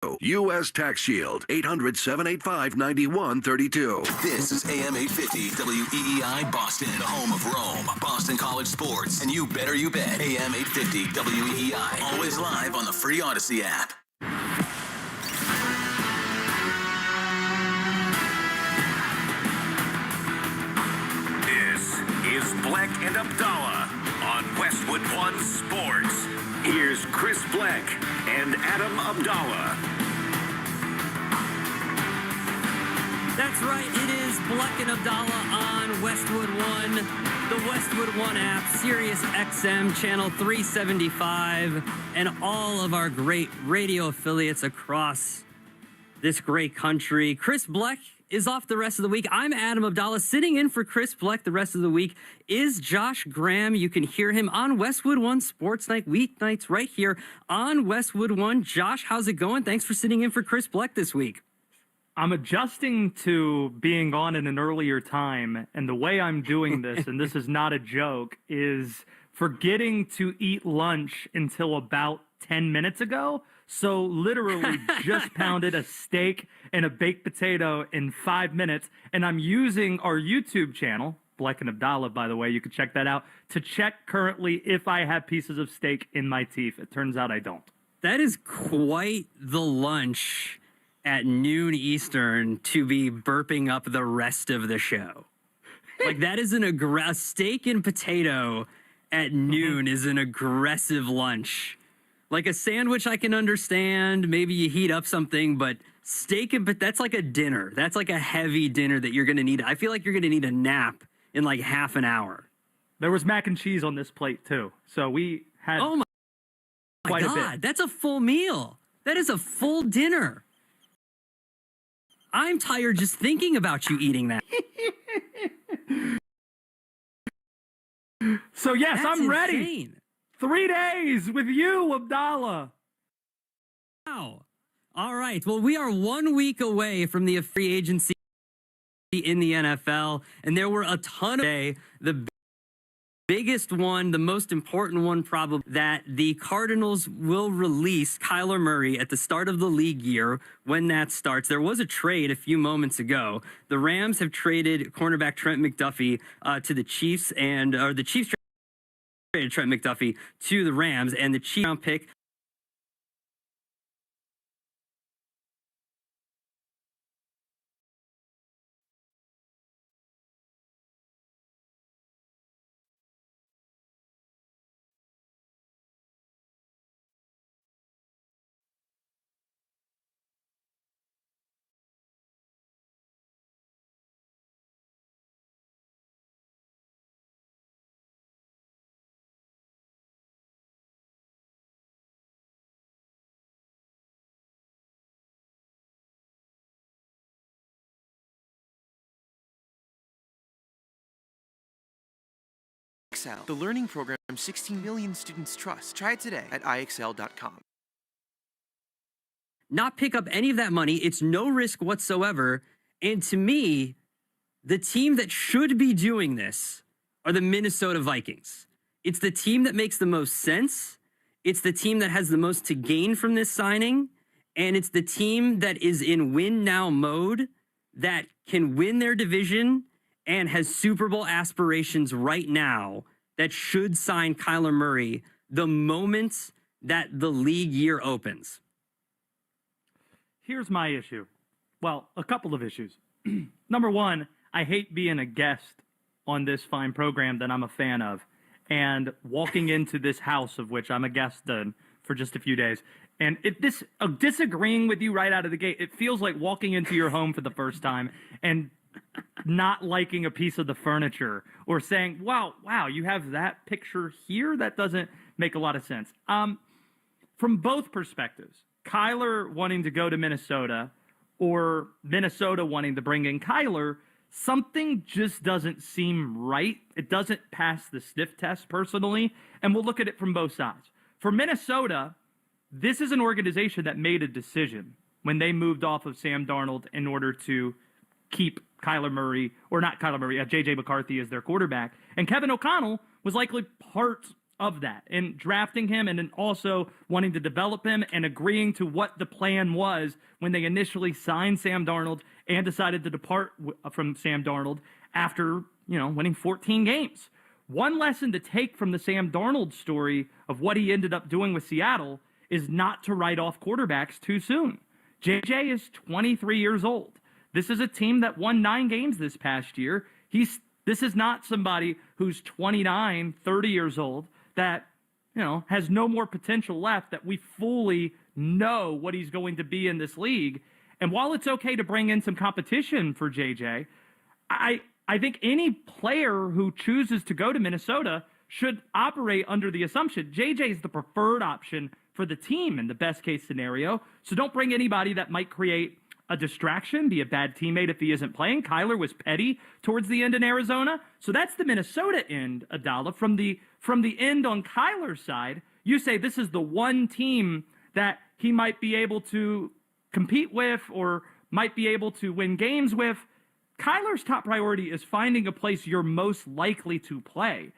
U.S. Tax Shield, 800-785-9132. This is AM 850 WEEI Boston, the home of Rome, Boston College sports, and you better you bet AM 850 WEEI, always live on the free Odyssey app. This is Black and Abdallah on Westwood One Sports. Here's Chris Black and Adam Abdallah. That's right, it is Black and Abdallah on Westwood One, the Westwood One app, Sirius XM, channel 375, and all of our great radio affiliates across this great country. Chris Black is off the rest of the week. I'm Adam Abdallah. Sitting in for Chris Black the rest of the week is Josh Graham. You can hear him on Westwood One Sports Night weeknights right here on Westwood One. Josh, how's it going? Thanks for sitting in for Chris Black this week. I'm adjusting to being on at an earlier time, and the way I'm doing this, and this is not a joke, is forgetting to eat lunch until about 10 minutes ago. So literally just pounded a steak and a baked potato in 5 minutes, and I'm using our YouTube channel, Black and Abdallah, by the way, you can check that out, to check currently if I have pieces of steak in my teeth. It turns out I don't. That is quite the lunch at noon Eastern to be burping up the rest of the show. Like, that is a steak and potato at noon is an aggressive lunch. Like a sandwich I can understand, maybe you heat up something, but steak and that's like a dinner. That's like a heavy dinner that you're going to need. I feel like you're going to need a nap in like half an hour. There was mac and cheese on this plate too. So we had quite a bit. That's a full meal. That is a full dinner. I'm tired just thinking about you eating that. So yes, That's I'm ready. Insane. 3 days with you, Abdallah. Wow. All right. Well, we are 1 week away from the free agency in the NFL, and there were a ton of the biggest one, the most important one probably, that the Cardinals will release Kyler Murray at the start of the league year when that starts. There was a trade a few moments ago. The Rams have traded cornerback Trent McDuffie to the Chiefs, or the Chiefs traded Trent McDuffie to the Rams, and the Chiefs round pick The learning program 16 million students trust. Try it today at IXL.com. not pick up any of that money. It's no risk whatsoever. And to me, the team that should be doing this are the Minnesota Vikings. It's the team that makes the most sense. It's the team that has the most to gain from this signing. And it's the team that is in win now mode, that can win their division and has Super Bowl aspirations right now, that should sign Kyler Murray the moment that the league year opens. Here's my issue. Well, a couple of issues. Number one, I hate being a guest on this fine program that I'm a fan of, and walking into this house of which I'm a guest in for just a few days. And disagreeing with you right out of the gate, it feels like walking into your home for the first time and not liking a piece of the furniture, or saying, wow, you have that picture here? That doesn't make a lot of sense. From both perspectives, Kyler wanting to go to Minnesota or Minnesota wanting to bring in Kyler, something just doesn't seem right. It doesn't pass the sniff test personally, and we'll look at it from both sides. For Minnesota, this is an organization that made a decision when they moved off of Sam Darnold in order to keep Kyler Murray, or not Kyler Murray, JJ McCarthy as their quarterback. And Kevin O'Connell was likely part of that and drafting him and then also wanting to develop him and agreeing to what the plan was when they initially signed Sam Darnold and decided to depart from Sam Darnold after, winning 14 games. One lesson to take from the Sam Darnold story of what he ended up doing with Seattle is not to write off quarterbacks too soon. JJ is 23 years old. This is a team that won 9 games this past year. This is not somebody who's 29, 30 years old that, has no more potential left, that we fully know what he's going to be in this league. And while it's okay to bring in some competition for JJ, I think any player who chooses to go to Minnesota should operate under the assumption JJ is the preferred option for the team in the best case scenario. So don't bring anybody that might create a distraction, be a bad teammate if he isn't playing. Kyler was petty towards the end in Arizona. So that's the Minnesota end, Adala. From the end on Kyler's side, you say this is the one team that he might be able to compete with or might be able to win games with. Kyler's top priority is finding a place you're most likely to play.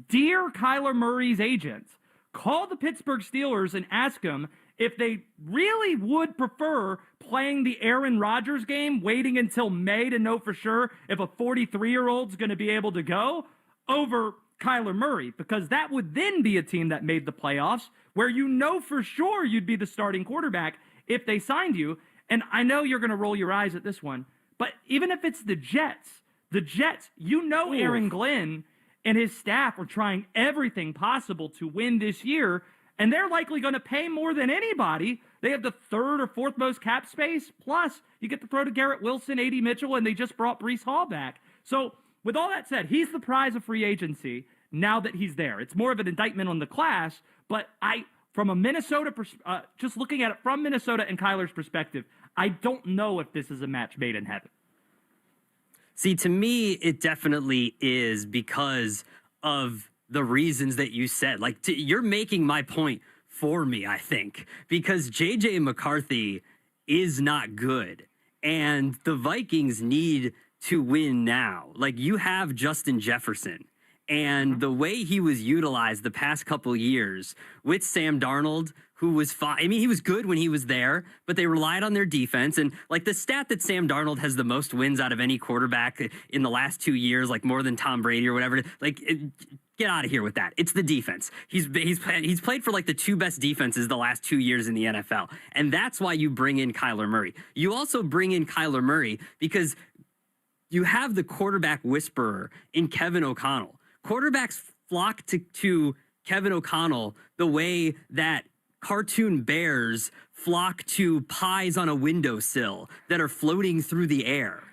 Dear Kyler Murray's agents, call the Pittsburgh Steelers and ask them if they really would prefer playing the Aaron Rodgers game, waiting until May to know for sure if a 43-year-old's going to be able to go, over Kyler Murray, because that would then be a team that made the playoffs where you know for sure you'd be the starting quarterback if they signed you. And I know you're going to roll your eyes at this one, but even if it's the Jets, Aaron Glenn and his staff are trying everything possible to win this year, and they're likely going to pay more than anybody. They have the 3rd or 4th most cap space, plus you get to throw to Garrett Wilson, A.D. Mitchell, and they just brought Breece Hall back. So with all that said, he's the prize of free agency now that he's there. It's more of an indictment on the class, but from a Minnesota, just looking at it from Minnesota and Kyler's perspective, I don't know if this is a match made in heaven. See, to me, it definitely is because of the reasons that you said. You're making my point for me, I think, because JJ McCarthy is not good, and the Vikings need to win now. You have Justin Jefferson, and the way he was utilized the past couple years with Sam Darnold, who was fine. I mean, he was good when he was there, but they relied on their defense. And the stat that Sam Darnold has the most wins out of any quarterback in the last 2 years, more than Tom Brady or whatever, get out of here with that. It's the defense. He's played for the 2 best defenses the last 2 years in the NFL. And that's why you bring in Kyler Murray. You also bring in Kyler Murray because you have the quarterback whisperer in Kevin O'Connell. Quarterbacks flock to Kevin O'Connell the way that cartoon bears flock to pies on a windowsill that are floating through the air.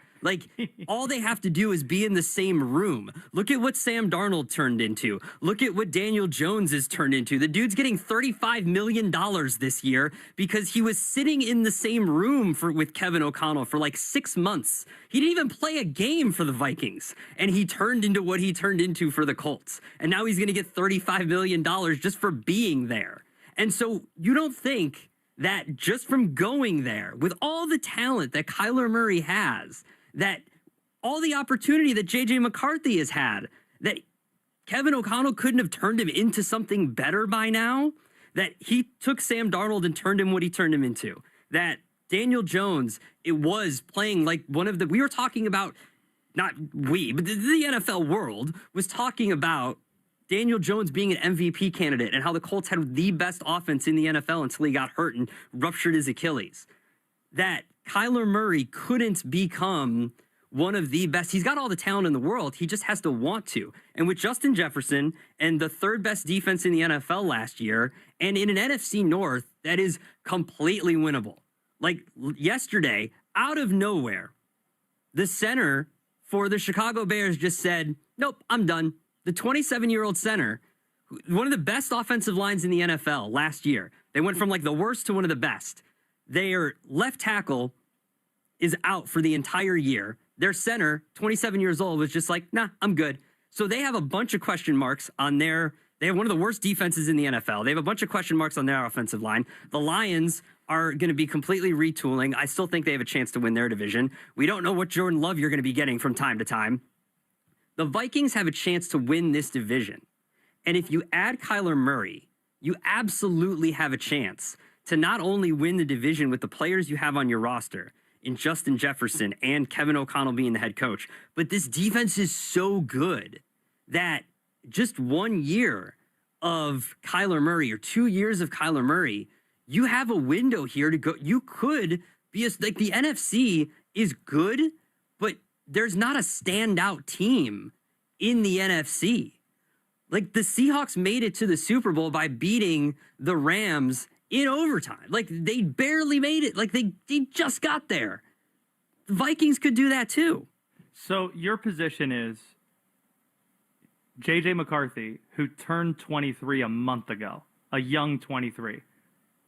All they have to do is be in the same room. Look at what Sam Darnold turned into. Look at what Daniel Jones has turned into. The dude's getting $35 million this year because he was sitting in the same room with Kevin O'Connell for 6 months. He didn't even play a game for the Vikings, and he turned into what he turned into for the Colts. And now he's going to get $35 million just for being there. And so you don't think that just from going there, with all the talent that Kyler Murray has, that all the opportunity that JJ McCarthy has had, that Kevin O'Connell couldn't have turned him into something better by now, that he took Sam Darnold and turned him what he turned him into, that Daniel Jones, it was playing we were talking about, not we, but the NFL world was talking about Daniel Jones being an MVP candidate and how the Colts had the best offense in the NFL until he got hurt and ruptured his Achilles. That Kyler Murray couldn't become one of the best. He's got all the talent in the world. He just has to want to. And with Justin Jefferson and the 3rd best defense in the NFL last year, and in an NFC North that is completely winnable. Yesterday, out of nowhere, the center for the Chicago Bears just said, nope, I'm done. The 27-year-old center, one of the best offensive lines in the NFL last year. They went from the worst to one of the best. Their left tackle is out for the entire year. Their center, 27 years old, was just nah, I'm good. So they have a bunch of question marks on they have one of the worst defenses in the NFL. They have a bunch of question marks on their offensive line. The Lions are going to be completely retooling. I still think they have a chance to win their division. We don't know what Jordan Love you're going to be getting from time to time. The Vikings have a chance to win this division. And if you add Kyler Murray, you absolutely have a chance to not only win the division with the players you have on your roster in Justin Jefferson and Kevin O'Connell being the head coach, but this defense is so good that just 1 year of Kyler Murray or 2 years of Kyler Murray, you have a window here to go. You could be like the NFC is good, but there's not a standout team in the NFC. Like the Seahawks made it to the Super Bowl by beating the Rams in overtime. Like they barely made it. Like they just got there. The Vikings could do that too. So your position is JJ McCarthy, who turned 23 a month ago, a young 23.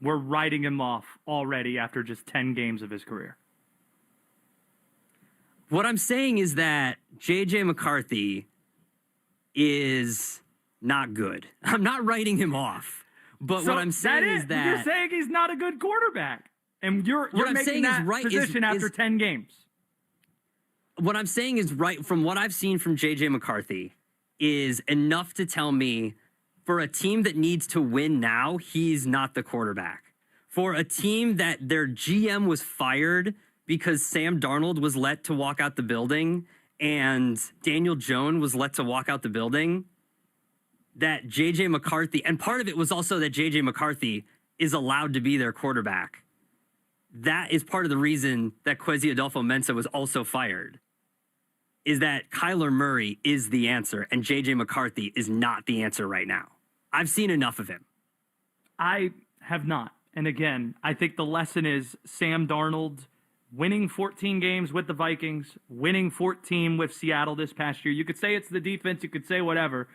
We're writing him off already after just 10 games of his career. What I'm saying is that JJ McCarthy is not good. I'm not writing him off. But So what I'm saying is that you're saying he's not a good quarterback, and you're I'm making saying that is right- position is- after 10 games. what I'm saying is right from what I've seen from JJ McCarthy is enough to tell me for a team that needs to win now, he's not the quarterback. For a team that their GM was fired because Sam Darnold was let to walk out the building and Daniel Jones was let to walk out the building, that JJ McCarthy, and part of it was also that JJ McCarthy is allowed to be their quarterback. That is part of the reason that Kwesi Adolfo-Mensah was also fired, is that Kyler Murray is the answer and JJ McCarthy is not the answer right now. I've seen enough of him. I have not. And again, I think the lesson is Sam Darnold winning 14 games with the Vikings, winning 14 with Seattle this past year. You could say it's the defense, you could say whatever.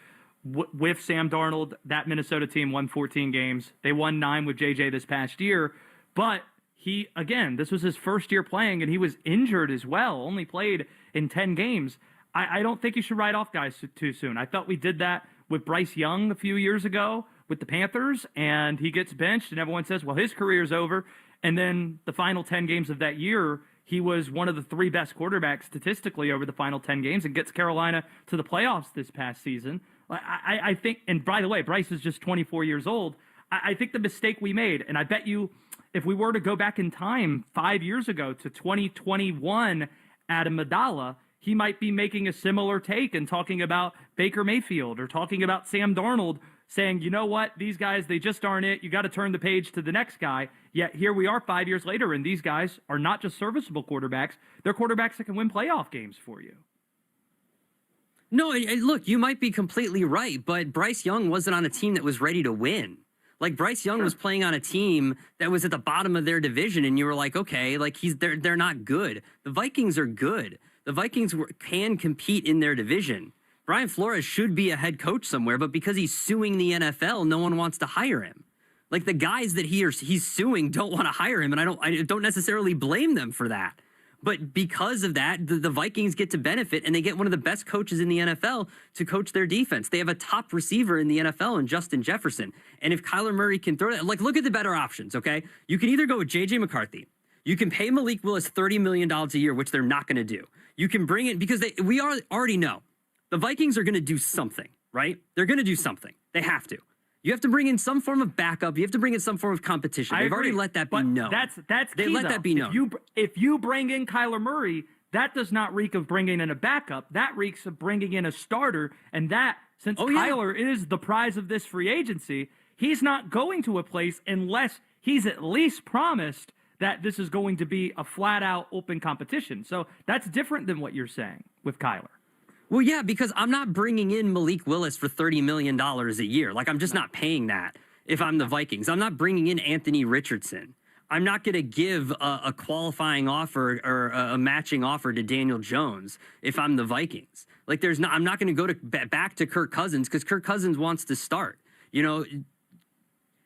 With Sam Darnold, that Minnesota team won 14 games. They won 9 with JJ this past year. But he, again, this was his first year playing, and he was injured as well, only played in 10 games. I don't think you should write off guys too soon. I thought we did that with Bryce Young a few years ago with the Panthers, and he gets benched, and everyone says, well, his career's over. And then the final 10 games of that year, he was one of the 3 best quarterbacks statistically over the final 10 games and gets Carolina to the playoffs this past season. I think, and by the way, Bryce is just 24 years old. I think the mistake we made, and I bet you if we were to go back in time 5 years ago to 2021, Adam Madala, he might be making a similar take and talking about Baker Mayfield or talking about Sam Darnold, saying, you know what, these guys, they just aren't it. You got to turn the page to the next guy. Yet here we are 5 years later, and these guys are not just serviceable quarterbacks. They're quarterbacks that can win playoff games for you. No, look, you might be completely right, but Bryce Young wasn't on a team that was ready to win. Like Bryce Young was playing on a team that was at the bottom of their division, and you were like, okay, like they're not good. The Vikings are good. The Vikings can compete in their division. Brian Flores should be a head coach somewhere, but because he's suing the NFL, no one wants to hire him. Like the guys that he's suing don't want to hire him, and I don't necessarily blame them for that. But because of that, the Vikings get to benefit, and they get one of the best coaches in the NFL to coach their defense. They have a top receiver in the NFL in Justin Jefferson. And if Kyler Murray can throw it, like, look at the better options, okay? You can either go with JJ McCarthy. You can pay Malik Willis $30 million a year, which they're not going to do. You can bring in, because we already know the Vikings are going to do something, right? They're going to do something. They have to. You have to bring in some form of backup. You have to bring in some form of competition. They've already let that be known. That's they key, let though. that be known. If you bring in Kyler Murray, that does not reek of bringing in a backup. That reeks of bringing in a starter. And that, since Kyler is the prize of this free agency, he's not going to a place unless he's at least promised that this is going to be a flat-out open competition. So that's different than what you're saying with Kyler. Well, yeah, because I'm not bringing in Malik Willis for $30 million a year. Like, I'm just not paying that if I'm the Vikings. I'm not bringing in Anthony Richardson. I'm not going to give a qualifying offer or a matching offer to Daniel Jones if I'm the Vikings. Like, I'm not going to go back to Kirk Cousins because Kirk Cousins wants to start. You know,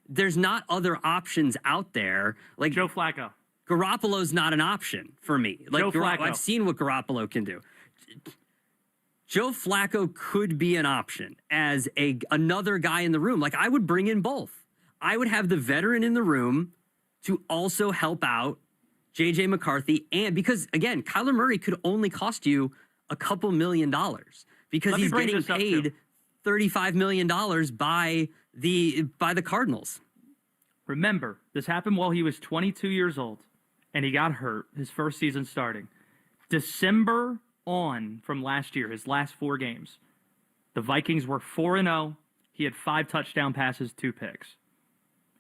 there's not other options out there. Like Joe Flacco. Garoppolo's not an option for me. Like, Joe Flacco. I've seen what Garoppolo can do. Joe Flacco could be an option as another guy in the room. Like, I would bring in both. I would have the veteran in the room to also help out JJ McCarthy. And because, again, Kyler Murray could only cost you a couple $1 million because he's getting paid $35 million by the Cardinals. Remember, this happened while he was 22 years old, and he got hurt his first season starting. December on from last year, his last 4 games, the Vikings were 4-0. He had 5 touchdown passes, 2 picks.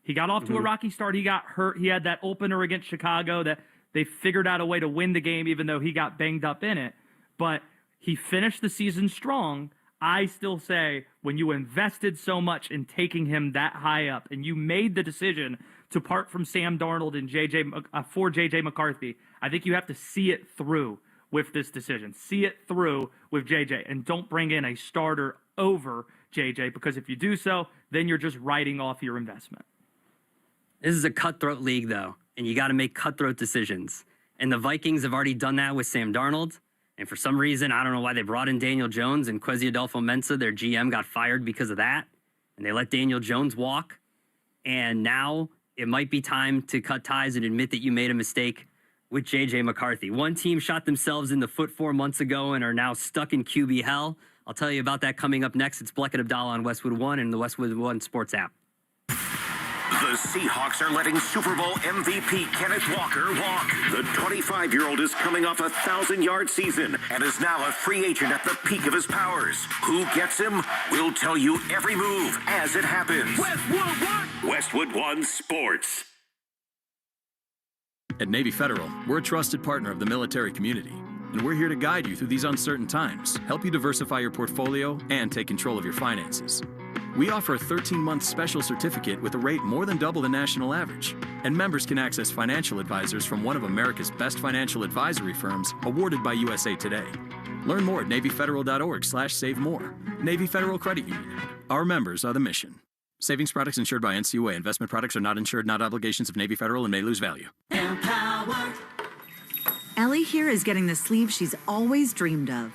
He got off to a rocky start. He got hurt. He had that opener against Chicago that they figured out a way to win the game, even though he got banged up in it. But he finished the season strong. I still say when you invested so much in taking him that high up and you made the decision to part from Sam Darnold and for JJ McCarthy, I think you have to see it through with this decision. See it through with JJ and don't bring in a starter over JJ, because if you do so, then you're just writing off your investment. This is a cutthroat league, though, and you got to make cutthroat decisions. And the Vikings have already done that with Sam Darnold. And for some reason, I don't know why they brought in Daniel Jones, and Kwesi Adolfo-Mensah, their GM, got fired because of that. And they let Daniel Jones walk. And now it might be time to cut ties and admit that you made a mistake with JJ McCarthy. One team shot themselves in the foot 4 months ago and are now stuck in QB hell. I'll tell you about that coming up next. It's Bleck and Abdallah on Westwood One and the Westwood One Sports app. The Seahawks are letting Super Bowl MVP Kenneth Walker walk. The 25-year-old is coming off a 1,000-yard season and is now a free agent at the peak of his powers. Who gets him? We'll tell you every move as it happens. Westwood One! Westwood One Sports. At Navy Federal, we're a trusted partner of the military community, and we're here to guide you through these uncertain times, help you diversify your portfolio, and take control of your finances. We offer a 13-month special certificate with a rate more than double the national average, and members can access financial advisors from one of America's best financial advisory firms awarded by USA Today. Learn more at NavyFederal.org/save-more. Navy Federal Credit Union. Our members are the mission. Savings products insured by NCUA. Investment products are not insured, not obligations of Navy Federal, and may lose value. Empower. Ellie here is getting the sleeve she's always dreamed of.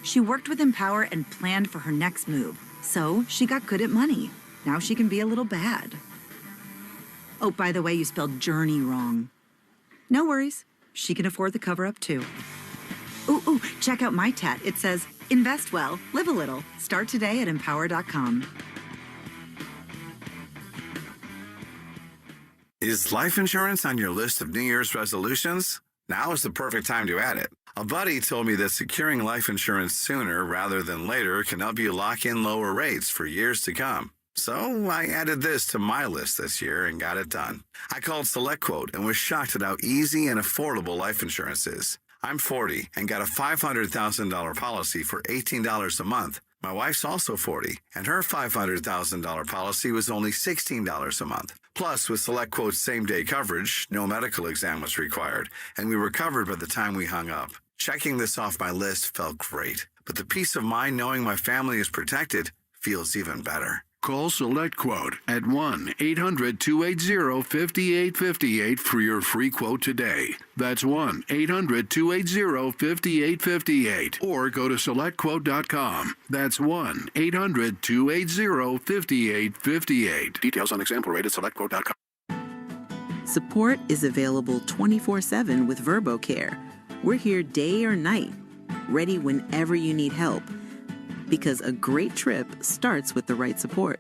She worked with Empower and planned for her next move, so she got good at money. Now she can be a little bad. Oh, by the way, you spelled journey wrong. No worries. She can afford the cover-up, too. Ooh, check out my tat. It says, invest well, live a little. Start today at empower.com. Is life insurance on your list of New Year's resolutions? Now is the perfect time to add it. A buddy told me that securing life insurance sooner rather than later can help you lock in lower rates for years to come. So I added this to my list this year and got it done. I called SelectQuote and was shocked at how easy and affordable life insurance is. I'm 40 and got a $500,000 policy for $18 a month. My wife's also 40, and her $500,000 policy was only $16 a month. Plus, with SelectQuote's same-day coverage, no medical exam was required, and we were covered by the time we hung up. Checking this off my list felt great, but the peace of mind knowing my family is protected feels even better. Call SelectQuote at 1-800-280-5858 for your free quote today. That's 1-800-280-5858. Or go to SelectQuote.com. That's 1-800-280-5858. Details on example rate at SelectQuote.com. Support is available 24/7 with VerboCare. We're here day or night, ready whenever you need help. Because a great trip starts with the right support.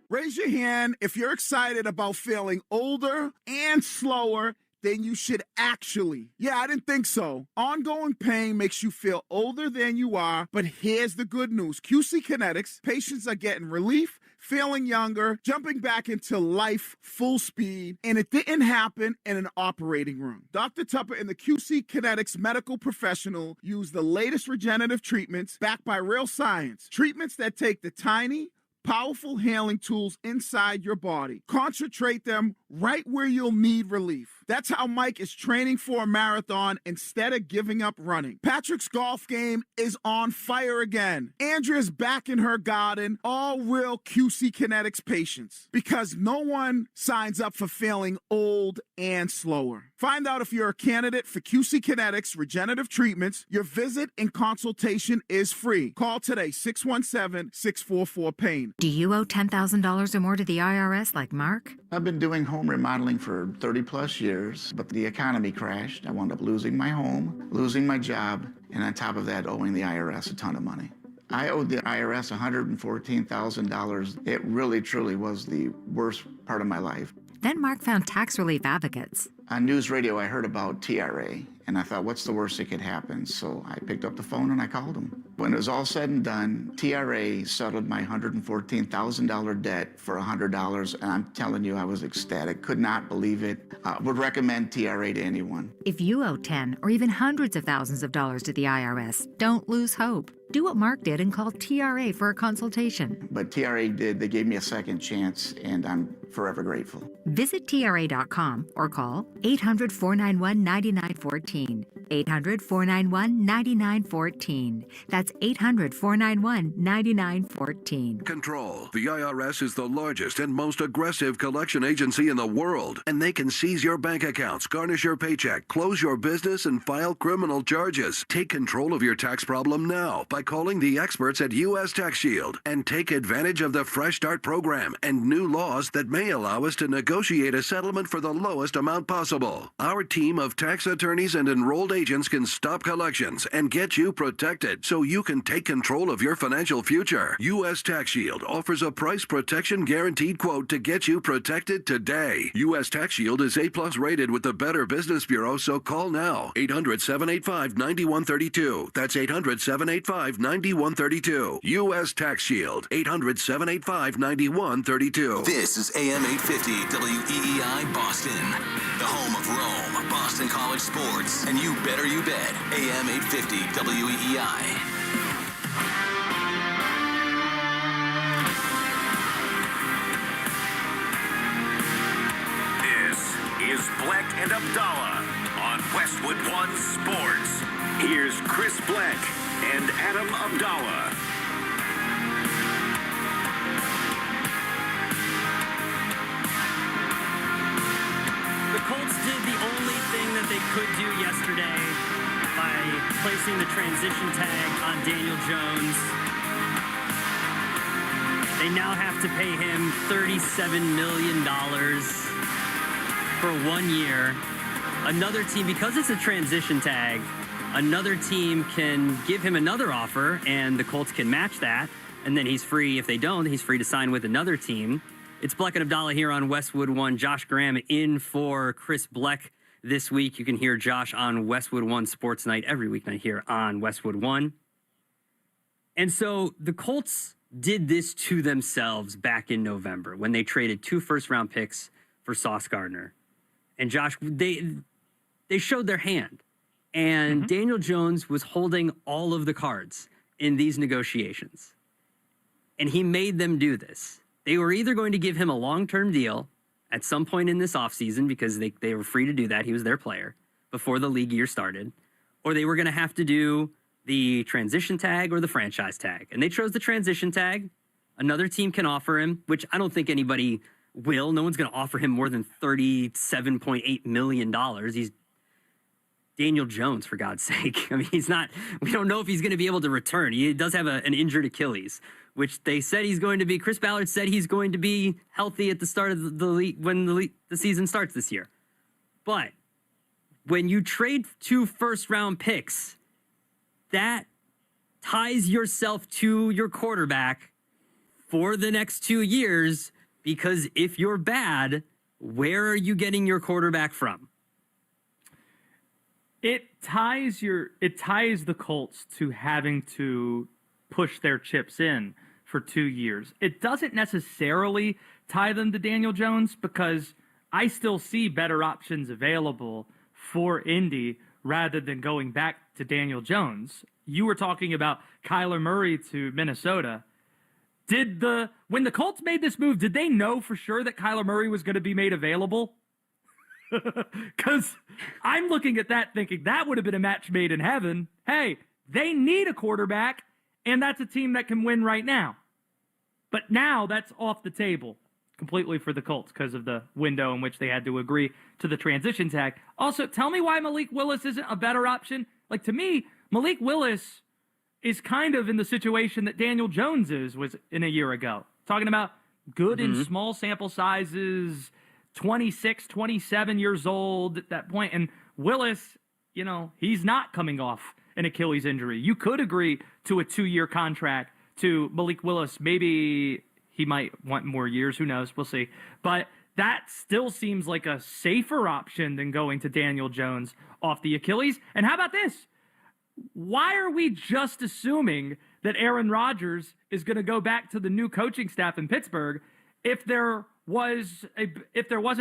Raise your hand if you're excited about feeling older and slower than you should actually. Yeah, I didn't think so. Ongoing pain makes you feel older than you are, but here's the good news. QC Kinetics, patients are getting relief, feeling younger, jumping back into life full speed, and it didn't happen in an operating room. Dr. Tupper and the QC Kinetics medical professional use the latest regenerative treatments backed by real science. Treatments that take the tiny, powerful healing tools inside your body, concentrate them right where you'll need relief. That's how Mike is training for a marathon instead of giving up running. Patrick's golf game is on fire again. Andrea's back in her garden, all real QC Kinetics patients, because no one signs up for feeling old and slower. Find out if you're a candidate for QC Kinetics regenerative treatments. Your visit and consultation is free. Call today, 617-644-PAIN. Do you owe $10,000 or more to the IRS like Mark? I've been doing home home remodeling for 30 plus years, but the economy crashed. I wound up losing my home, losing my job, and on top of that, owing the IRS a ton of money. I owed the IRS $114,000. It really, truly was the worst part of my life. Then Mark found tax relief advocates. On news radio, I heard about TRA, and I thought, what's the worst that could happen? So I picked up the phone and I called them. When it was all said and done, TRA settled my $114,000 debt for $100, and I'm telling you, I was ecstatic. Could not believe it. Would recommend TRA to anyone. If you owe 10 or even hundreds of thousands of dollars to the IRS, don't lose hope. Do what Mark did and call TRA for a consultation. But TRA did. They gave me a second chance, and I'm forever grateful. Visit TRA.com or call 800-491-9914. 800-491-9914. That's 800-491-9914. Control. The IRS is the largest and most aggressive collection agency in the world, and they can seize your bank accounts, garnish your paycheck, close your business, and file criminal charges. Take control of your tax problem now by calling the experts at U.S. Tax Shield and take advantage of the Fresh Start program and new laws that may allow us to negotiate a settlement for the lowest amount possible. Our team of tax attorneys and enrolled agents can stop collections and get you protected so you can take control of your financial future. U.S. Tax Shield offers a price protection guaranteed quote to get you protected today. U.S. Tax Shield is A+ rated with the Better Business Bureau, so call now. 800-785-9132. That's 800-785-9132. U.S. Tax Shield. 800-785-9132. This is AM 850 WEEI Boston, the home of Rome, Boston College sports, and you better you bet. AM 850 WEEI. This is Bleck and Abdallah on Westwood One Sports. Here's Chris Bleck and Adam Abdallah. The Colts did the only thing that they could do yesterday by placing the transition tag on Daniel Jones. They now have to pay him $37 million for 1 year. Another team, because it's a transition tag, another team can give him another offer, and the Colts can match that, and then he's free. If they don't, he's free to sign with another team. It's Bleck and Abdallah here on Westwood One. Josh Graham in for Chris Bleck this week. You can hear Josh on Westwood One Sports Night every weeknight here on Westwood One. And so the Colts did this to themselves back in November when they traded 2 first-round picks for Sauce Gardner. And Josh, they showed their hand. And Daniel Jones was holding all of the cards in these negotiations. And he made them do this. They were either going to give him a long-term deal at some point in this offseason because they were free to do that. He was their player before the league year started. Or they were going to have to do the transition tag or the franchise tag. And they chose the transition tag. Another team can offer him, which I don't think anybody will. No one's going to offer him more than $37.8 million. He's Daniel Jones, for God's sake. I mean, we don't know if he's going to be able to return. He does have an injured Achilles, which they said he's going to be. Chris Ballard said he's going to be healthy at the start of the league when the season starts this year. But when you trade 2 first-round picks, that ties yourself to your quarterback for the next 2 years, because if you're bad, where are you getting your quarterback from? It ties the Colts to having to push their chips in for 2 years. It doesn't necessarily tie them to Daniel Jones, because I still see better options available for Indy rather than going back to Daniel Jones. You were talking about Kyler Murray to Minnesota. When the Colts made this move, did they know for sure that Kyler Murray was going to be made available? Because I'm looking at that thinking that would have been a match made in heaven. Hey, they need a quarterback, and that's a team that can win right now. But now that's off the table completely for the Colts because of the window in which they had to agree to the transition tag. Also, tell me why Malik Willis isn't a better option. Like, to me, Malik Willis is kind of in the situation that Daniel Jones was in a year ago. Talking about good in small sample sizes, 26, 27 years old at that point. And Willis, he's not coming off an Achilles injury. You could agree to a 2-year contract to Malik Willis. Maybe he might want more years. Who knows? We'll see. But that still seems like a safer option than going to Daniel Jones off the Achilles. And how about this? Why are we just assuming that Aaron Rodgers is going to go back to the new coaching staff in Pittsburgh if there wasn't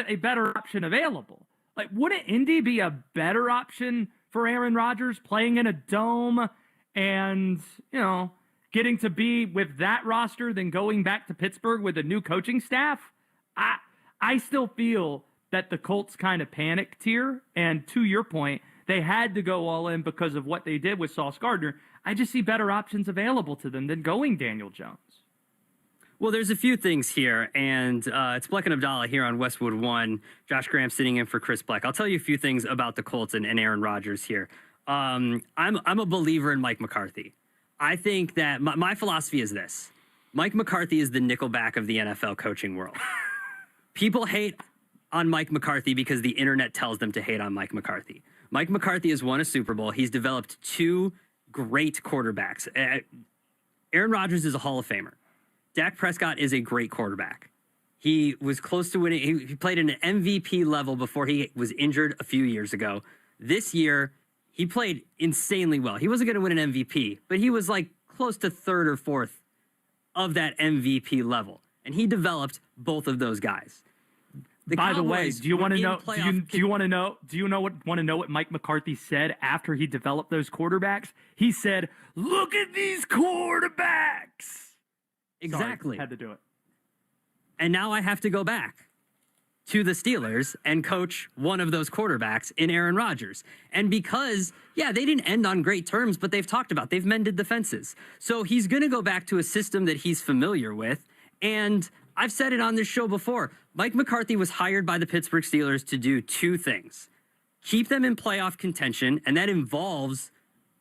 a better option available? Like, wouldn't Indy be a better option for Aaron Rodgers, playing in a dome and, getting to be with that roster than going back to Pittsburgh with a new coaching staff? I still feel that the Colts kind of panicked here. And to your point, they had to go all in because of what they did with Sauce Gardner. I just see better options available to them than going Daniel Jones. Well, there's a few things here, and it's Bleck and Abdallah here on Westwood One. Josh Graham sitting in for Chris Bleck. I'll tell you a few things about the Colts and Aaron Rodgers here. I'm a believer in Mike McCarthy. I think that my philosophy is this. Mike McCarthy is the Nickleback of the NFL coaching world. People hate on Mike McCarthy because the internet tells them to hate on Mike McCarthy. Mike McCarthy has won a Super Bowl. He's developed 2 great quarterbacks. Aaron Rodgers is a Hall of Famer. Dak Prescott is a great quarterback. He was close to winning. He played at an MVP level before he was injured a few years ago. This year, he played insanely well. He wasn't going to win an MVP, but he was like close to 3rd or 4th of that MVP level. And he developed both of those guys. By the way, do you want to know? Do you want to know? Do you want to know what Mike McCarthy said after he developed those quarterbacks? He said, "Look at these quarterbacks." Exactly. Sorry, had to do it. And now I have to go back to the Steelers and coach one of those quarterbacks in Aaron Rodgers. And because, they didn't end on great terms, but they've talked about, they've mended the fences. So he's going to go back to a system that he's familiar with. And I've said it on this show before. Mike McCarthy was hired by the Pittsburgh Steelers to do 2 things. Keep them in playoff contention, and that involves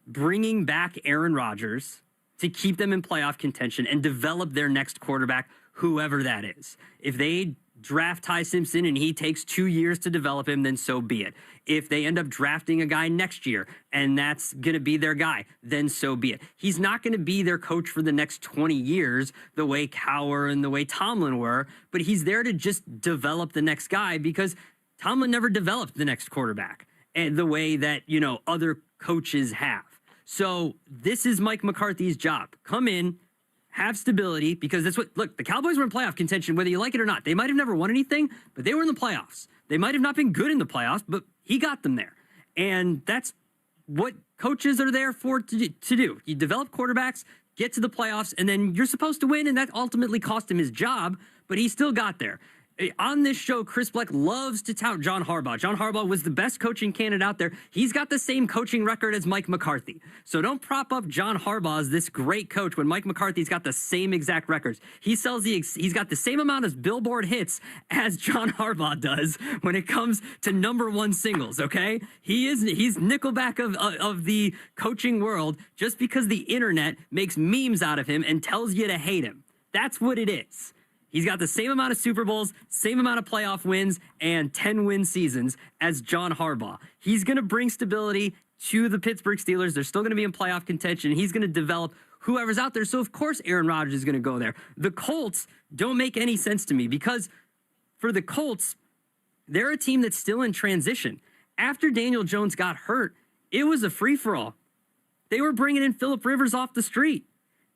bringing back Aaron Rodgers to keep them in playoff contention and develop their next quarterback, whoever that is. If they draft Ty Simpson and he takes 2 years to develop him, then so be it. If they end up drafting a guy next year and that's going to be their guy, then so be it. He's not going to be their coach for the next 20 years the way Cowher and the way Tomlin were, but he's there to just develop the next guy because Tomlin never developed the next quarterback and the way that, other coaches have. So this is Mike McCarthy's job. Come in, have stability, because that's what, look, the Cowboys were in playoff contention, whether you like it or not. They might have never won anything, but they were in the playoffs. They might have not been good in the playoffs, but he got them there. And that's what coaches are there for to do. You develop quarterbacks, get to the playoffs, and then you're supposed to win, and that ultimately cost him his job, but he still got there. On this show, Chris Bleck loves to tout John Harbaugh. John Harbaugh was the best coaching candidate out there. He's got the same coaching record as Mike McCarthy. So don't prop up John Harbaugh as this great coach when Mike McCarthy's got the same exact records. He's got the same amount of billboard hits as John Harbaugh does when it comes to #1 singles, okay? He's Nickleback of the coaching world just because the internet makes memes out of him and tells you to hate him. That's what it is. He's got the same amount of Super Bowls, same amount of playoff wins, and 10-win seasons as John Harbaugh. He's going to bring stability to the Pittsburgh Steelers. They're still going to be in playoff contention. He's going to develop whoever's out there. So, of course, Aaron Rodgers is going to go there. The Colts don't make any sense to me because for the Colts, they're a team that's still in transition. After Daniel Jones got hurt, it was a free-for-all. They were bringing in Phillip Rivers off the street.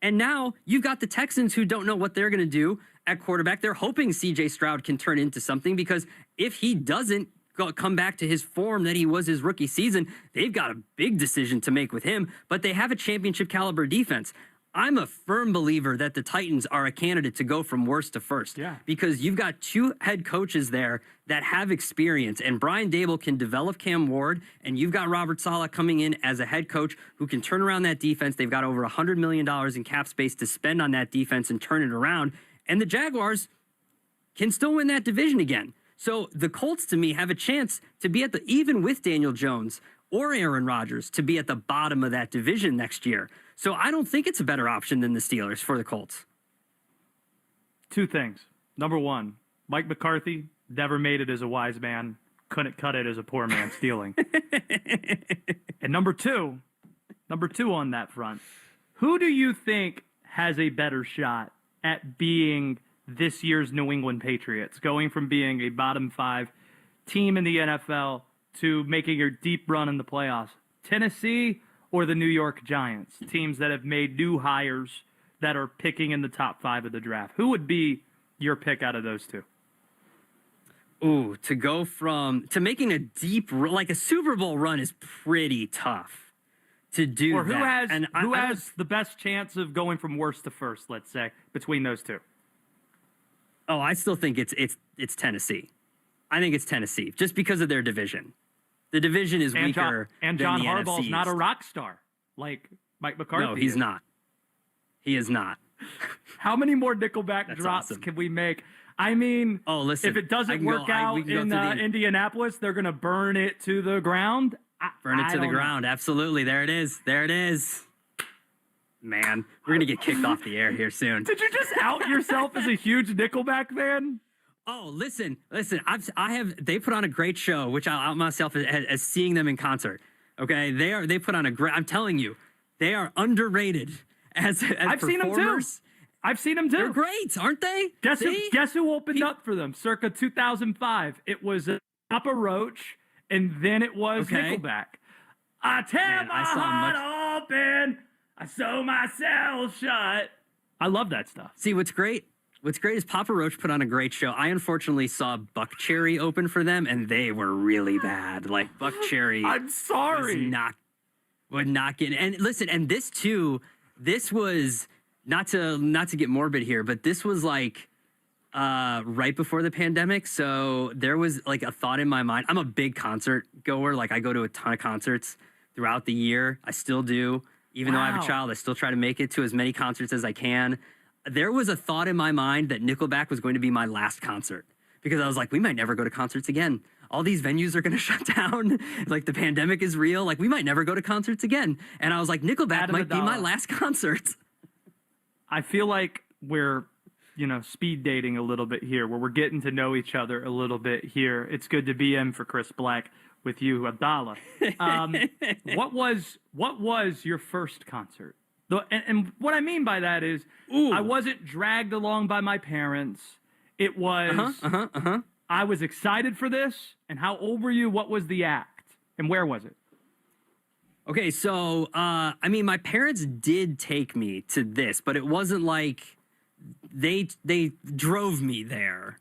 And now you've got the Texans who don't know what they're going to do at quarterback. They're hoping C.J. Stroud can turn into something because if he doesn't come back to his form that he was his rookie season, they've got a big decision to make with him. But they have a championship caliber defense. I'm a firm believer that the Titans are a candidate to go from worst to first. Yeah. Because you've got 2 head coaches there that have experience, and Brian Daboll can develop Cam Ward, and you've got Robert Saleh coming in as a head coach who can turn around that defense. They've got over $100 million in cap space to spend on that defense and turn it around. And the Jaguars can still win that division again. So the Colts, to me, have a chance to be even with Daniel Jones or Aaron Rodgers, to be at the bottom of that division next year. So I don't think it's a better option than the Steelers for the Colts. 2 things. #1, Mike McCarthy never made it as a wise man, couldn't cut it as a poor man stealing. And number two on that front, who do you think has a better shot at being this year's New England Patriots, going from being a bottom 5 team in the NFL to making a deep run in the playoffs? Tennessee or the New York Giants, teams that have made new hires that are picking in the top 5 of the draft? Who would be your pick out of those two? Ooh, to go to making a deep, like a Super Bowl run is pretty tough to do. Or who that. has the best chance of going from worst to first, let's say, between those two? Oh, I still think it's Tennessee. I think it's Tennessee just because of their division. The division is weaker. And John than the Harbaugh's NFC not a East. rock star like Mike McCarthy. No, he's is. not. He is not. How many more Nickleback That's drops awesome. can we make? I mean, listen, if it doesn't I can work go- I- out we can go in through the- Indianapolis, they're going to burn it to the ground. Burn it to the ground. Absolutely. There it is. There it is. Man, we're going to get kicked off the air here soon. Did you just out yourself as a huge Nickelback fan? Oh, listen. They put on a great show, which I out myself as seeing them in concert. Okay. They put on a great, I'm telling you, they are underrated as I've seen them too. I've seen them too. They're great, aren't they? Guess who opened up for them circa 2005? It was Papa Roach, and then it was Nickelback. I tear my heart open, I sew myself shut. I love that stuff. See, what's great is Papa Roach put on a great show. I unfortunately saw Buck Cherry open for them, and they were really bad. Like Buck Cherry. I'm sorry. Would not get. And listen, and this was not to get morbid here, but this was like right before the pandemic. So there was like a thought in my mind. I'm a big concert goer. Like I go to a ton of concerts throughout the year. I still do. Even though I have a child, I still try to make it to as many concerts as I can. There was a thought in my mind that Nickelback was going to be my last concert because I was like, we might never go to concerts again. All these venues are going to shut down. Like the pandemic is real. Like we might never go to concerts again. And I was like, Nickelback might be my last concert. I feel like we're, speed dating a little bit here, where we're getting to know each other a little bit here. It's good to be in for Chris Black with you, Abdallah. What was your first concert? And what I mean by that is, I wasn't dragged along by my parents. It was, I was excited for this. And how old were you? What was the act? And where was it? Okay, so, my parents did take me to this, but it wasn't like they drove me there.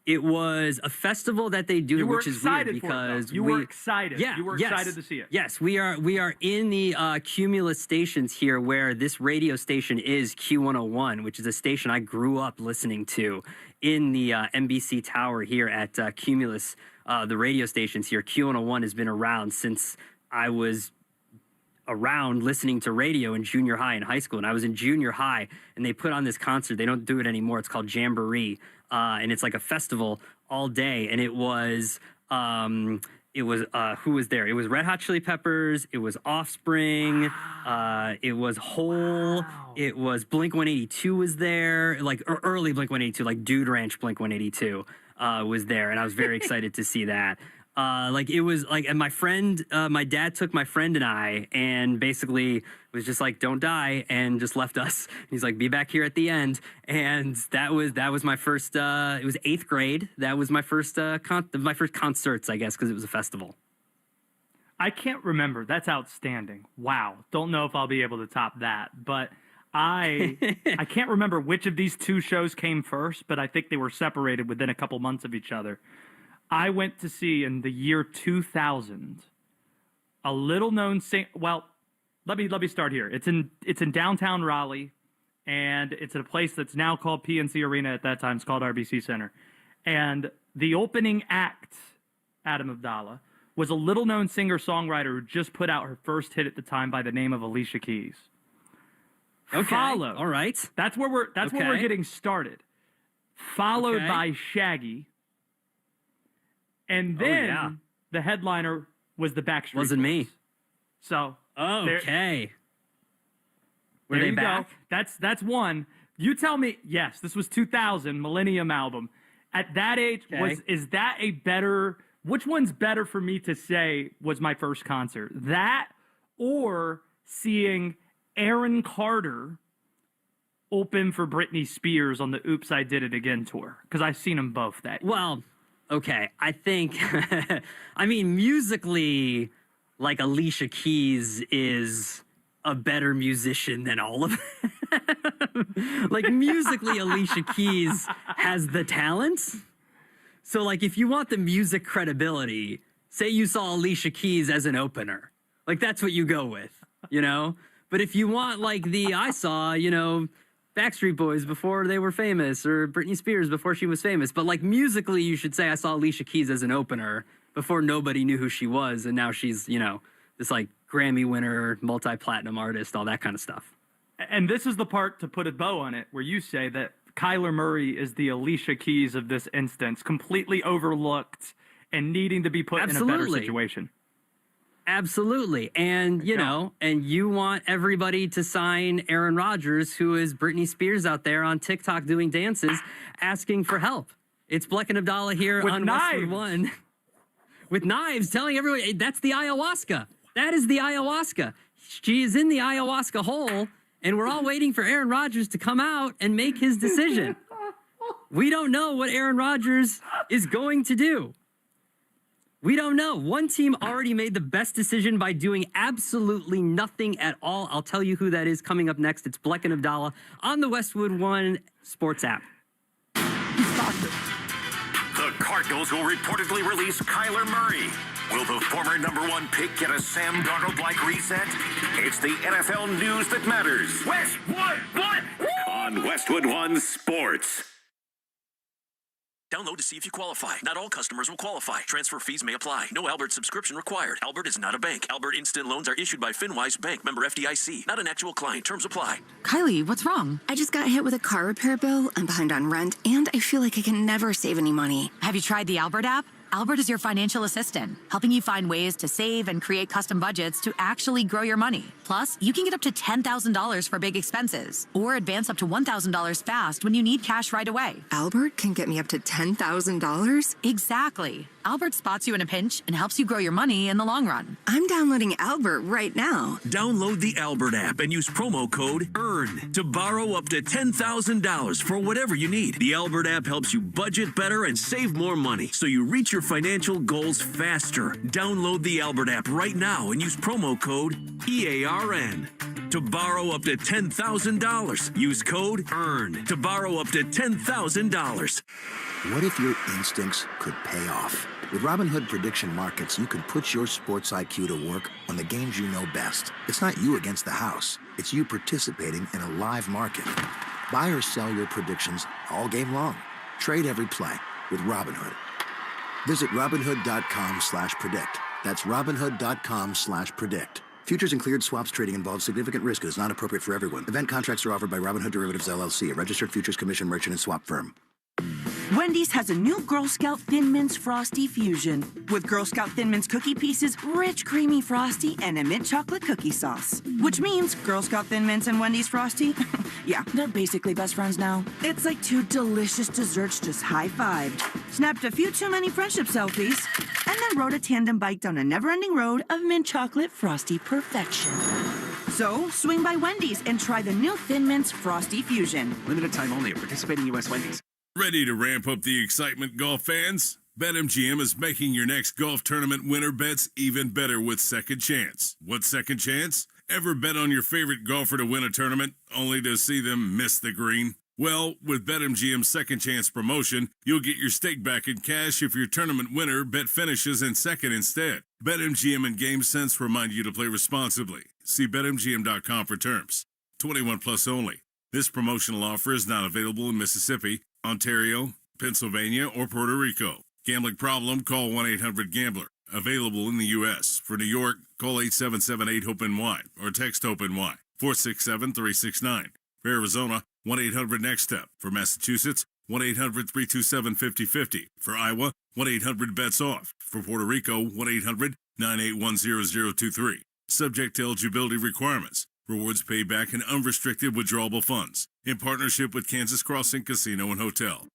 It was a festival that they do, which is weird because you were excited. Yeah, you were excited to see it. Yes, we are in the Cumulus stations here, where this radio station is Q101, which is a station I grew up listening to in the NBC Tower here at Cumulus. The radio stations here, Q101, has been around since I was around listening to radio in junior high and high school. And I was in junior high, and they put on this concert. They don't do it anymore. It's called Jamboree. And it's like a festival all day. And it was who was there? It was Red Hot Chili Peppers. It was Offspring. It was Hole. It was Blink-182 was there. Like early Blink-182, like Dude Ranch Blink-182 was there. And I was very excited to see that. And my friend, my dad took my friend and I, and basically was just like, don't die, and just left us. He's like, be back here at the end. And that was my first, it was 8th grade. That was my first, my first concerts, I guess, because it was a festival. I can't remember. That's outstanding. Wow. Don't know if I'll be able to top that, but I can't remember which of these two shows came first, but I think they were separated within a couple months of each other. I went to see in the year 2000 a little known let me start here. It's in downtown Raleigh, and it's at a place that's now called PNC Arena. At that time, it's called RBC Center. And the opening act, Adam Abdallah, was a little known singer-songwriter who just put out her first hit at the time by the name of Alicia Keys. Okay. Followed. All right. That's where we're getting started. Followed by Shaggy. And then the headliner was the Backstreet Boys. Wasn't me. So okay. Were there they you back? go. That's one. You tell me. Yes, this was 2000 Millennium album. At that age, is that a better? Which one's better for me to say was my first concert? That or seeing Aaron Carter open for Britney Spears on the Oops, I Did It Again tour? Because I've seen them both that year. Well, okay. I think, I mean, musically, like Alicia Keys is a better musician than all of them. Like, musically, Alicia Keys has the talent. So, like, if you want the music credibility, say you saw Alicia Keys as an opener. Like, that's what you go with, you know? But if you want, like, I saw, you know, Backstreet Boys before they were famous, or Britney Spears before she was famous. But, like, musically, you should say I saw Alicia Keys as an opener before nobody knew who she was, and now she's, you know, this, like, Grammy winner, multi-platinum artist, all that kind of stuff. And this is the part, to put a bow on it, where you say that Kyler Murray is the Alicia Keys of this instance, completely overlooked and needing to be put in a better situation. Absolutely. And, you know, and you want everybody to sign Aaron Rodgers, who is Britney Spears out there on TikTok doing dances, asking for help. It's Bleck and Abdallah here with on Westwood One. With knives, telling everyone, hey, that's the ayahuasca. That is the ayahuasca. She is in the ayahuasca hole, and we're all waiting for Aaron Rodgers to come out and make his decision. We don't know what Aaron Rodgers is going to do. We don't know. One team already made the best decision by doing absolutely nothing at all. I'll tell you who that is coming up next. It's Bleck and Abdallah on the Westwood One Sports app. The Cardinals will reportedly release Kyler Murray. Will the former #1 pick get a Sam Darnold-like reset? It's the NFL news that matters. Westwood One! On Westwood One Sports. Download to see if you qualify. Not all customers will qualify. Transfer fees may apply. No Albert subscription required. Albert is not a bank. Albert Instant Loans are issued by FinWise Bank, member FDIC. Not an actual client. Terms apply. Kylie, what's wrong? I just got hit with a car repair bill. I'm behind on rent, and I feel like I can never save any money. Have you tried the Albert app? Albert is your financial assistant, helping you find ways to save and create custom budgets to actually grow your money. Plus, you can get up to $10,000 for big expenses, or advance up to $1,000 fast when you need cash right away. Albert can get me up to $10,000? Exactly. Albert spots you in a pinch and helps you grow your money in the long run. I'm downloading Albert right now. Download the Albert app and use promo code EARN to borrow up to $10,000 for whatever you need. The Albert app helps you budget better and save more money, so you reach your financial goals faster. Download the Albert app right now and use promo code EARN to borrow up to $10,000. Use code EARN to borrow up to $10,000. What if your instincts could pay off? With Robinhood Prediction Markets, you can put your sports IQ to work on the games you know best. It's not you against the house. It's you participating in a live market. Buy or sell your predictions all game long. Trade every play with Robinhood. Visit Robinhood.com/predict. That's Robinhood.com/predict. Futures and cleared swaps trading involves significant risk and is not appropriate for everyone. Event contracts are offered by Robinhood Derivatives LLC, a registered futures commission merchant and swap firm. Wendy's has a new Girl Scout Thin Mints Frosty Fusion with Girl Scout Thin Mints cookie pieces, rich creamy frosty, and a mint chocolate cookie sauce. Which means Girl Scout Thin Mints and Wendy's Frosty, yeah, they're basically best friends now. It's like two delicious desserts just high-fived, snapped a few too many friendship selfies, and then rode a tandem bike down a never-ending road of mint chocolate frosty perfection. So, swing by Wendy's and try the new Thin Mints Frosty Fusion. Limited time only at participating U.S. Wendy's. Ready to ramp up the excitement, golf fans? BetMGM is making your next golf tournament winner bets even better with Second Chance. What's Second Chance? Ever bet on your favorite golfer to win a tournament, only to see them miss the green? Well, with BetMGM's Second Chance promotion, you'll get your stake back in cash if your tournament winner bet finishes in second instead. BetMGM and GameSense remind you to play responsibly. See BetMGM.com for terms. 21 plus only. This promotional offer is not available in Mississippi, Ontario, Pennsylvania, or Puerto Rico. Gambling problem? Call 1-800-GAMBLER. Available in the U.S. For New York, call 877-8-HOPE-NY or text HOPE-NY 467-369. For Arizona, 1-800-NEXT-STEP. For Massachusetts, 1-800-327-5050. For Iowa, 1-800-BETS-OFF. For Puerto Rico, 1-800-981-0023. Subject to eligibility requirements. Rewards paid back in unrestricted withdrawable funds. In partnership with Kansas Crossing Casino and Hotel.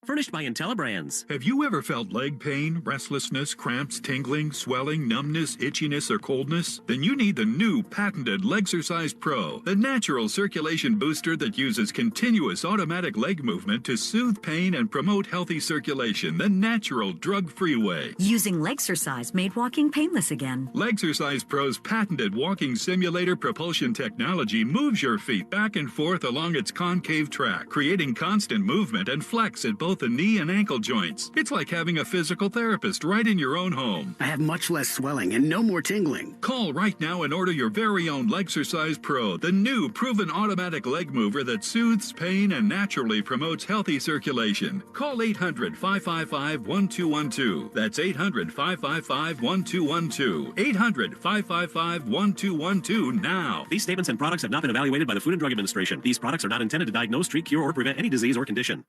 Furnished by IntelliBrands. Have you ever felt leg pain, restlessness, cramps, tingling, swelling, numbness, itchiness, or coldness? Then you need the new patented Legsercise Pro, the natural circulation booster that uses continuous automatic leg movement to soothe pain and promote healthy circulation the natural, drug-free way. Using Legsercise made walking painless again. Legsercise Pro's patented walking simulator propulsion technology moves your feet back and forth along its concave track, creating constant movement and flex at both the knee and ankle joints. It's like having a physical therapist right in your own home. I have much less swelling and no more tingling. Call right now and order your very own Legsercise Pro, the new proven automatic leg mover that soothes pain and naturally promotes healthy circulation. Call 800-555-1212. That's 800-555-1212. 800-555-1212 now. These statements and products have not been evaluated by the Food and Drug Administration. These products are not intended to diagnose, treat, cure, or prevent any disease or condition.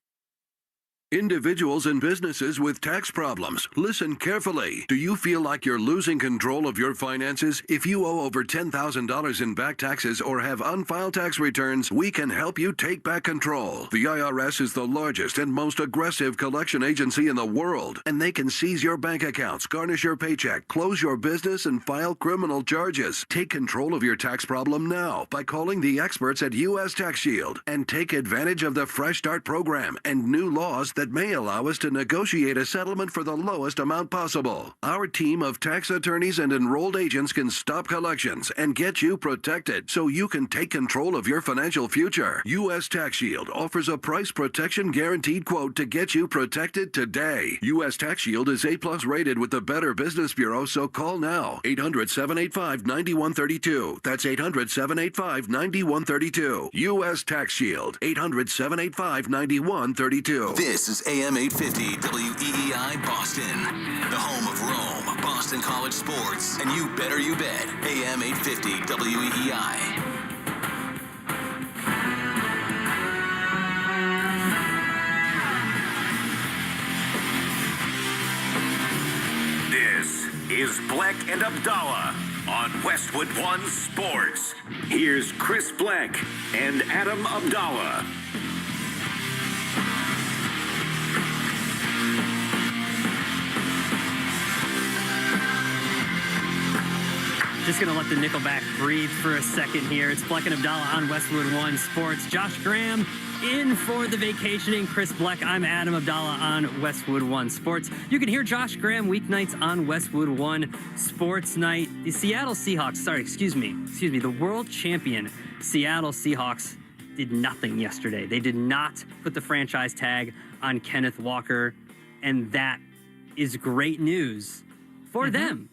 Individuals and businesses with tax problems, listen carefully. Do you feel like you're losing control of your finances? If you owe over $10,000 in back taxes or have unfiled tax returns, we can help you take back control. The IRS is the largest and most aggressive collection agency in the world, and they can seize your bank accounts, garnish your paycheck, close your business, and file criminal charges. Take control of your tax problem now by calling the experts at U.S. Tax Shield and take advantage of the Fresh Start program and new laws that may allow us to negotiate a settlement for the lowest amount possible. Our team of tax attorneys and enrolled agents can stop collections and get you protected so you can take control of your financial future. U.S. Tax Shield offers a price protection guaranteed quote to get you protected today. U.S. Tax Shield is A+ rated with the Better Business Bureau, so call now. 800-785-9132. That's 800-785-9132. U.S. Tax Shield. 800-785-9132. This is AM 850 WEEI Boston, the home of Rome, Boston College sports, and you better you bet. AM 850 WEEI. This is Black and Abdallah on Westwood One Sports. Here's Chris Black and Adam Abdallah. Just going to let the Nickleback breathe for a second here. It's Black and Abdallah on Westwood One Sports. Josh Graham in for the vacationing Chris Black. I'm Adam Abdallah on Westwood One Sports. You can hear Josh Graham weeknights on Westwood One Sports Night. The Seattle Seahawks, the world champion Seattle Seahawks did nothing yesterday. They did not put the franchise tag on Kenneth Walker, and that is great news for them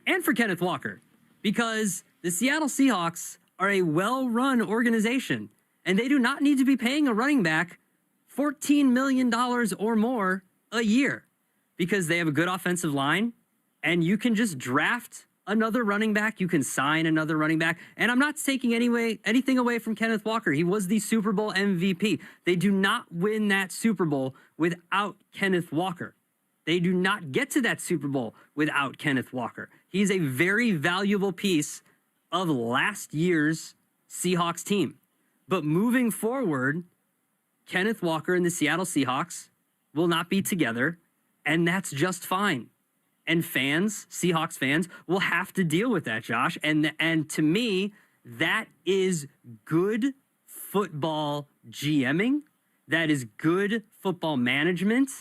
and for Kenneth Walker. Because the Seattle Seahawks are a well-run organization, and they do not need to be paying a running back $14 million or more a year because they have a good offensive line, and you can just draft another running back. You can sign another running back. And I'm not taking anything away from Kenneth Walker. He was the Super Bowl MVP. They do not win that Super Bowl without Kenneth Walker. They do not get to that Super Bowl without Kenneth Walker. He's a very valuable piece of last year's Seahawks team. But moving forward, Kenneth Walker and the Seattle Seahawks will not be together, and that's just fine. And fans, Seahawks fans, will have to deal with that, Josh. And to me, that is good football GMing. That is good football management.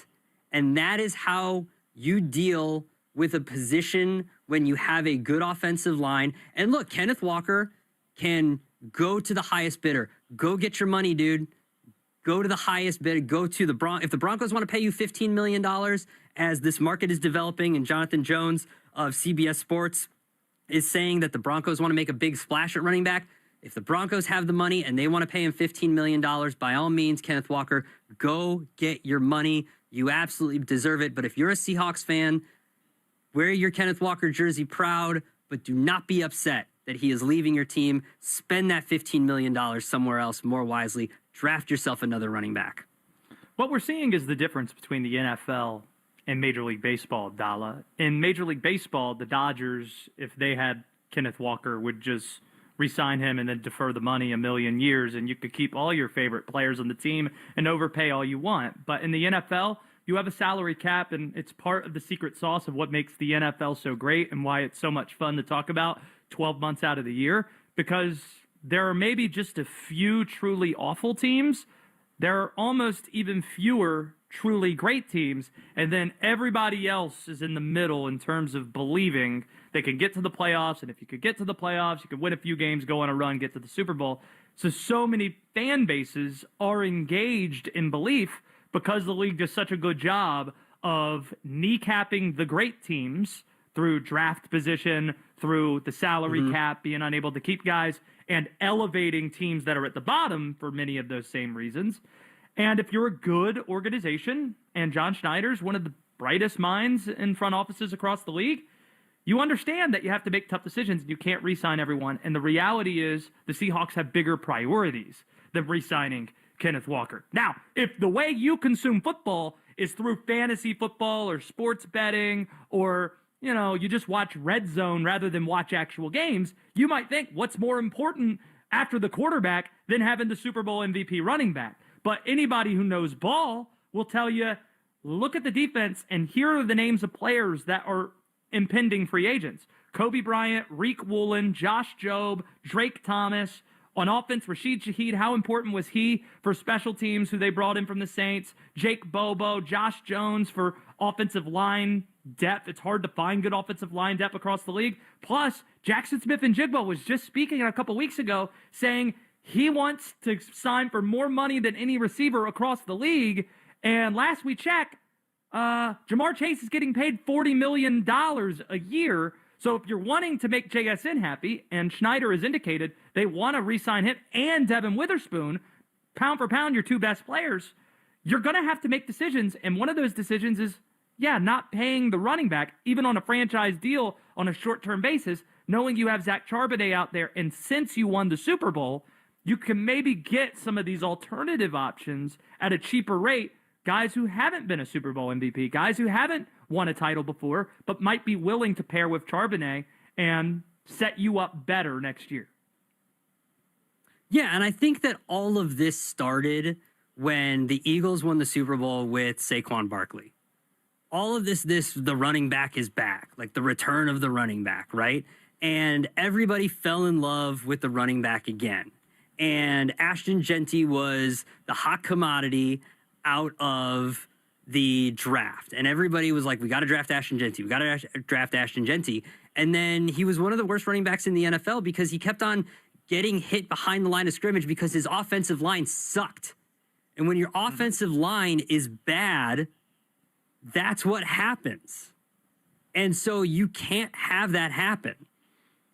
And that is how you deal with a position when you have a good offensive line. And look, Kenneth Walker can go to the highest bidder. Go get your money, dude. Go to the highest bid. Go to the Broncos. If the Broncos want to pay you $15 million as this market is developing, and Jonathan Jones of CBS Sports is saying that the Broncos want to make a big splash at running back, if the Broncos have the money and they want to pay him $15 million, by all means, Kenneth Walker, go get your money. You absolutely deserve it. But if you're a Seahawks fan, wear your Kenneth Walker jersey proud, but do not be upset that he is leaving your team. Spend that $15 million somewhere else more wisely. Draft yourself another running back. What we're seeing is the difference between the NFL and Major League Baseball, Dalla. In Major League Baseball, the Dodgers, if they had Kenneth Walker, would just re-sign him and then defer the money a million years, and you could keep all your favorite players on the team and overpay all you want. But in the NFL, you have a salary cap, and it's part of the secret sauce of what makes the NFL so great and why it's so much fun to talk about 12 months out of the year, because there are maybe just a few truly awful teams. There are almost even fewer truly great teams, and then everybody else is in the middle in terms of believing they can get to the playoffs, and if you could get to the playoffs, you could win a few games, go on a run, get to the Super Bowl. So many fan bases are engaged in belief because the league does such a good job of kneecapping the great teams through draft position, through the salary cap, being unable to keep guys, and elevating teams that are at the bottom for many of those same reasons. And if you're a good organization, and John Schneider's one of the brightest minds in front offices across the league, you understand that you have to make tough decisions and you can't re-sign everyone. And the reality is the Seahawks have bigger priorities than re-signing Kenneth Walker. Now, if the way you consume football is through fantasy football or sports betting, or you just watch Red Zone rather than watch actual games, you might think, what's more important after the quarterback than having the Super Bowl MVP running back? But anybody who knows ball will tell you, look at the defense, and here are the names of players that are impending free agents. Kobe Bryant, Reek Woolen, Josh Jobe, Drake Thomas. On offense, Rashid Shaheed, how important was he for special teams who they brought in from the Saints? Jake Bobo, Josh Jones for offensive line depth. It's hard to find good offensive line depth across the league. Plus, Jackson Smith-Njigba was just speaking a couple weeks ago saying he wants to sign for more money than any receiver across the league. And last we checked, Jamar Chase is getting paid $40 million a year. So if you're wanting to make JSN happy, and Schneider has indicated they want to re-sign him and Devin Witherspoon, pound for pound, your two best players, you're going to have to make decisions. And one of those decisions is, not paying the running back, even on a franchise deal on a short-term basis, knowing you have Zach Charbonnet out there. And since you won the Super Bowl, you can maybe get some of these alternative options at a cheaper rate. Guys who haven't been a Super Bowl MVP, guys who haven't won a title before, but might be willing to pair with Charbonnet and set you up better next year. Yeah, and I think that all of this started when the Eagles won the Super Bowl with Saquon Barkley. All of this, the running back is back, like the return of the running back, right? And everybody fell in love with the running back again. And Ashton Genty was the hot commodity out of the draft. And everybody was like, we got to draft Ashton Genty. We got to draft Ashton Genty. And then he was one of the worst running backs in the NFL because he kept on getting hit behind the line of scrimmage because his offensive line sucked. And when your offensive line is bad, that's what happens. And so you can't have that happen.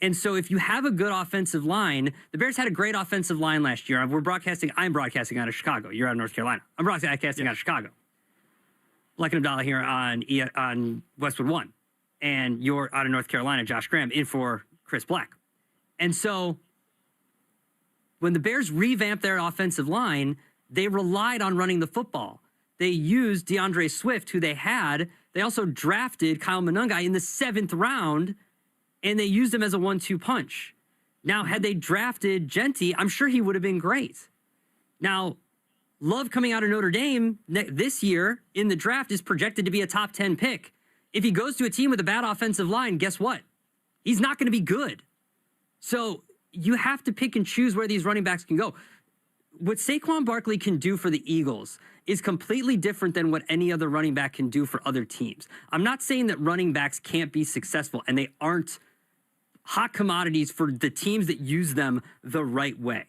And so if you have a good offensive line, the Bears had a great offensive line last year. I'm broadcasting out of Chicago. You're out of North Carolina. I'm broadcasting out of Chicago. Like an Abdallah here on Westwood One. And you're out of North Carolina, Josh Graham, in for Chris Black. And so when the Bears revamped their offensive line, they relied on running the football. They used DeAndre Swift, who they had. They also drafted Kyle Monangai in the 7th round, and they used him as a 1-2 punch. Now, had they drafted Genty, I'm sure he would have been great. Now, Love coming out of Notre Dame this year in the draft is projected to be a top 10 pick. If he goes to a team with a bad offensive line, guess what? He's not going to be good. So you have to pick and choose where these running backs can go. What Saquon Barkley can do for the Eagles is completely different than what any other running back can do for other teams. I'm not saying that running backs can't be successful, and they aren't hot commodities for the teams that use them the right way.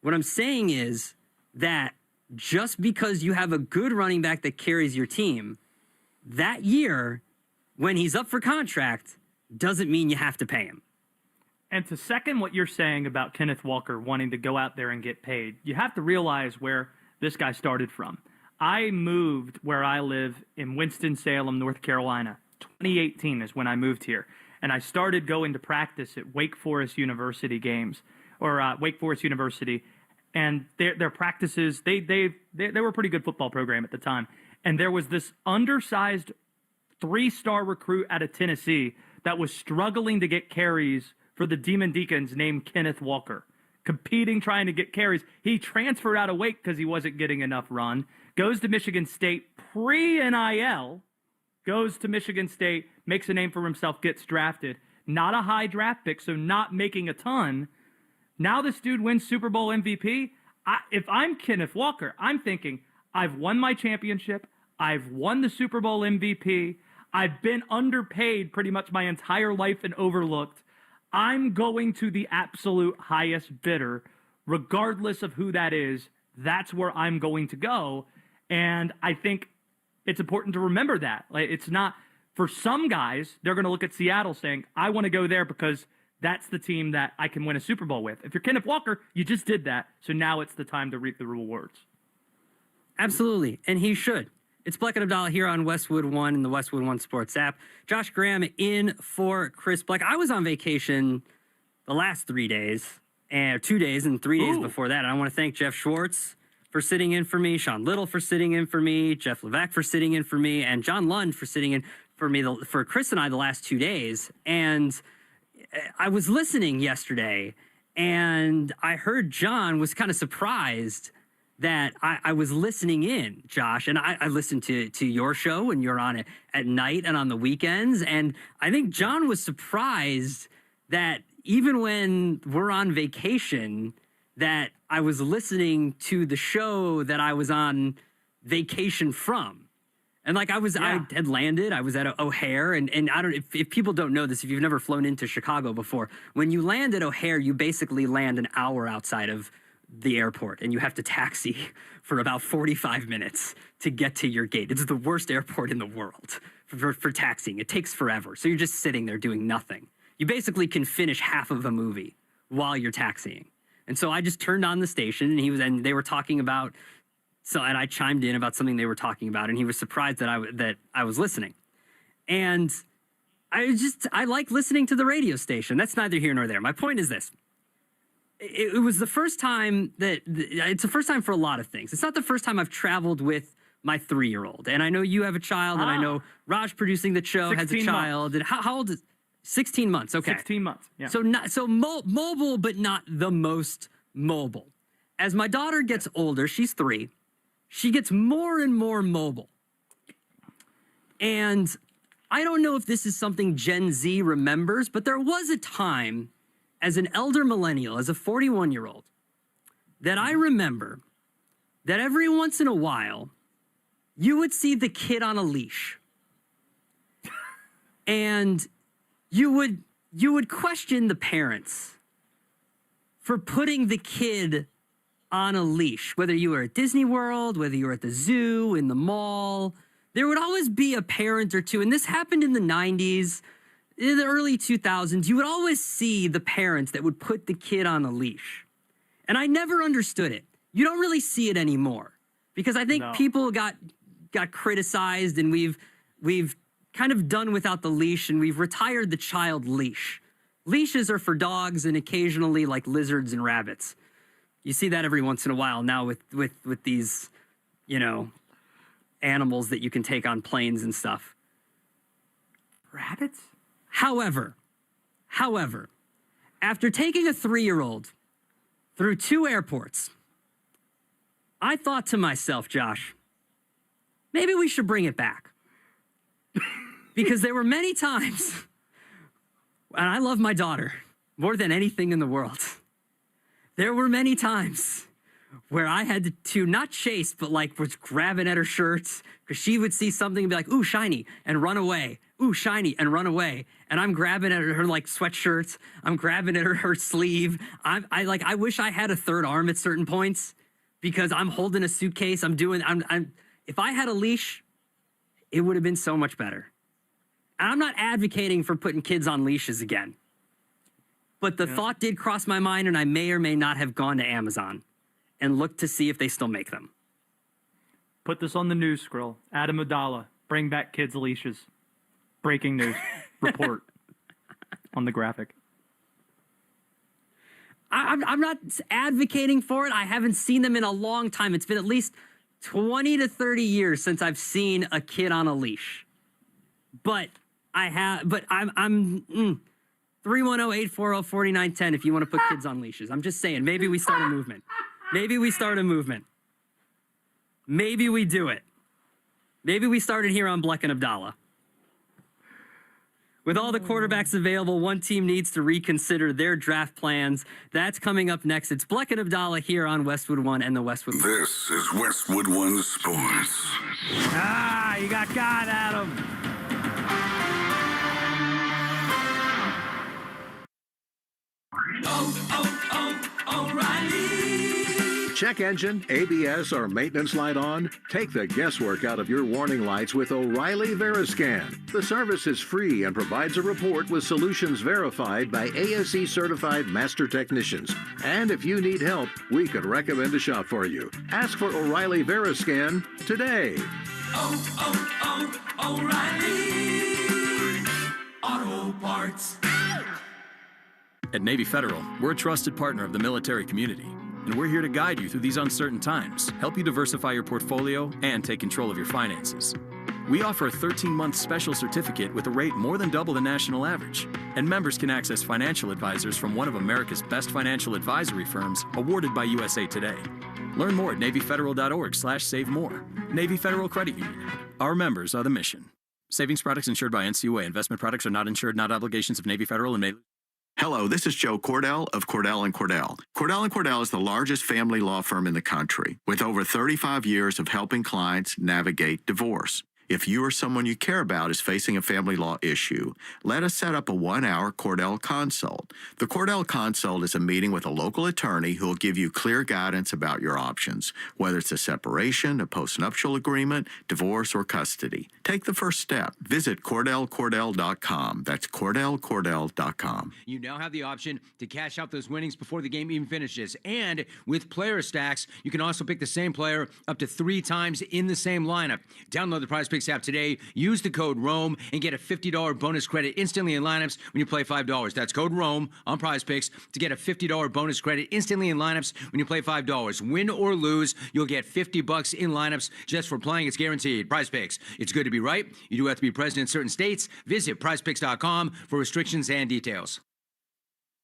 What I'm saying is that just because you have a good running back that carries your team, that year, when he's up for contract, doesn't mean you have to pay him. And to second what you're saying about Kenneth Walker wanting to go out there and get paid, you have to realize where this guy started from. I moved where I live in Winston-Salem, North Carolina. 2018 is when I moved here. And I started going to practice at Wake Forest University games, or Wake Forest University. And their practices, they were a pretty good football program at the time. And there was this undersized 3-star recruit out of Tennessee that was struggling to get carries for the Demon Deacons named Kenneth Walker, competing, trying to get carries. He transferred out of Wake because he wasn't getting enough run, goes to Michigan State pre-NIL, goes to Michigan State, makes a name for himself, gets drafted. Not a high draft pick, so not making a ton. Now this dude wins Super Bowl MVP. If I'm Kenneth Walker, I'm thinking, I've won my championship. I've won the Super Bowl MVP. I've been underpaid pretty much my entire life and overlooked. I'm going to the absolute highest bidder, regardless of who that is. That's where I'm going to go. And I think it's important to remember that. Like, it's not, for some guys, they're going to look at Seattle saying, I want to go there because that's the team that I can win a Super Bowl with. If you're Kenneth Walker, you just did that. So now it's the time to reap the rewards. Absolutely. And he should. It's Bleck and Abdallah here on Westwood One and the Westwood One Sports app. Josh Graham in for Chris Bleck. I was on vacation the last 3 days, and 2 days and 3 days before that. And I want to thank Jeff Schwartz for sitting in for me, Sean Little for sitting in for me, Jeff Levac for sitting in for me, and John Lund for sitting in for me, for Chris and I the last 2 days. And I was listening yesterday, and I heard John was kind of surprised that I was listening in, Josh, and I listened to your show when you're on it at night and on the weekends, and I think John was surprised that even when we're on vacation, that I was listening to the show that I was on vacation from. And like I had landed, I was at O'Hare, and I don't, if people don't know this, if you've never flown into Chicago before, when you land at O'Hare, you basically land an hour outside of the airport, and you have to taxi for about 45 minutes to get to your gate. It's the worst airport in the world for taxiing. It takes forever. So you're just sitting there doing nothing. You basically can finish half of a movie while you're taxiing. And so I just turned on the station, and they were talking about, and I chimed in about something they were talking about, and he was surprised that I was listening. And I like listening to the radio station. That's neither here nor there. My point is this. It was the first time it's the first time for a lot of things. It's not the first time I've traveled with my 3-year-old. And I know you have a child, and I know Raj producing the show has a child. Months. And how old is 16 months? Okay. 16 months. Yeah. So mobile, but not the most mobile. As my daughter gets older, she's 3, she gets more and more mobile. And I don't know if this is something Gen Z remembers, but there was a time as an elder millennial, as a 41-year-old, that I remember that every once in a while, you would see the kid on a leash. And you would question the parents for putting the kid on a leash, whether you were at Disney World, whether you were at the zoo, in the mall. There would always be a parent or two, and this happened in the 90s, in the early 2000s, you would always see the parents that would put the kid on a leash. And I never understood it. You don't really see it anymore because I think people got criticized, and we've kind of done without the leash, and we've retired the child leash. Leashes are for dogs and occasionally like lizards and rabbits. You see that every once in a while now with these, animals that you can take on planes and stuff. Rabbits? However, after taking a 3-year-old through 2 airports, I thought to myself, Josh, maybe we should bring it back. Because there were many times, and I love my daughter more than anything in the world. There were many times where I had to not chase, but was grabbing at her shirts because she would see something and be like, ooh, shiny, and run away. Ooh, shiny, and run away. And I'm grabbing at her sweatshirts. I'm grabbing at her sleeve. I wish I had a third arm at certain points because I'm holding a suitcase. If I had a leash, it would have been so much better. And I'm not advocating for putting kids on leashes again. But the thought did cross my mind, and I may or may not have gone to Amazon and looked to see if they still make them. Put this on the news scroll. Adam Abdallah, bring back kids' leashes. Breaking news. Report on the graphic. I'm not advocating for it. I haven't seen them in a long time. It's been at least 20 to 30 years since I've seen a kid on a leash. But I'm 310-840-4910 if you want to put kids on leashes. I'm just saying, maybe we start a movement. Maybe we start a movement. Maybe we do it. Maybe we start it here on Bleck and Abdallah. With all the quarterbacks available, one team needs to reconsider their draft plans. That's coming up next. It's Bleck and Abdallah here on Westwood One and the Westwood One. This is Westwood One Sports. You got God, Adam. O'Reilly. Check engine, ABS, or maintenance light on? Take the guesswork out of your warning lights with O'Reilly Veriscan. The service is free and provides a report with solutions verified by ASE certified master technicians. And if you need help, we could recommend a shop for you. Ask for O'Reilly Veriscan today. O'Reilly Auto Parts. At Navy Federal, we're a trusted partner of the military community, and we're here to guide you through these uncertain times, help you diversify your portfolio, and take control of your finances. We offer a 13-month special certificate with a rate more than double the national average, and members can access financial advisors from one of America's best financial advisory firms awarded by USA Today. Learn more at NavyFederal.org/save-more. Navy Federal Credit Union. Our members are the mission. Savings products insured by NCUA. Investment products are not insured, not obligations of Navy Federal and may... Hello, this is Joe Cordell of Cordell & Cordell. Cordell & Cordell is the largest family law firm in the country with over 35 years of helping clients navigate divorce. If you or someone you care about is facing a family law issue, let us set up a 1-hour Cordell Consult. The Cordell Consult is a meeting with a local attorney who will give you clear guidance about your options, whether it's a separation, a postnuptial agreement, divorce, or custody. Take the first step. Visit CordellCordell.com. That's CordellCordell.com. You now have the option to cash out those winnings before the game even finishes. And with player stacks, you can also pick the same player up to 3 times in the same lineup. Download the Prize Picks app today. Use the code ROAM and get a $50 bonus credit instantly in lineups when you play $5. That's code ROAM on Prize Picks to get a $50 bonus credit instantly in lineups when you play $5. Win or lose, you'll get $50 in lineups just for playing. It's guaranteed. Prize Picks. It's good to be right. You do have to be present in certain states. Visit prizepicks.com for restrictions and details.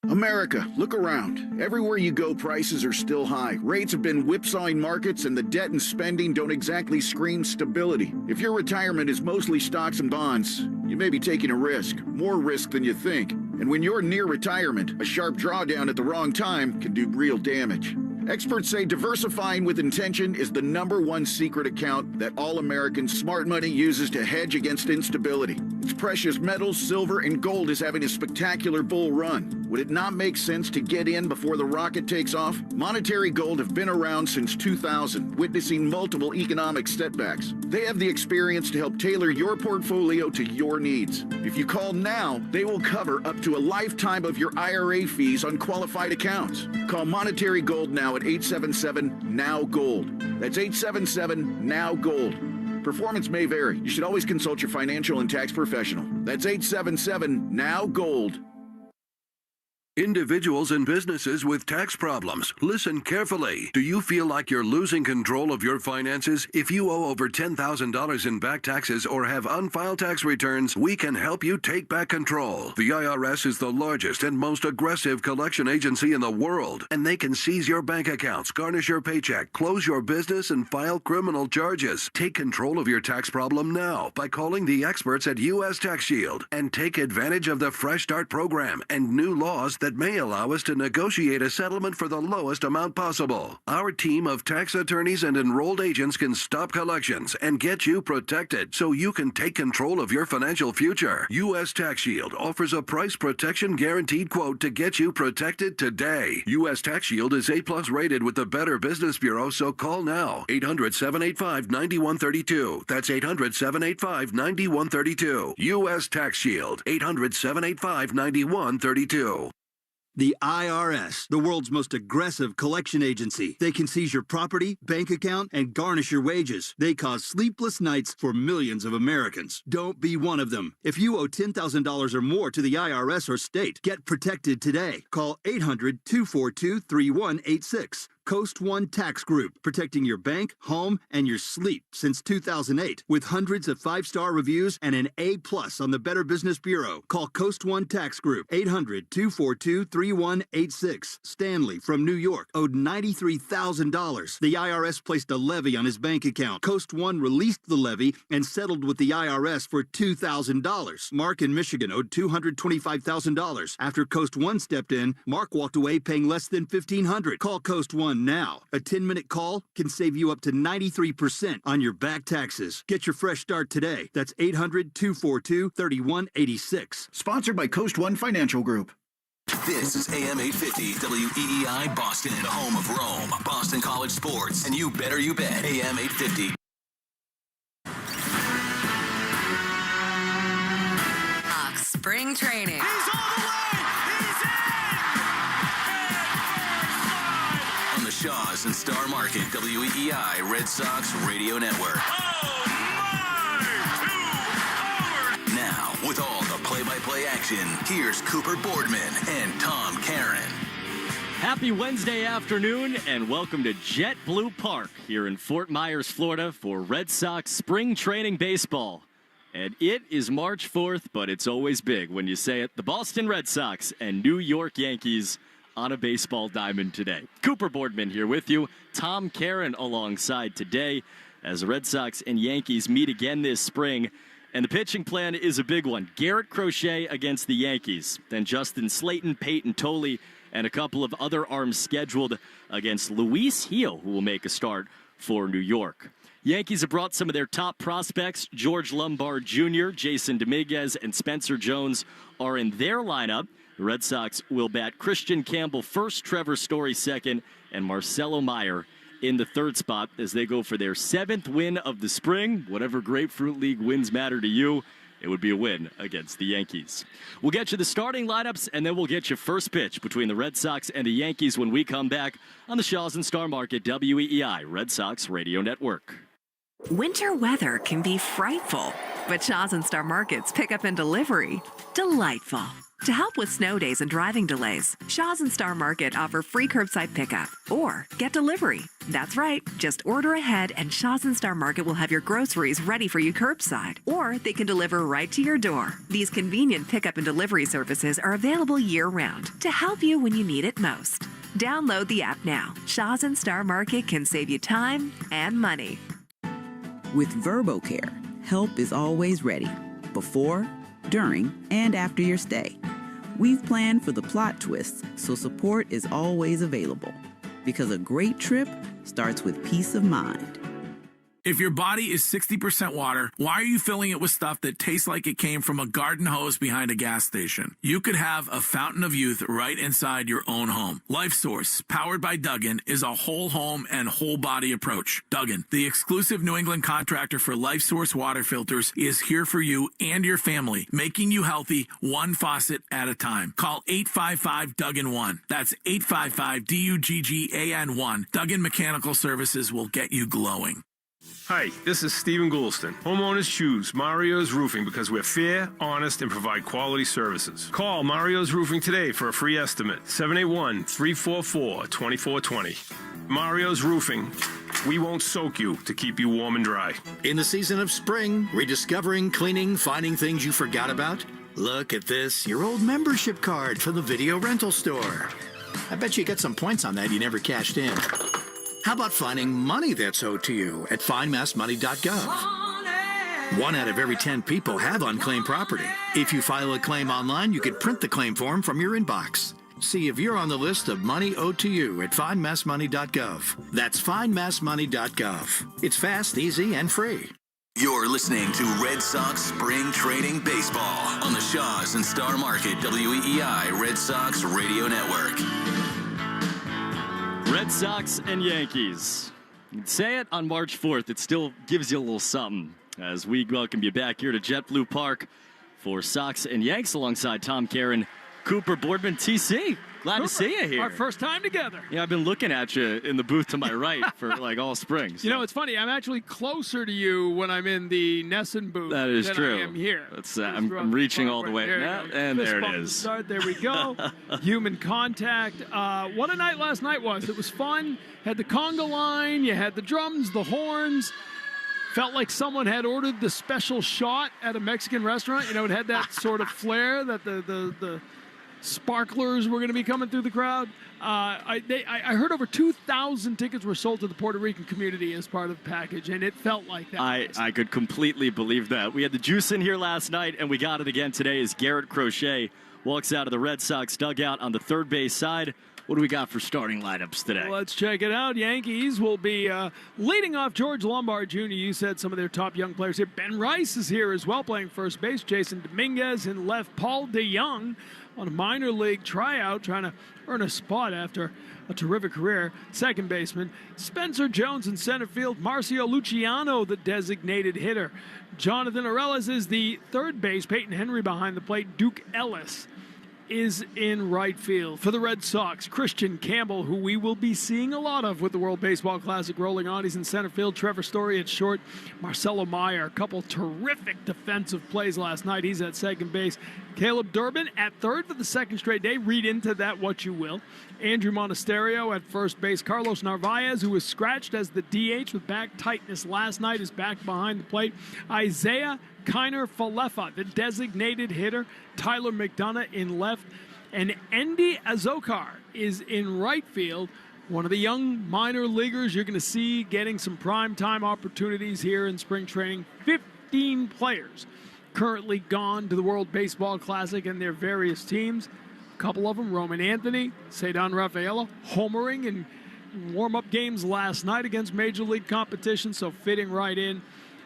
America, look around. Everywhere you go, prices are still high. Rates have been whipsawing markets, and the debt and spending don't exactly scream stability. If your retirement is mostly stocks and bonds, you may be taking a risk, more risk than you think. And when you're near retirement, a sharp drawdown at the wrong time can do real damage. Experts say diversifying with intention is the #1 secret account that all Americans' smart money uses to hedge against instability. Its precious metals, silver, and gold is having a spectacular bull run. Would it not make sense to get in before the rocket takes off? Monetary Gold have been around since 2000, witnessing multiple economic setbacks. They have the experience to help tailor your portfolio to your needs. If you call now, they will cover up to a lifetime of your IRA fees on qualified accounts. Call Monetary Gold now at 877-NOW-GOLD. That's 877-NOW-GOLD. Performance may vary. You should always consult your financial and tax professional. That's 877-NOW-GOLD. Individuals and businesses with tax problems, listen carefully. Do you feel like you're losing control of your finances? If you owe over $10,000 in back taxes or have unfiled tax returns, we can help you take back control. The IRS is the largest and most aggressive collection agency in the world, and they can seize your bank accounts, garnish your paycheck, close your business, and file criminal charges. Take control of your tax problem now by calling the experts at U.S. Tax Shield and take advantage of the Fresh Start program and new laws that may allow us to negotiate a settlement for the lowest amount possible. Our team of tax attorneys and enrolled agents can stop collections and get you protected so you can take control of your financial future. U.S. Tax Shield offers a price protection guaranteed quote to get you protected today. U.S. Tax Shield is A+ rated with the Better Business Bureau, so call now. 800-785-9132. That's 800-785-9132. U.S. Tax Shield. 800-785-9132. The IRS, the world's most aggressive collection agency. They can seize your property, bank account, and garnish your wages. They cause sleepless nights for millions of Americans. Don't be one of them. If you owe $10,000 or more to the IRS or state, get protected today. Call 800-242-3186. Coast One Tax Group, protecting your bank, home, and your sleep since 2008. With hundreds of 5-star reviews and an A+ on the Better Business Bureau. Call Coast One Tax Group, 800-242-3186. Stanley from New York owed $93,000. The IRS placed a levy on his bank account. Coast One released the levy and settled with the IRS for $2,000. Mark in Michigan owed $225,000. After Coast One stepped in, Mark walked away paying less than $1,500. Call Coast One now. A 10-minute call can save you up to 93% on your back taxes. Get your fresh start today. That's 800-242-3186. Sponsored by Coast One Financial Group. This is AM 850 WEEI Boston, the home of Rome, Boston College sports, and you better you bet. AM 850. Spring training. He's all the way! He's in! On the Shaws and Star Market WEEI Red Sox Radio Network. Now, with all the play-by-play action, here's Cooper Boardman and Tom Karen. Happy Wednesday afternoon and welcome to JetBlue Park here in Fort Myers, Florida for Red Sox spring training baseball. And it is March 4th, but it's always big when you say it. The Boston Red Sox and New York Yankees on a baseball diamond today. Cooper Boardman here with you. Tom Karen alongside today as the Red Sox and Yankees meet again this spring. And the pitching plan is a big one. Garrett Crochet against the Yankees. Then Justin Slayton, Payton Tolley, and a couple of other arms scheduled against Luis Gil, who will make a start for New York. Yankees have brought some of their top prospects. George Lombard Jr., Jason Dominguez, and Spencer Jones are in their lineup. The Red Sox will bat Christian Campbell first, Trevor Story second, and Marcelo Meyer in the third spot as they go for their 7th win of the spring. Whatever Grapefruit League wins matter to you, it would be a win against the Yankees. We'll get you the starting lineups, and then we'll get you first pitch between the Red Sox and the Yankees when we come back on the Shaws and Star Market WEEI Red Sox Radio Network. Winter weather can be frightful, but Shaws and Star Market's pickup and delivery, delightful. To help with snow days and driving delays, Shaws and Star Market offer free curbside pickup or get delivery. That's right, just order ahead and Shaws and Star Market will have your groceries ready for you curbside, or they can deliver right to your door. These convenient pickup and delivery services are available year-round to help you when you need it most. Download the app now. Shaws and Star Market can save you time and money. With VerboCare, help is always ready, before, during, and after your stay. We've planned for the plot twists, so support is always available. Because a great trip starts with peace of mind. If your body is 60% water, why are you filling it with stuff that tastes like it came from a garden hose behind a gas station? You could have a fountain of youth right inside your own home. LifeSource, powered by Duggan, is a whole home and whole body approach. Duggan, the exclusive New England contractor for LifeSource water filters, is here for you and your family, making you healthy one faucet at a time. Call 855-DUGGAN-1. That's 855-DUGGAN-1. Duggan Mechanical Services will get you glowing. Hi, this is Stephen Goulston. Homeowners choose Mario's Roofing because we're fair, honest, and provide quality services. Call Mario's Roofing today for a free estimate. 781-344-2420. Mario's Roofing. We won't soak you to keep you warm and dry. In the season of spring, rediscovering, cleaning, finding things you forgot about? Look at this, your old membership card from the video rental store. I bet you get some points on that you never cashed in. How about finding money that's owed to you at findmassmoney.gov? 1 out of every 10 people have unclaimed property. If you file a claim online, you could print the claim form from your inbox. See if you're on the list of money owed to you at findmassmoney.gov. That's findmassmoney.gov. It's fast, easy, and free. You're listening to Red Sox Spring Training Baseball on the Shaws and Star Market WEEI Red Sox Radio Network. Red Sox and Yankees. You can say it on March 4th. It still gives you a little something as we welcome you back here to JetBlue Park for Sox and Yanks alongside Tom Karen, Cooper Boardman. TC, Glad to see you here. Our first time together. Yeah, I've been looking at you in the booth to my right for like all spring. So. You know, it's funny. I'm actually closer to you when I'm in the Nesson booth that is than true. I am here. I'm reaching all the way. And there it is. Start. There we go. Human contact. What a night last night was. It was fun. Had the conga line. You had the drums, the horns. Felt like someone had ordered the special shot at a Mexican restaurant. You know, it had that sort of flair that the sparklers were going to be coming through the crowd. I heard over 2,000 tickets were sold to the Puerto Rican community as part of the package, and it felt like that. I could completely believe that. We had the juice in here last night, and we got it again today as Garrett Crochet walks out of the Red Sox dugout on the third base side. What do we got for starting lineups today? Let's check it out. Yankees will be leading off George Lombard Jr. You said some of their top young players here. Ben Rice is here as well playing first base. Jason Dominguez in left. Paul DeYoung on a minor league tryout trying to earn a spot after a terrific career. Second baseman. Spencer Jones in center field. Marcio Luciano, the designated hitter. Jonathan Arelis is the third base. Peyton Henry behind the plate. Duke Ellis is in right field. For the Red Sox, Christian Campbell, who we will be seeing a lot of with the World Baseball Classic rolling on. He's in center field. Trevor Story at short. Marcelo Meyer, a couple terrific defensive plays last night. He's at second base. Caleb Durbin at third for the second straight day. Read into that what you will. Andrew Monasterio at first base. Carlos Narvaez, who was scratched as the DH with back tightness last night, is back behind the plate. Isaiah Kiner Falefa, the designated hitter. Tyler McDonough in left. And Endy Azokar is in right field. One of the young minor leaguers you're going to see getting some primetime opportunities here in spring training. 15 players currently gone to the World Baseball Classic and their various teams. A couple of them, Roman Anthony, Cedar Rafaela, homering in warm-up games last night against Major League competition, so fitting right in.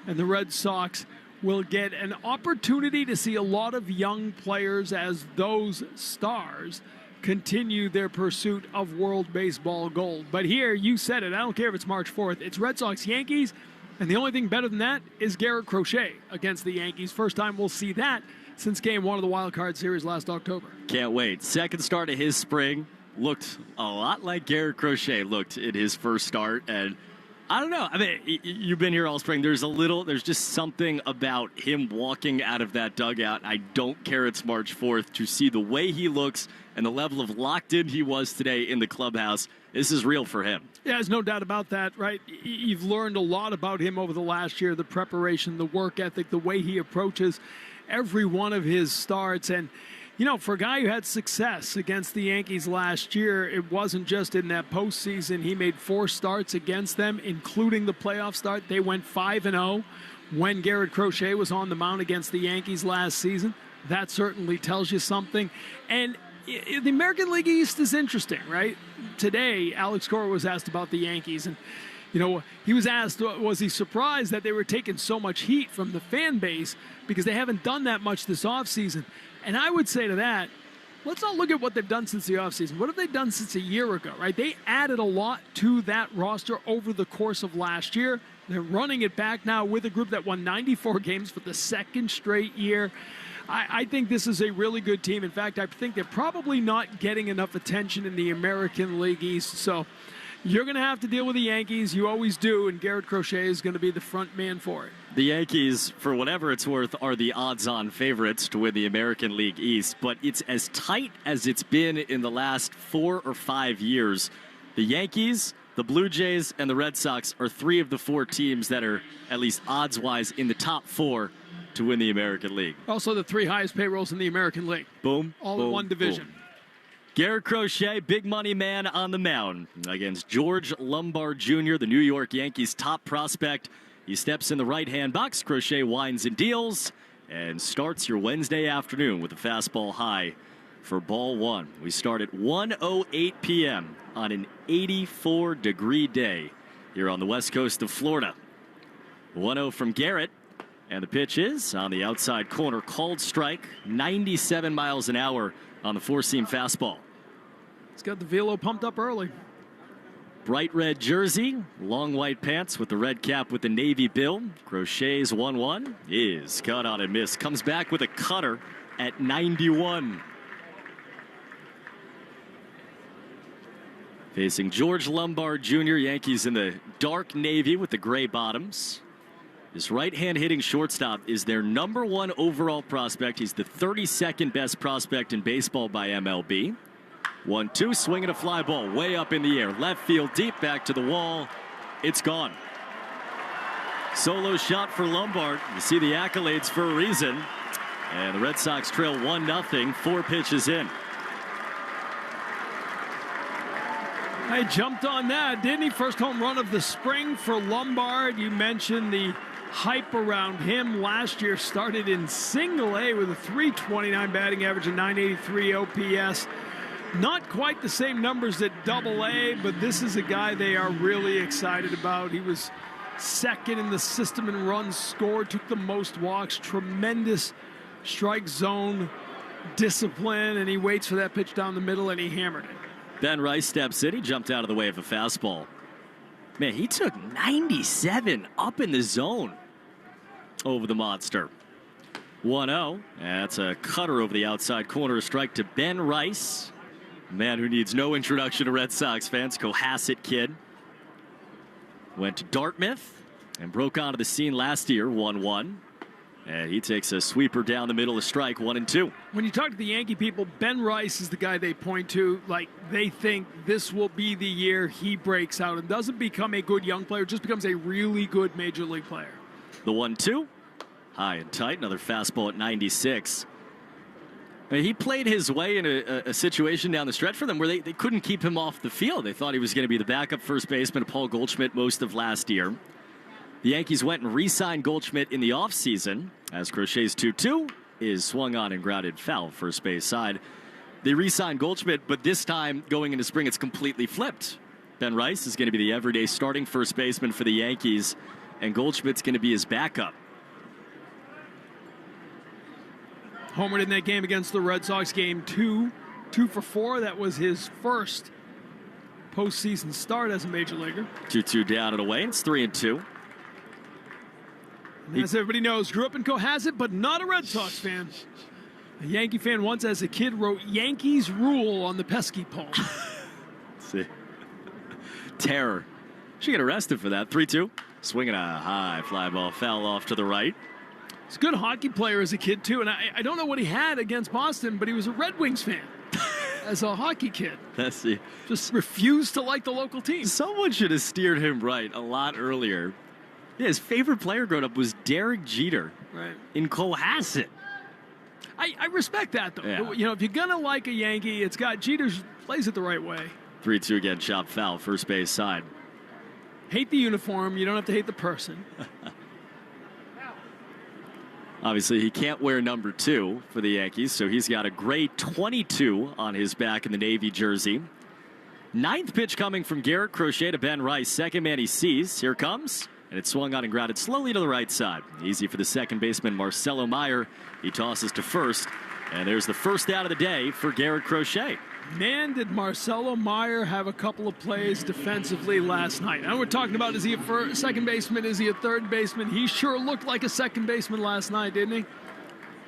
And the Red Sox will get an opportunity to see a lot of young players as those stars continue their pursuit of World Baseball gold. But here, you said it, I don't care if it's March 4th, it's Red Sox Yankees, and the only thing better than that is Garrett Crochet against the Yankees. First time we'll see that since Game 1 of the Wild Card Series last October. Can't wait. Second start of his spring looked a lot like Garrett Crochet looked in his first start, and I don't know. I mean, you've been here all spring. There's just something about him walking out of that dugout. I don't care it's March 4th to see the way he looks and the level of locked in he was today in the clubhouse. This is real for him. Yeah, there's no doubt about that, right? You've learned a lot about him over the last year, the preparation, the work ethic, the way he approaches every one of his starts. And, you know, for a guy who had success against the Yankees last year, it wasn't just in that postseason. He made 4 starts against them, including the playoff start. They went 5-0 when Garrett Crochet was on the mound against the Yankees last season. That certainly tells you something. And the American League East is interesting, right? Today, Alex Cora was asked about the Yankees, and you know, he was asked, was he surprised that they were taking so much heat from the fan base because they haven't done that much this offseason? And I would say to that, let's not look at what they've done since the offseason. What have they done since a year ago, right? They added a lot to that roster over the course of last year. They're running it back now with a group that won 94 games for the second straight year. I think this is a really good team. In fact, I think they're probably not getting enough attention in the American League East. So you're going to have to deal with the Yankees. You always do, and Garrett Crochet is going to be the front man for it. The Yankees, for whatever it's worth, are the odds-on favorites to win the American League East, but it's as tight as it's been in the last 4 or 5 years. The Yankees, the Blue Jays, and the Red Sox are 3 of the 4 teams that are, at least odds-wise, in the top 4 to win the American League. Also the 3 highest payrolls in the American League. Boom. All boom, in one division. Boom. Garrett Crochet, big money man on the mound against George Lombard Jr., the New York Yankees' top prospect. He steps in the right-hand box. Crochet winds and deals and starts your Wednesday afternoon with a fastball high for ball 1. We start at 1:08 p.m. on an 84-degree day here on the west coast of Florida. 1-0 from Garrett. And the pitch is on the outside corner, called strike, 97 miles an hour on the 4-seam fastball. He's got the velo pumped up early. Bright red jersey, long white pants with the red cap with the navy bill. Crochet's 1-1 is cut on and miss. Comes back with a cutter at 91. Facing George Lombard Jr., Yankees in the dark navy with the gray bottoms. This right-hand hitting shortstop is their #1 overall prospect. He's the 32nd best prospect in baseball by MLB. 1-2, swinging a fly ball way up in the air. Left field, deep back to the wall. It's gone. Solo shot for Lombard. You see the accolades for a reason. And the Red Sox trail 1-0, 4 pitches in. I jumped on that, didn't he? First home run of the spring for Lombard. You mentioned the hype around him last year. Started in single A with a .329 batting average and .983 OPS. Not quite the same numbers at double A, but this is a guy they are really excited about. He was second in the system in runs scored, took the most walks, tremendous strike zone discipline, and he waits for that pitch down the middle, and he hammered it. Ben Rice steps in. He jumped out of the way of a fastball. Man, he took 97 up in the zone over the monster. 1-0. That's a cutter over the outside corner. A strike to Ben Rice. A man who needs no introduction to Red Sox fans. Cohasset kid. Went to Dartmouth and broke onto the scene last year. 1-1. And he takes a sweeper down the middle, a strike, 1-2. When you talk to the Yankee people, Ben Rice is the guy they point to. Like, they think this will be the year he breaks out and doesn't become a good young player, just becomes a really good major league player. The 1-2, high and tight, another fastball at 96. I mean, he played his way in a situation down the stretch for them where they couldn't keep him off the field. They thought he was going to be the backup first baseman of Paul Goldschmidt most of last year. The Yankees went and re-signed Goldschmidt in the offseason as Crochet's 2-2 is swung on and grounded foul first base side. They re-signed Goldschmidt, but this time going into spring it's completely flipped. Ben Rice is going to be the everyday starting first baseman for the Yankees, and Goldschmidt's going to be his backup. Homered in that game against the Red Sox, game 2, 2 for 4. That was his first postseason start as a major leaguer. 2-2 down and away. It's 3-2. As everybody knows, grew up in Cohasset, but not a Red Sox fan. A Yankee fan once as a kid wrote Yankees rule on the pesky pole. See. Terror. She get arrested for that. 3-2. Swinging a high fly ball, foul off to the right. He's a good hockey player as a kid, too. And I don't know what he had against Boston, but he was a Red Wings fan as a hockey kid. Let's see. Just refused to like the local team. Someone should have steered him right a lot earlier. Yeah, his favorite player growing up was Derek Jeter in Cohasset. I respect that, though. Yeah. You know, if you're going to like a Yankee, it's got Jeter plays it the right way. 3-2 again, chopped foul, first base side. Hate the uniform. You don't have to hate the person. Obviously, he can't wear number 2 for the Yankees, so he's got a gray 22 on his back in the Navy jersey. 9th pitch coming from Garrett Crochet to Ben Rice. Second man he sees. Here comes. And it swung on and grounded slowly to the right side. Easy for the second baseman, Marcelo Meyer. He tosses to first. And there's the first out of the day for Garrett Crochet. Man, did Marcelo Meyer have a couple of plays defensively last night. Now we're talking about, is he a second baseman? Is he a third baseman? He sure looked like a second baseman last night, didn't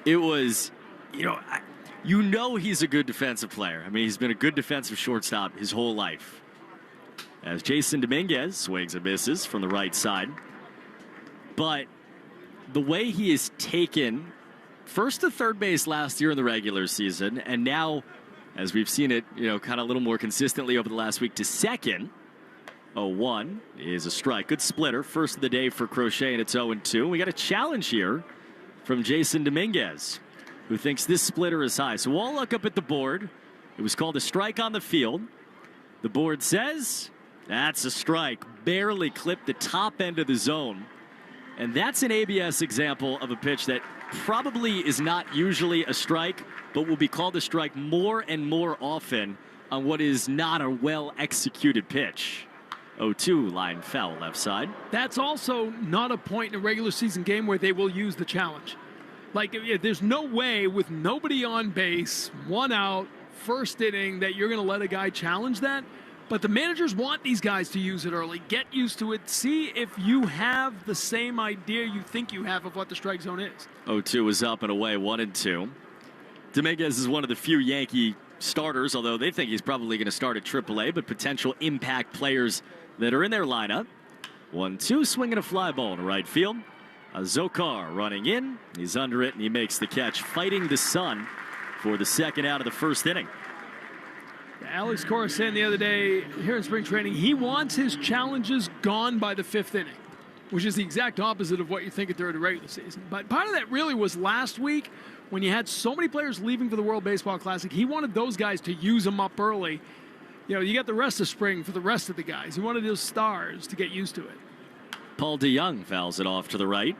he? It was, you know he's a good defensive player. I mean, he's been a good defensive shortstop his whole life. As Jason Dominguez swings and misses from the right side. But the way he is taken first to third base last year in the regular season, and now, as we've seen it, kind of a little more consistently over the last week, to second. 0-1 is a strike. Good splitter. First of the day for Crochet, and it's 0-2. We got a challenge here from Jason Dominguez, who thinks this splitter is high. So we'll all look up at the board. It was called a strike on the field. The board says that's a strike. Barely clipped the top end of the zone. And that's an ABS example of a pitch that probably is not usually a strike, but will be called a strike more and more often on what is not a well-executed pitch. 0-2, line foul left side. That's also not a point in a regular season game where they will use the challenge. Like, there's no way with nobody on base, 1 out, first inning, that you're going to let a guy challenge that. But the managers want these guys to use it early. Get used to it. See if you have the same idea you think you have of what the strike zone is. 0-2 is up and away, 1-2. Dominguez is one of the few Yankee starters, although they think he's probably going to start at AAA, but potential impact players that are in their lineup. 1-2, swinging a fly ball to right field. Zokar running in. He's under it, and he makes the catch, fighting the sun for the second out of the first inning. Alex Cora saying the other day here in spring training, he wants his challenges gone by the 5th inning, which is the exact opposite of what you think at during the regular season. But part of that really was last week when you had so many players leaving for the World Baseball Classic. He wanted those guys to use them up early. You know, you got the rest of spring for the rest of the guys. He wanted those stars to get used to it. Paul DeYoung fouls it off to the right.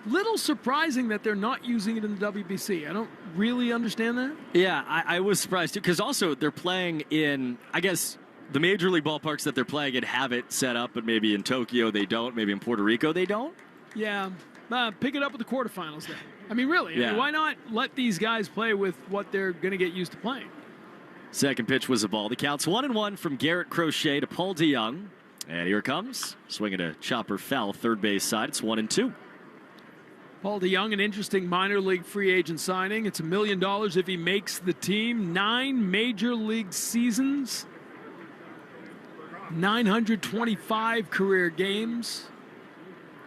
Little surprising that they're not using it in the WBC. I don't really understand that. Yeah, I was surprised too, because also they're playing in, I guess, the major league ballparks that they're playing in have it set up, but maybe in Tokyo they don't, maybe in Puerto Rico they don't. Yeah, pick it up with the quarterfinals then. I mean, really, Yeah. I mean, why not let these guys play with what they're going to get used to playing? Second pitch was a ball. The count's 1-1 from Garrett Crochet to Paul DeYoung. And here it comes, swinging a chopper foul third base side. It's 1-2. Paul DeYoung, an interesting minor league free agent signing. It's $1 million if he makes the team. 9 major league seasons, 925 career games.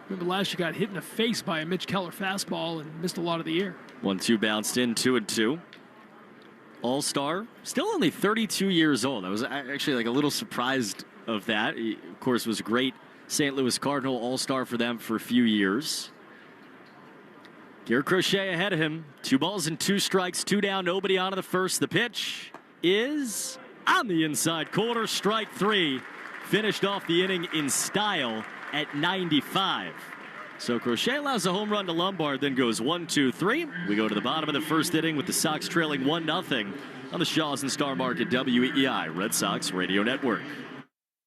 Remember last year got hit in the face by a Mitch Keller fastball and missed a lot of the year. 1-2 bounced in, 2-2. All-star, still only 32 years old. I was actually like a little surprised of that. He, of course, was a great St. Louis Cardinal all-star for them for a few years. Garrett Crochet ahead of him. 2 balls and 2 strikes, 2 down, nobody on to the first. The pitch is on the inside corner, strike 3. Finished off the inning in style at 95. So Crochet allows a home run to Lombard, then goes 1-2-3. We go to the bottom of the first inning with the Sox trailing 1-0 on the Shaws and Star Market WEEI Red Sox Radio Network.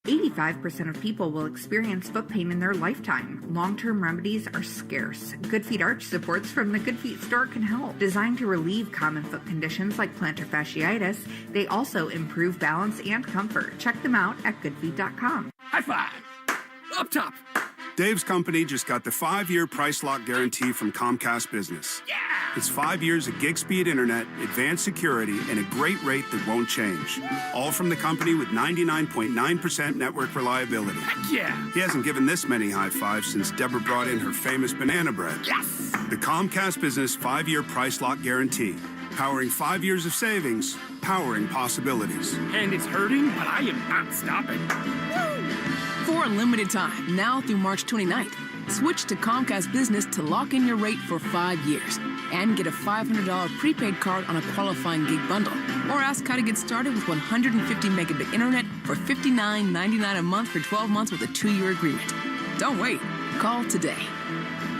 85% of people will experience foot pain in their lifetime. Long-term remedies are scarce. Good Feet Arch Supports from the Good Feet store can help. Designed to relieve common foot conditions like plantar fasciitis, they also improve balance and comfort. Check them out at goodfeet.com. High five! Up top! Dave's company just got the 5-year price lock guarantee from Comcast Business. Yeah! It's 5 years of gig speed internet, advanced security, and a great rate that won't change. All from the company with 99.9% network reliability. Heck yeah! He hasn't given this many high fives since Deborah brought in her famous banana bread. Yes! The Comcast Business 5-year price lock guarantee. Powering 5 years of savings, powering possibilities. And it's hurting, but I am not stopping. For a limited time, now through March 29th, switch to Comcast Business to lock in your rate for 5 years and get a $500 prepaid card on a qualifying gig bundle. Or ask how to get started with 150 megabit internet for $59.99 a month for 12 months with a 2-year agreement. Don't wait. Call today.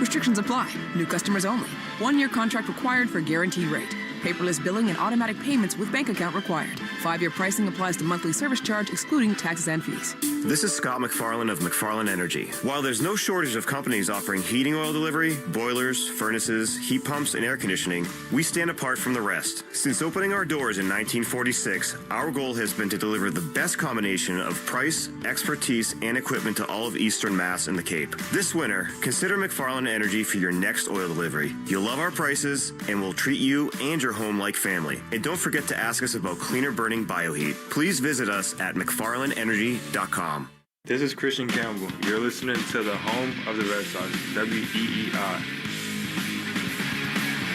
Restrictions apply. New customers only. 1-year contract required for guaranteed rate. Paperless billing and automatic payments with bank account required. 5-year pricing applies to monthly service charge, excluding taxes and fees. This is Scott McFarlane of McFarlane Energy. While there's no shortage of companies offering heating oil delivery, boilers, furnaces, heat pumps, and air conditioning, we stand apart from the rest. Since opening our doors in 1946, our goal has been to deliver the best combination of price, expertise, and equipment to all of Eastern Mass and the Cape. This winter, consider McFarlane Energy for your next oil delivery. You'll love our prices, and we'll treat you and your home like family. And don't forget to ask us about cleaner burning bioheat. Please visit us at McFarlaneEnergy.com. This is Christian Campbell. You're listening to the home of the Red Sox, WEEI.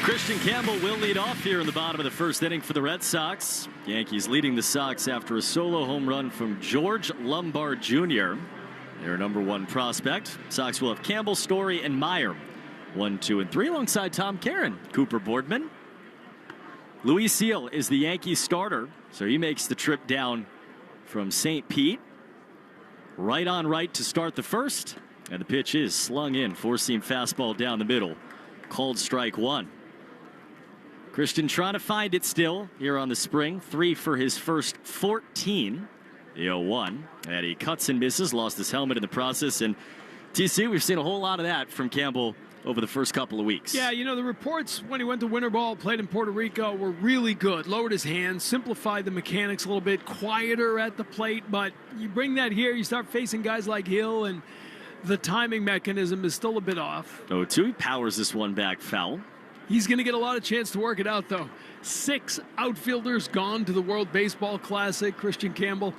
Christian Campbell will lead off here in the bottom of the first inning for the Red Sox. Yankees leading the Sox after a solo home run from George Lombard Jr., their number 1 prospect. Sox will have Campbell, Story, and Meyer 1, 2, and 3 alongside Tom Caron, Cooper Boardman. Luis Seal is the Yankees starter, so he makes the trip down from St. Pete. Right on right to start the first, and the pitch is slung in. 4-seam fastball down the middle, called strike 1. Christian trying to find it still here on the spring. 3 for his first 14. The 0-1, and he cuts and misses, lost his helmet in the process. And TC, we've seen a whole lot of that from Campbell over the first couple of weeks. Yeah, you know, the reports when he went to winter ball, played in Puerto Rico, were really good. Lowered his hands, simplified the mechanics a little bit, quieter at the plate. But you bring that here, you start facing guys like Hill, and the timing mechanism is still a bit off. 0-2, he powers this one back foul. He's going to get a lot of chance to work it out, though. 6 outfielders gone to the World Baseball Classic. Christian Campbell,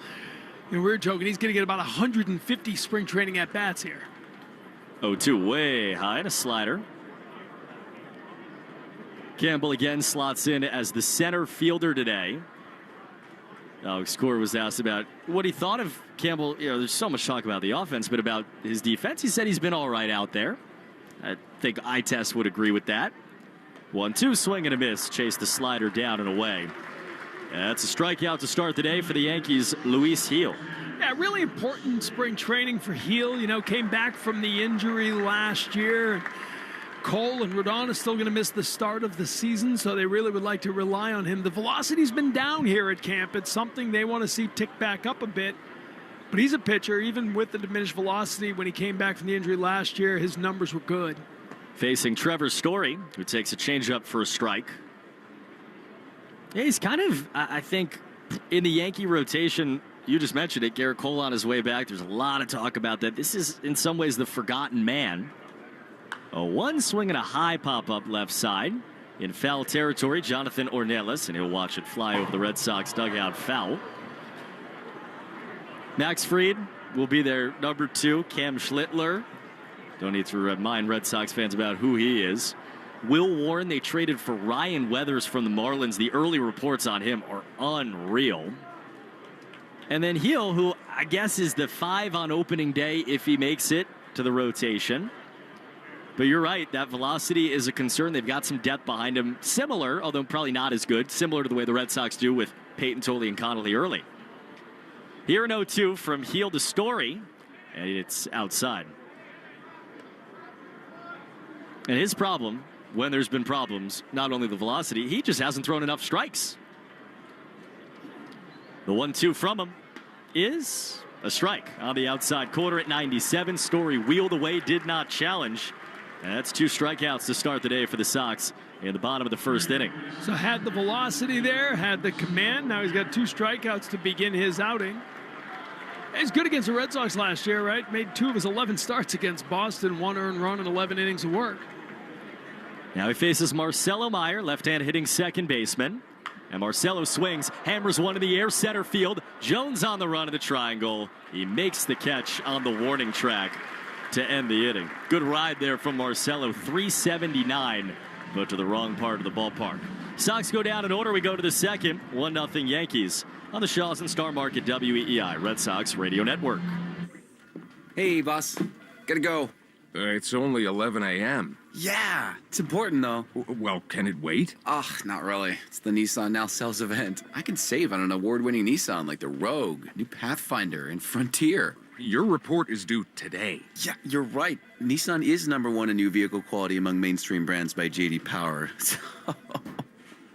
and we're joking, he's going to get about 150 spring training at-bats here. 0-2 way high and a slider. Campbell again slots in as the center fielder today. Alex Cora was asked about what he thought of Campbell. There's so much talk about the offense, but about his defense, he said he's been all right out there. I think eye test would agree with that. 1-2, swing and a miss. Chase the slider down and away. That's a strikeout to start the day for the Yankees, Luis Gil. Yeah, really important spring training for Gil. Came back from the injury last year. Cole and Rodon are still going to miss the start of the season, so they really would like to rely on him. The velocity's been down here at camp. It's something they want to see tick back up a bit. But he's a pitcher, even with the diminished velocity. When he came back from the injury last year, his numbers were good. Facing Trevor Story, who takes a changeup for a strike. Yeah, he's kind of, I think, in the Yankee rotation. You just mentioned it, Garrett Cole on his way back. There's a lot of talk about that. This is, in some ways, the forgotten man. A 1 swing and a high pop-up left side. In foul territory, Jonathan Ornelas, and he'll watch it fly over the Red Sox dugout foul. Max Fried will be their number 2. Cam Schlittler. Don't need to remind Red Sox fans about who he is. Will Warren, they traded for Ryan Weathers from the Marlins. The early reports on him are unreal. And then Gil, who I guess is the 5 on opening day if he makes it to the rotation. But you're right, that velocity is a concern. They've got some depth behind him. Similar, although probably not as good, similar to the way the Red Sox do with Payton Tolley and Connolly early. Here in 0-2 from Gil to Story, and it's outside. And his problem, when there's been problems, not only the velocity, he just hasn't thrown enough strikes. The 1-2 from him is a strike on the outside corner at 97. Story wheeled away, did not challenge. And that's 2 strikeouts to start the day for the Sox in the bottom of the first inning. So had the velocity there, had the command. Now he's got 2 strikeouts to begin his outing. He's good against the Red Sox last year, right? Made 2 of his 11 starts against Boston, 1 earned run and 11 innings of work. Now he faces Marcelo Meyer, left-hand hitting second baseman. And Marcelo swings, hammers one in the air, center field. Jones on the run of the triangle. He makes the catch on the warning track to end the inning. Good ride there from Marcelo, 379, but to the wrong part of the ballpark. Sox go down in order. We go to the second, 1-0 Yankees on the Shaws and Star Market WEEI Red Sox Radio Network. Hey, boss. Gotta go. It's only 11 a.m. Yeah, it's important, though. Well, can it wait? Ugh, not really. It's the Nissan Now Sales event. I can save on an award-winning Nissan like the Rogue, new Pathfinder, and Frontier. Your report is due today. Yeah, you're right. Nissan is #1 in new vehicle quality among mainstream brands by J.D. Power.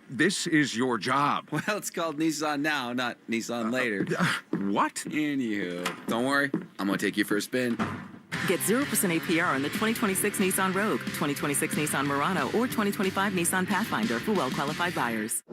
This is your job. Well, it's called Nissan Now, not Nissan Later. What? Anywho, don't worry. I'm going to take you for a spin. Get 0% APR on the 2026 Nissan Rogue, 2026 Nissan Murano, or 2025 Nissan Pathfinder for well-qualified buyers.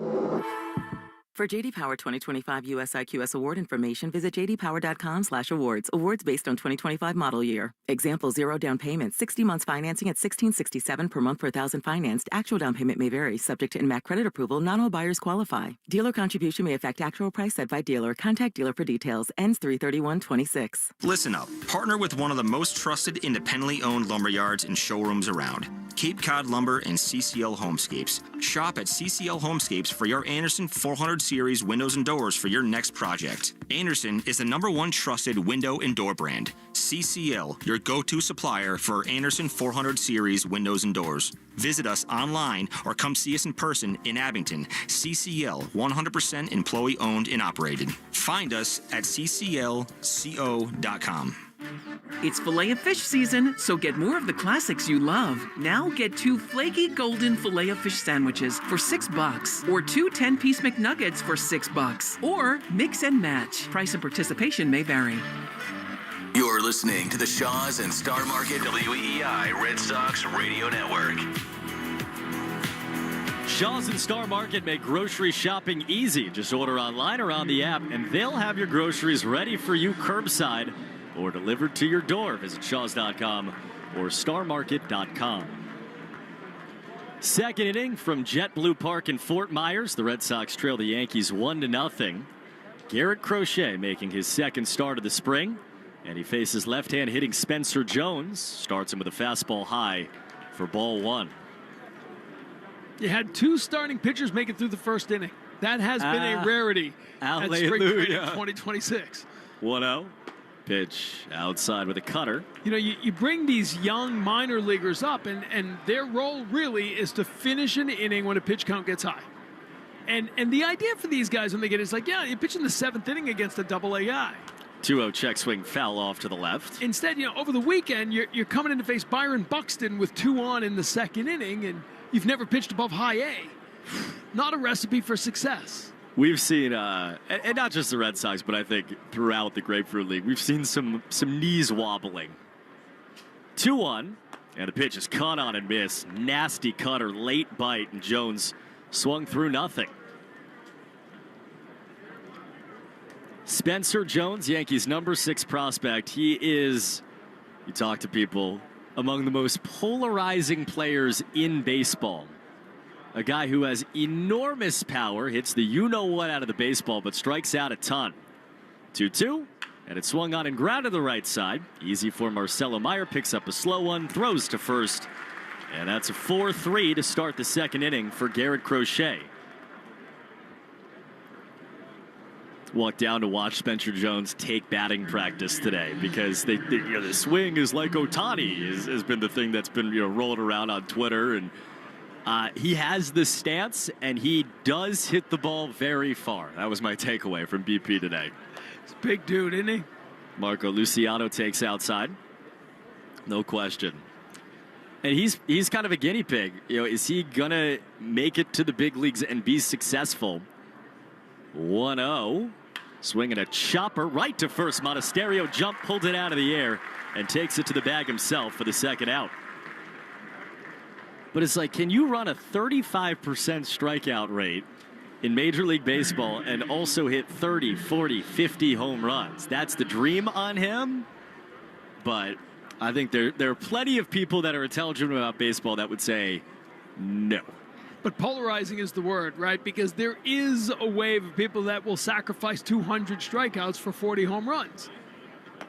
For JD Power 2025 US IQS award information, visit jdpower.com/awards. Awards based on 2025 model year. Example: 0 down payment, 60 months financing at $1,667 per month per thousand financed. Actual down payment may vary, subject to INMAC credit approval. Not all buyers qualify. Dealer contribution may affect actual price set by dealer. Contact dealer for details. Ends 3/31/26. Listen up. Partner with one of the most trusted independently owned lumberyards and showrooms around. Cape Cod Lumber and CCL Homescapes. Shop at CCL Homescapes for your Anderson 400 Series windows and doors for your next project. Anderson is the #1 trusted window and door brand. CCL, your go-to supplier for Anderson 400 Series windows and doors. Visit us online or come see us in person in Abington. CCL, 100% employee owned and operated. Find us at cclco.com. It's Filet-O-Fish season, so get more of the classics you love. Now get 2 flaky golden Filet-O-Fish sandwiches for $6, or 2 10-piece McNuggets for $6, or mix and match. Price and participation may vary. You're listening to the Shaws and Star Market WEEI Red Sox Radio Network. Shaws and Star Market make grocery shopping easy. Just order online or on the app, and they'll have your groceries ready for you curbside or delivered to your door. Visit shaws.com or starmarket.com. Second inning from JetBlue Park in Fort Myers. The Red Sox trail the Yankees 1-0. Garrett Crochet making his second start of the spring. And he faces left-hand hitting Spencer Jones. Starts him with a fastball high for ball one. You had 2 starting pitchers make it through the first inning. That has been a rarity at spring training 2026. 1-0. Pitch outside with a cutter. You know, you bring these young minor leaguers up, and their role really is to finish an inning when a pitch count gets high. And the idea for these guys when they get it is like, yeah, you pitch in the 7th inning against a double-A guy. 2-0 check swing foul off to the left. Instead, you know, over the weekend, you're coming in to face Byron Buxton with 2 on in the 2nd inning, and you've never pitched above high A. Not a recipe for success. We've seen, and not just the Red Sox, but I think throughout the Grapefruit League, we've seen some knees wobbling. 2-1, and the pitch is caught on and missed. Nasty cutter, late bite, and Jones swung through nothing. Spencer Jones, Yankees' number 6 prospect. He is, you talk to people, among the most polarizing players in baseball. A guy who has enormous power, hits the you-know-what out of the baseball, but strikes out a ton. 2-2, and it swung on and grounded to the right side. Easy for Marcelo Meyer, picks up a slow one, throws to first. And that's a 4-3 to start the 2nd inning for Garrett Crochet. Walked down to watch Spencer Jones take batting practice today because the swing is like Ohtani has been the thing that's been rolling around on Twitter, and he has the stance and he does hit the ball very far. That was my takeaway from BP today. He's a big dude, isn't he? Marco Luciano takes outside, no question. And he's kind of a guinea pig. Is he gonna make it to the big leagues and be successful? 1-0. Swinging a chopper right to first. Monasterio jump, pulled it out of the air, and takes it to the bag himself for the 2nd out. But it's like, can you run a 35% strikeout rate in Major League Baseball and also hit 30, 40, 50 home runs? That's the dream on him. But I think there are plenty of people that are intelligent about baseball that would say no. But polarizing is the word, right? Because there is a wave of people that will sacrifice 200 strikeouts for 40 home runs.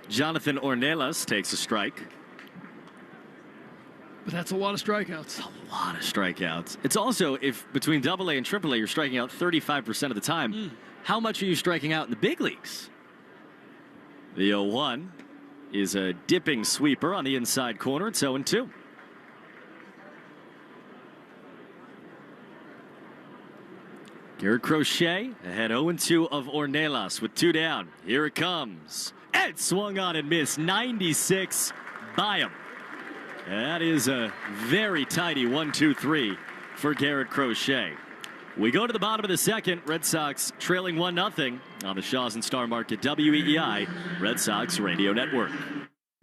Jonathan Ornelas takes a strike. But that's a lot of strikeouts. A lot of strikeouts. It's also, if between AA and AAA you're striking out 35% of the time, how much are you striking out in the big leagues? The 0-1 is a dipping sweeper on the inside corner. It's 0-2. Garrett Crochet ahead 0-2 of Ornelas with 2 down. Here it comes. And swung on and missed. 96 by him. That is a very tidy 1-2-3 for Garrett Crochet. We go to the bottom of the 2nd. Red Sox trailing 1-0 on the Shaws and Star Market WEEI Red Sox Radio Network.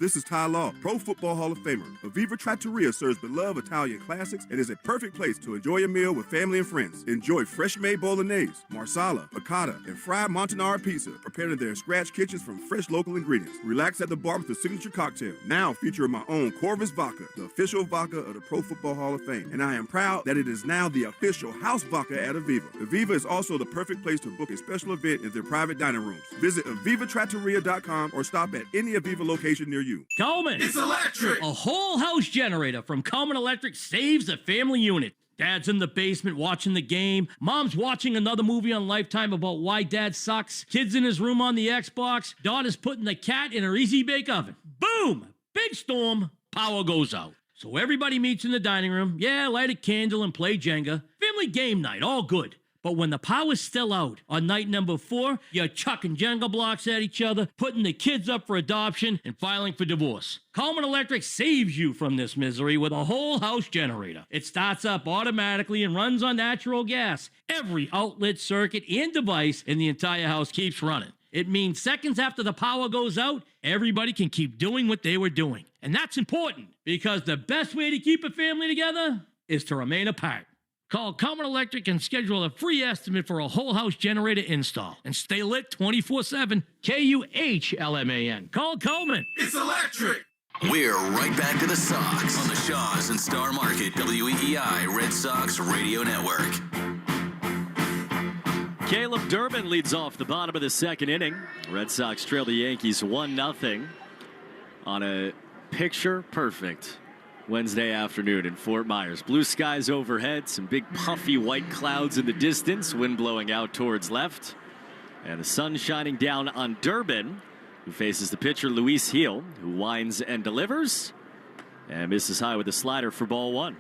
This is Ty Law, Pro Football Hall of Famer. Aviva Trattoria serves beloved Italian classics and is a perfect place to enjoy a meal with family and friends. Enjoy fresh-made bolognese, marsala, piccata, and fried Montanara pizza prepared in their scratch kitchens from fresh local ingredients. Relax at the bar with the signature cocktail, now featuring my own Corvus Vodka, the official vodka of the Pro Football Hall of Fame. And I am proud that it is now the official house vodka at Aviva. Aviva is also the perfect place to book a special event in their private dining rooms. Visit AvivaTrattoria.com or stop at any Aviva location near you. Coleman. It's electric. A whole house generator from Coleman Electric saves the family unit. Dad's in the basement watching the game. Mom's watching another movie on Lifetime about why dad sucks. Kid's in his room on the Xbox. Daughter's putting the cat in her Easy Bake Oven. Boom! Big storm. Power goes out. So everybody meets in the dining room. Yeah, light a candle and play Jenga. Family game night, all good. But when the power's still out, on night number 4, you're chucking Jenga blocks at each other, putting the kids up for adoption, and filing for divorce. Coleman Electric saves you from this misery with a whole house generator. It starts up automatically and runs on natural gas. Every outlet, circuit, and device in the entire house keeps running. It means seconds after the power goes out, everybody can keep doing what they were doing. And that's important, because the best way to keep a family together is to remain apart. Call Coleman Electric and schedule a free estimate for a whole house generator install. And stay lit 24/7. KUHLMAN. Call Coleman. It's electric. We're right back to the Sox on the Shaws and Star Market WEEI Red Sox Radio Network. Caleb Durbin leads off the bottom of the second inning. Red Sox trail the Yankees 1-0 on a picture-perfect Wednesday afternoon in Fort Myers. Blue skies overhead, some big puffy white clouds in the distance, wind blowing out towards left, and the sun shining down on Durbin, who faces the pitcher Luis Gil, who winds and delivers and misses high with a slider for ball one.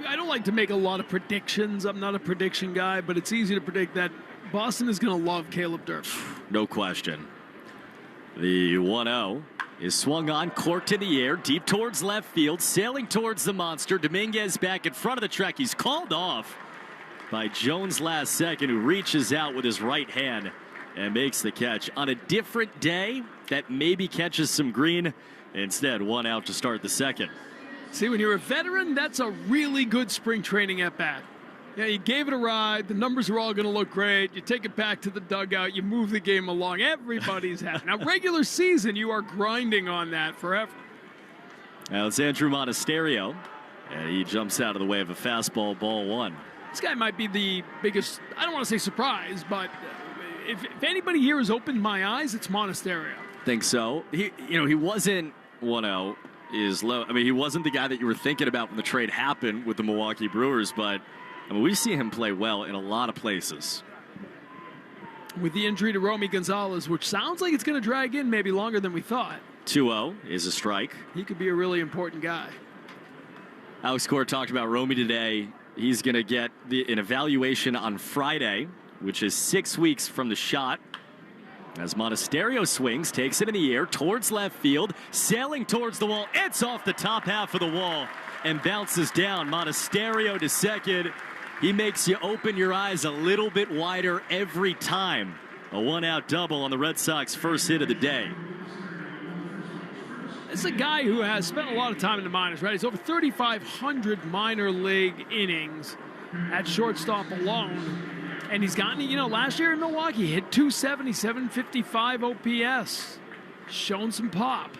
I don't like to make a lot of predictions. I'm not a prediction guy, but it's easy to predict that Boston is going to love Caleb Durbin. No question. The 1-0 is swung on, corked in the air, deep towards left field, sailing towards the monster. Dominguez back in front of the track. He's called off by Jones last second, who reaches out with his right hand and makes the catch. On a different day, that maybe catches some green. Instead, one out to start the second. See, when you're a veteran, that's a really good spring training at bat. Yeah, you gave it a ride. The numbers are all going to look great. You take it back to the dugout. You move the game along. Everybody's happy. Now, regular season, you are grinding on that forever. Now it's Andrew Monasterio, and he jumps out of the way of a fastball, ball one. This guy might be the biggest, I don't want to say surprise, but if anybody here has opened my eyes, it's Monasterio. Think so. He wasn't 1-0. Is low. I mean, he wasn't the guy that you were thinking about when the trade happened with the Milwaukee Brewers, but I mean, we see him play well in a lot of places. With the injury to Romy Gonzalez, which sounds like it's going to drag in maybe longer than we thought. 2-0 is a strike. He could be a really important guy. Alex Cora talked about Romy today. He's going to get an evaluation on Friday, which is 6 weeks from the shot. As Monasterio swings, takes it in the air towards left field, sailing towards the wall. It's off the top half of the wall and bounces down. Monasterio to second. He makes you open your eyes a little bit wider every time. A one-out double on the Red Sox first hit of the day. It's a guy who has spent a lot of time in the minors, right? He's over 3,500 minor league innings at shortstop alone. And he's gotten, last year in Milwaukee, he hit 270, 755 OPS. Shown some pop.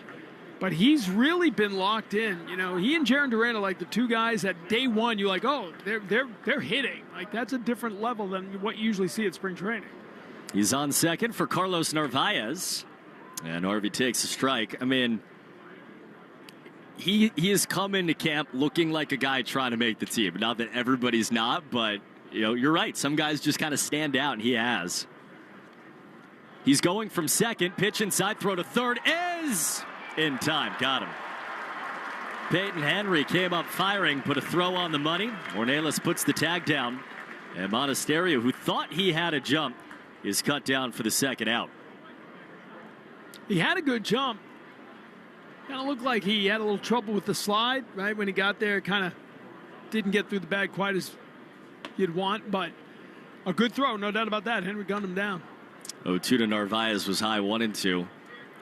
But he's really been locked in. He and Jarren Duran are like the two guys that day one, you're like, oh, they're hitting. Like, that's a different level than what you usually see at spring training. He's on second for Carlos Narvaez. And Narvi takes a strike. I mean, he has come into camp looking like a guy trying to make the team. Not that everybody's not, but you're right. Some guys just kind of stand out, and he has. He's going from second. Pitch inside, throw to third. Is in time. Got him. Peyton Henry came up firing, put a throw on the money. Ornelas puts the tag down. And Monasterio, who thought he had a jump, is cut down for the second out. He had a good jump. Kind of looked like he had a little trouble with the slide, right? When he got there, kind of didn't get through the bag quite as you'd want, but a good throw, no doubt about that. Henry gunned him down. 0-2 to Narvaez was high, 1-2.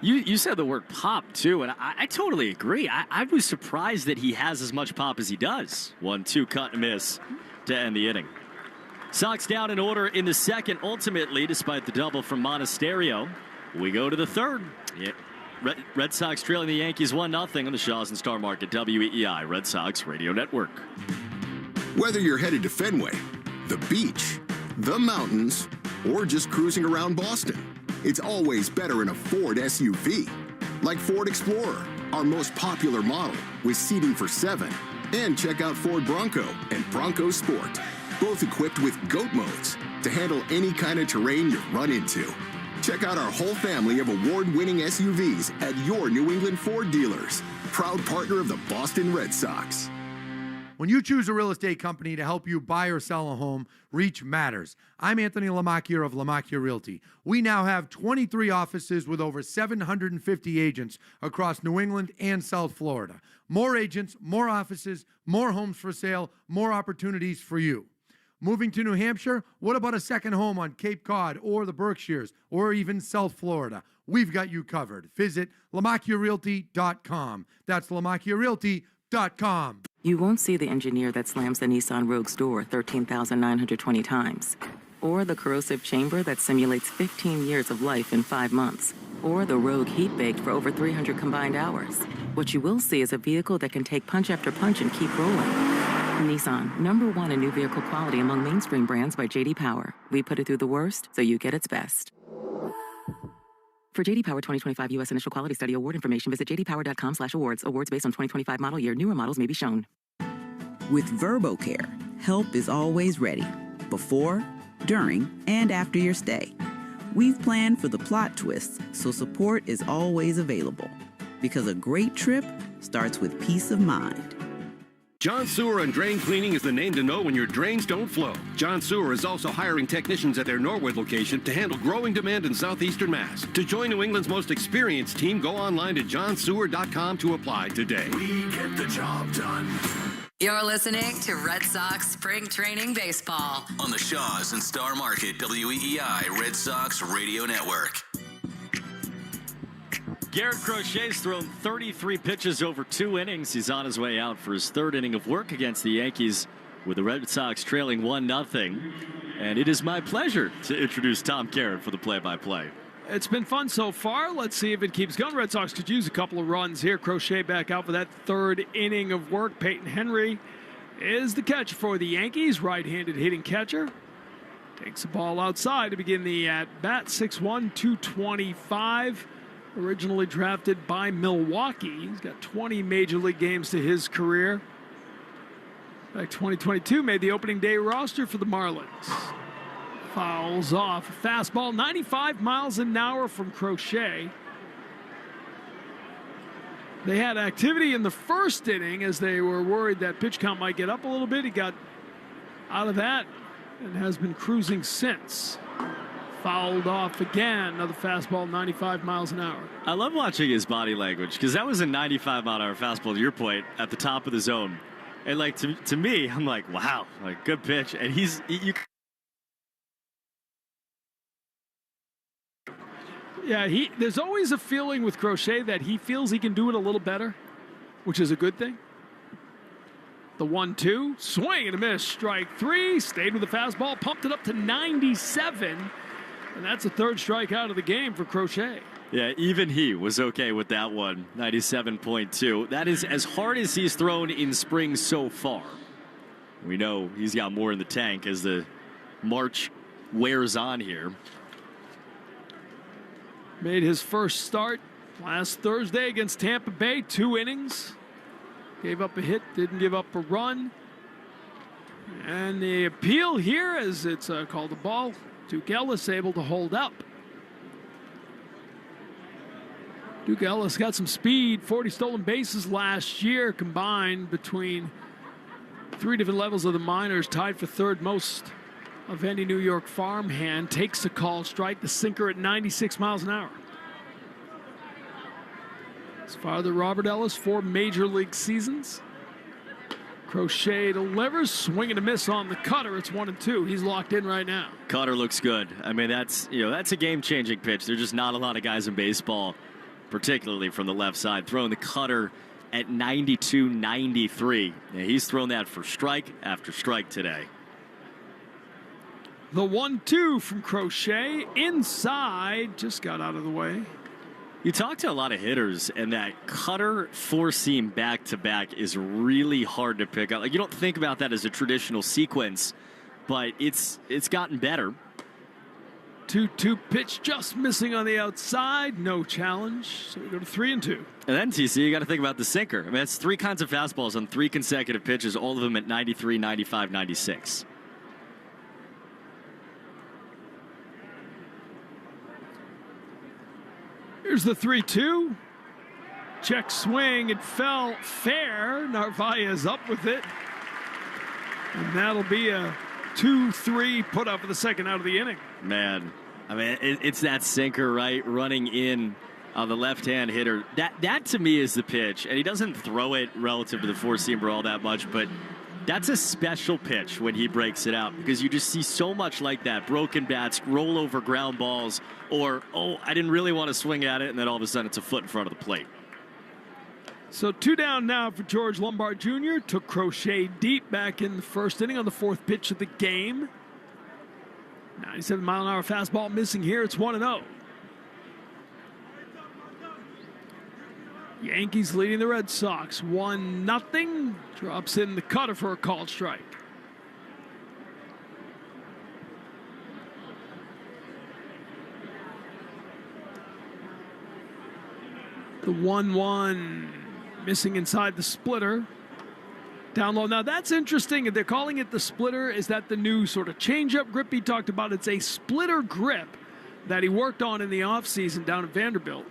You said the word pop, too, and I totally agree. I was surprised that he has as much pop as he does. 1-2 cut and miss to end the inning. Sox down in order in the second, ultimately, despite the double from Monasterio. We go to the third. Yeah. Red Sox trailing the Yankees 1-0 on the Shaws and Star Market WEEI Red Sox Radio Network. Whether you're headed to Fenway, the beach, the mountains, or just cruising around Boston, it's always better in a Ford SUV. Like Ford Explorer, our most popular model with seating for 7. And check out Ford Bronco and Bronco Sport, both equipped with GOAT modes to handle any kind of terrain you run into. Check out our whole family of award-winning SUVs at your New England Ford dealers, proud partner of the Boston Red Sox. When you choose a real estate company to help you buy or sell a home, reach matters. I'm Anthony Lamacchia of Lamacchia Realty. We now have 23 offices with over 750 agents across New England and South Florida. More agents, more offices, more homes for sale, more opportunities for you. Moving to New Hampshire? What about a second home on Cape Cod or the Berkshires or even South Florida? We've got you covered. Visit LaMacchiaRealty.com. That's LaMacchiaRealty.com. You won't see the engineer that slams the Nissan Rogue's door 13,920 times, or the corrosive chamber that simulates 15 years of life in 5 months. or the Rogue Heat Baked for over 300 combined hours. What you will see is a vehicle that can take punch after punch and keep rolling. Nissan, #1 in new vehicle quality among mainstream brands by J.D. Power. We put it through the worst, so you get its best. For J.D. Power 2025 U.S. Initial Quality Study award information, visit jdpower.com/awards. Awards based on 2025 model year. Newer models may be shown. With VerboCare, help is always ready. Before, during, and after your stay. We've planned for the plot twists, so support is always available. Because a great trip starts with peace of mind. John Sewer and Drain Cleaning is the name to know when your drains don't flow. John Sewer is also hiring technicians at their Norwood location to handle growing demand in southeastern Mass. To join New England's most experienced team, go online to johnsewer.com to apply today. We get the job done. You're listening to Red Sox Spring Training Baseball On the Shaws and Star Market WEEI Red Sox Radio Network. Garrett Crochet's thrown 33 pitches over 2 innings. He's on his way out for his 3rd inning of work against the Yankees with the Red Sox trailing 1-0. And it is my pleasure to introduce Tom Garrett for the play-by-play. It's been fun so far. Let's see if it keeps going. Red Sox could use a couple of runs here. Crochet back out for that 3rd inning of work. Peyton Henry is the catcher for the Yankees. Right-handed hitting catcher. Takes the ball outside to begin the at-bat. 6'1", 225. Originally drafted by Milwaukee. He's got 20 Major League games to his career. Back 2022, made the opening day roster for the Marlins. Fouls off. Fastball, 95 miles an hour from Crochet. They had activity in the 1st inning as they were worried that pitch count might get up a little bit. He got out of that and has been cruising since. Fouled off again. Another fastball, 95 miles an hour. I love watching his body language because that was a 95-mile-an-hour fastball, to your point, at the top of the zone. And, like, to me, I'm like, wow, like, good pitch. And Yeah, there's always a feeling with Crochet that he feels he can do it a little better, which is a good thing. The 1-2, swing and a miss, strike 3, stayed with the fastball, pumped it up to 97, and that's the 3rd strikeout of the game for Crochet. Yeah, even he was okay with that one, 97.2. That is as hard as he's thrown in spring so far. We know he's got more in the tank as the March wears on here. Made his first start last Thursday against Tampa Bay, 2 innings. Gave up a hit, didn't give up a run. And the appeal here, as it's called a ball, Duke Ellis able to hold up. Duke Ellis got some speed, 40 stolen bases last year combined between 3 different levels of the minors, tied for 3rd most of any New York farmhand. Takes the call strike, the sinker at 96 miles an hour. His father, Robert Ellis, 4 Major League seasons. Crochet delivers, swing and a miss on the cutter. It's 1-2. He's locked in right now. Cutter looks good. I mean, that's a game-changing pitch. There's just not a lot of guys in baseball, particularly from the left side, throwing the cutter at 92, 93. Yeah, he's thrown that for strike after strike today. The 1-2 from Crochet inside, just got out of the way. You talk to a lot of hitters, and that cutter 4-seam back-to-back is really hard to pick up. Like, you don't think about that as a traditional sequence, but it's gotten better. 2-2 pitch just missing on the outside. No challenge. So we go to 3-2. And then, TC, you got to think about the sinker. I mean, that's 3 kinds of fastballs on 3 consecutive pitches, all of them at 93, 95, 96. Here's the 3-2. Check swing. It fell fair. Narvaez up with it. And that'll be a 2-3 put up for the second out of the inning. Man, I mean, it's that sinker, right? Running in on the left-hand hitter. That to me is the pitch. And he doesn't throw it relative to the 4-seamer all that much, but that's a special pitch when he breaks it out, because you just see so much like that. Broken bats, roll over ground balls, or, oh, I didn't really want to swing at it, and then all of a sudden it's a foot in front of the plate. So 2 down now for George Lombard Jr. Took Crochet deep back in the 1st inning on the 4th pitch of the game. 97-mile-an-hour fastball missing here. It's 1-0. Yankees leading the Red Sox 1-0. Drops in the cutter for a called strike. The 1-1 missing inside the splitter. Down low. Now that's interesting. They're calling it the splitter. Is that the new sort of changeup grip he talked about? It's a splitter grip that he worked on in the offseason down at Vanderbilt.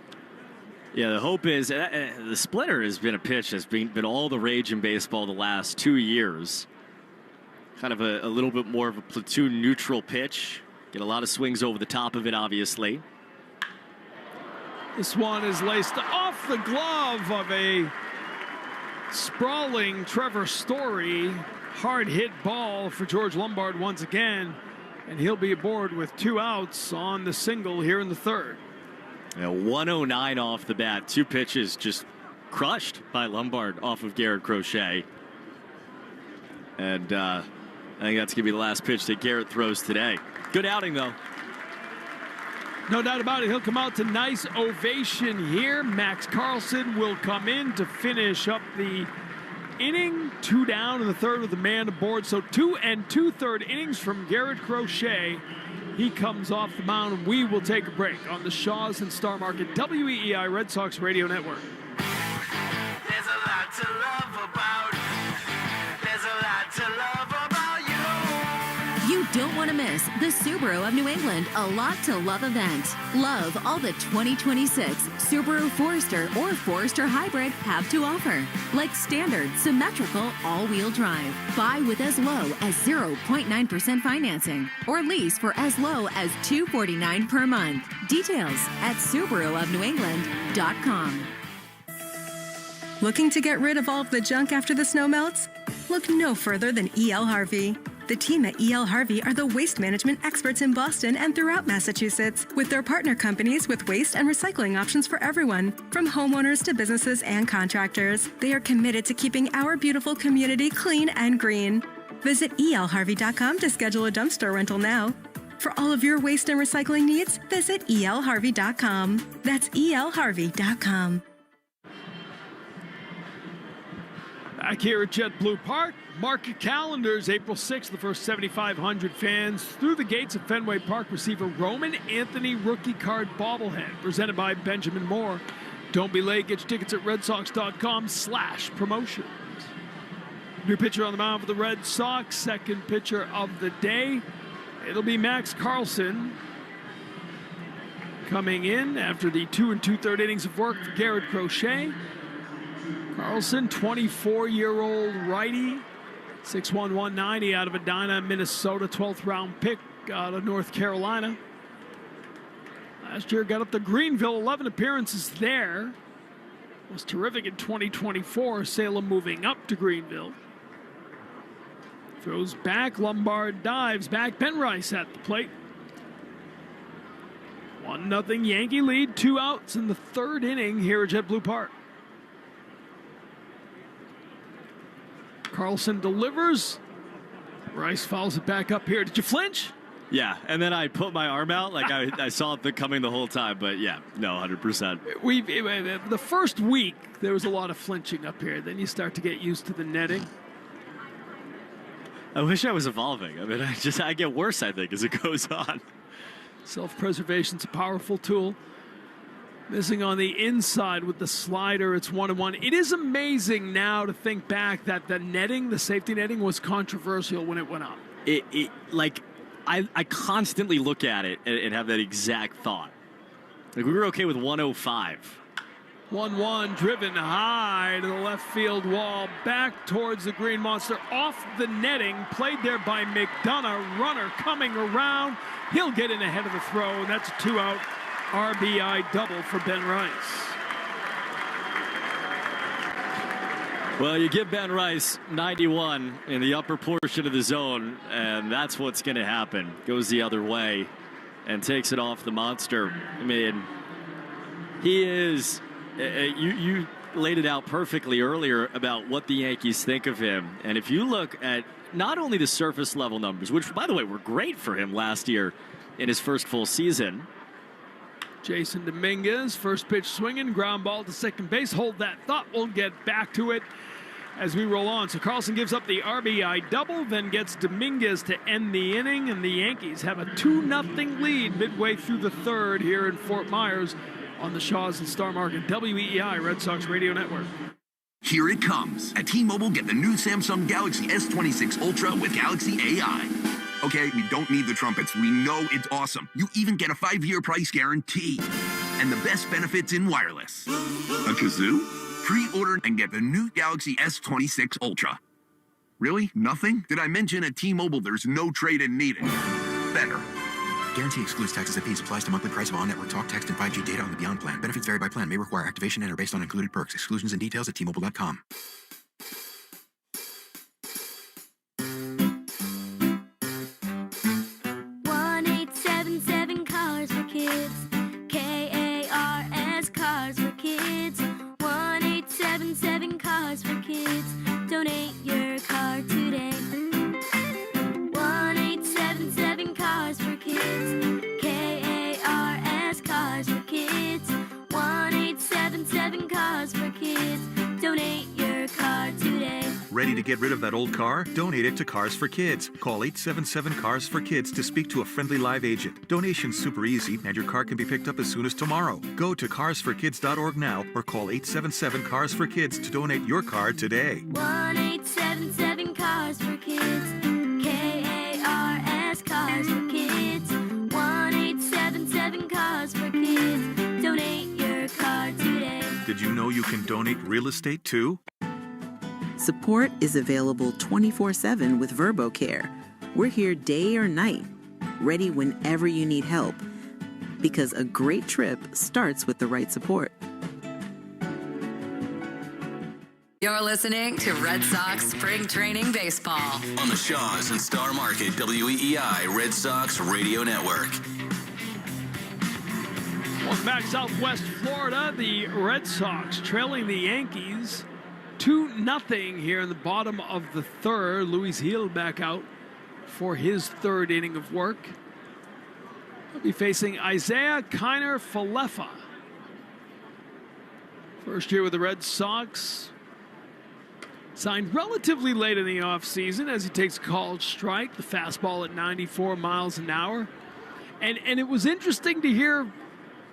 Yeah, the hope is the splitter has been a pitch that's been all the rage in baseball the last 2 years. Kind of a little bit more of a platoon neutral pitch. Get a lot of swings over the top of it, obviously. This one is laced off the glove of a sprawling Trevor Story. Hard hit ball for George Lombard once again. And he'll be aboard with 2 outs on the single here in the third. Yeah, 109 off the bat. 2 pitches just crushed by Lombard off of Garrett Crochet. And I think that's going to be the last pitch that Garrett throws today. Good outing, though. No doubt about it. He'll come out to nice ovation here. Max Carlson will come in to finish up the inning. 2 down in the third with the man aboard. So 2 2/3 innings from Garrett Crochet. He comes off the mound. We will take a break on the Shaws and Star Market WEEI Red Sox Radio Network. There's a lot to love about. There's a lot to love about you. You don't want to miss the Subaru of New England A Lot to Love event. Love all the 2026 Subaru Forester or Forester Hybrid have to offer. Like standard, symmetrical, all-wheel drive. Buy with as low as 0.9% financing or lease for as low as $249 per month. Details at SubaruofNewEngland.com. Looking to get rid of all of the junk after the snow melts? Look no further than E.L. Harvey. The team at E.L. Harvey are the waste management experts in Boston and throughout Massachusetts, with their partner companies with waste and recycling options for everyone, from homeowners to businesses and contractors. They are committed to keeping our beautiful community clean and green. Visit elharvey.com to schedule a dumpster rental now. For all of your waste and recycling needs, visit elharvey.com. That's elharvey.com. Back here at JetBlue Park, mark your calendars. April 6th, the first 7,500 fans through the gates of Fenway Park receive a Roman Anthony rookie card bobblehead presented by Benjamin Moore. Don't be late. Get your tickets at redsox.com/promotions. New pitcher on the mound for the Red Sox. Second pitcher of the day. It'll be Max Carlson coming in after the 2 2/3 innings of work for Garrett Crochet. Carlson, 24-year-old righty, 6'1", 190 out of Edina, Minnesota, 12th round pick out of North Carolina. Last year got up to Greenville, 11 appearances there. Was terrific in 2024, Salem moving up to Greenville. Throws back, Lombard dives back, Ben Rice at the plate. 1-0 Yankee lead, 2 outs in the third inning here at JetBlue Park. Carlson delivers. Rice fouls it back up here. Did you flinch? Yeah, and then I put my arm out like I saw it coming the whole time. But yeah, no, 100%. The first week, there was a lot of flinching up here. Then you start to get used to the netting. I wish I was evolving. I mean, I get worse, I think, as it goes on. Self-preservation's a powerful tool. Missing on the inside with the slider. It's 1-1. It is amazing now to think back that the netting, the safety netting, was controversial when it went up. I constantly look at it and have that exact thought. Like, we were okay with 105. 1-1, driven high to the left field wall, back towards the Green Monster, off the netting, played there by McDonough. Runner coming around. He'll get in ahead of the throw, and that's a 2-out RBI double for Ben Rice. Well, you give Ben Rice 91 in the upper portion of the zone, and that's what's going to happen. Goes the other way and takes it off the monster. I mean, he is... You laid it out perfectly earlier about what the Yankees think of him. And if you look at not only the surface level numbers, which, by the way, were great for him last year in his first full season, Jason Dominguez, first pitch swinging, ground ball to second base. Hold that thought. We'll get back to it as we roll on. So Carlson gives up the RBI double, then gets Dominguez to end the inning, and the Yankees have a 2-0 lead midway through the third here in Fort Myers on the Shaws and Star Market WEEI Red Sox Radio Network. Here it comes. At T-Mobile, get the new Samsung Galaxy S26 Ultra with Galaxy AI. Okay, we don't need the trumpets. We know it's awesome. You even get a 5-year price guarantee. And the best benefits in wireless. A kazoo? Pre-order and get the new Galaxy S26 Ultra. Really? Nothing? Did I mention at T-Mobile there's no trade-in needed? Better. Guarantee excludes taxes and fees. Applies to monthly price of on-network talk, text, and 5G data on the Beyond plan. Benefits vary by plan. May require activation and are based on included perks. Exclusions and details at T-Mobile.com. Cars for Kids. K-A-R-S, Cars for Kids. 1-877 Cars for Kids. Donate your car today. 1-877 Cars for Kids. K-A-R-S, Cars for Kids. 1-877 Cars for Kids. Donate your car today. Ready to get rid of that old car? Donate it to Cars for Kids. Call 877 Cars for Kids to speak to a friendly live agent. Donation's super easy, and your car can be picked up as soon as tomorrow. Go to carsforkids.org now or call 877 Cars for Kids to donate your car today. 1-877 Cars for Kids. K-A-R-S, Cars for Kids. 1-877 Cars for Kids. Donate your car today. Did you know you can donate real estate too? Support is available 24/7 with VerboCare. We're here day or night, ready whenever you need help. Because a great trip starts with the right support. You're listening to Red Sox Spring Training Baseball On the Shaws and Star Market WEEI Red Sox Radio Network. Welcome back, Southwest Florida. The Red Sox trailing the Yankees 2-0 here in the bottom of the third. Luis Gil back out for his third inning of work. He'll be facing Isaiah Kiner Falefa. First year with the Red Sox. Signed relatively late in the offseason as he takes a college strike. The fastball at 94 miles an hour. And it was interesting to hear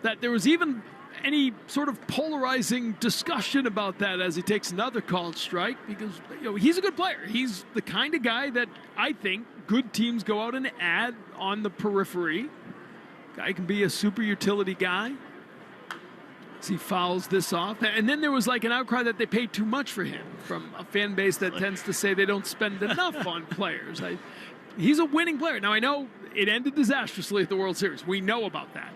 that there was even any sort of polarizing discussion about that as he takes another college strike, because he's a good player. He's the kind of guy that I think good teams go out and add on the periphery. Guy can be a super utility guy. As he fouls this off. And then there was like an outcry that they paid too much for him from a fan base that tends to say they don't spend enough on players. He's a winning player. Now, I know it ended disastrously at the World Series. We know about that.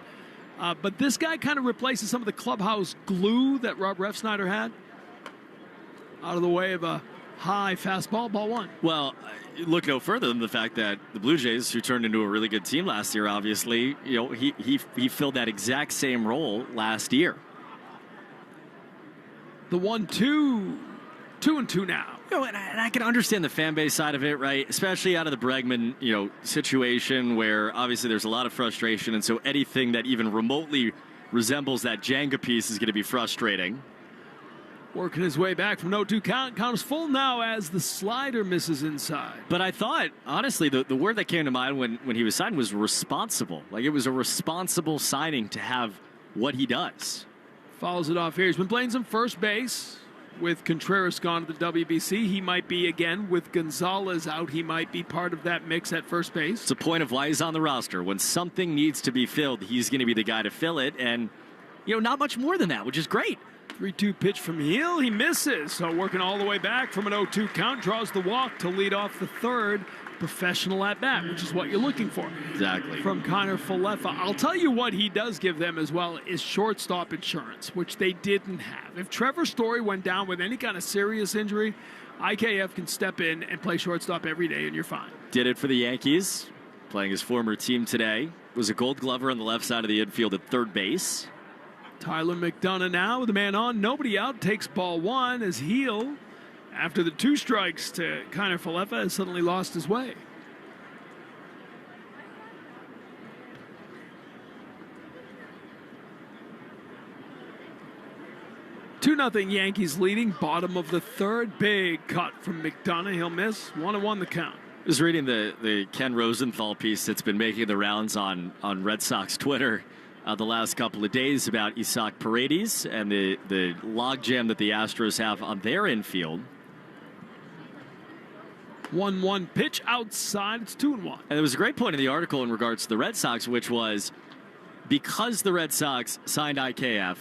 But this guy kind of replaces some of the clubhouse glue that Rob Refsnyder had. Out of the way of a high fastball, ball one. Well, look no further than the fact that the Blue Jays, who turned into a really good team last year, obviously, he filled that exact same role last year. The 1-2, 2-2 now. And I can understand the fan base side of it, right? Especially out of the Bregman, situation where obviously there's a lot of frustration, and so anything that even remotely resembles that Jenga piece is going to be frustrating. Working his way back from 0-2 count. Count is full now as the slider misses inside. But I thought, honestly, the word that came to mind when he was signed was responsible. Like, it was a responsible signing to have what he does. Fouls it off here. He's been playing some first base. With Contreras gone to the WBC, he might be again. With Gonzalez out, he might be part of that mix at first base. It's a point of why he's on the roster. When something needs to be filled, he's going to be the guy to fill it. And, not much more than that, which is great. 3-2 pitch from Hill. He misses. So working all the way back from an 0-2 count, draws the walk to lead off the third. Professional at bat, which is what you're looking for. Exactly. From Kiner Falefa. I'll tell you what he does give them as well is shortstop insurance, which they didn't have. If Trevor Story went down with any kind of serious injury, IKF can step in and play shortstop every day and you're fine. Did it for the Yankees, playing his former team today. Was a Gold Glover on the left side of the infield at third base. Tyler McDonough now with the man on, nobody out, takes ball one as Heel, after the 2 strikes to Kiner Falefa, has suddenly lost his way. 2-0 Yankees leading, bottom of the third. Big cut from McDonough. He'll miss. 1-1 the count. I was reading the Ken Rosenthal piece that's been making the rounds on Red Sox Twitter the last couple of days about Isaac Paredes and the logjam that the Astros have on their infield. 1-1 pitch outside. It's 2-1. And there was a great point in the article in regards to the Red Sox, which was because the Red Sox signed IKF,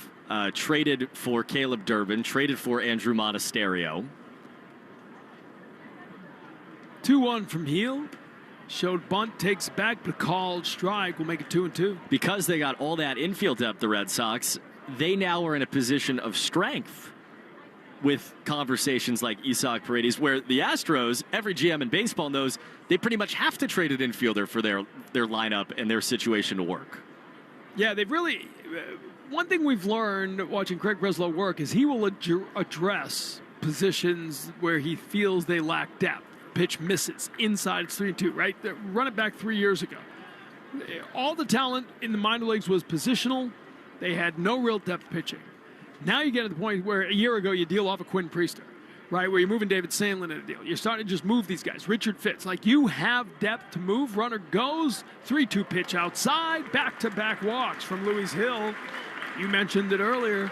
traded for Caleb Durbin, traded for Andrew Monasterio. 2-1 from Heel. Showed bunt, takes back, but called strike will make it 2-2. Because they got all that infield depth, the Red Sox, they now are in a position of strength with conversations like Isaac Paredes, where the Astros, every GM in baseball knows they pretty much have to trade an infielder for their lineup and their situation to work. Yeah, they've really... one thing we've learned watching Craig Breslow work is he will address positions where he feels they lack depth. Pitch misses inside, it's 3-2, right? Run it back 3 years ago. All the talent in the minor leagues was positional. They had no real depth pitching. Now you get to the point where a year ago you deal off a Quinn Priester, right? Where you're moving David Sandlin in a deal. You're starting to just move these guys. Richard Fitz, like you have depth to move. Runner goes, 3-2 pitch outside, back-to-back walks from Louis Hill. You mentioned it earlier.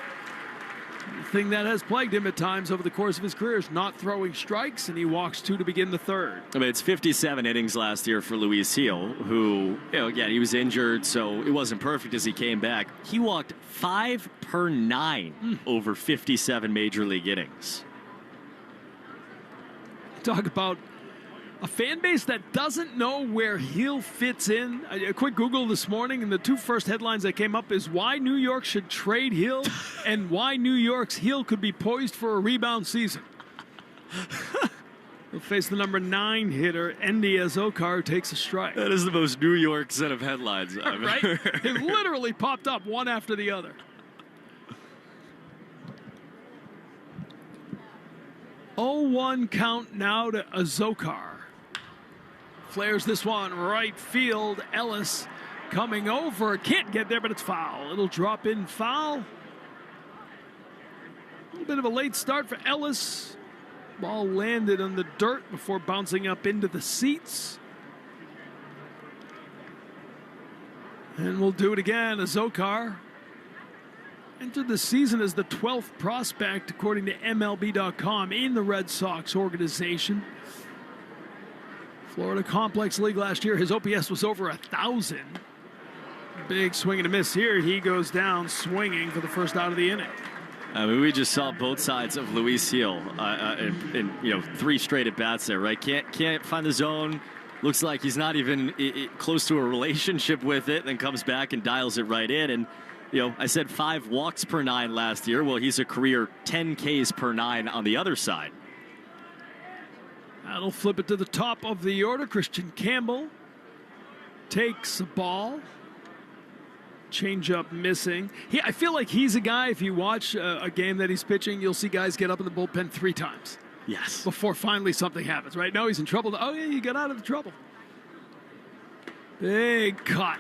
The thing that has plagued him at times over the course of his career is not throwing strikes, and he walks 2 to begin the third. I mean, it's 57 innings last year for Luis Hill, who, again, he was injured, so it wasn't perfect as he came back. He walked 5 per 9 over 57 major league innings. Talk about a fan base that doesn't know where Hill fits in. A quick Google this morning, and the 2 first headlines that came up is why New York should trade Hill and why New York's Hill could be poised for a rebound season. He'll face the number 9 hitter, Indy, as Okar takes a strike. That is the most New York set of headlines I've right? ever heard. It literally popped up one after the other. 0-1 count now to Azokar. Flares this one right field. Ellis coming over. Can't get there, but it's foul. It'll drop in foul. A little bit of a late start for Ellis. Ball landed on the dirt before bouncing up into the seats. And we'll do it again. Azokar entered the season as the 12th prospect, according to MLB.com, in the Red Sox organization. Florida Complex League last year, his OPS was over 1,000. Big swing and a miss here. He goes down swinging for the first out of the inning. I mean, we just saw both sides of Luis Hill in 3 straight at bats there, right? Can't find the zone. Looks like he's not even close to a relationship with it, and then comes back and dials it right in. And I said 5 walks per 9 last year. Well, he's a career 10 Ks per 9 on the other side. That'll flip it to the top of the order. Christian Campbell takes a ball. Changeup missing. I feel like he's a guy, if you watch a game that he's pitching, you'll see guys get up in the bullpen 3 times. Yes. Before finally something happens, right? Now he's in trouble. Oh, yeah, you got out of the trouble. Big cut.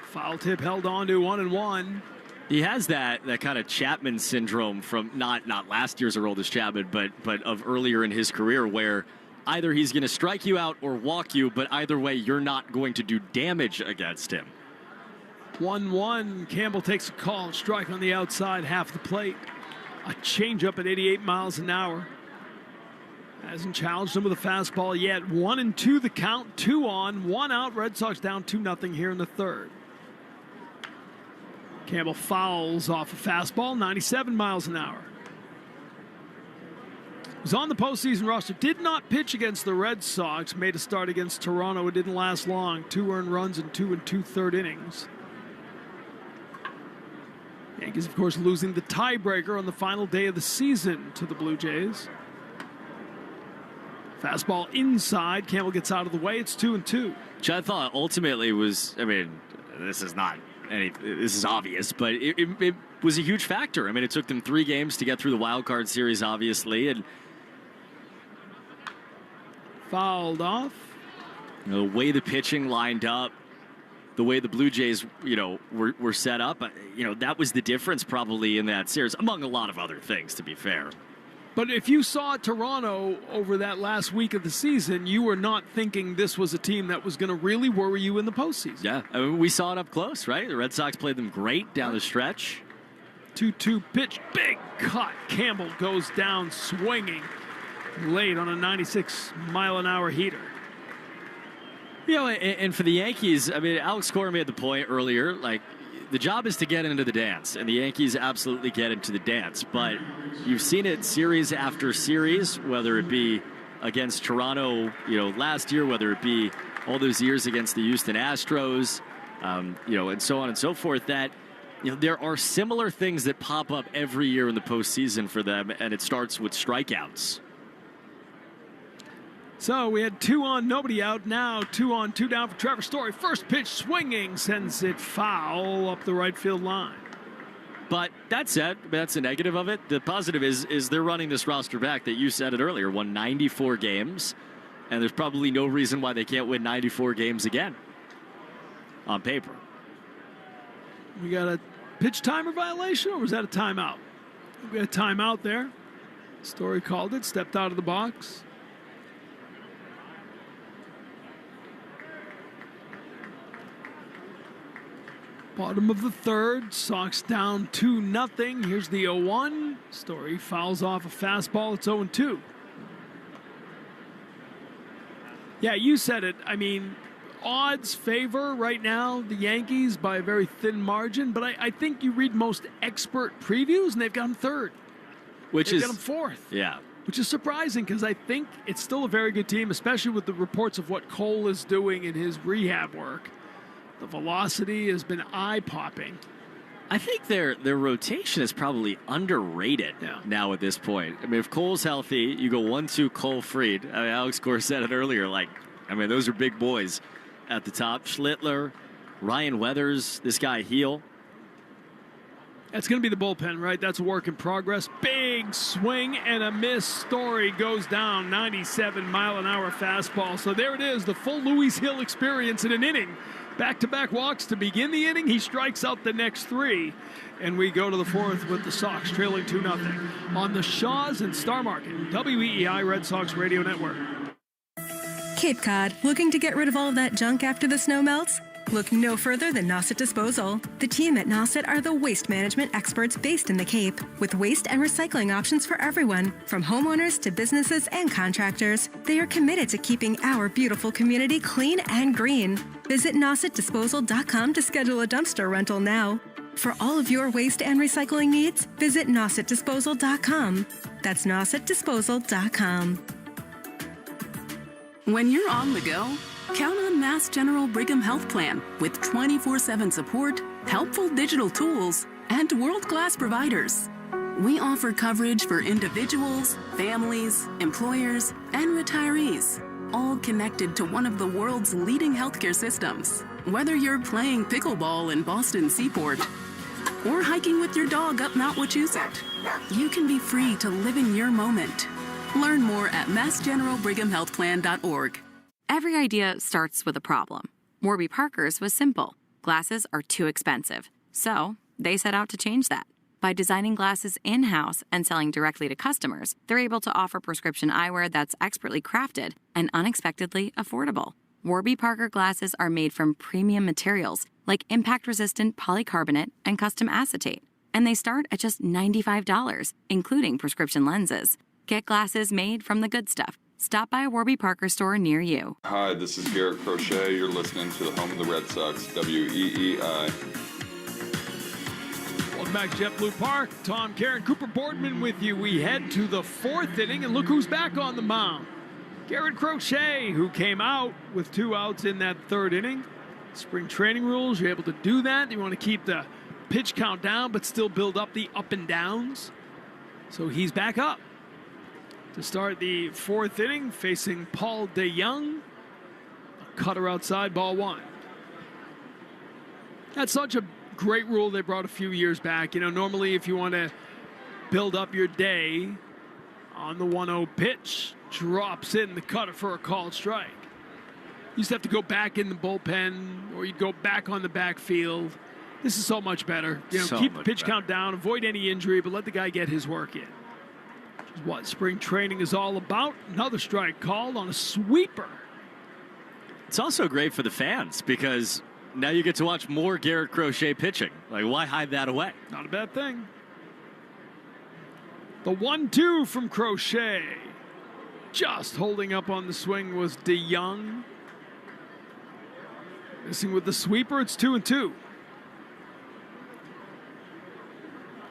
Foul tip held on to 1-1. He has that kind of Chapman syndrome from not last year's Aroldis Chapman, but of earlier in his career, where either he's going to strike you out or walk you, but either way, you're not going to do damage against him. 1-1. Campbell takes a call. Strike on the outside, half the plate. A changeup at 88 miles an hour. Hasn't challenged him with a fastball yet. 1-2 the count. 2 on, 1 out. Red Sox down 2-0 here in the third. Campbell fouls off a fastball, 97 miles an hour. Was on the postseason roster, did not pitch against the Red Sox, made a start against Toronto. It didn't last long. 2 earned runs in 2 2/3 innings. Yankees, of course, losing the tiebreaker on the final day of the season to the Blue Jays. Fastball inside. Campbell gets out of the way. It's 2-2. Which I thought ultimately was, this is obvious, but it was a huge factor. I mean, it took them 3 games to get through the wild card series, obviously, and fouled off. the way the pitching lined up, the way the Blue Jays, were set up, that was the difference probably in that series, among a lot of other things, to be fair. But if you saw Toronto over that last week of the season, you were not thinking this was a team that was going to really worry you in the postseason. Yeah, I mean, we saw it up close, right? The Red Sox played them great down the stretch. 2-2 pitch, big cut. Campbell goes down swinging late on a 96-mile-an-hour heater. And for the Yankees, I mean, Alex Cora made the point earlier, like, the job is to get into the dance, and the Yankees absolutely get into the dance. But you've seen it series after series, whether it be against Toronto, last year, whether it be all those years against the Houston Astros, and so on and so forth, that, there are similar things that pop up every year in the postseason for them, and it starts with strikeouts. So we had 2 on, nobody out. Now 2 on, 2 down for Trevor Story. First pitch swinging, sends it foul up the right field line. But that said, that's a negative of it. The positive is they're running this roster back that you said it earlier, won 94 games, and there's probably no reason why they can't win 94 games again on paper. We got a pitch timer violation, or was that a timeout? We got a timeout there. Story called it, stepped out of the box. Bottom of the third, Sox down 2-0. Here's the 0-1. Story fouls off a fastball. It's 0-2. Yeah, you said it. I mean, odds favor right now the Yankees by a very thin margin, but I think you read most expert previews, and they've got them third. They've got them fourth. Yeah. Which is surprising because I think it's still a very good team, especially with the reports of what Cole is doing in his rehab work. The velocity has been eye-popping. I think their rotation is probably underrated now at this point. I mean, if Cole's healthy, you go 1-2 Cole Fried. I mean, Alex Cora said it earlier. Those are big boys at the top. Schlittler, Ryan Weathers, this guy Heel. That's going to be the bullpen, right? That's a work in progress. Big swing and a miss. Story goes down, 97-mile-an-hour fastball. So there it is, the full Louis Hill experience in an inning. Back-to-back walks to begin the inning. He strikes out the next 3. And we go to the 4th with the Sox trailing 2-0 on the Shaws and Star Market, WEEI Red Sox Radio Network. Cape Cod, looking to get rid of all of that junk after the snow melts? Look no further than Nauset Disposal. The team at Nauset are the waste management experts based in the Cape, with waste and recycling options for everyone, from homeowners to businesses and contractors. They are committed to keeping our beautiful community clean and green. Visit NausetDisposal.com to schedule a dumpster rental now. For all of your waste and recycling needs, visit NausetDisposal.com. That's NausetDisposal.com. When you're on the go, count on Mass General Brigham Health Plan with 24/7 support, helpful digital tools, and world-class providers. We offer coverage for individuals, families, employers, and retirees, all connected to one of the world's leading healthcare systems. Whether you're playing pickleball in Boston Seaport or hiking with your dog up Mount Wachusett, you can be free to live in your moment. Learn more at massgeneralbrighamhealthplan.org. Every idea starts with a problem. Warby Parker's was simple. Glasses are too expensive. So they set out to change that. By designing glasses in-house and selling directly to customers, they're able to offer prescription eyewear that's expertly crafted and unexpectedly affordable. Warby Parker glasses are made from premium materials like impact-resistant polycarbonate and custom acetate. And they start at just $95, including prescription lenses. Get glasses made from the good stuff. Stop by a Warby Parker store near you. Hi, this is Garrett Crochet. You're listening to the home of the Red Sox, WEEI. Welcome back to JetBlue Park. Tom Karen, Cooper Boardman with you. We head to the 4th inning, and look who's back on the mound. Garrett Crochet, who came out with 2 outs in that 3rd inning. Spring training rules, you're able to do that. You want to keep the pitch count down, but still build up the up and downs. So he's back up to start the 4th inning, facing Paul DeYoung. A cutter outside, ball 1. That's such a great rule they brought a few years back. Normally if you want to build up your day on the 1-0 pitch, drops in the cutter for a called strike. used to have to go back in the bullpen, or you'd go back on the backfield. This is so much better. Keep the pitch count down, avoid any injury, but let the guy get his work in. Which is what spring training is all about. Another strike called on a sweeper. It's also great for the fans because now you get to watch more Garrett Crochet pitching. Like, why hide that away? Not a bad thing. The 1-2 from Crochet. Just holding up on the swing was DeYoung. Missing with the sweeper, it's 2-2.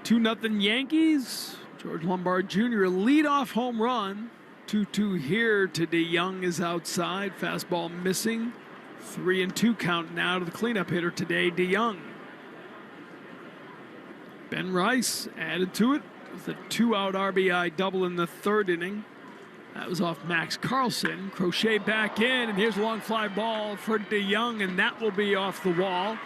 2-0 Yankees. George Lombard Jr. leadoff home run. 2-2 here to DeYoung is outside. Fastball missing. 3-2 count now to the cleanup hitter today, DeYoung. Ben Rice added to it with a 2-out RBI double in the third inning. That was off Max Carlson. Crochet back in, and here's a long fly ball for DeYoung, and that will be off the wall.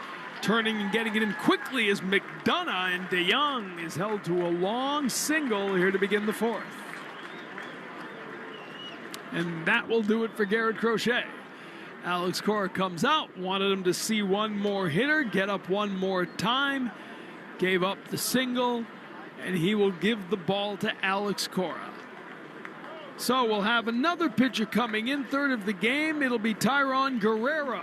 Turning and getting it in quickly is McDonough, and DeYoung is held to a long single here to begin the fourth. And that will do it for Garrett Crochet. Alex Cora comes out, wanted him to see one more hitter, get up one more time, gave up the single, and he will give the ball to Alex Cora. So we'll have another pitcher coming in, third of the game. It'll be Tyrone Guerrero.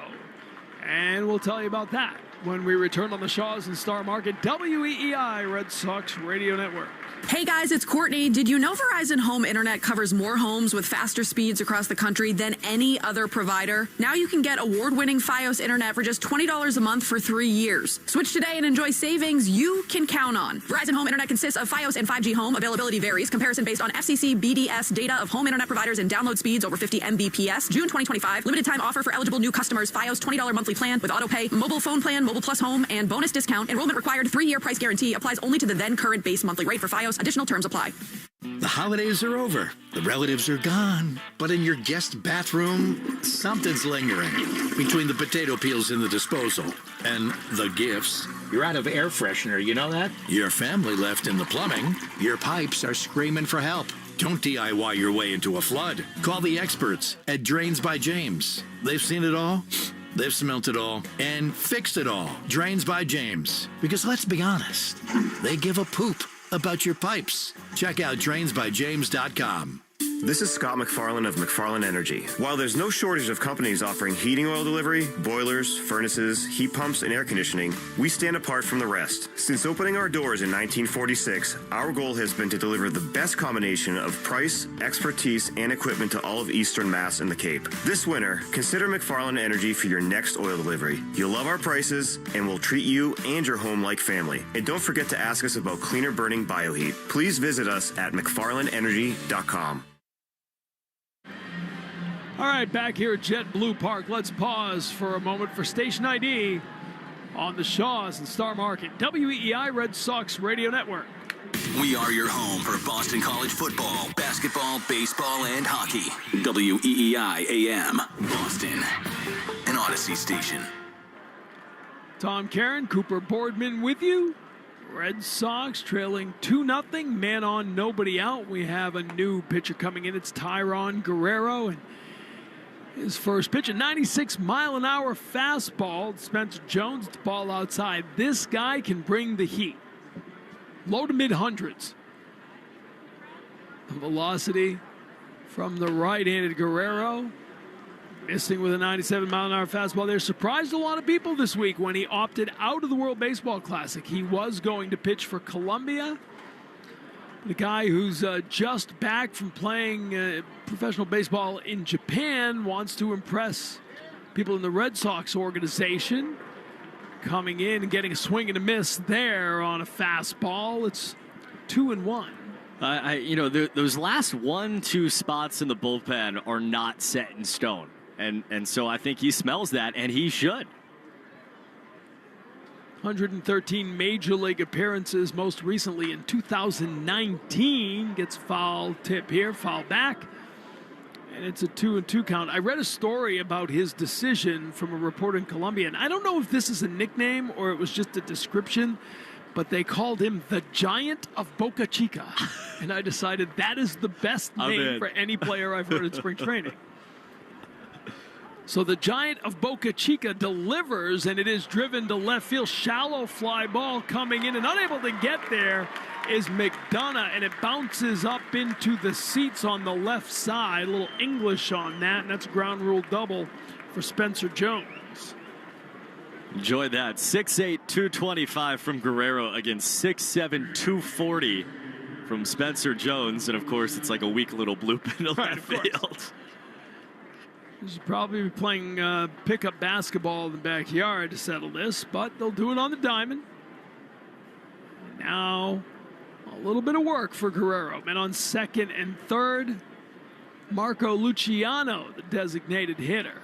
And we'll tell you about that when we return on the Shaws and Star Market, WEEI Red Sox Radio Network. Hey guys, it's Courtney. Did you know Verizon Home Internet covers more homes with faster speeds across the country than any other provider? Now you can get award-winning Fios Internet for just $20 a month for 3 years. Switch today and enjoy savings you can count on. Verizon Home Internet consists of Fios and 5G Home. Availability varies. Comparison based on FCC BDS data of home internet providers and download speeds over 50 Mbps. June 2025. Limited time offer for eligible new customers. Fios $20 monthly plan with auto pay, mobile phone plan, Mobile Plus Home, and bonus discount. Enrollment required. 3-year price guarantee applies only to the then current base monthly rate for Fios. Additional terms apply. The holidays are over. The relatives are gone. But in your guest bathroom, something's lingering. Between the potato peels in the disposal and the gifts. You're out of air freshener, you know that? Your family left in the plumbing. Your pipes are screaming for help. Don't DIY your way into a flood. Call the experts at Drains by James. They've seen it all. They've smelt it all and fixed it all. Drains by James. Because let's be honest, they give a poop about your pipes. Check out drainsbyjames.com. This is Scott McFarlane of McFarlane Energy. While there's no shortage of companies offering heating oil delivery, boilers, furnaces, heat pumps, and air conditioning, we stand apart from the rest. Since opening our doors in 1946, our goal has been to deliver the best combination of price, expertise, and equipment to all of Eastern Mass and the Cape. This winter, consider McFarlane Energy for your next oil delivery. You'll love our prices, and we'll treat you and your home like family. And don't forget to ask us about cleaner burning bioheat. Please visit us at McFarlaneEnergy.com. All right, back here at JetBlue Park. Let's pause for a moment for station ID on the Shaws and Star Market, WEEI Red Sox Radio Network. We are your home for Boston College football, basketball, baseball, and hockey. WEEI AM, Boston, an Odyssey station. Tom Caron, Cooper Boardman with you. Red Sox trailing 2-0, man on, nobody out. We have a new pitcher coming in. It's Tyrone Guerrero, and his first pitch, a 96-mile-an-hour fastball. Spencer Jones, the ball outside. This guy can bring the heat. Low to mid-hundreds. The velocity from the right-handed Guerrero. Missing with a 97-mile-an-hour fastball there. Surprised a lot of people this week when he opted out of the World Baseball Classic. He was going to pitch for Colombia. The guy who's just back from playing professional baseball in Japan wants to impress people in the Red Sox organization. Coming in and getting a swing and a miss there on a fastball. It's 2-1. Those last 1-2 spots in the bullpen are not set in stone. And so I think he smells that, and he should. 113 Major League appearances, most recently in 2019. Gets foul tip here, foul back. And it's a 2-2 count. I read a story about his decision from a reporter in Colombia, and I don't know if this is a nickname or it was just a description, but they called him the Giant of Boca Chica. And I decided that is the best name for any player I've heard in spring training. So the Giant of Boca Chica delivers, and it is driven to left field. Shallow fly ball coming in, and unable to get there is McDonough, and it bounces up into the seats on the left side. A little English on that, and that's a ground rule double for Spencer Jones. Enjoy that. 6'8", 225 from Guerrero against 6'7", 240 from Spencer Jones. And, of course, it's like a weak little bloop in the left field. You should probably be playing pickup basketball in the backyard to settle this, but they'll do it on the diamond. Now, a little bit of work for Guerrero. Men on second and third. Marco Luciano, the designated hitter.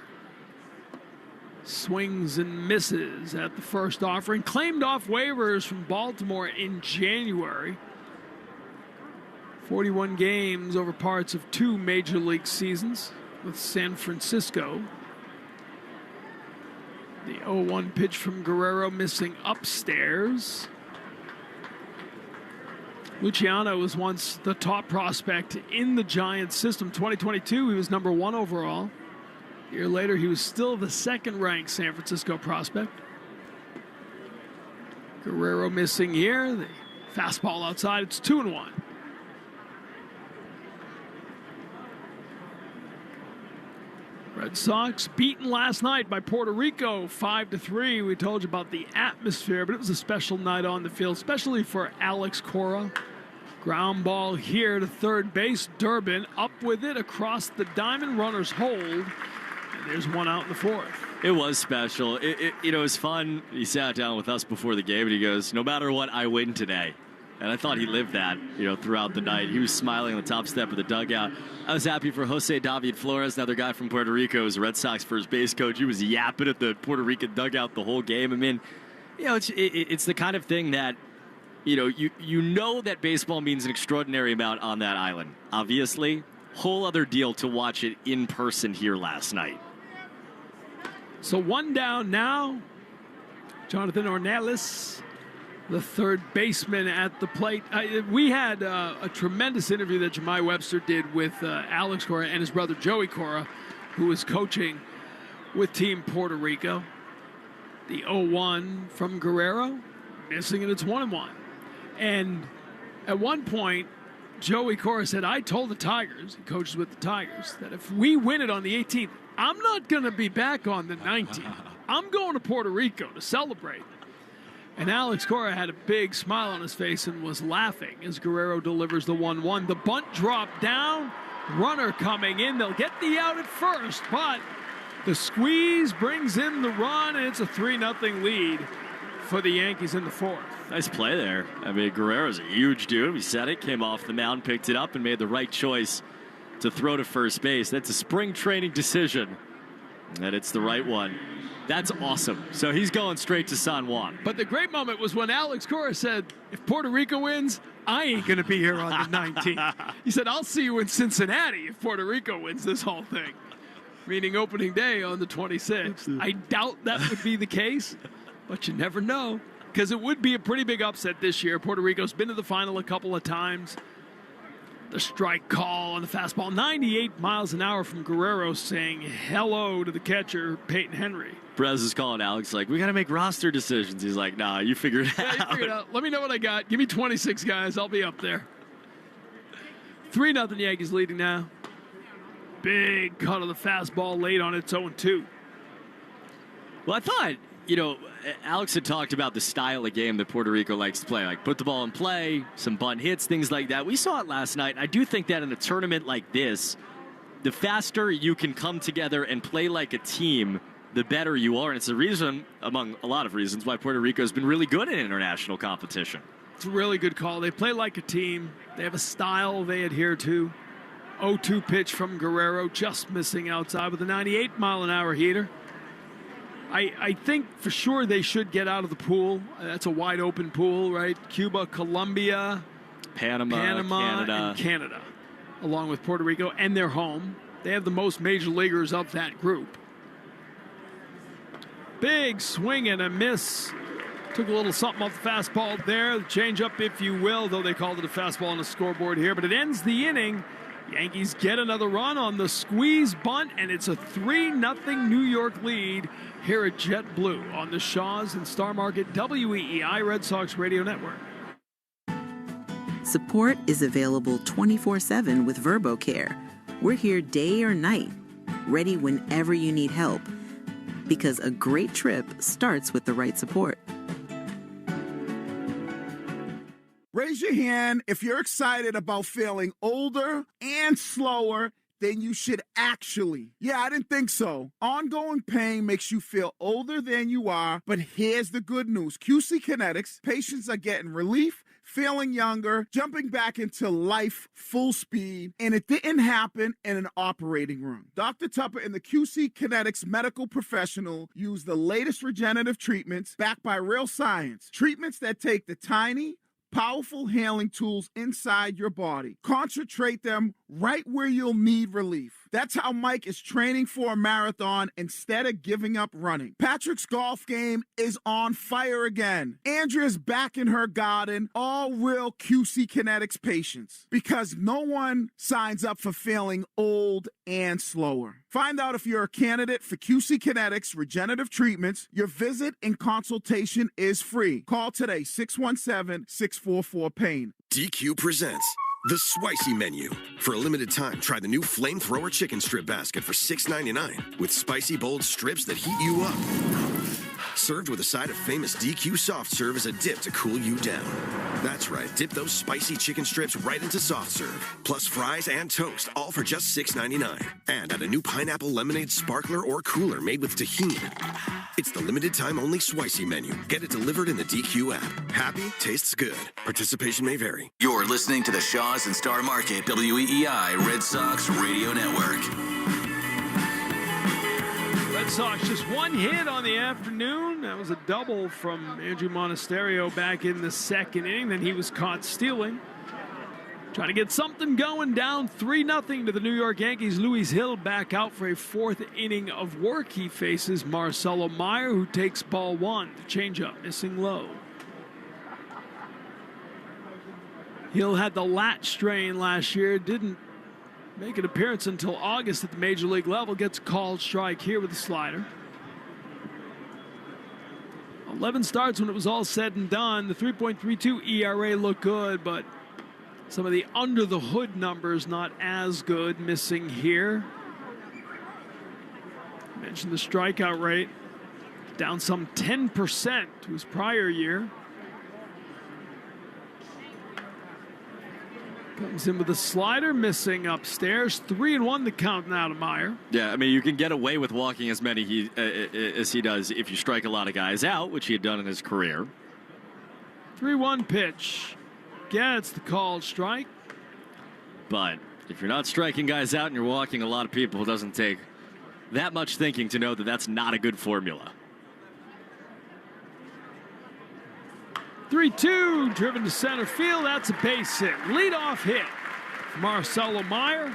Swings and misses at the first offering. Claimed off waivers from Baltimore in January. 41 games over parts of 2 major league seasons with San Francisco. The 0-1 pitch from Guerrero missing upstairs. Luciano was once the top prospect in the Giants system. 2022, he was number 1 overall. A year later, he was still the second-ranked San Francisco prospect. Guerrero missing here. The fastball outside. It's 2-1. Red Sox beaten last night by Puerto Rico 5-3. We told you about the atmosphere, but it was a special night on the field, especially for Alex Cora. Ground ball here to third base. Durbin up with it across the diamond. Runners hold. And there's one out in the fourth. It was special. It was fun. He sat down with us before the game and he goes, "No matter what, I win today." And I thought he lived that, throughout the night. He was smiling on the top step of the dugout. I was happy for Jose David Flores, another guy from Puerto Rico, who's a Red Sox first base coach. He was yapping at the Puerto Rican dugout the whole game. I mean, it's the kind of thing that, you know that baseball means an extraordinary amount on that island. Obviously, whole other deal to watch it in person here last night. So one down now. Jonathan Ornelas, the third baseman at the plate. We had a tremendous interview that Jemai Webster did with Alex Cora and his brother Joey Cora, who was coaching with Team Puerto Rico. The 0-1 from Guerrero, missing it. It's 1-1. And at one point, Joey Cora said, "I told the Tigers," he coaches with the Tigers, "that if we win it on the 18th, I'm not going to be back on the 19th. I'm going to Puerto Rico to celebrate." And Alex Cora had a big smile on his face and was laughing as Guerrero delivers the 1-1. The bunt dropped down. Runner coming in. They'll get the out at first, but the squeeze brings in the run, and it's a 3-0 lead for the Yankees in the fourth. Nice play there. I mean, Guerrero's a huge dude. We said it, came off the mound, picked it up, and made the right choice to throw to first base. That's a spring training decision, and it's the right one. That's awesome. So he's going straight to San Juan. But the great moment was when Alex Cora said, "If Puerto Rico wins, I ain't going to be here on the 19th. He said, "I'll see you in Cincinnati if Puerto Rico wins this whole thing." Meaning opening day on the 26th. I doubt that would be the case, but you never know. Because it would be a pretty big upset this year. Puerto Rico's been to the final a couple of times. The strike call on the fastball. 98 miles an hour from Guerrero saying hello to the catcher, Peyton Henry. Perez is calling Alex like, "We got to make roster decisions." He's like, "Nah, you figure it out." You figure it out. Let me know what I got. Give me 26 guys. I'll be up there. 3-0 Yankees leading now. Big cut of the fastball late on its 0-2. Well, I thought, Alex had talked about the style of game that Puerto Rico likes to play, like put the ball in play, some bunt hits, things like that. We saw it last night. I do think that in a tournament like this, the faster you can come together and play like a team, the better you are. And it's a reason, among a lot of reasons, why Puerto Rico has been really good in international competition. It's a really good call. They play like a team. They have a style they adhere to. 0-2 pitch from Guerrero, just missing outside with a 98-mile-an-hour heater. I think for sure they should get out of the pool. That's a wide open pool, right? Cuba, Colombia, Panama, and Canada, along with Puerto Rico, and they're home. They have the most major leaguers of that group. Big swing and a miss. Took a little something off the fastball there. The changeup, if you will, though they called it a fastball on the scoreboard here. But it ends the inning. Yankees get another run on the squeeze bunt, and it's a 3-0 New York lead here at JetBlue on the Shaws and Star Market WEEI Red Sox Radio Network. Support is available 24/7 with VerboCare. We're here day or night, ready whenever you need help. Because a great trip starts with the right support. Raise your hand if you're excited about feeling older and slower than you should actually. Yeah, I didn't think so. Ongoing pain makes you feel older than you are, but here's the good news. QC Kinetics, patients are getting relief, feeling younger, jumping back into life full speed, and it didn't happen in an operating room. Dr. Tupper and the QC Kinetics medical professional use the latest regenerative treatments backed by real science. Treatments that take the tiny, powerful healing tools inside your body, concentrate them right where you'll need relief. That's how Mike is training for a marathon instead of giving up running. Patrick's golf game is on fire again. Andrea's back in her garden, all real QC Kinetics patients, because no one signs up for feeling old and slower. Find out if you're a candidate for QC Kinetics regenerative treatments. Your visit and consultation is free. Call today, 617-644-PAIN. DQ presents The Spicy Menu. For a limited time, try the new Flamethrower Chicken Strip Basket for $6.99 with spicy, bold strips that heat you up. Served with a side of famous DQ Soft Serve as a dip to cool you down. That's right, dip those spicy chicken strips right into Soft Serve, plus fries and toast, all for just $6.99. And add a new pineapple lemonade sparkler or cooler made with tahini. It's the limited time only Spicy Menu. Get it delivered in the DQ app. Happy, tastes good. Participation may vary. You're listening to the Shaws and Star Market WEEI Red Sox Radio Network. Red Sox just one hit on the afternoon. That was a double from Andrew Monasterio back in the second inning. Then he was caught stealing. Trying to get something going, down 3-0 to the New York Yankees. Luis Hill back out for a fourth inning of work. He faces Marcelo Meyer, who takes ball one. The changeup missing low. Hill had the lat strain last year. Didn't make an appearance until August at the major league level. Gets called strike here with a slider. 11 starts when it was all said and done. The 3.32 ERA looked good, but some of the under the hood numbers not as good. Missing here. Mentioned the strikeout rate down some 10% to his prior year. Comes in with a slider, missing upstairs. 3-1 the count now to Meyer. Yeah, I mean, you can get away with walking as many as he does if you strike a lot of guys out, which he had done in his career. 3-1 pitch. Gets the called strike. But if you're not striking guys out and you're walking a lot of people, it doesn't take that much thinking to know that that's not a good formula. 3-2, driven to center field. That's a base hit. Leadoff hit for Marcelo Meyer.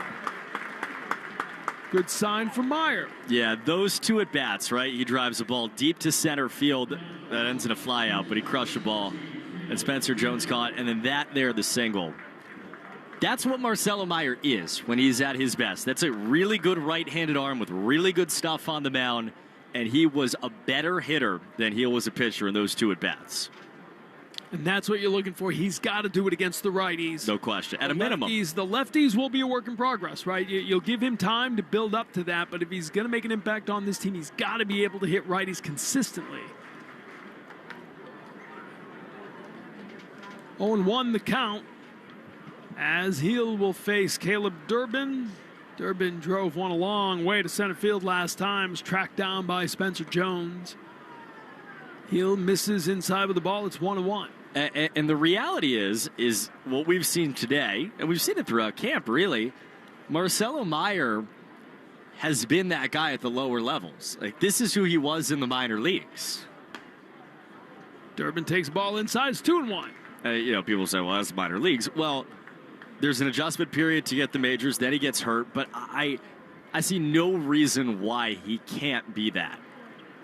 Good sign for Meyer. Yeah, those two at bats, right? He drives the ball deep to center field. That ends in a fly out, but he crushed the ball. And Spencer Jones caught, and then that there, the single. That's what Marcelo Meyer is when he's at his best. That's a really good right-handed arm with really good stuff on the mound, and he was a better hitter than he was a pitcher in those two at bats. And that's what you're looking for. He's got to do it against the righties. No question. At a minimum. The lefties will be a work in progress, right? You'll give him time to build up to that, but if he's going to make an impact on this team, he's got to be able to hit righties consistently. 0-1 the count as Hill will face Caleb Durbin. Durbin drove one a long way to center field last time. Was tracked down by Spencer Jones. Hill misses inside with the ball. It's 1-1. And the reality is what we've seen today, and we've seen it throughout camp, really. Marcelo Meyer has been that guy at the lower levels. Like, this is who he was in the minor leagues. Durbin takes the ball inside. It's 2-1. People say, well, that's minor leagues. Well, there's an adjustment period to get the majors. Then he gets hurt. But I see no reason why he can't be that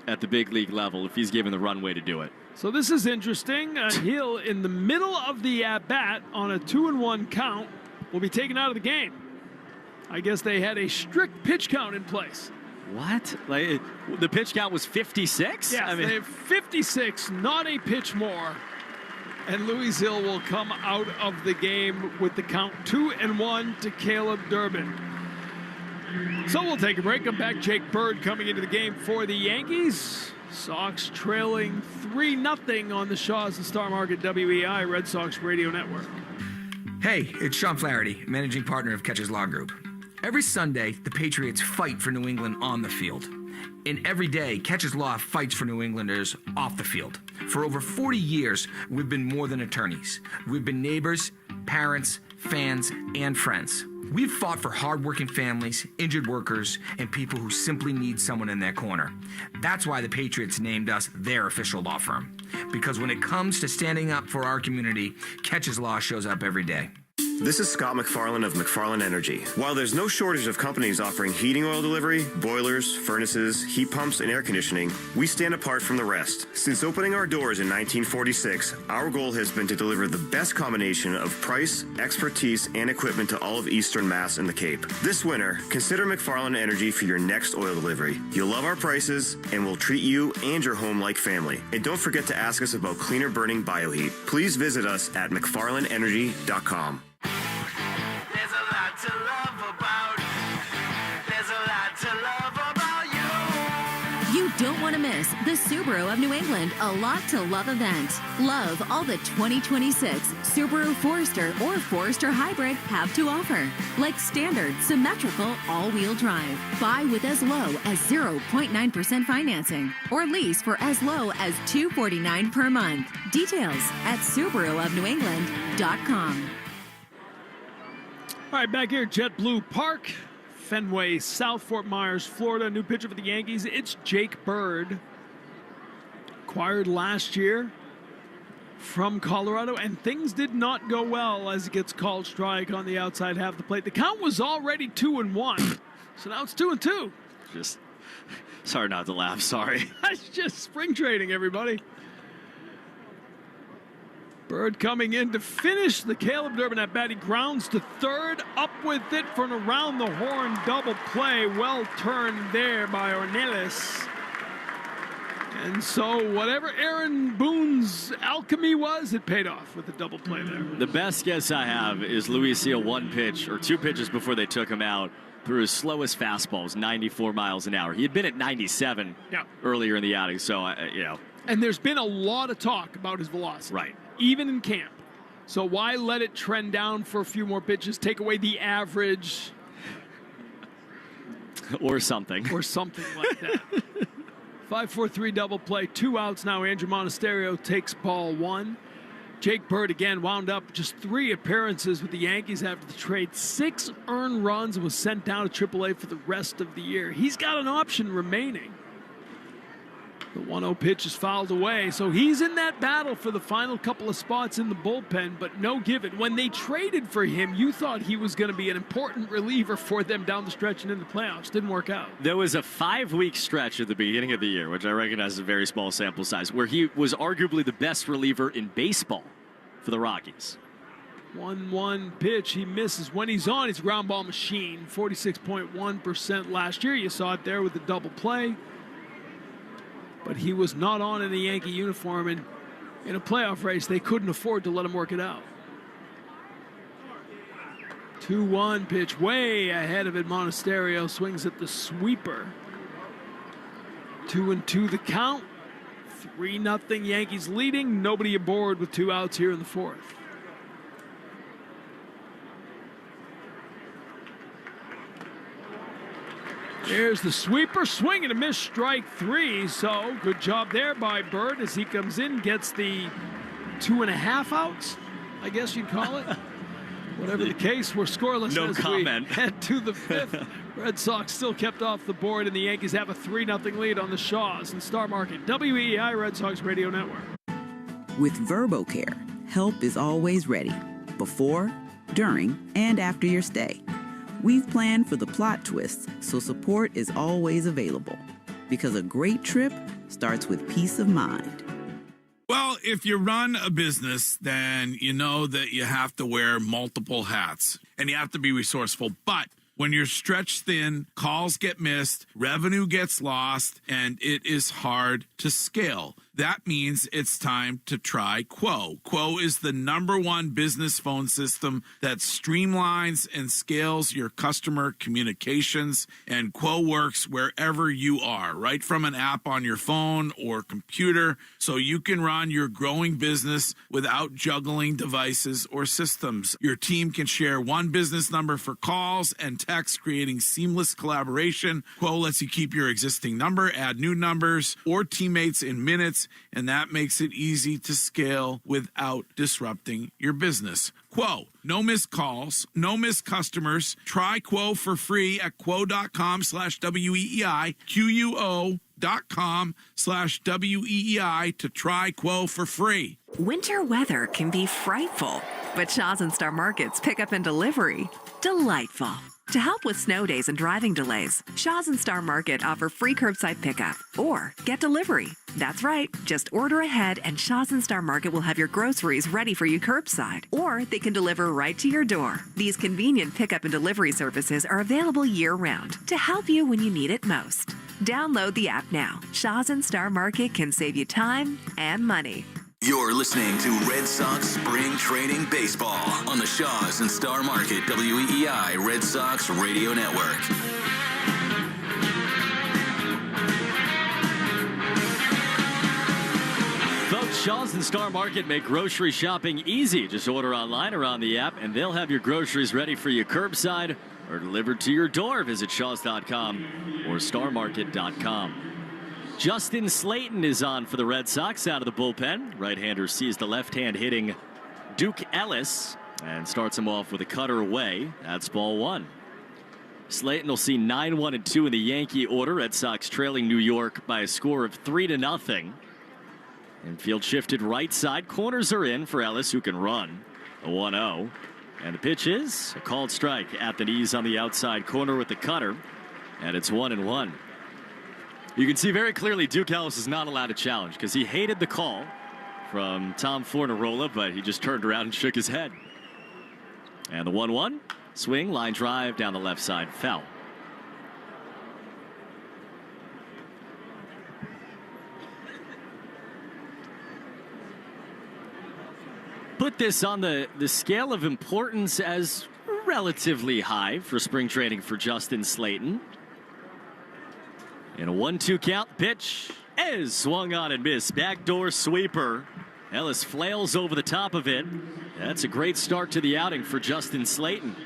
at the big league level if he's given the runway to do it. So this is interesting. Hill, in the middle of the at-bat on a 2-1 count, will be taken out of the game. I guess they had a strict pitch count in place. What? Like, the pitch count was 56? Yes, they have 56, not a pitch more. And Louis Hill will come out of the game with the count 2-1 to Caleb Durbin. So we'll take a break. Come back. Jake Bird coming into the game for the Yankees. Sox trailing 3-0 on the Shaws and Star Market WEI Red Sox Radio Network. Hey, it's Sean Flaherty, managing partner of Catcher's Law Group. Every Sunday, the Patriots fight for New England on the field. And every day, Catcher's Law fights for New Englanders off the field. For over 40 years, we've been more than attorneys. We've been neighbors, parents, fans, and friends. We've fought for hardworking families, injured workers, and people who simply need someone in their corner. That's why the Patriots named us their official law firm. Because when it comes to standing up for our community, Catcher's Law shows up every day. This is Scott McFarland of McFarland Energy. While there's no shortage of companies offering heating oil delivery, boilers, furnaces, heat pumps, and air conditioning, we stand apart from the rest. Since opening our doors in 1946, our goal has been to deliver the best combination of price, expertise, and equipment to all of Eastern Mass and the Cape. This winter, consider McFarland Energy for your next oil delivery. You'll love our prices, and we'll treat you and your home like family. And don't forget to ask us about cleaner burning bioheat. Please visit us at McFarlandEnergy.com. You don't want to miss the Subaru of New England A Lot to Love event. Love all the 2026 Subaru Forester or Forester Hybrid have to offer. Like standard, symmetrical, all-wheel drive. Buy with as low as 0.9% financing or lease for as low as $249 per month. Details at SubaruofNewEngland.com. All right, back here at JetBlue Park, Fenway, South Fort Myers, Florida. New pitcher for the Yankees. It's Jake Bird. Acquired last year from Colorado, and things did not go well as it gets called strike on the outside half of the plate. The count was already 2-1, so now it's 2-2. Just, sorry not to laugh, sorry. That's just spring training, everybody. Bird coming in to finish the Caleb Durbin at bat. He grounds to third, up with it for an around-the-horn double play. Well turned there by Ornelas. And so whatever Aaron Boone's alchemy was, it paid off with the double play there. The best guess I have is Luis Seal one pitch, or two pitches before they took him out, threw his slowest fastball, was 94 miles an hour. He had been at 97 earlier in the outing, so, you know. And there's been a lot of talk about his velocity. Right. Even in camp. So why let it trend down for a few more pitches, take away the average? Or something. Or something like that. 5-4-3 double play. 2 outs now. Andrew Monasterio takes ball 1. Jake Bird again wound up just 3 appearances with the Yankees after the trade. 6 earned runs and was sent down to AAA for the rest of the year. He's got an option remaining. The 1-0 pitch is fouled away, so he's in that battle for the final couple of spots in the bullpen, but no given. When they traded for him, you thought he was going to be an important reliever for them down the stretch and in the playoffs. Didn't work out. There was a 5-week stretch at the beginning of the year, which I recognize is a very small sample size, where he was arguably the best reliever in baseball for the Rockies. 1-1 pitch, he misses. When he's on, he's a ground ball machine. 46.1% last year. You saw it there with the double play. But he was not on in a Yankee uniform, and in a playoff race, they couldn't afford to let him work it out. 2-1 pitch, way ahead of it. Monasterio swings at the sweeper. 2-2 the count. 3-0 Yankees leading. Nobody aboard with 2 outs here in the 4th. There's the sweeper, swing and a miss, strike 3. So good job there by Bird as he comes in, gets the 2.5 outs, I guess you'd call it. Whatever the case, we're scoreless no as comment. we head to the 5th. Red Sox still kept off the board, and the Yankees have a 3-0 lead on the Shaws and Star Market WEI Red Sox Radio Network. With VerboCare, help is always ready, before, during, and after your stay. We've planned for the plot twists, so support is always available. Because a great trip starts with peace of mind. Well, if you run a business, then you know that you have to wear multiple hats and you have to be resourceful. But When you're stretched thin, calls get missed, revenue gets lost, and it is hard to scale. That means it's time to try Quo. Quo is the #1 business phone system that streamlines and scales your customer communications, and Quo works wherever you are, right from an app on your phone or computer, so you can run your growing business without juggling devices or systems. Your team can share one business number for calls and text, creating seamless collaboration. Quo lets you keep your existing number, add new numbers, or teammates in minutes, and that makes it easy to scale without disrupting your business. Quo, no missed calls, no missed customers. Try Quo for free at quo.com/WEEI, QUO.com/WEEI to try Quo for free. Winter weather can be frightful, but Shaw's and Star Market's pickup and delivery, delightful. To help with snow days and driving delays, Shaw's and Star Market offer free curbside pickup or get delivery. That's right, just order ahead and Shaw's and Star Market will have your groceries ready for you curbside, or they can deliver right to your door. These convenient pickup and delivery services are available year-round to help you when you need it most. Download the app now. Shaw's and Star Market can save you time and money. You're listening to Red Sox Spring Training Baseball on the Shaws and Star Market WEEI Red Sox Radio Network. Folks, Shaws and Star Market make grocery shopping easy. Just order online or on the app, and they'll have your groceries ready for you curbside or delivered to your door. Visit shaws.com or starmarket.com. Justin Slayton is on for the Red Sox out of the bullpen. Right-hander sees the left-hand hitting Duke Ellis and starts him off with a cutter away. That's ball one. Slayton will see 9-1-2 in the Yankee order. Red Sox trailing New York by a score of 3-0. Infield shifted right side. Corners are in for Ellis, who can run. A 1-0. And the pitch is a called strike at the knees on the outside corner with the cutter. And it's 1-1. You can see very clearly Duke Ellis is not allowed to challenge because he hated the call from Tom Fornarola, but he just turned around and shook his head. And the 1-1 swing, line drive down the left side, foul. Put this on the scale of importance as relatively high for spring training for Justin Slayton. In a 1-2 count, pitch is swung on and missed. Backdoor sweeper. Ellis flails over the top of it. That's a great start to the outing for Justin Slayton.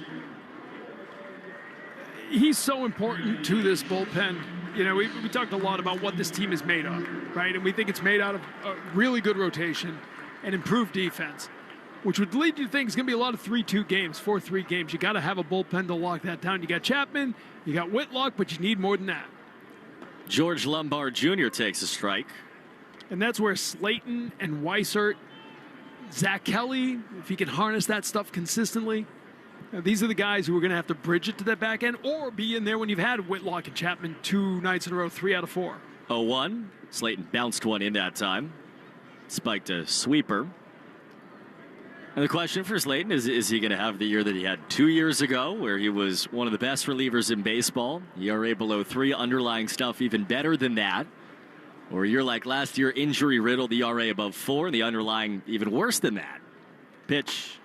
He's so important to this bullpen. You know, we talked a lot about what this team is made of, right? And we think it's made out of a really good rotation and improved defense, which would lead you to think it's going to be a lot of 3-2 games, 4-3 games. You got to have a bullpen to lock that down. You got Chapman, you got Whitlock, but you need more than that. George Lombard Jr. takes a strike. And that's where Slayton and Weissert, Zach Kelly, if he can harness that stuff consistently, these are the guys who are going to have to bridge it to that back end or be in there when you've had Whitlock and Chapman 2 nights in a row, 3 out of 4. 0-1. Slayton bounced one in that time. Spiked a sweeper. And the question for Slayton is he going to have the year that he had 2 years ago, where he was one of the best relievers in baseball? ERA below 3, underlying stuff even better than that. Or a year like last year, injury-riddled, ERA above 4, and the underlying even worse than that. Pitch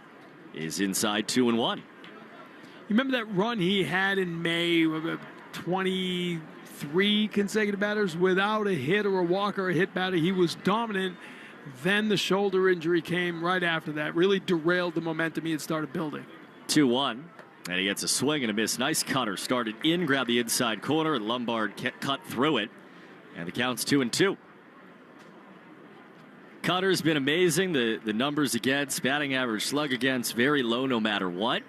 is inside 2-1. You remember that run he had in May, 23 consecutive batters without a hit or a walk or a hit batter? He was dominant. Then the shoulder injury came right after that. Really derailed the momentum he had started building. 2-1. And he gets a swing and a miss. Nice cutter. Started in, grabbed the inside corner, and Lombard cut through it. And the count's 2-2. Cutter's been amazing. The numbers against, batting average, slug against, very low no matter what.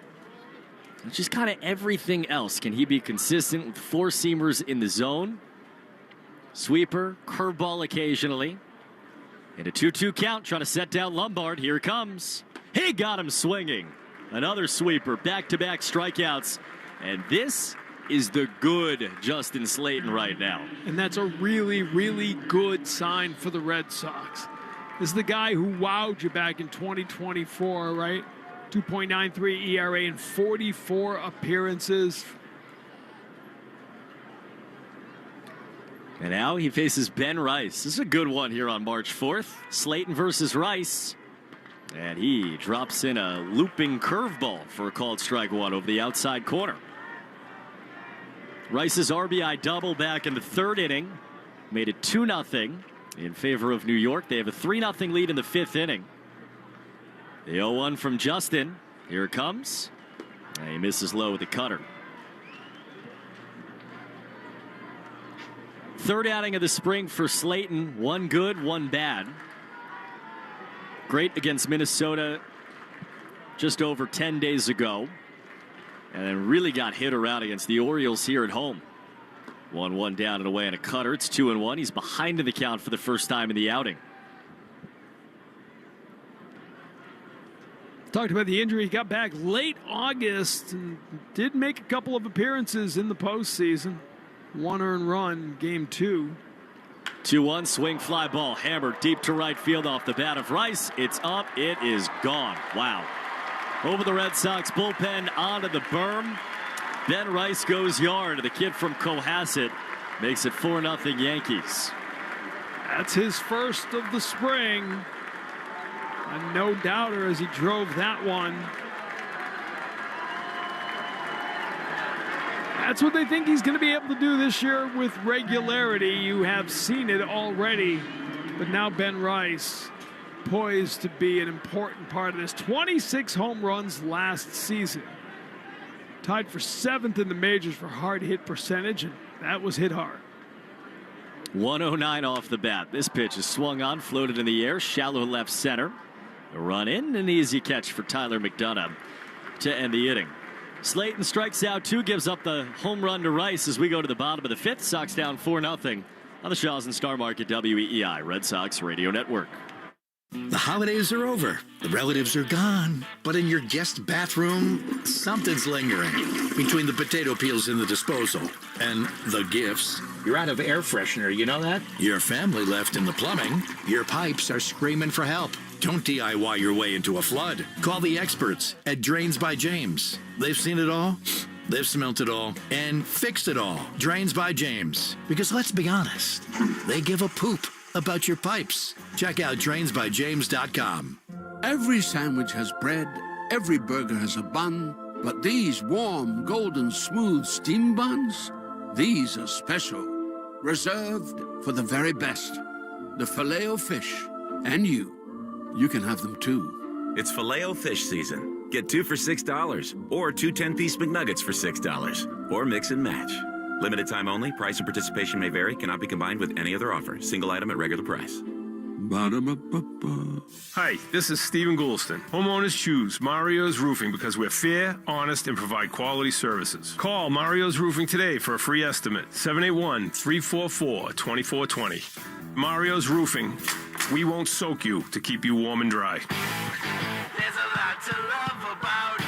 It's just kind of everything else. Can he be consistent with 4-seamers in the zone? Sweeper, curveball occasionally. In a 2-2 count, trying to set down Lombard. Here it comes. He got him swinging. Another sweeper, back-to-back strikeouts. And this is the good Justin Slayton right now. And that's a really, really good sign for the Red Sox. This is the guy who wowed you back in 2024, right? 2.93 ERA in 44 appearances. And now he faces Ben Rice. This is a good one here on March 4th. Slayton versus Rice. And he drops in a looping curveball for a called strike one over the outside corner. Rice's RBI double back in the third inning made it 2-0 in favor of New York. They have a 3-0 lead in the fifth inning. The 0-1 from Justin. Here it comes. And he misses low with the cutter. Third outing of the spring for Slayton. One good, one bad. Great against Minnesota just over 10 days ago. And then really got hit around against the Orioles here at home. 1-1 down and away and a cutter. It's 2-1. He's behind in the count for the first time in the outing. Talked about the injury. He got back late August and did make a couple of appearances in the postseason. One earned run, game 2. 2-1 swing fly ball hammered deep to right field off the bat of Rice. It's up. It is gone. Wow. Over the Red Sox bullpen onto the berm. Ben Rice goes yard. The kid from Cohasset makes it 4-0 Yankees. That's his first of the spring. A no doubter as he drove that one. That's what they think he's going to be able to do this year with regularity. You have seen it already. But now Ben Rice poised to be an important part of this. 26 home runs last season. Tied for 7th in the majors for hard hit percentage, and that was hit hard. 109 off the bat. This pitch is swung on, floated in the air, shallow left center. A run in, an easy catch for Tyler McDonough to end the inning. Slayton strikes out 2, gives up the home run to Rice as we go to the bottom of the 5th. Sox down 4-0 on the Shaws and Star Market WEEI Red Sox Radio Network. The holidays are over. The relatives are gone. But in your guest bathroom, something's lingering. Between the potato peels in the disposal and the gifts. You're out of air freshener, you know that? Your family left in the plumbing. Your pipes are screaming for help. Don't DIY your way into a flood. Call the experts at Drains by James. They've seen it all. They've smelt it all and fixed it all. Drains by James. Because let's be honest, they give a poop about your pipes. Check out drainsbyjames.com. Every sandwich has bread, every burger has a bun, but these warm, golden, smooth steam buns, these are special, reserved for the very best. The Filet-O-Fish, and you can have them too. It's Filet-O-Fish season. Get 2 for $6, or 2 10-piece McNuggets for $6, or mix and match. Limited time only. Price and participation may vary. Cannot be combined with any other offer. Single item at regular price. Ba-da-ba-ba-ba. Hi, this is Stephen Goulston. Homeowners choose Mario's Roofing because we're fair, honest, and provide quality services. Call Mario's Roofing today for a free estimate. 781-344-2420. Mario's Roofing. We won't soak you to keep you warm and dry. There's a lot to love about.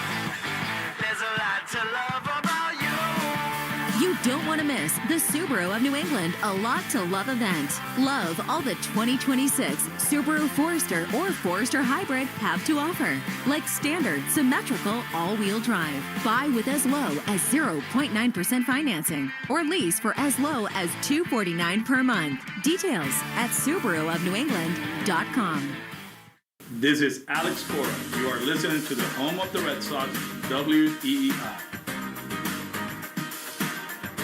There's a lot to love about you. You don't want to miss the Subaru of New England A Lot to Love event. Love all the 2026 Subaru Forester or Forester Hybrid have to offer. Like standard, symmetrical, all-wheel drive. Buy with as low as 0.9% financing or lease for as low as $249 per month. Details at SubaruofNewEngland.com. This is Alex Cora. You are listening to the home of the Red Sox, WEEI.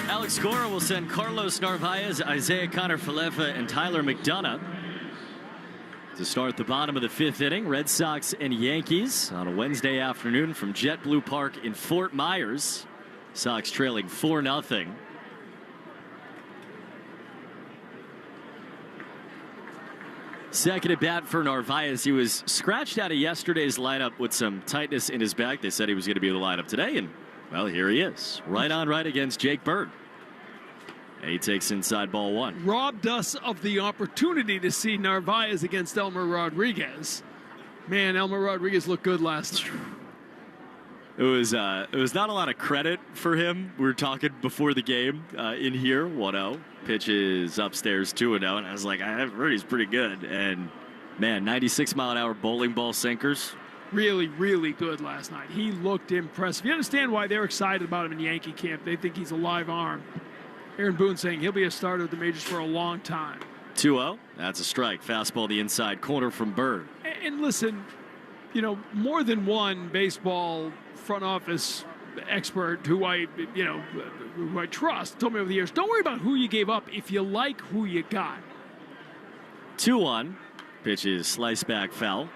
Alex Cora will send Carlos Narvaez, Isaiah Connor-Falefa, and Tyler McDonough to start the bottom of the 5th inning. Red Sox and Yankees on a Wednesday afternoon from JetBlue Park in Fort Myers. Sox trailing 4-0. Second at bat for Narvaez. He was scratched out of yesterday's lineup with some tightness in his back. They said he was going to be in the lineup today, and, well, here he is. Right on right against Jake Bird. And he takes inside ball 1. Robbed us of the opportunity to see Narvaez against Elmer Rodriguez. Man, Elmer Rodriguez looked good last night. It was not a lot of credit for him. We were talking before the game in here. 1-0. Pitches upstairs 2-0. And I was like, I've heard he's pretty good. And, man, 96-mile-an-hour bowling ball sinkers. Really, really good last night. He looked impressive. You understand why they're excited about him in Yankee camp. They think he's a live arm. Aaron Boone saying he'll be a starter at the majors for a long time. 2-0. That's a strike. Fastball the inside corner from Bird. And listen, you know, more than one baseball front office expert who I trust told me over the years, don't worry about who you gave up if you like who you got. 2-1. Pitch is slice back foul.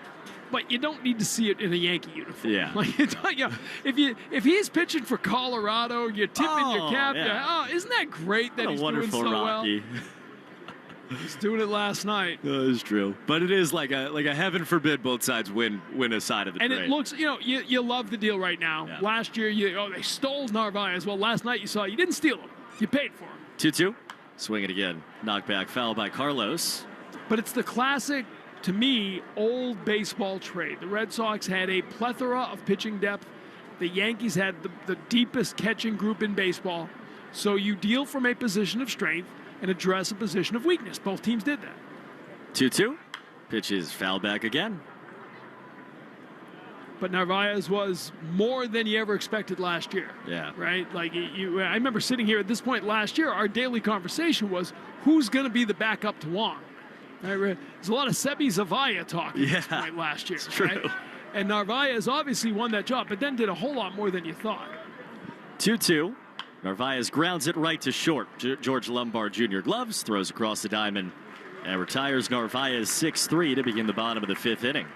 But you don't need to see it in a Yankee uniform. Yeah. Like, if he's pitching for Colorado, you're tipping your cap. Yeah. Isn't that great that What a he's wonderful doing so Rocky. well? He's doing it last night. That is true. But it is like a heaven forbid both sides win a side of the And trade. it looks, you love the deal right now. Yeah. Last year, they stole Narvaez. Well, last night you saw you didn't steal him. You paid for him. 2-2. Swing it again. Knockback foul by Carlos. But it's the classic, to me, old baseball trade. The Red Sox had a plethora of pitching depth. The Yankees had the deepest catching group in baseball. So you deal from a position of strength and address a position of weakness. Both teams did that. 2-2. Pitch is foul back again. But Narvaez was more than you ever expected last year. Yeah. Right? Like, I remember sitting here at this point last year, our daily conversation was, who's going to be the backup to Wong? There's a lot of Sebi Zavaya talk at this point last year. It's true. Right? And Narvaez obviously won that job, but then did a whole lot more than you thought. 2-2. Narvaez grounds it right to short. George Lombard Jr. gloves, throws across the diamond, and retires Narvaez 6-3 to begin the bottom of the fifth inning.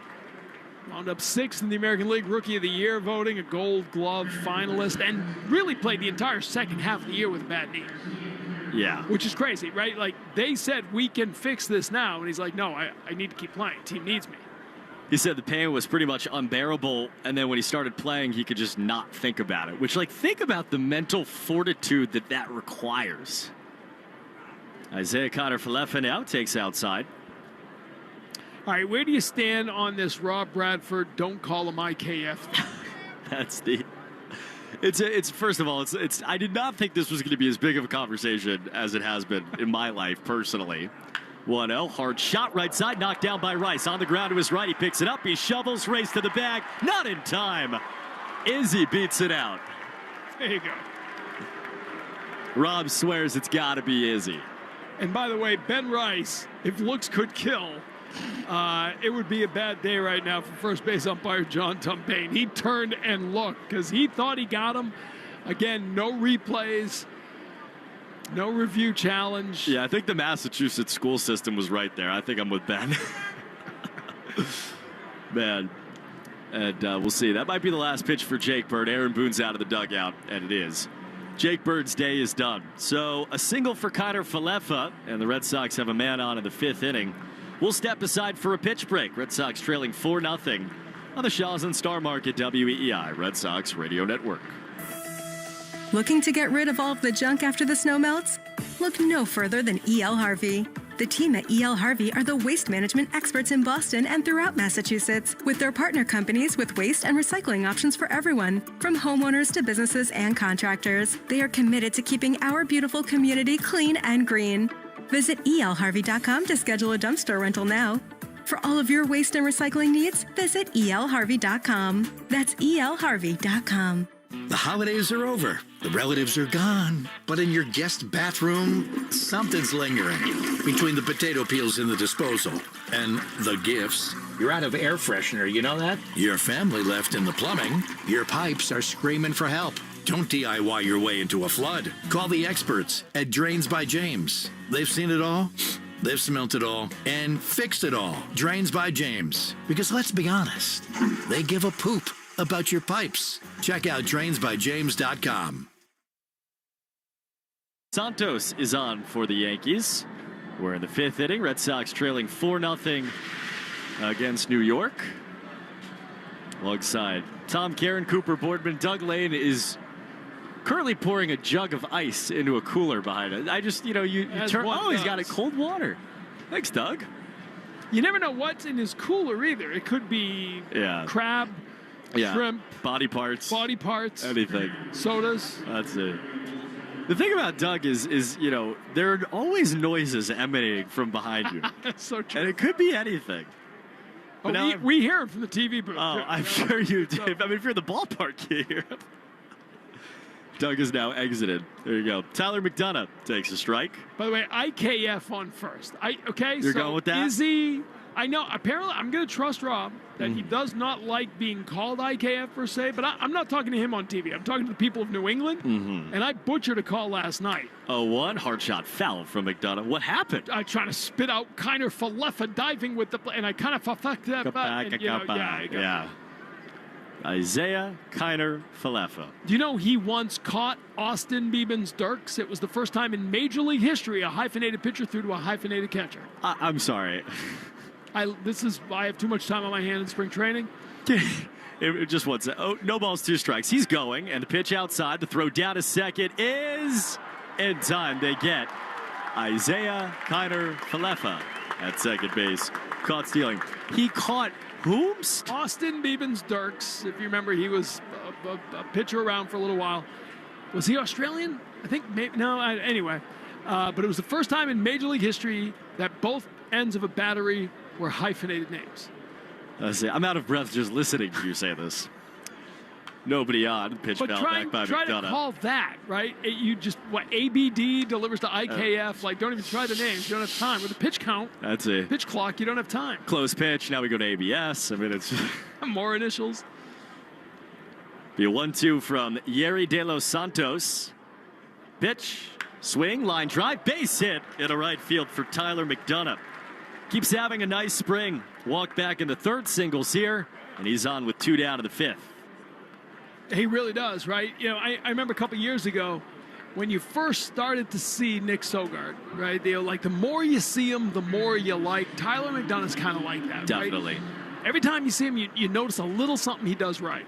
Wound up sixth in the American League Rookie of the Year voting, a Gold Glove finalist, and really played the entire second half of the year with a bad knee. Yeah. Which is crazy, right? Like, they said, we can fix this now. And he's like, no, I need to keep playing. Team needs me. He said the pain was pretty much unbearable, and then when he started playing, he could just not think about it. Which, think about the mental fortitude that requires. Isaiah Kiner-Falefa now takes outside. All right, where do you stand on this Rob Bradford, don't call him IKF? That's the... It's first of all, it's. I did not think this was going to be as big of a conversation as it has been in my life personally. 1-0, hard shot right side, knocked down by Rice. On the ground to his right, he picks it up, he shovels, race to the bag, not in time. Izzy beats it out. There you go. Rob swears it's got to be Izzy. And by the way, Ben Rice, if looks could kill, it would be a bad day right now for first base umpire John Tumpane. He turned and looked because he thought he got him. Again, no replays, no review challenge. Yeah, I think the Massachusetts school system was right there. I think I'm with Ben. Man. And we'll see. That might be the last pitch for Jake Bird. Aaron Boone's out of the dugout, and it is. Jake Bird's day is done. So a single for Kiner-Falefa, and the Red Sox have a man on in the fifth inning. We'll step aside for a pitch break. Red Sox trailing 4-0 on the Shaws and Star Market WEEI Red Sox Radio Network. Looking to get rid of all of the junk after the snow melts? Look no further than E.L. Harvey. The team at E.L. Harvey are the waste management experts in Boston and throughout Massachusetts, with their partner companies with waste and recycling options for everyone, from homeowners to businesses and contractors. They are committed to keeping our beautiful community clean and green. Visit elharvey.com to schedule a dumpster rental now. For all of your waste and recycling needs, visit elharvey.com. That's elharvey.com. The holidays are over. The relatives are gone. But in your guest bathroom, something's lingering. Between the potato peels in the disposal and the gifts. You're out of air freshener, you know that? Your family left in the plumbing. Your pipes are screaming for help. Don't DIY your way into a flood. Call the experts at Drains by James. They've seen it all. They've smelt it all and fixed it all. Drains by James. Because let's be honest, they give a poop about your pipes. Check out drainsbyjames.com. Santos is on for the Yankees. We're in the fifth inning. Red Sox trailing 4-0 against New York. Alongside Tom Karen, Cooper Boardman, Doug Lane is currently pouring a jug of ice into a cooler behind it. I just, you turn. Oh, he's got it cold water. Thanks, Doug. You never know what's in his cooler either. It could be crab, shrimp, body parts, anything, sodas. That's it. The thing about Doug is there are always noises emanating from behind you. That's so true. And it could be anything. Oh, we hear it from the TV booth. Oh, I'm sure you do. I mean, if you're in the ballpark, you hear it. Doug is now exited. There you go. Tyler McDonough takes a strike. By the way, IKF on first. You're going with that? Is he? I know. Apparently, I'm going to trust Rob that he does not like being called IKF per se, but I'm not talking to him on TV. I'm talking to the people of New England, and I butchered a call last night. 0-1, hard shot foul from McDonough. What happened? I trying to spit out Kiner Falefa diving with the, and I kind of fucked that back. Yeah. Isaiah Kiner Falefa. Do you know he once caught Austin Beeben's Dirks? It was the first time in Major League history a hyphenated pitcher threw to a hyphenated catcher. I'm sorry. I have too much time on my hand in spring training. It just wants no balls, 2 strikes. He's going, and the pitch outside. The throw down to second is in time. They get Isaiah Kiner Falefa at second base. Caught stealing. He caught whomst? Austin Beeben's Dirks. If you remember, he was a pitcher around for a little while. Was he Australian? I think maybe. No, anyway. But it was the first time in Major League history that both ends of a battery were hyphenated names. I'm out of breath just listening to you say this. Nobody on. Pitch foul back by try McDonough. To call that, right? You just, ABD delivers to IKF. Don't even try the names. You don't have time. With the pitch count, that's it. Pitch clock, you don't have time. Close pitch. Now we go to ABS. I mean, it's more initials. Be a 1-2 from Yerry De Los Santos. Pitch, swing, line drive, base hit in a right field for Tyler McDonough. Keeps having a nice spring. Walk back in the third singles here, and he's on with 2 down to the 5th. He really does, right? I remember a couple years ago when you first started to see Nick Sogard, right? The more you see him, the more you like. Tyler McDonough's kind of like that, Definitely. Right? Every time you see him, you notice a little something he does right.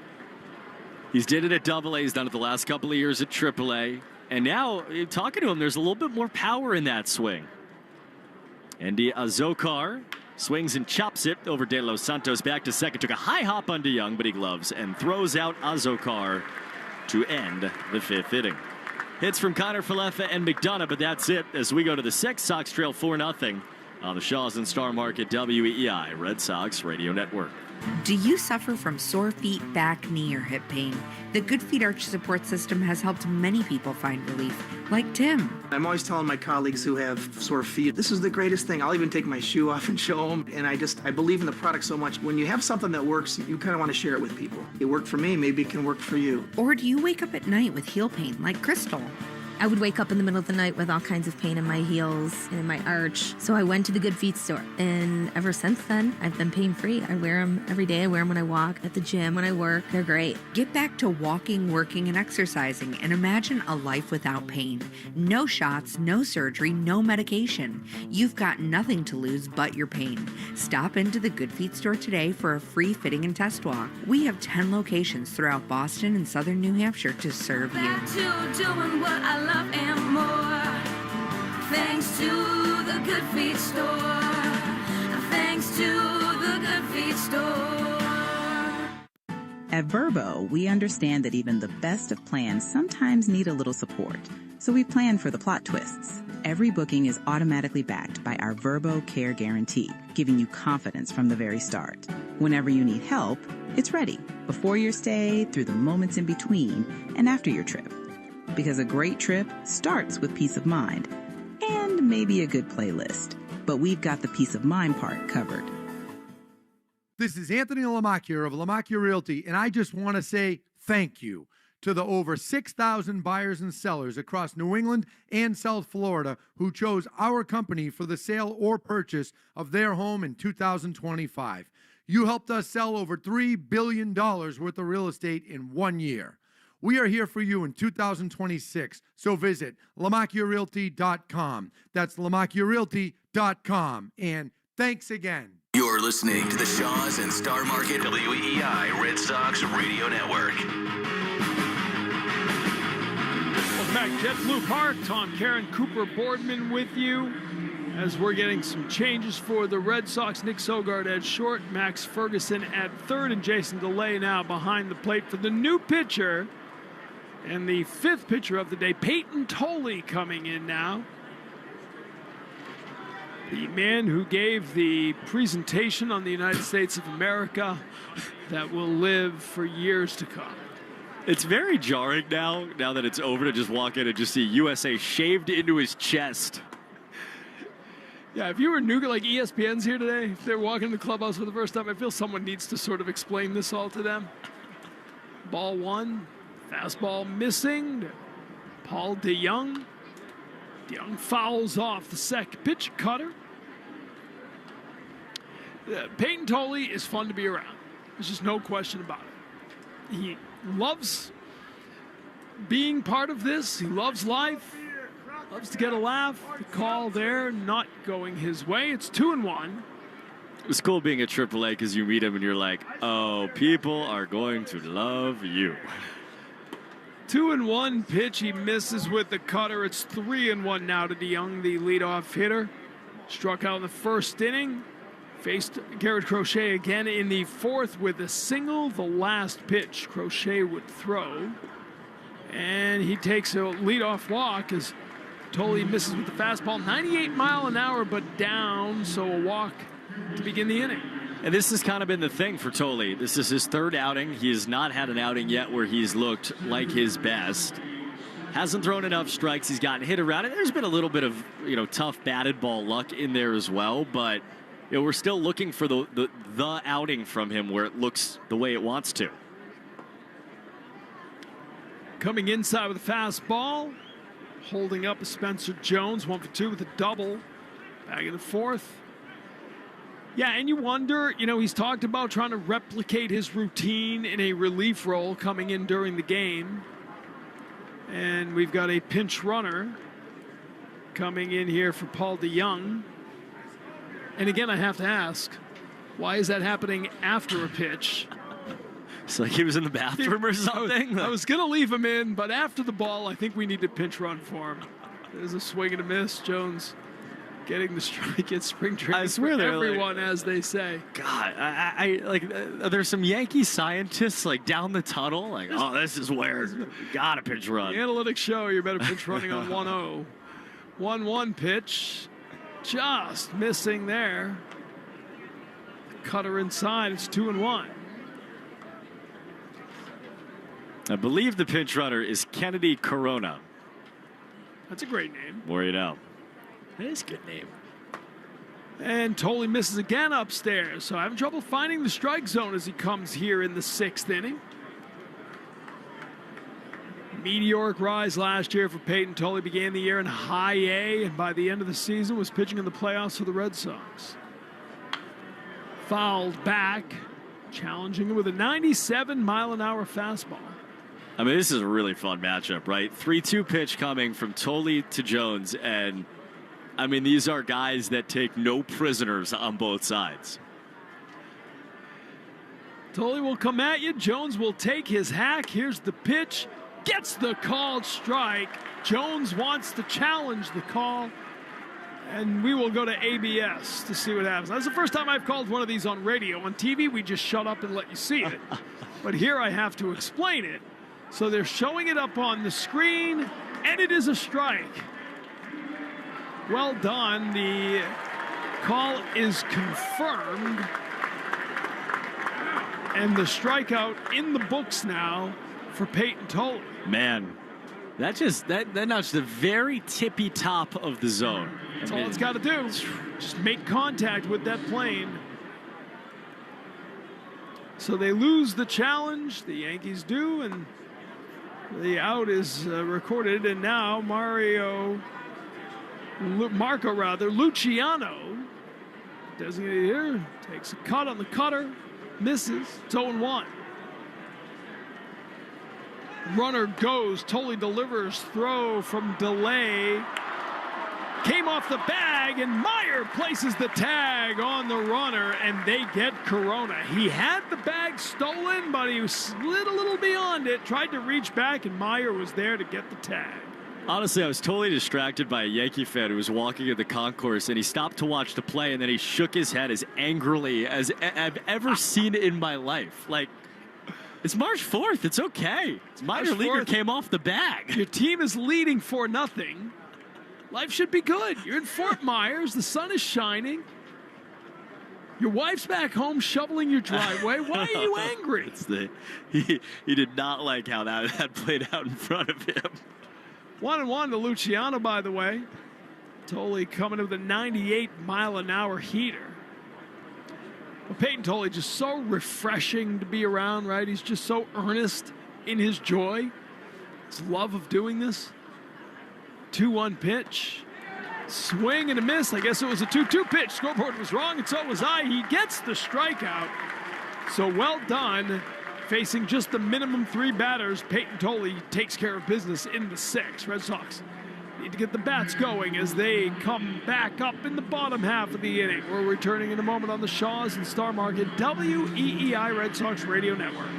He's did it at AA. He's done it the last couple of years at AAA. And now, talking to him, there's a little bit more power in that swing. Andy Azokar swings and chops it over De Los Santos back to second. Took a high hop onto Young, but he gloves and throws out Azokar to end the 5th inning. Hits from Kiner Falefa and McDonough, but that's it as we go to the 6th. Sox trail 4-0 on the Shaws and Star Market WEEI Red Sox Radio Network. Do you suffer from sore feet, back, knee, or hip pain? The Good Feet Arch Support System has helped many people find relief, like Tim. I'm always telling my colleagues who have sore feet, this is the greatest thing. I'll even take my shoe off and show them. And I believe in the product so much. When you have something that works, you kind of want to share it with people. It worked for me, maybe it can work for you. Or do you wake up at night with heel pain, like Crystal? I would wake up in the middle of the night with all kinds of pain in my heels and in my arch. So I went to the Good Feet store. And ever since then, I've been pain-free. I wear them every day. I wear them when I walk, at the gym, when I work. They're great. Get back to walking, working, and exercising, and imagine a life without pain. No shots, no surgery, no medication. You've got nothing to lose but your pain. Stop into the Good Feet store today for a free fitting and test walk. We have 10 locations throughout Boston and southern New Hampshire to serve you. Back to doing what I love and more. Thanks to the Good Feet store. Thanks to the Good Feet store. At Verbo, we understand that even the best of plans sometimes need a little support. So we plan for the plot twists. Every booking is automatically backed by our Verbo Care Guarantee, giving you confidence from the very start. Whenever you need help, it's ready. Before your stay, through the moments in between, and after your trip. Because a great trip starts with peace of mind. And maybe a good playlist. But we've got the peace of mind part covered. This is Anthony Lamacchia of Lamacchia Realty, and I just want to say thank you to the over 6,000 buyers and sellers across New England and South Florida who chose our company for the sale or purchase of their home in 2025. You helped us sell over $3 billion worth of real estate in 1 year. We are here for you in 2026, so visit LaMacchiaRealty.com. That's LaMacchiaRealty.com, and thanks again. You're listening to the Shaws and Star Market WEEI Red Sox Radio Network. Welcome back, JetBlue Park. Tom Karen, Cooper Boardman with you as we're getting some changes for the Red Sox. Nick Sogard at short, Max Ferguson at third, and Jason DeLay now behind the plate for the new pitcher. And the 5th pitcher of the day, Payton Tolley, coming in now. The man who gave the presentation on the United States of America that will live for years to come. It's very jarring now that it's over, to just walk in and just see USA shaved into his chest. Yeah, if you were new, like ESPN's here today, if they're walking in the clubhouse for the first time, I feel someone needs to sort of explain this all to them. Ball one, fastball missing. Paul DeYoung. DeYoung fouls off the second pitch, cutter. Payton Tolley is fun to be around. There's just no question about it. He loves being part of this. He loves life. Loves to get a laugh. The call there not going his way. It's 2-1. It's cool being at AAA because you meet him and you're like, oh, people are going to love you. 2-1 pitch. He misses with the cutter. It's 3-1 now to DeYoung, the leadoff hitter. Struck out in the first inning. Faced Garrett Crochet again in the fourth with a single. The last pitch Crochet would throw. And he takes a leadoff walk as Tolley misses with the fastball. 98 mile an hour, but down, so a walk to begin the inning. And this has kind of been the thing for Tolley. This is his third outing. He has not had an outing yet where he's looked like his best. Hasn't thrown enough strikes. He's gotten hit around it. There's been a little bit of, tough batted ball luck in there as well, but we're still looking for the outing from him where it looks the way it wants to. Coming inside with a fastball. Holding up a Spencer Jones, 1 for 2 with a double. Back in the fourth. Yeah, and you wonder, he's talked about trying to replicate his routine in a relief role coming in during the game. And we've got a pinch runner coming in here for Paul DeYoung. And again, I have to ask, why is that happening after a pitch? It's like he was in the bathroom or something. I was going to leave him in, but after the ball, I think we need to pinch run for him. There's a swing and a miss. Jones getting the strike at spring training. I swear for everyone, as they say. God, there's some Yankee scientists down the tunnel. Oh, this is where you got to pitch run. The analytics show you better pitch running on 1-0. 1-1 pitch. Just missing there. Cutter inside. It's 2-1. I believe the pinch runner is Kennedy Corona. That's a great name. More you know. That is a good name. And Tolley misses again upstairs, so having trouble finding the strike zone as he comes here in the sixth inning. Meteoric rise last year for Payton Tolley. Began the year in high A, and by the end of the season was pitching in the playoffs for the Red Sox. Fouled back, challenging him with a 97 mile an hour fastball. I mean, this is a really fun matchup, right? 3-2 pitch coming from Tolley to Jones, and I mean, these are guys that take no prisoners on both sides. Tolley will come at you. Jones will take his hack. Here's the pitch. Gets the called strike. Jones wants to challenge the call. And we will go to ABS to see what happens. That's the first time I've called one of these on radio. On TV, we just shut up and let you see it. But here I have to explain it. So they're showing it up on the screen, and it is a strike. Well done. The call is confirmed. And the strikeout in the books now for Payton Tolley. Man, that notched the very tippy top of the zone. That's all it's got to do. Just make contact with that plane. So they lose the challenge. The Yankees do, and the out is recorded. And now Marco Luciano, designated here, takes a cut on the cutter, misses. It's 0-1. Runner goes. Tolley delivers. Throw from delay. Came off the bag, and Meyer places the tag on the runner, and they get Corona. He had the bag stolen, but he slid a little beyond it, tried to reach back, and Meyer was there to get the tag. Honestly, I was totally distracted by a Yankee fan who was walking in the concourse, and he stopped to watch the play, and then he shook his head as angrily as I've ever seen in my life. Like, it's March 4th. It's okay. Minor leaguer came off the bag. Your team is leading 4-0. Life should be good. You're in Fort Myers. The sun is shining. Your wife's back home shoveling your driveway. Why are you angry? He did not like how that played out in front of him. 1-1 to Luciano, by the way. Tolley coming with a 98-mile-an-hour heater. Well, Payton Tolley just so refreshing to be around, right? He's just so earnest in his joy, his love of doing this. 2-1 pitch. Swing and a miss. I guess it was a 2-2 pitch. Scoreboard was wrong, and so was I. He gets the strikeout. So well done. Facing just the minimum 3 batters, Payton Tolley takes care of business in the 6th. Red Sox need to get the bats going as they come back up in the bottom half of the inning. We're returning in a moment on the Shaws and Star Market WEEI Red Sox Radio Network.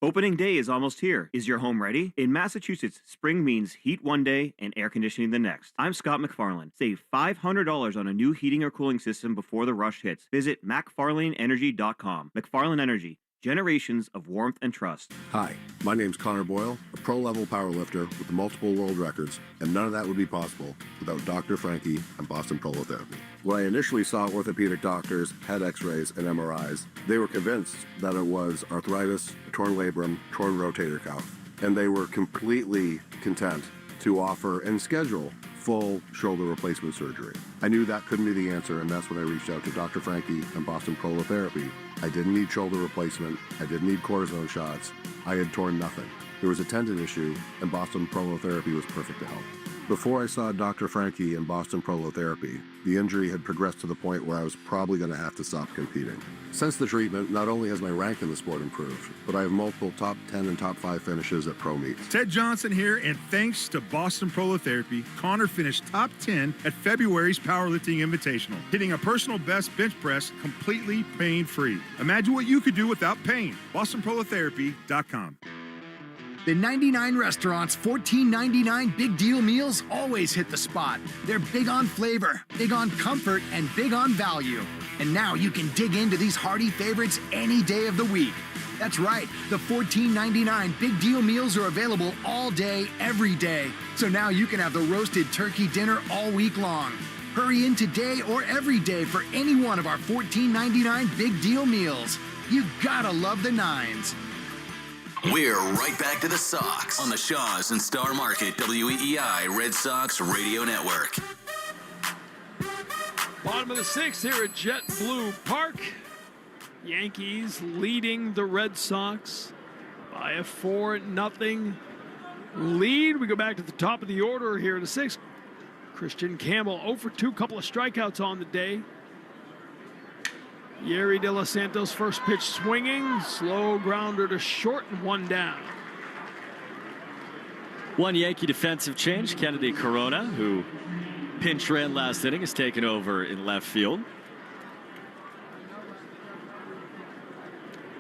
Opening day is almost here. Is your home ready? In Massachusetts, spring means heat one day and air conditioning the next. I'm Scott McFarlane. Save $500 on a new heating or cooling system before the rush hits. Visit McFarlaneEnergy.com. McFarlane Energy. Generations of warmth and trust. Hi, my name's Connor Boyle, a pro-level powerlifter with multiple world records, and none of that would be possible without Dr. Frankie and Boston Prolotherapy. When I initially saw orthopedic doctors, had x-rays, and MRIs, they were convinced that it was arthritis, torn labrum, torn rotator cuff, and they were completely content to offer and schedule full shoulder replacement surgery. I knew that couldn't be the answer, and that's when I reached out to Dr. Frankie and Boston Prolotherapy. I didn't need shoulder replacement. I didn't need cortisone shots. I had torn nothing. There was a tendon issue, and Boston Prolotherapy was perfect to help. Before I saw Dr. Frankie and Boston Prolotherapy, the injury had progressed to the point where I was probably going to have to stop competing. Since the treatment, not only has my rank in the sport improved, but I have multiple top 10 and top 5 finishes at pro meets. Ted Johnson here, and thanks to Boston Prolotherapy, Connor finished top 10 at February's Powerlifting Invitational, hitting a personal best bench press completely pain-free. Imagine what you could do without pain. BostonProlotherapy.com. The 99 Restaurant's $14.99 big deal meals always hit the spot. They're big on flavor, big on comfort, and big on value. And now you can dig into these hearty favorites any day of the week. That's right, the $14.99 big deal meals are available all day, every day. So now you can have the roasted turkey dinner all week long. Hurry in today or every day for any one of our $14.99 big deal meals. You gotta love the nines. We're right back to the Sox on the Shaws and Star Market WEEI Red Sox Radio Network. Bottom of the 6th here at Jet Blue Park. Yankees leading the Red Sox by a 4-0 lead. We go back to the top of the order here in the 6th. Christian Campbell 0 for 2, couple of strikeouts on the day. Yerry De Los Santos first pitch swinging, slow grounder to short and 1 down. One Yankee defensive change, Kennedy Corona, who pinch ran last inning, is taken over in left field.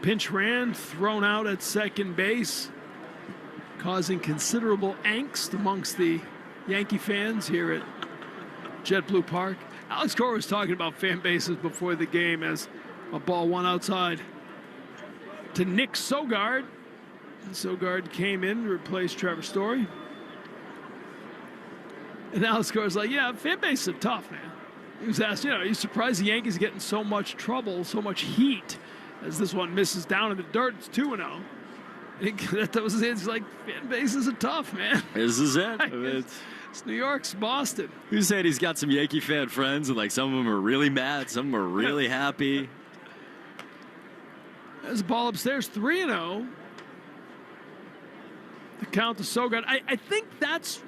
Pinch ran, thrown out at second base, causing considerable angst amongst the Yankee fans here at Jet Blue Park. Alex Cora was talking about fan bases before the game as a ball went outside to Nick Sogard. And Sogard came in to replace Trevor Story. And Alex Cora's like, yeah, fan bases are tough, man. He was asked, are you surprised the Yankees are getting so much trouble, so much heat, as this one misses down in the dirt? It's 2-0. That was it. He's like, fan bases are tough, man. This is it. It's New York's Boston. Who said he's got some Yankee fan friends, and like some of them are really mad, some of them are really happy. There's a ball upstairs, 3-0. The count to Sogard. I think that's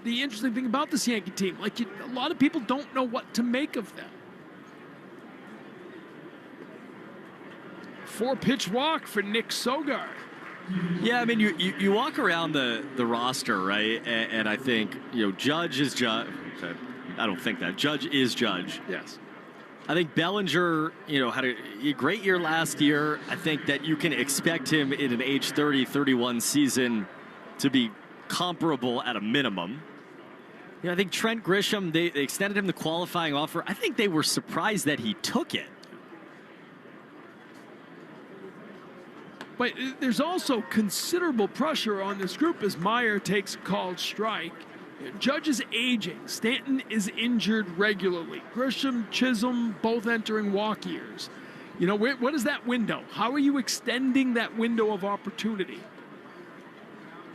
the interesting thing about this Yankee team. Like, a lot of people don't know what to make of them. 4-pitch walk for Nick Sogard. Yeah, I mean, you walk around the roster, right? And I think, Judge is Judge. I don't think that. Judge is Judge. Yes. I think Bellinger, had a great year last year. I think that you can expect him in an age 30, 31 season to be comparable at a minimum. I think Trent Grisham, they extended him the qualifying offer. I think they were surprised that he took it. But there's also considerable pressure on this group as Meyer takes a called strike Judge is aging. Stanton is injured regularly. Grisham, Chisholm, both entering walk years. You know, what is that window? How are you extending that window of opportunity?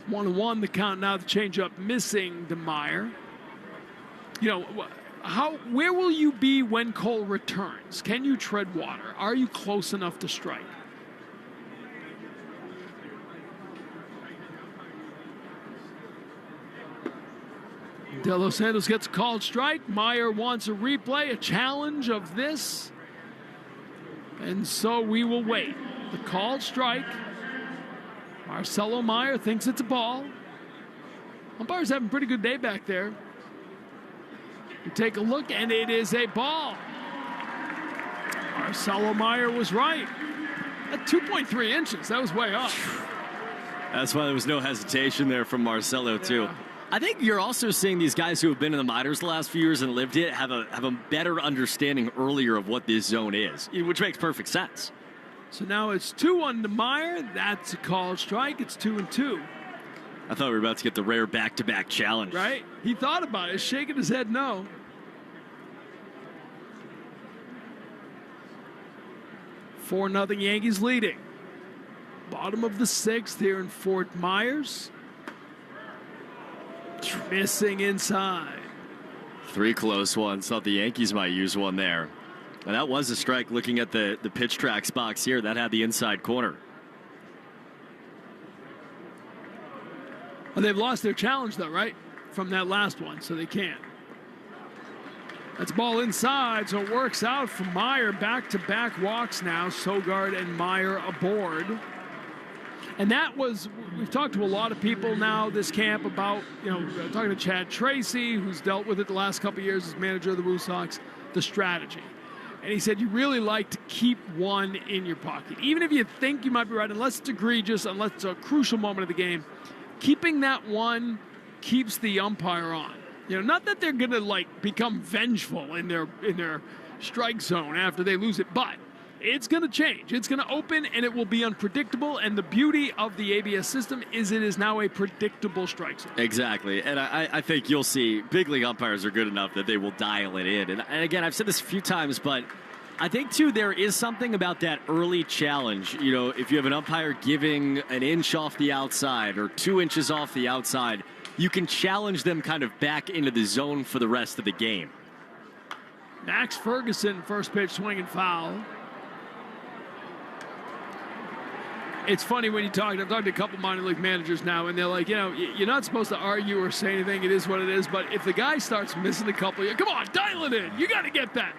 1-1, the count now, the changeup missing to Meyer. You know, where will you be when Cole returns? Can you tread water? Are you close enough to strike? De Los Santos gets a called strike. Meyer wants a replay, a challenge of this. And so we will wait. The called strike. Marcelo Meyer thinks it's a ball. Umpire's having a pretty good day back there. You take a look, and it is a ball. Marcelo Meyer was right. At 2.3 inches, that was way up. That's why there was no hesitation there from Marcelo, too. I think you're also seeing these guys who have been in the minors the last few years and lived it have a better understanding earlier of what this zone is, which makes perfect sense. So now it's 2-1 to Meyer. That's a called strike. It's 2-2. I thought we were about to get the rare back-to-back challenge. Right? He thought about it, shaking his head no. Four 4-0 Yankees leading. Bottom of the sixth here in Fort Myers. Missing inside. 3 close ones. Thought the Yankees might use one there. And that was a strike. Looking at the pitch tracks box here, that had the inside corner. Well, they've lost their challenge, though, right? From that last one, so they can't. That's ball inside, so it works out for Meyer. Back-to-back walks now. Sogard and Meyer aboard. And that was, we've talked to a lot of people now this camp about, talking to Chad Tracy, who's dealt with it the last couple of years as manager of the Blue Sox, the strategy. And he said you really like to keep one in your pocket. Even if you think you might be right, unless it's egregious, unless it's a crucial moment of the game, keeping that one keeps the umpire on. Not that they're going to, become vengeful in their strike zone after they lose it, but it's going to change. It's going to open, and it will be unpredictable. And the beauty of the ABS system is it is now a predictable strike zone. Exactly. And I think you'll see big league umpires are good enough that they will dial it in. And again, I've said this a few times, but I think, too, there is something about that early challenge. If you have an umpire giving an inch off the outside or 2 inches off the outside, you can challenge them kind of back into the zone for the rest of the game. Max Ferguson, first pitch, swing and foul. It's funny when I'm talking to a couple minor league managers now, and they're like, you're not supposed to argue or say anything. It is what it is. But if the guy starts missing a couple, come on, dial it in. You got to get that.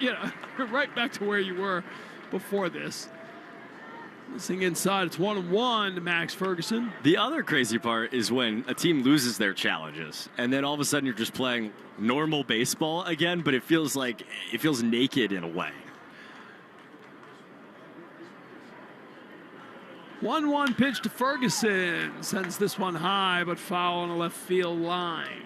Right back to where you were before this. Missing inside, it's 1-1 to Max Ferguson. The other crazy part is when a team loses their challenges, and then all of a sudden you're just playing normal baseball again, but it feels naked in a way. 1-1 pitch to Ferguson. Sends this one high, but foul on the left field line.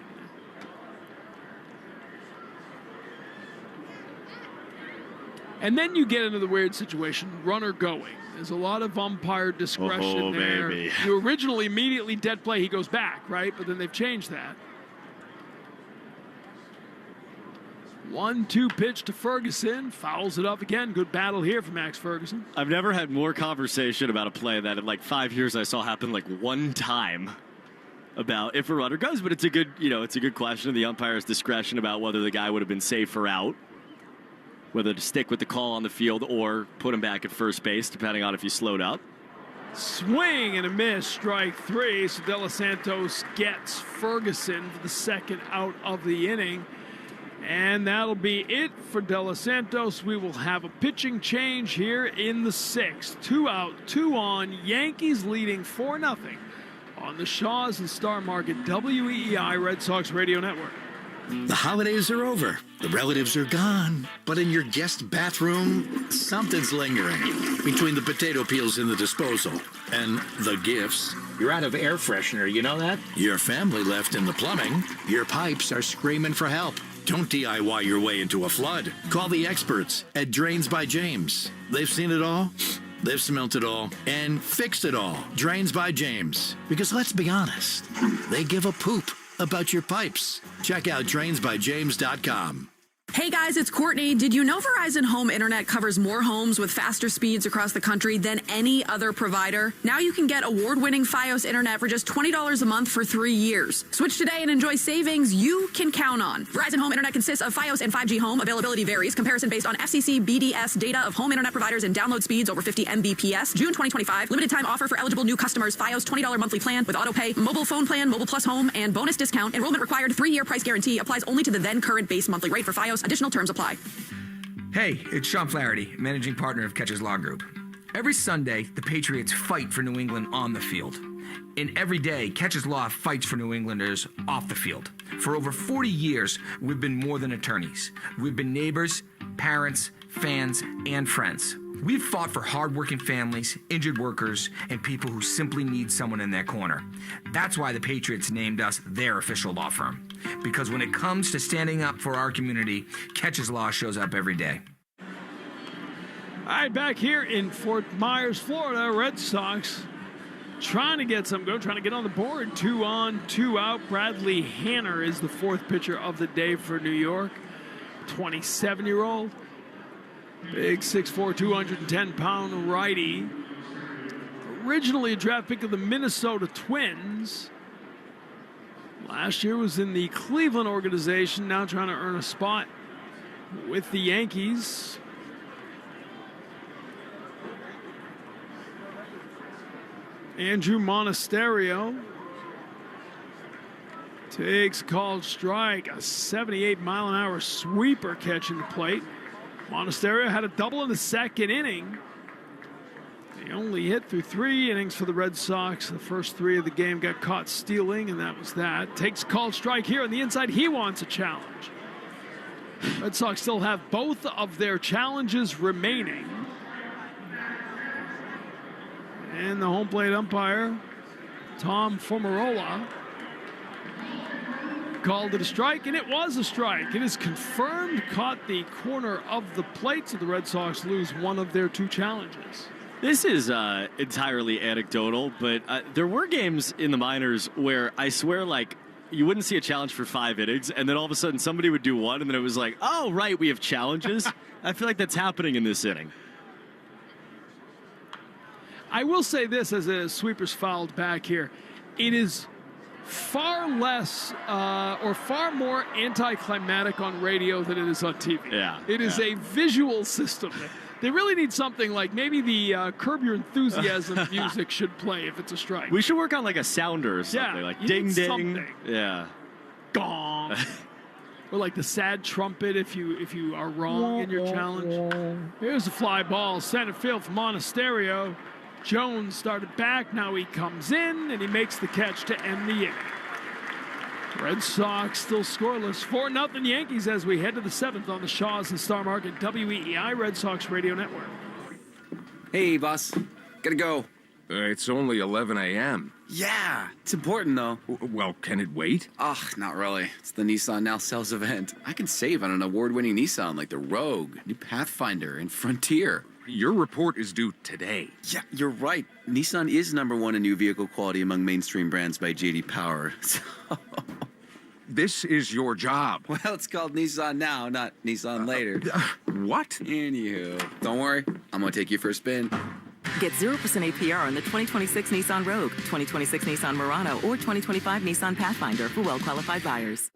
And then you get into the weird situation, runner going. There's a lot of umpire discretion there. Baby. You originally immediately dead play, he goes back, right? But then they've changed that. 1-2 pitch to Ferguson. Fouls it up again. Good battle here for Max Ferguson. I've never had more conversation about a play that in 5 years I saw happen one time about if a runner goes, but it's a good question of the umpire's discretion about whether the guy would have been safe or out, whether to stick with the call on the field or put him back at first base, depending on if he slowed up. Swing and a miss, strike 3. So De Los Santos gets Ferguson for the second out of the inning. And that'll be it for De Los Santos. We will have a pitching change here in the 6th. 2 out, 2 on. Yankees leading 4-0 on the Shaws and Star Market WEEI Red Sox Radio Network. The holidays are over. The relatives are gone. But in your guest bathroom, something's lingering. Between the potato peels in the disposal and the gifts. You're out of air freshener, you know that? Your family left in the plumbing. Your pipes are screaming for help. Don't DIY your way into a flood. Call the experts at Drains by James. They've seen it all, they've smelt it all, and fixed it all. Drains by James. Because let's be honest, they give a poop about your pipes. Check out drainsbyjames.com. Hey guys, it's Courtney. Did you know Verizon Home Internet covers more homes with faster speeds across the country than any other provider? Now you can get award-winning Fios Internet for just $20 a month for 3 years. Switch today and enjoy savings you can count on. Verizon Home Internet consists of Fios and 5G Home. Availability varies. Comparison based on FCC BDS data of home internet providers and download speeds over 50 Mbps. June 2025. Limited time offer for eligible new customers. Fios $20 monthly plan with autopay, mobile phone plan, mobile plus home, and bonus discount. Enrollment required. 3-year price guarantee applies only to the then current base monthly rate for Fios. Additional terms apply. Hey, it's Sean Flaherty, managing partner of Catcher's Law Group. Every Sunday, the Patriots fight for New England on the field. And every day, Catcher's Law fights for New Englanders off the field. For over 40 years, we've been more than attorneys. We've been neighbors, parents, fans, and friends. We've fought for hardworking families, injured workers, and people who simply need someone in their corner. That's why the Patriots named us their official law firm. Because when it comes to standing up for our community, Catcher's Law shows up every day. All right, back here in Fort Myers, Florida, Red Sox trying to get some go, trying to get on the board. 2 on, 2 out. Bradley Hanner is the 4th pitcher of the day for New York. 27-year-old. Big 6'4", 210-pound righty. Originally a draft pick of the Minnesota Twins. Last year was in the Cleveland organization, now trying to earn a spot with the Yankees. Andrew Monasterio takes called strike, a 78-mile-an-hour sweeper catching the plate. Monasterio had a double in the 2nd inning. He only hit through 3 innings for the Red Sox. The first 3 of the game got caught stealing, and that was that. Takes called strike here on the inside. He wants a challenge. Red Sox still have both of their challenges remaining. And the home plate umpire, Tom Formarola, called it a strike, and it was a strike. It is confirmed, caught the corner of the plate, so the Red Sox lose one of their 2 challenges. This is entirely anecdotal, but there were games in the minors where I swear, like, you wouldn't see a challenge for 5 innings, and then all of a sudden somebody would do one, and then it was like, oh, right, we have challenges. I feel like that's happening in this inning. I will say this as a sweeper's fouled back here. It is far less or far more anticlimactic on radio than it is on TV. Yeah. It is a visual system. They really need something like maybe the Curb Your Enthusiasm music should play if it's a strike. We should work on like a sounder or something, like ding ding. Something. Yeah. Gong. Or like the sad trumpet if you are wrong in your challenge. Here's a fly ball, center field for Monasterio. Jones started back, now he comes in, and he makes the catch to end the inning. Red Sox still scoreless, 4-0 Yankees as we head to the 7th on the Shaws and Star Market WEEI Red Sox Radio Network. Hey, boss. Gotta go. It's only 11 a.m. Yeah, it's important, though. Well, can it wait? Ugh, not really. It's the Nissan Now Sales event. I can save on an award-winning Nissan like the Rogue, new Pathfinder, and Frontier. Your report is due today. Yeah, you're right. Nissan is #1 in new vehicle quality among mainstream brands by J.D. Power. This is your job. Well, it's called Nissan Now, not Nissan Later. What? Anywho, don't worry. I'm going to take you for a spin. Get 0% APR on the 2026 Nissan Rogue, 2026 Nissan Murano, or 2025 Nissan Pathfinder for well-qualified buyers.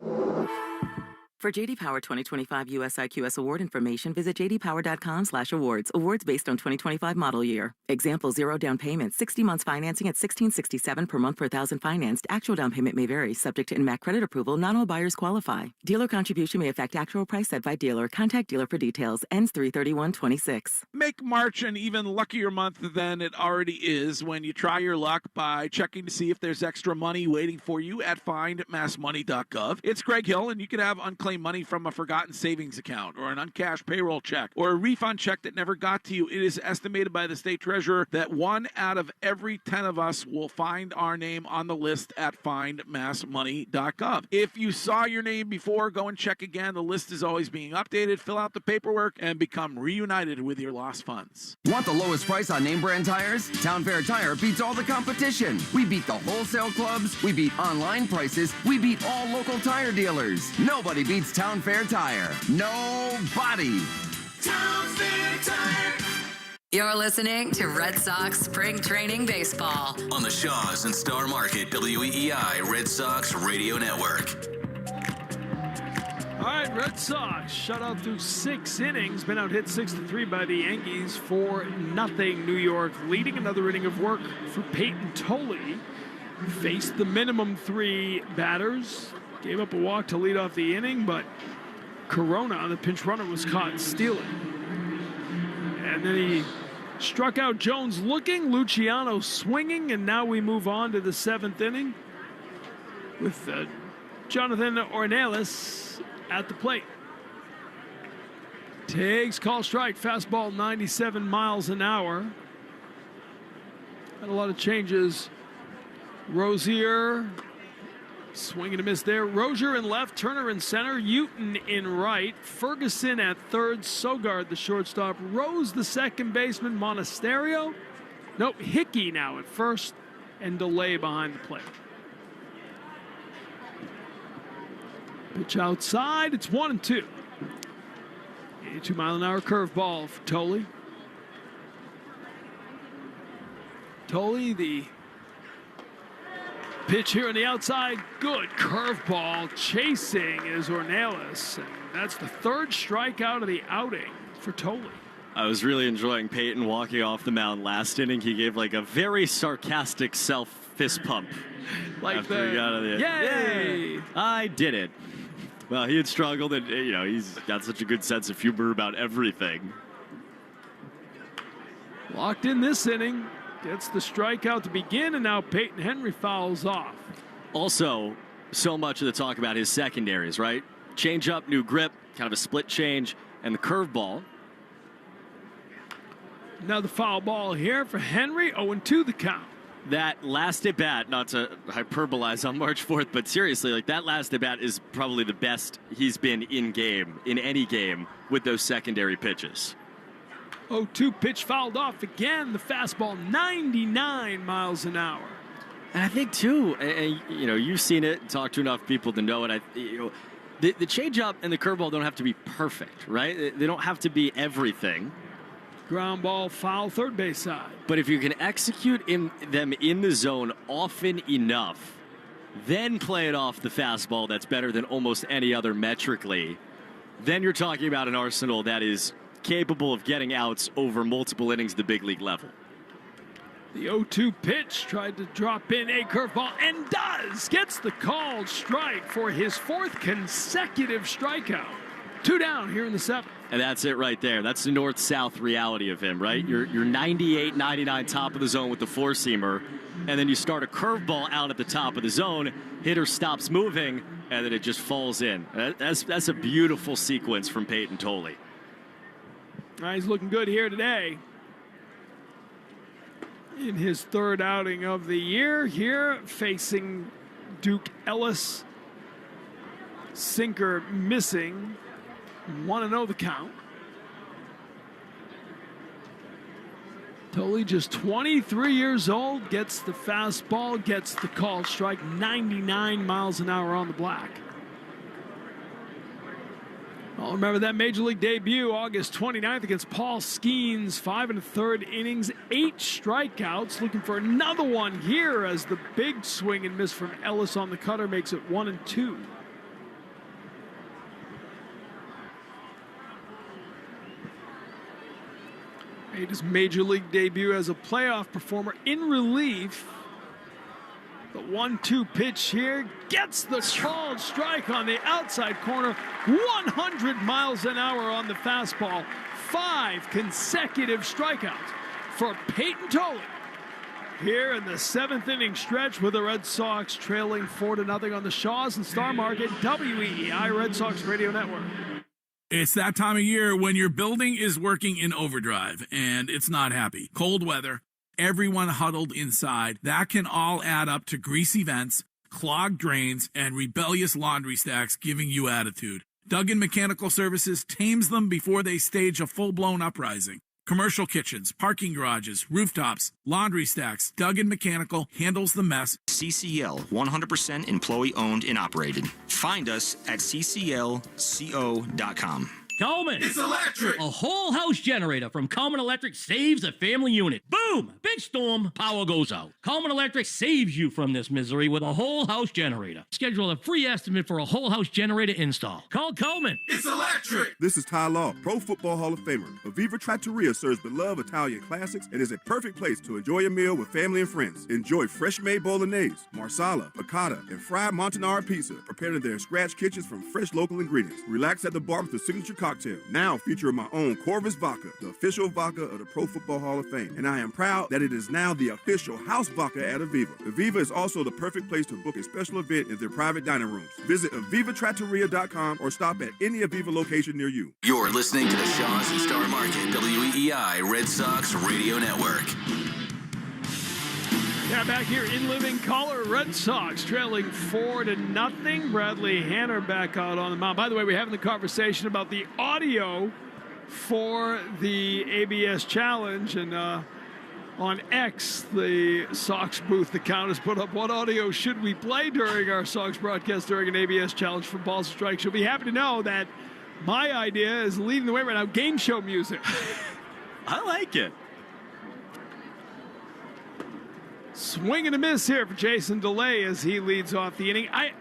For JD Power 2025 US IQS award information, visit jdpower.com/awards. Awards based on 2025 model year. Example: 0 down payment, 60 months financing at $1,667 per month per thousand financed. Actual down payment may vary, subject to INMAC credit approval. Not all buyers qualify. Dealer contribution may affect actual price set by dealer. Contact dealer for details. Ends 3/31/26. Make March an even luckier month than it already is when you try your luck by checking to see if there's extra money waiting for you at findmassmoney.gov. It's Greg Hill, and you can have unclaimed claim money from a forgotten savings account or an uncashed payroll check or a refund check that never got to you, it is estimated by the state treasurer that 1 out of every 10 of us will find our name on the list at findmassmoney.gov. If you saw your name before, go and check again. The list is always being updated. Fill out the paperwork and become reunited with your lost funds. Want the lowest price on name brand tires? Town Fair Tire beats all the competition. We beat the wholesale clubs. We beat online prices. We beat all local tire dealers. Nobody beats Town Fair Tire. Nobody. Town Fair Tire. You're listening to Red Sox Spring Training Baseball on the Shaws and Star Market WEEI Red Sox Radio Network. All right, Red Sox shut out through 6 innings. Been out hit 6-3 by the Yankees. 4-0 New York, leading another inning of work for Payton Tolley. Faced the minimum 3 batters. Gave up a walk to lead off the inning, but Corona, the pinch runner, was caught stealing. And then he struck out Jones looking, Luciano swinging, and now we move on to the 7th inning with Jonathan Ornelas at the plate. Takes call strike, fastball 97 miles an hour. Had a lot of changes. Rozier, swing and a miss there. Rozier in left, Turner in center, Uton in right, Ferguson at third, Sogard the shortstop, Rose the second baseman, Monasterio. Nope, Hickey now at first, and Delay behind the plate. Pitch outside, it's 1-2. 82-mile-an-hour curveball for Tolley. Tolley, the pitch here on the outside, good curveball. Chasing is Ornelas, and that's the 3rd strikeout of the outing for Tolley. I was really enjoying Payton walking off the mound last inning. He gave like a very sarcastic fist pump. Like after he got out of the yay! I did it. Well, he had struggled, and he's got such a good sense of humor about everything. Locked in this inning. Gets the strikeout to begin, and now Peyton Henry fouls off. Also, so much of the talk about his secondaries, right? Change up, new grip, kind of a split change, and the curveball. Now the foul ball here for Henry, 0-2 the count. That last at bat, not to hyperbolize on March 4th, but seriously, like that last at bat is probably the best he's been in any game with those secondary pitches. 0-2 pitch fouled off again. The fastball 99 miles an hour. And I think too, you've seen it, talked to enough people to know it. The changeup and the curveball don't have to be perfect, right? They don't have to be everything. Ground ball foul, third base side. But if you can execute them in the zone often enough, then play it off the fastball that's better than almost any other metrically, then you're talking about an arsenal that is capable of getting outs over multiple innings at the big league level. The 0-2 pitch tried to drop in a curveball and does. Gets the called strike for his 4th consecutive strikeout. 2 down here in the 7th. And that's it right there. That's the north-south reality of him, right? You're 98, 99 top of the zone with the 4-seamer, and then you start a curveball out at the top of the zone, hitter stops moving, and then it just falls in. That's a beautiful sequence from Payton Tolley. He's looking good here today. In his 3rd outing of the year, here facing Duke Ellis. Sinker missing. 1-0 the count. Tolley, just 23 years old, gets the fastball, gets the call strike, 99 miles an hour on the black. I'll remember that Major League debut, August 29th against Paul Skeens, 5 1/3 innings, 8 strikeouts. Looking for another one here as the big swing and miss from Ellis on the cutter makes it 1-2. Made his Major League debut as a playoff performer in relief. The 1-2 pitch here gets the called strike on the outside corner. 100 miles an hour on the fastball. 5 consecutive strikeouts for Payton Tolley. here in the 7th inning stretch with the Red Sox trailing 4-0 on the Shaws and Star Market, WEEI Red Sox Radio Network. It's that time of year when your building is working in overdrive and it's not happy. Cold weather, everyone huddled inside. That can all add up to greasy vents, clogged drains, and rebellious laundry stacks giving you attitude. Duggan Mechanical Services tames them before they stage a full-blown uprising. Commercial kitchens, parking garages, rooftops, laundry stacks, Duggan Mechanical handles the mess. CCL, 100% employee owned and operated. Find us at cclco.com. Coleman. It's electric. A whole house generator from Coleman Electric saves a family unit. Boom! Big storm, power goes out. Coleman Electric saves you from this misery with a whole house generator. Schedule a free estimate for a whole house generator install. Call Coleman. It's electric. This is Ty Law, Pro Football Hall of Famer. Aviva Trattoria serves beloved Italian classics and is a perfect place to enjoy a meal with family and friends. Enjoy fresh-made bolognese, marsala, piccata, and fried Montanara pizza prepared in their scratch kitchens from fresh local ingredients. Relax at the bar with the signature cocktail, now featuring my own Corvus Vodka, the official vodka of the Pro Football Hall of Fame. And I am proud that it is now the official house vodka at Aviva. Aviva is also the perfect place to book a special event in their private dining rooms. Visit AvivaTrattoria.com or stop at any Aviva location near you. You're listening to the Shaws and Star Market WEEI Red Sox Radio Network. Yeah, back here in living color, Red Sox trailing 4-0. Bradley Hanner back out on the mound. By the way, we're having the conversation about the audio for the ABS Challenge, and on X, the Sox booth account has put up what audio should we play during our Sox broadcast during an ABS Challenge for balls and strikes. You'll be happy to know that my idea is leading the way right now, game show music. I like it. Swing and a miss here for Jason DeLay as he leads off the inning. I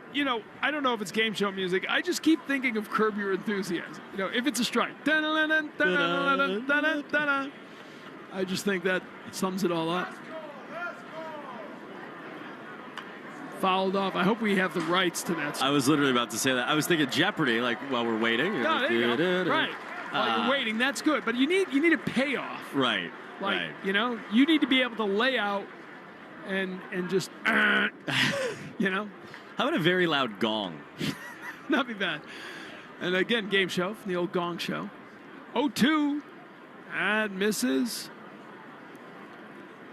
don't know if it's game show music. I just keep thinking of Curb Your Enthusiasm. If it's a strike. I just think that sums it all up. Fouled off. I hope we have the rights to that. I was literally about to say that. I was thinking Jeopardy, like while we're waiting. No, there you go. Right. While you're waiting, that's good. But you need a payoff. Right. Like, right. You need to be able to lay out and just, How about a very loud gong? Not be bad. And again, game show from the old gong show. 0-2. And misses.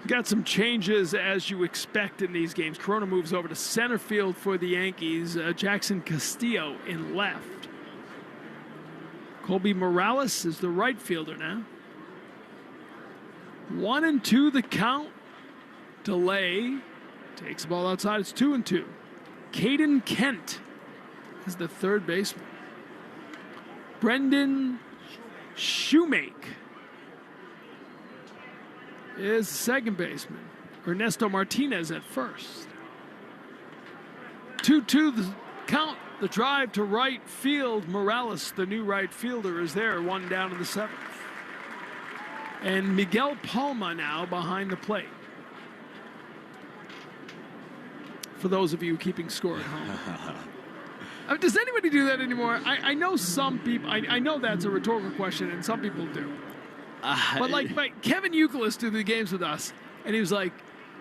Got some changes as you expect in these games. Corona moves over to center field for the Yankees. Jackson Castillo in left. Colby Morales is the right fielder now. 1-2 the count. Delay takes the ball outside. It's 2-2. Caden Kent is the third baseman. Brendan Shoemake is the second baseman. Ernesto Martinez at first. 2-2 the count. The drive to right field. Morales, the new right fielder, is there. One down in the seventh. And Miguel Palma now behind the plate. For those of you keeping score at home. Does anybody do that anymore? I know some people. I know that's a rhetorical question, and some people do. But like Kevin Youkilis did the games with us, and he was like,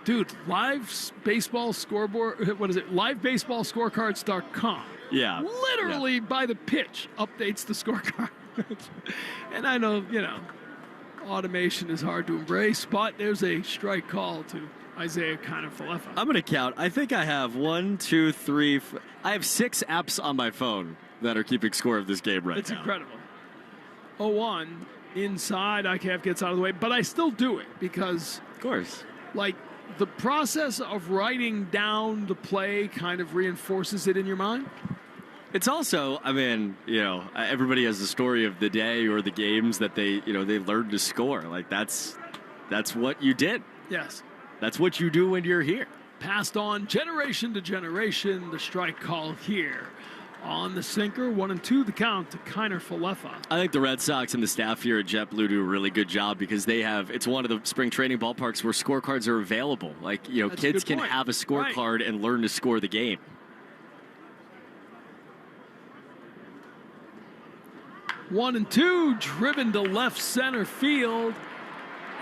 dude, live baseball scoreboard, what is it? Livebaseballscorecards.com. Yeah. Literally by the pitch updates the scorecard. And I know, automation is hard to embrace, but there's a strike call to Isaiah Kiner-Falefa. I'm going to count. I think I have 1, 2, 3. I have 6 apps on my phone that are keeping score of this game right now. It's incredible. 0-1 inside. IKF gets out of the way, but I still do it because, of course, like the process of writing down the play kind of reinforces it in your mind. It's also, everybody has the story of the day or the games that they learned to score. Like that's what you did. Yes. That's what you do when you're here. Passed on generation to generation. The strike call here on the sinker. 1-2 the count to Kiner-Falefa. I think the Red Sox and the staff here at JetBlue do a really good job because it's one of the spring training ballparks where scorecards are available. Like, That's kids can have a scorecard and learn to score the game. One and two, driven to left center field.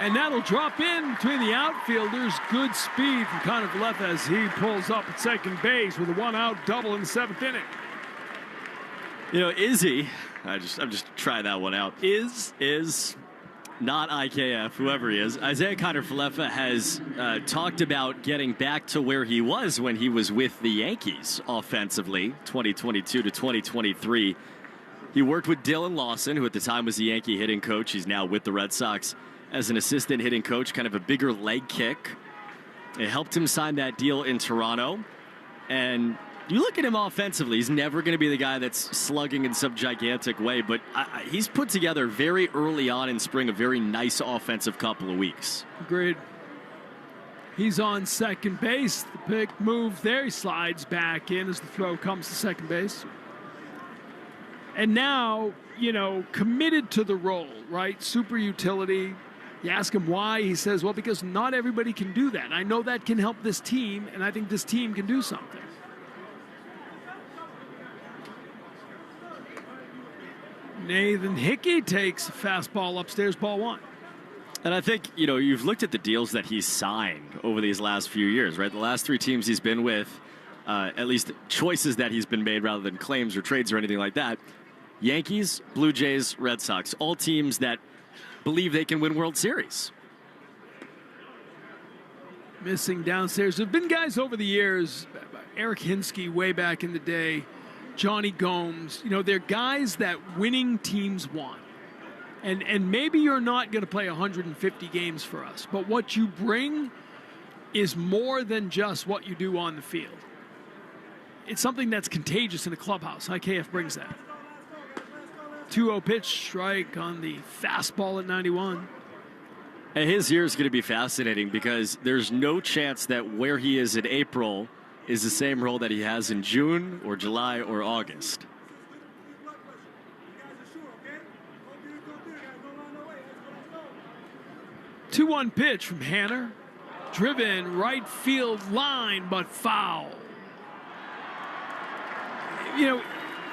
And that'll drop in between the outfielders. Good speed from Connor Falefa as he pulls up at second base with a 1-out double in the 7th inning. You know, Izzy, I'm just trying that one out. Is not IKF, whoever he is. Isaiah Connor Falefa has talked about getting back to where he was when he was with the Yankees offensively, 2022 to 2023. He worked with Dylan Lawson, who at the time was the Yankee hitting coach. He's now with the Red Sox as an assistant hitting coach, kind of a bigger leg kick. It helped him sign that deal in Toronto. And you look at him offensively, he's never going to be the guy that's slugging in some gigantic way, but he's put together very early on in spring a very nice offensive couple of weeks. Agreed. He's on second base. The big move there. He slides back in as the throw comes to second base. And now, you know, committed to the role, right? Super utility. You ask him why, he says, well, because not everybody can do that. I know that can help this team, and I think this team can do something. Nathan Hickey takes a fastball upstairs, ball 1. And I think, you know, you've looked at the deals that he's signed over these last few years, right? The last 3 teams he's been with, at least choices that he's been made rather than claims or trades or anything like that. Yankees, Blue Jays, Red Sox, all teams that believe they can win World Series. Missing downstairs. There have been guys over the years, Eric Hinsky way back in the day, Johnny Gomes, you know, they're guys that winning teams want. And maybe you're not going to play 150 games for us, but what you bring is more than just what you do on the field. It's something that's contagious in a clubhouse. IKF brings that. 2-0 pitch, strike on the fastball at 91. And his year is going to be fascinating because there's no chance that where he is in April is the same role that he has in June or July or August. 2-1 pitch from Hanner. Driven right field line, but foul. You know,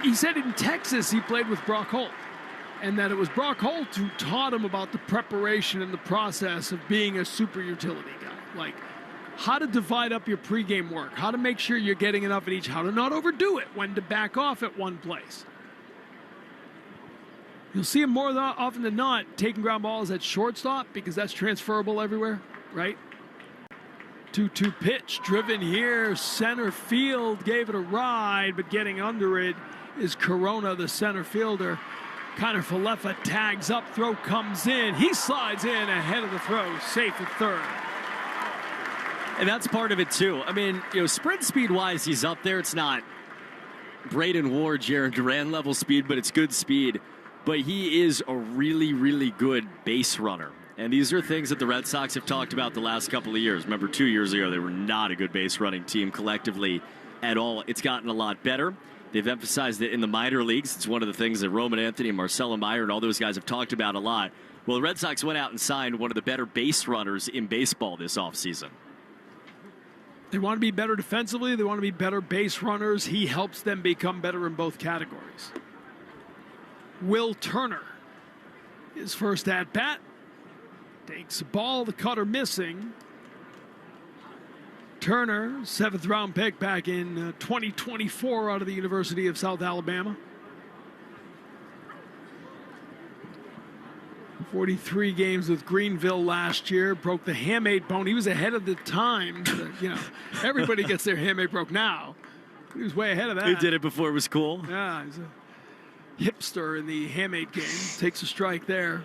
he said in Texas he played with Brock Holt, and that it was Brock Holt who taught him about the preparation and the process of being a super utility guy. Like, how to divide up your pregame work, how to make sure you're getting enough at each, how to not overdo it, when to back off at one place. You'll see him more often than not taking ground balls at shortstop because that's transferable everywhere, right? 2-2 pitch, driven here, center field, gave it a ride, but getting under it is Corona, the center fielder. Connor Falefa tags up, throw comes in. He slides in ahead of the throw, safe at third. And that's part of it, too. I mean, you know, sprint speed-wise, he's up there. It's not Braden Ward, Jaron Duran level speed, but it's good speed. But he is a really, really good base runner. And these are things that the Red Sox have talked about the last couple of years. Remember, 2 years ago, they were not a good base running team collectively at all. It's gotten a lot better. They've emphasized it in the minor leagues. It's one of the things that Roman Anthony and Marcelo Meyer and all those guys have talked about a lot. Well, the Red Sox went out and signed one of the better base runners in baseball this offseason. They want to be better defensively. They want to be better base runners. He helps them become better in both categories. Will Turner, his first at-bat. Takes the ball, the cutter missing. Turner, 7th round pick back in 2024 out of the University of South Alabama. 43 games with Greenville last year, broke the hamate bone. He was ahead of the time. You know, everybody gets their hamate broke now. He was way ahead of that. He did it before it was cool. Yeah, he's a hipster in the hamate game. Takes a strike there.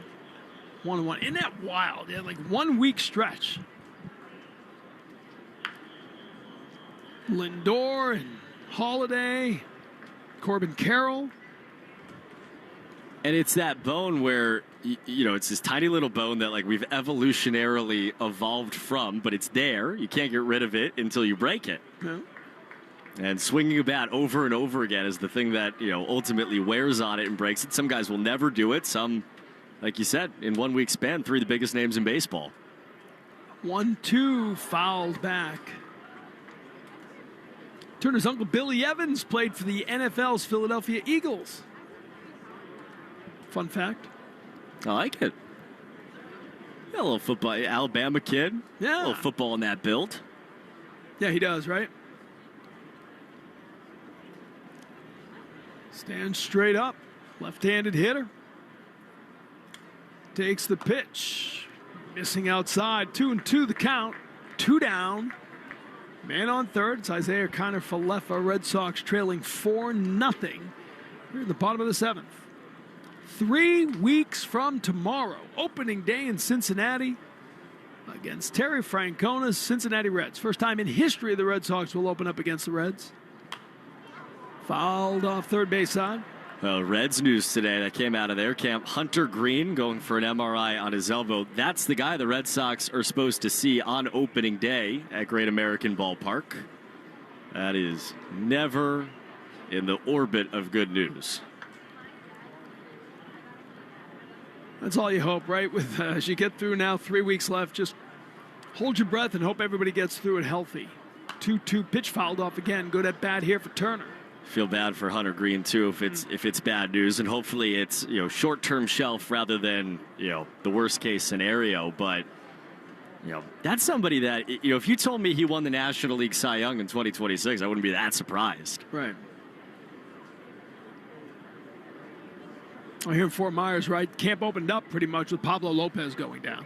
1-1. Isn't that wild? Yeah, like 1 week stretch. Lindor and Holiday, Corbin Carroll. And it's that bone where, you know, it's this tiny little bone that, like, we've evolutionarily evolved from, but it's there. You can't get rid of it until you break it. Yeah. And swinging a bat over and over again is the thing that, you know, ultimately wears on it and breaks it. Some guys will never do it. Some, like you said, in 1 week span, 3 of the biggest names in baseball. 1-2 fouled back. Turner's uncle Billy Evans played for the NFL's Philadelphia Eagles. Fun fact. I like it. Yeah, a little football. Alabama kid. Yeah. A little football in that build. Yeah, he does, right? Stands straight up. Left-handed hitter. Takes the pitch. Missing outside. 2-2 the count. 2 down. Man on third. It's Isaiah Kiner-Falefa. Red Sox trailing 4-0. Here at the bottom of the 7th. 3 weeks from tomorrow, opening day in Cincinnati against Terry Francona's Cincinnati Reds. First time in history the Red Sox will open up against the Reds. Fouled off third base side. Well, Reds news today that came out of their camp. Hunter Green going for an MRI on his elbow. That's the guy the Red Sox are supposed to see on opening day at Great American Ballpark. That is never in the orbit of good news. That's all you hope, right? With as you get through now, 3 weeks left, just hold your breath and hope everybody gets through it healthy. 2-2 pitch fouled off again. Good at bat here for Turner. Feel bad for Hunter Green too if it's bad news, and hopefully it's short-term shelf rather than the worst case scenario. But that's somebody that if you told me he won the National League Cy Young in 2026, I wouldn't be that surprised. Right. Here in Fort Myers, right? Camp opened up pretty much with Pablo Lopez going down.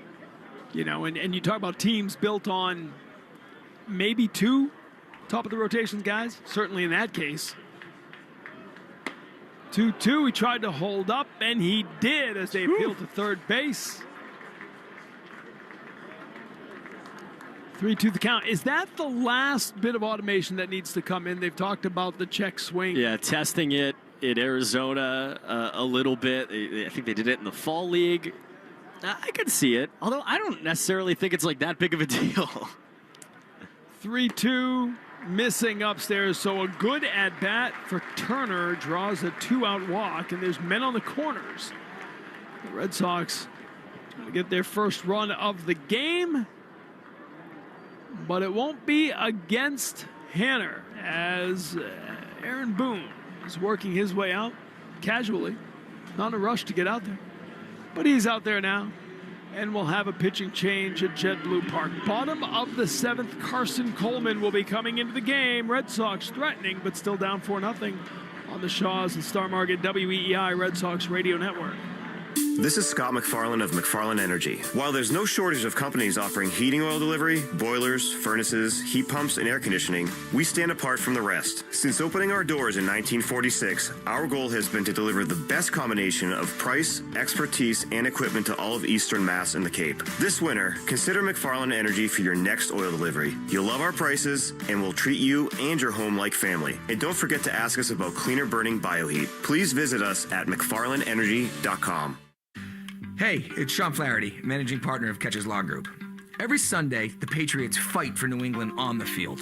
And you talk about teams built on maybe 2 top of the rotation guys. Certainly in that case. 2-2, he tried to hold up, and he did as they appealed to third base. 3-2 the count. Is that the last bit of automation that needs to come in? They've talked about the check swing. Yeah, testing it in Arizona a little bit. I think they did it in the fall league. I could see it, although I don't necessarily think it's like that big of a deal. 3-2, missing upstairs, so a good at-bat for Turner draws a 2-out walk, and there's men on the corners. The Red Sox trying to get their first run of the game, but it won't be against Hanner as Aaron Boone is working his way out casually. Not in a rush to get out there, but he's out there now. And we'll have a pitching change at JetBlue Park. Bottom of the 7th, Carson Coleman will be coming into the game. Red Sox threatening, but still down 4-0 on the Shaws and Star Market WEEI Red Sox Radio Network. This is Scott McFarlane of McFarlane Energy. While there's no shortage of companies offering heating oil delivery, boilers, furnaces, heat pumps, and air conditioning, we stand apart from the rest. Since opening our doors in 1946, our goal has been to deliver the best combination of price, expertise, and equipment to all of Eastern Mass and the Cape. This winter, consider McFarlane Energy for your next oil delivery. You'll love our prices, and we'll treat you and your home like family. And don't forget to ask us about cleaner burning bioheat. Please visit us at McFarlaneEnergy.com. Hey, it's Sean Flaherty, managing partner of Catches Law Group. Every Sunday, the Patriots fight for New England on the field.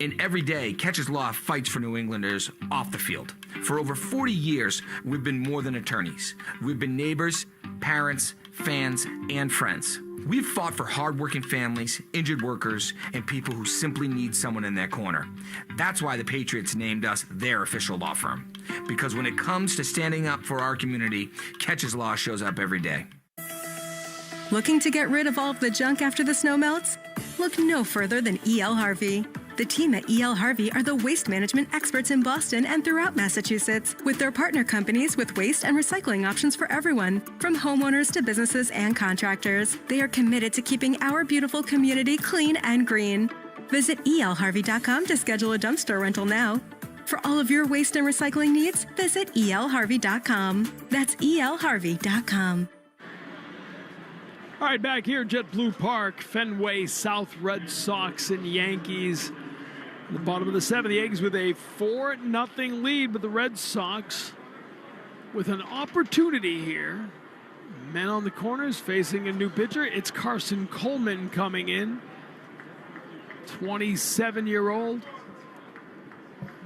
And every day, Catches Law fights for New Englanders off the field. For over 40 years, we've been more than attorneys. We've been neighbors, parents, fans, and friends. We've fought for hardworking families, injured workers, and people who simply need someone in their corner. That's why the Patriots named us their official law firm. Because when it comes to standing up for our community, Catches Law shows up every day. Looking to get rid of all of the junk after the snow melts? Look no further than E.L. Harvey. The team at E.L. Harvey are the waste management experts in Boston and throughout Massachusetts, with their partner companies with waste and recycling options for everyone, from homeowners to businesses and contractors. They are committed to keeping our beautiful community clean and green. Visit elharvey.com to schedule a dumpster rental now. For all of your waste and recycling needs, visit elharvey.com. That's elharvey.com. All right, back here at JetBlue Park, Fenway South, Red Sox and Yankees. At the bottom of the 7th, the Yankees with a 4-0 lead, but the Red Sox with an opportunity here. Men on the corners facing a new pitcher. It's Carson Coleman coming in. 27-year-old.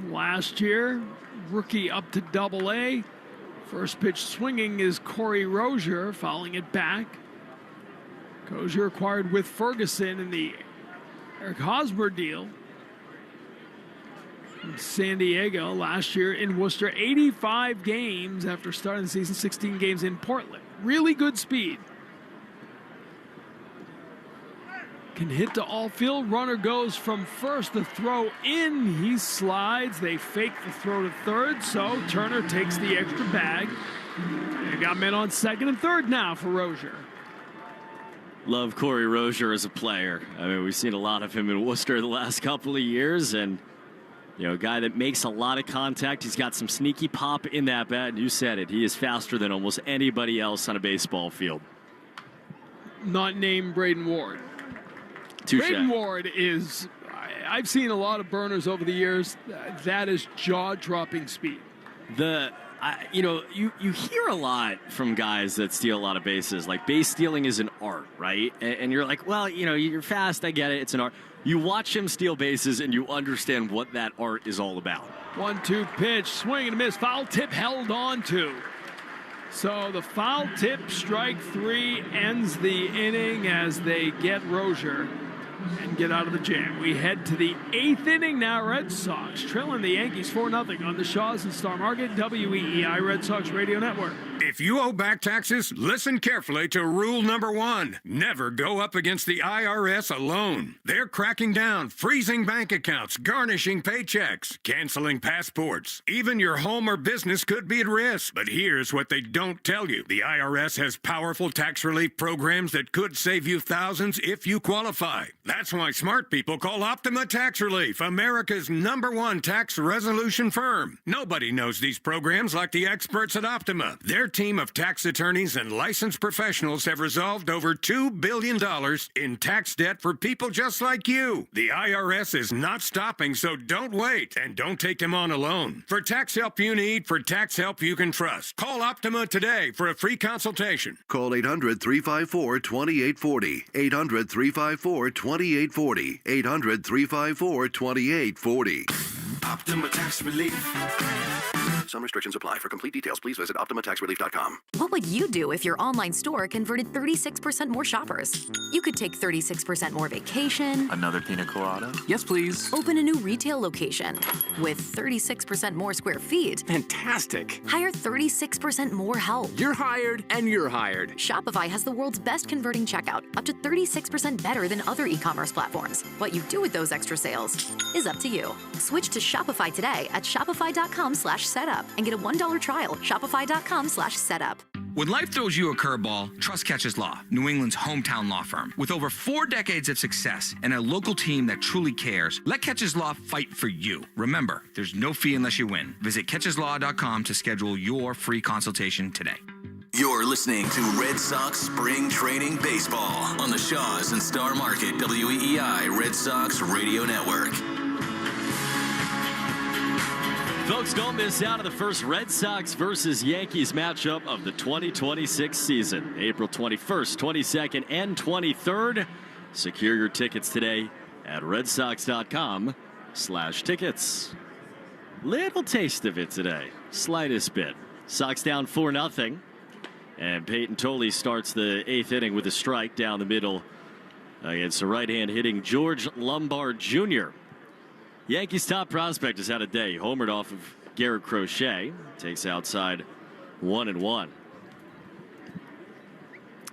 Last year, rookie up to Double-A. First pitch swinging is Corey Rozier, fouling it back. Rozier acquired with Ferguson in the Eric Hosmer deal from San Diego last year in Worcester. 85 games after starting the season, 16 games in Portland. Really good speed. can hit to all field. Runner goes from first. The throw in. He slides. They fake the throw to third. So Turner takes the extra bag. They got men on second and third now for Rozier. Love Corey Rozier as a player. I mean, we've seen a lot of him in Worcester the last couple of years, and a guy that makes a lot of contact. He's got some sneaky pop in that bat, and you said it. He is faster than almost anybody else on a baseball field. Not named Braden Ward. Touché. Braden Ward is, I've seen a lot of burners over the years. That is jaw-dropping speed. You hear a lot from guys that steal a lot of bases. Like, base stealing is an art, right? And you're like, well, you're fast. I get it. It's an art. You watch him steal bases, and you understand what that art is all about. 1-2 pitch, swing and a miss. Foul tip held on to. So the foul tip, strike 3, ends the inning as they get Rozier and get out of the jam. We head to the 8th inning now. Red Sox trailing the Yankees 4-0 on the Shaws and Star Market, WEEI Red Sox Radio Network. If you owe back taxes, listen carefully to rule number 1. Never go up against the IRS alone. They're cracking down, freezing bank accounts, garnishing paychecks, canceling passports. Even your home or business could be at risk. But here's what they don't tell you. The IRS has powerful tax relief programs that could save you thousands if you qualify. That's why smart people call Optima Tax Relief, America's #1 tax resolution firm. Nobody knows these programs like the experts at Optima. Their team of tax attorneys and licensed professionals have resolved over $2 billion in tax debt for people just like you. The IRS is not stopping, so don't wait, and don't take them on alone. For tax help you need, for tax help you can trust, call Optima today for a free consultation. Call 800-354-2840. 800-354-2840. 800-354-2840. Optima Tax Relief. Some restrictions apply. For complete details, please visit OptimaTaxRelief.com. What would you do if your online store converted 36% more shoppers? You could take 36% more vacation. Another pina colada? Yes, please. Open a new retail location with 36% more square feet. Fantastic. Hire 36% more help. You're hired and you're hired. Shopify has the world's best converting checkout, up to 36% better than other e-commerce platforms. What you do with those extra sales is up to you. Switch to Shopify today at shopify.com/setup and get a $1 trial. Shopify.com/setup. When life throws you a curveball, trust Catches Law, New England's hometown law firm. With over 4 decades of success and a local team that truly cares, let Catches Law fight for you. Remember, there's no fee unless you win. Visit catcheslaw.com to schedule your free consultation today. You're listening to Red Sox Spring Training Baseball on the Shaws and Star Market WEEI Red Sox Radio Network. Folks, don't miss out on the first Red Sox versus Yankees matchup of the 2026 season. April 21st, 22nd, and 23rd. Secure your tickets today at redsox.com/tickets. Little taste of it today. Slightest bit. Sox down 4-0. And Payton Tolley starts the 8th inning with a strike down the middle against a right-hand hitting George Lombard Jr. Yankees' top prospect has had a day. Homered off of Garrett Crochet. Takes outside 1-1.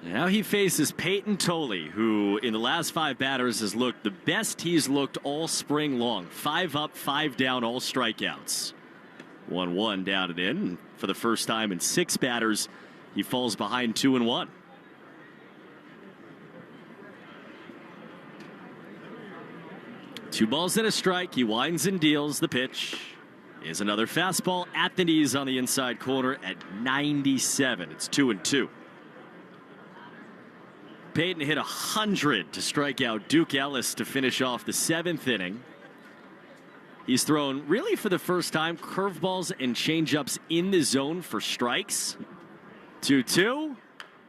Now he faces Payton Tolley, who in the last 5 batters has looked the best he's looked all spring long. 5 up, 5 down, all strikeouts. 1-1 down and in. For the first time in 6 batters, he falls behind 2-1. Two balls and a strike. He winds and deals. The pitch is another fastball at the knees on the inside corner at 97. It's 2-2. Payton hit 100 to strike out Duke Ellis to finish off the 7th inning. He's thrown, really for the first time, curveballs and changeups in the zone for strikes. 2-2.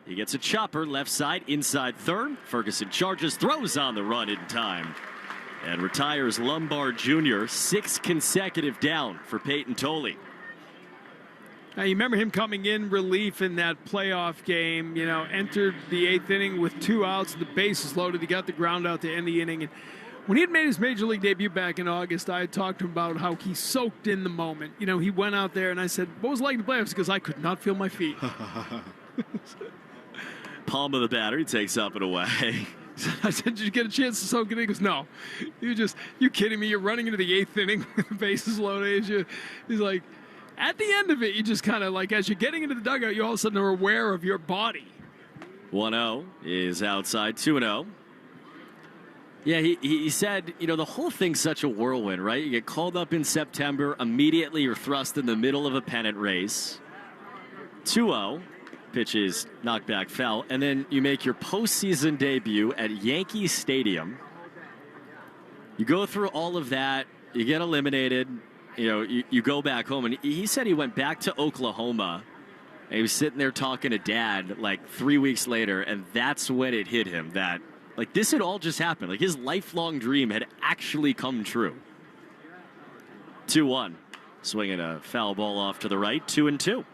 He gets a chopper left side, inside third. Ferguson charges, throws on the run in time, and retires Lombard Jr. 6 consecutive down for Payton Tolley. Now, you remember him coming in relief in that playoff game, entered the 8th inning with 2 outs, the bases loaded. He got the ground out to end the inning. And when he had made his major league debut back in August, I had talked to him about how he soaked in the moment. He went out there and I said, what was it like in the playoffs? Because I could not feel my feet. Palm of the batter, he takes up and away. I said, did you get a chance to soak it in? He goes, no. You kidding me? You're running into the 8th inning with the bases loaded. He's like, at the end of it, you just kind of like, as you're getting into the dugout, you all of a sudden are aware of your body. 1-0 is outside, 2-0. Yeah, he said, the whole thing's such a whirlwind, right? You get called up in September, immediately you're thrust in the middle of a pennant race. 2-0, pitches, knockback, foul, and then you make your postseason debut at Yankee Stadium. You go through all of that, you get eliminated, you go back home, and he said he went back to Oklahoma, and he was sitting there talking to Dad like 3 weeks later, and that's when it hit him that, like, this had all just happened. Like, his lifelong dream had actually come true. 2-1. Swinging a foul ball off to the right, 2-2.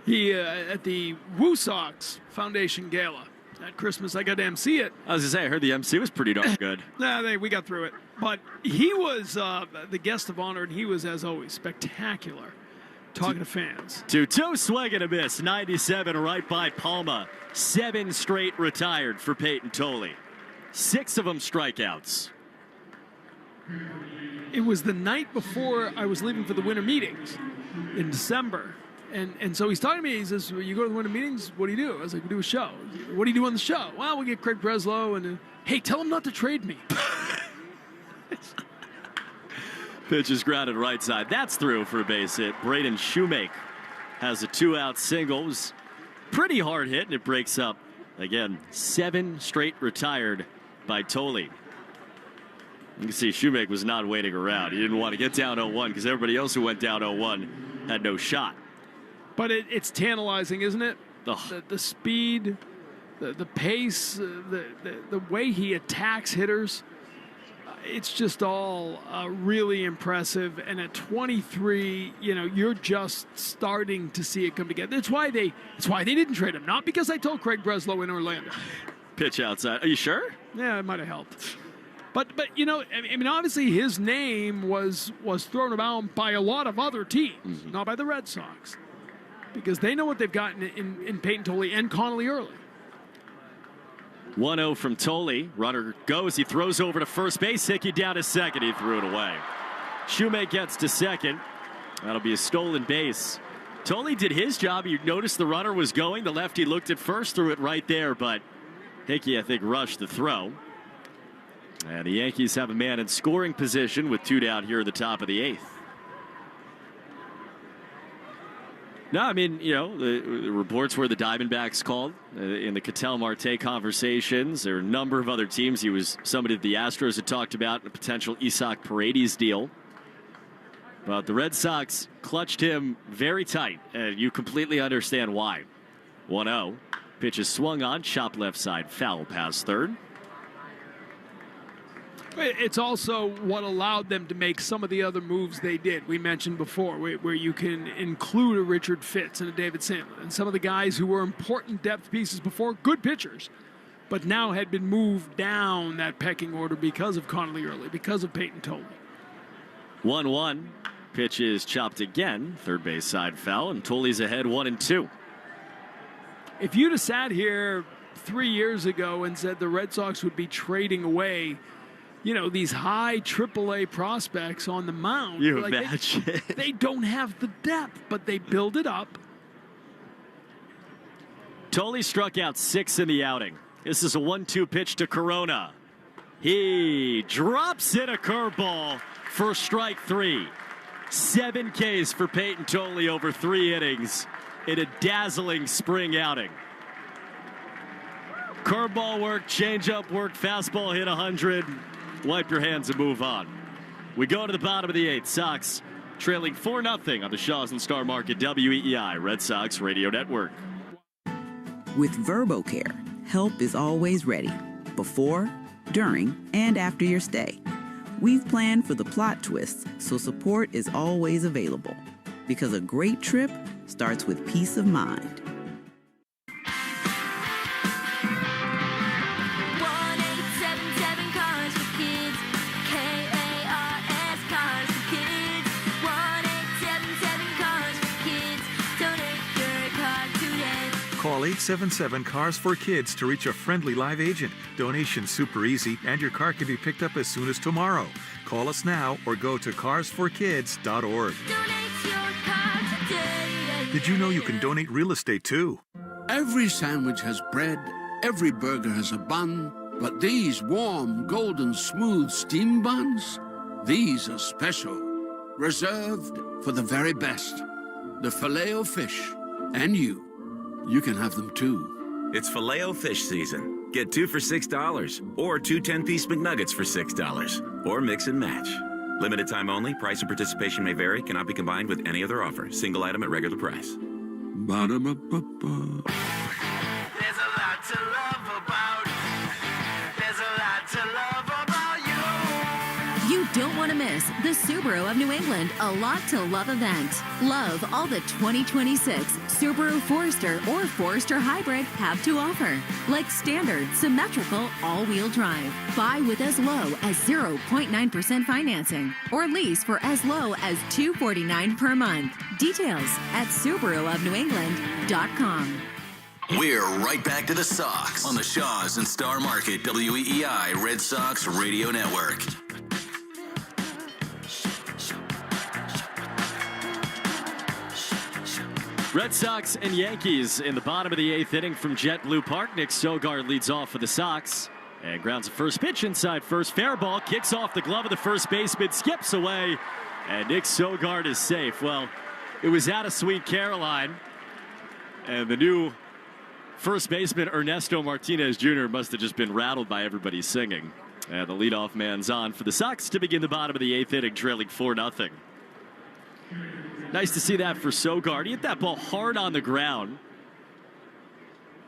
He, at the Woo Sox Foundation Gala at Christmas, I got to MC it. I was going to say, I heard the MC was pretty darn good. We got through it. But he was the guest of honor, and he was, as always, spectacular. Talking to fans. 2-2, swing and a miss. 97 right by Palma. 7 straight retired for Payton Tolley. 6 of them strikeouts. It was the night before I was leaving for the winter meetings in December. And so he's talking to me. He says, you go to the winter meetings, what do you do? I was like, we do a show. What do you do on the show? Well, we get Craig Breslow and, hey, tell him not to trade me. Pitch is grounded right side. That's through for a base hit. Braden Shoemake has a 2-out single. It was pretty hard hit, and it breaks up. Again, 7 straight retired by Tolley. You can see Shoemake was not waiting around. He didn't want to get down 0-1 because everybody else who went down 0-1 had no shot. But it's tantalizing, isn't it? The speed, the pace, the way he attacks hitters. It's just all really impressive. And at 23, you're just starting to see it come together. It's why they didn't trade him. Not because I told Craig Breslow in Orlando. Pitch outside. Are you sure? Yeah, it might have helped. But obviously his name was thrown around by a lot of other teams, not by the Red Sox, because they know what they've gotten in Payton Tolley and Connolly Early. 1-0 from Tolley. Runner goes. He throws over to first base. Hickey down to second. He threw it away. Shoemake gets to second. That'll be a stolen base. Tolley did his job. You noticed the runner was going. The lefty looked at first, threw it right there, but Hickey, I think, rushed the throw. And the Yankees have a man in scoring position with 2 down here at the top of the 8th. No, I mean, the reports were the Diamondbacks called in the Ketel Marte conversations. There were a number of other teams. He was somebody that the Astros had talked about in a potential Isaac Paredes deal. But the Red Sox clutched him very tight, and you completely understand why. 1-0. Pitch is swung on, chop left side, foul past third. It's also what allowed them to make some of the other moves they did. We mentioned before where you can include a Richard Fitz and a David Sandlin and some of the guys who were important depth pieces before, good pitchers, but now had been moved down that pecking order because of Connolly Early, because of Payton Tolley. 1-1. Pitch is chopped again. Third base side foul, and Tolley's ahead 1-2. If you'd have sat here 3 years ago and said the Red Sox would be trading away these high AAA prospects on the mound. You imagine. They don't have the depth, but they build it up. Tolley struck out 6 in the outing. This is a 1-2 pitch to Corona. He drops in a curveball for strike 3. 7 Ks for Payton Tolley over 3 innings in a dazzling spring outing. Curveball work, changeup work, fastball hit 100. Wipe your hands and move on. We go to the bottom of the 8th. Sox trailing 4-0 on the Shaws and Star Market WEEI Red Sox Radio Network. With VerboCare, help is always ready. Before, during, and after your stay. We've planned for the plot twists, so support is always available. Because a great trip starts with peace of mind. Call Call 877-CARS-4-KIDS to reach a friendly live agent. Donation's super easy, and your car can be picked up as soon as tomorrow. Call us now or go to carsforkids.org. Did you know you can donate real estate too? Every sandwich has bread, every burger has a bun, but these warm, golden, smooth steam buns, these are special, reserved for the very best. The Filet-O-Fish, and you can have them too. It's Filet-O-Fish season. Get 2 for $6, or 2 10-piece McNuggets for $6, or mix and match. Limited time only. Price and participation may vary. Cannot be combined with any other offer. Single item at regular price. Ba-da-ba-ba-ba. There's a lot to love about. There's a lot to love about you. You don't want to miss the Subaru of New England A Lot to Love event. Love all the 2026 Subaru Forester or Forester Hybrid have to offer, like standard, symmetrical, all-wheel drive. Buy with as low as 0.9% financing, or lease for as low as $249 per month. Details at SubaruofNewEngland.com. We're right back to the Sox on the Shaws and Star Market WEEI Red Sox Radio Network. Red Sox and Yankees in the bottom of the 8th inning from JetBlue Park. Nick Sogard leads off for the Sox and grounds a first pitch inside first. Fair ball, kicks off the glove of the first baseman, skips away, and Nick Sogard is safe. Well, it was out of Sweet Caroline, and the new first baseman Ernesto Martinez Jr. must have just been rattled by everybody singing. And the leadoff man's on for the Sox to begin the bottom of the 8th inning, trailing 4-0. Nice to see that for Sogard. He hit that ball hard on the ground.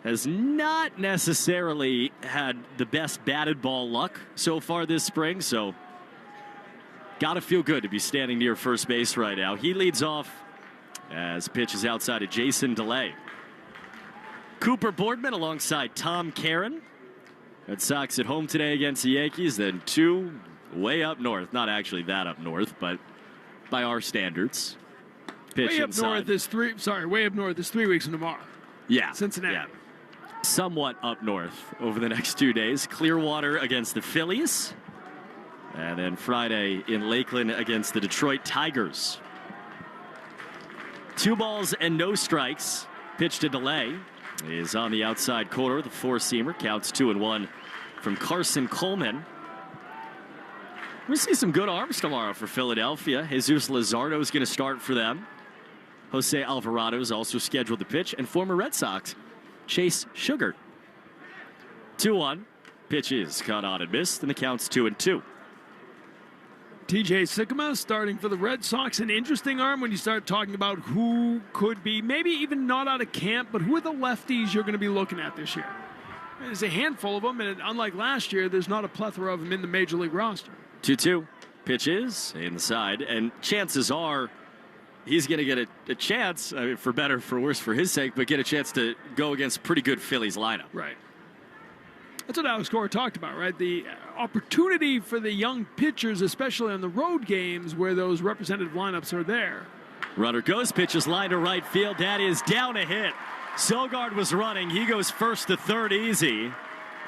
Has not necessarily had the best batted ball luck so far this spring, so got to feel good to be standing near first base right now. He leads off as pitch is outside of Jason DeLay. Cooper Boardman alongside Tom Caron. Red Sox at home today against the Yankees, then 2 way up north. Not actually that up north, but by our standards. Pitch way up inside. north is way up north is 3 weeks from tomorrow. Yeah. Cincinnati. Yeah. Somewhat up north over the next 2 days. Clearwater against the Phillies. And then Friday in Lakeland against the Detroit Tigers. 2 balls and no strikes. Pitch to DeLay is on the outside corner. The 4-seamer counts 2-1 from Carson Coleman. We see some good arms tomorrow for Philadelphia. Jesus Luzardo is going to start for them. Jose Alvarado is also scheduled to pitch, and former Red Sox Chase Sugar. 2-1. Pitch is caught on and missed, and the count's 2-2. TJ Sikkema starting for the Red Sox. An interesting arm when you start talking about who could be, maybe even not out of camp, but who are the lefties you're going to be looking at this year? There's a handful of them, and unlike last year, there's not a plethora of them in the Major League roster. 2-2. Pitch is inside, and chances are he's going to get a chance, I mean, for better, for worse, for his sake, but get a chance to go against pretty good Phillies lineup. Right. That's what Alex Cora talked about, right? The opportunity for the young pitchers, especially on the road games where those representative lineups are there. Runner goes, pitches line to right field. That is down a hit. Sogard was running. He goes first to third easy.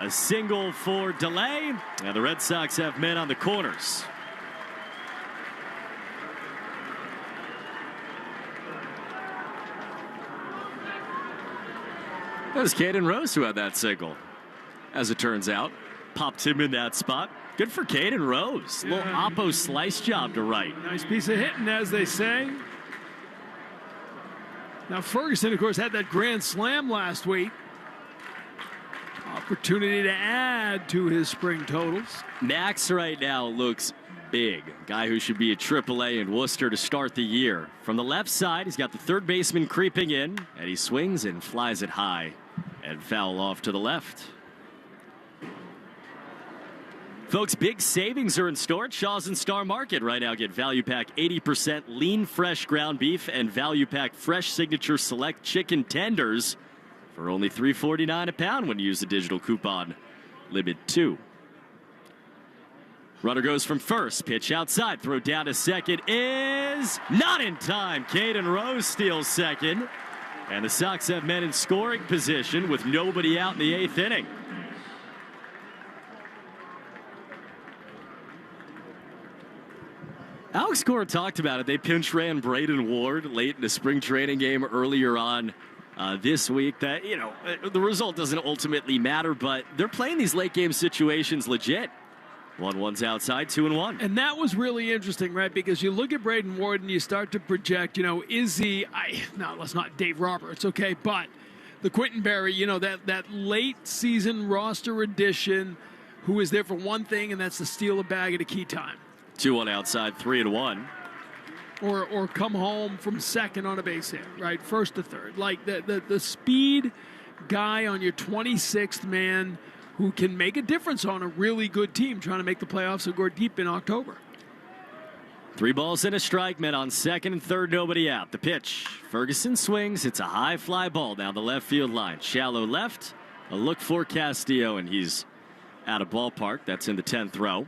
A single for DeLay. And the Red Sox have men on the corners. That was Caden Rose who had that single. As it turns out, popped him in that spot. Good for Caden Rose. Yeah. Little Oppo slice job to right. Nice piece of hitting, as they say. Now Ferguson, of course, had that grand slam last week. Opportunity to add to his spring totals. Max right now looks big. Guy who should be a AAA in Worcester to start the year. From the left side, he's got the third baseman creeping in, and he swings and flies it high and foul off to the left. Folks, big savings are in store at Shaw's and Star Market right now. Get Value Pack 80% lean fresh ground beef and Value Pack fresh signature select chicken tenders for only $3.49 a pound when you use the digital coupon limit 2. Runner goes from first, pitch outside, throw down to second is not in time. Caden Rose steals second. And the Sox have men in scoring position with nobody out in the 8th inning. Alex Cora talked about it. They pinch ran Braden Ward late in the spring training game earlier on this week. That, the result doesn't ultimately matter, but they're playing these late game situations legit. 1-1's outside, 2-1. And that was really interesting, right? Because you look at Braden Ward and you start to project, is he, no, let's not Dave Roberts, okay, but the Quentin Berry, that late season roster addition who is there for one thing, and that's to steal a bag at a key time. 2-1 outside, 3-1. Or come home from second on a base hit, right? First to third. Like the speed guy on your 26th man who can make a difference on a really good team trying to make the playoffs or go deep in October. 3 balls and a strike, men on second and third, nobody out. The pitch. Ferguson swings. It's a high fly ball down the left field line. Shallow left. A look for Castillo, and he's out of ballpark. That's in the 10th row.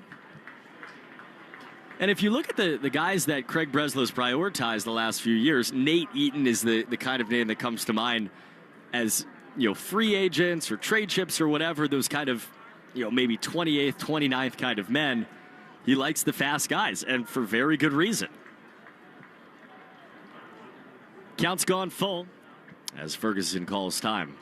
And if you look at the guys that Craig Breslow's prioritized the last few years, Nate Eaton is the kind of name that comes to mind as, free agents or trade chips or whatever, those kind of, maybe 28th, 29th kind of men. He likes the fast guys, and for very good reason. Count's gone full as Ferguson calls time.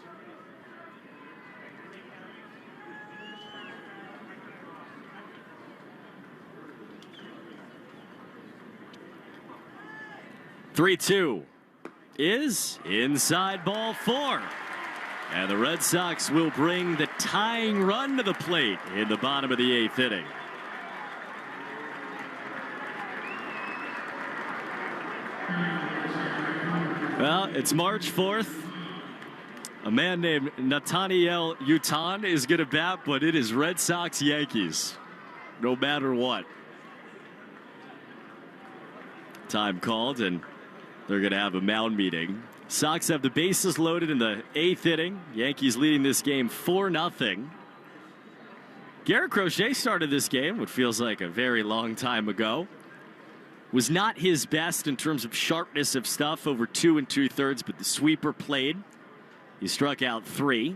"3-2 is inside ball 4. And the Red Sox will bring the tying run to the plate in the bottom of the 8th inning. Well, it's March 4th. A man named Nathaniel Utan is going to bat, but it is Red Sox Yankees, no matter what. Time called, and they're going to have a mound meeting. Sox have the bases loaded in the 8th inning. Yankees leading this game 4-0. Garrett Crochet started this game, what feels like a very long time ago. Was not his best in terms of sharpness of stuff over 2 2/3, but the sweeper played. He struck out 3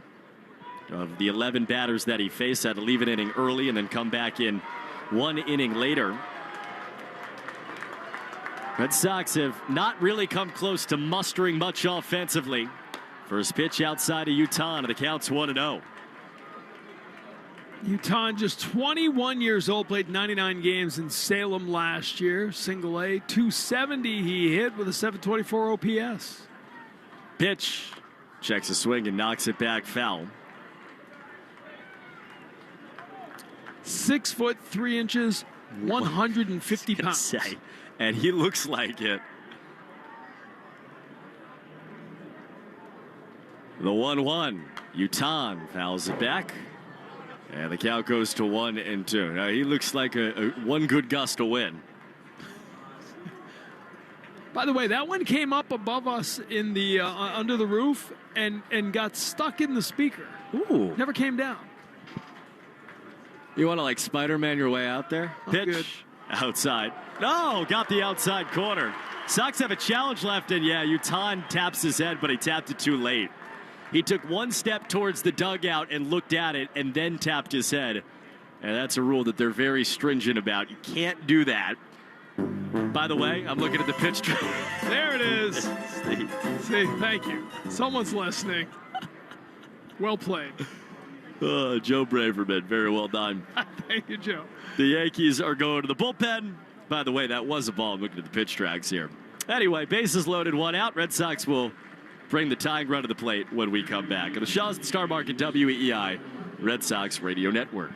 of the 11 batters that he faced. Had to leave an inning early and then come back in 1 inning later. Red Sox have not really come close to mustering much offensively. First pitch outside of Utan, and the count's 1-0. Utan, just 21 years old, played 99 games in Salem last year. Single A, 270 he hit with a 724 OPS. Pitch. Checks a swing and knocks it back foul. 6'3", 150 pounds. And he looks like it. The 1-1. Utan fouls it back. And the count goes to 1-2. Now he looks like a one good gust to win. By the way, that one came up above us in the under the roof and got stuck in the speaker. Ooh. Never came down. You want to like Spider-Man your way out there? Pitch. Good. Outside. No, got the outside corner. Sox have a challenge left, and yeah, Utan taps his head, but he tapped it too late. He took one step towards the dugout and looked at it and then tapped his head. And that's a rule that they're very stringent about. You can't do that. By the way, I'm looking at the pitch track. There it is. See, thank you. Someone's listening. Well played. Joe Braverman, very well done. Thank you, Joe. The Yankees are going to the bullpen. By the way, that was a ball. I'm looking at the pitch tracks here. Anyway, bases loaded, 1 out. Red Sox will bring the tying run to the plate when we come back. On the Shaw's and Star Market WEEI Red Sox Radio Network.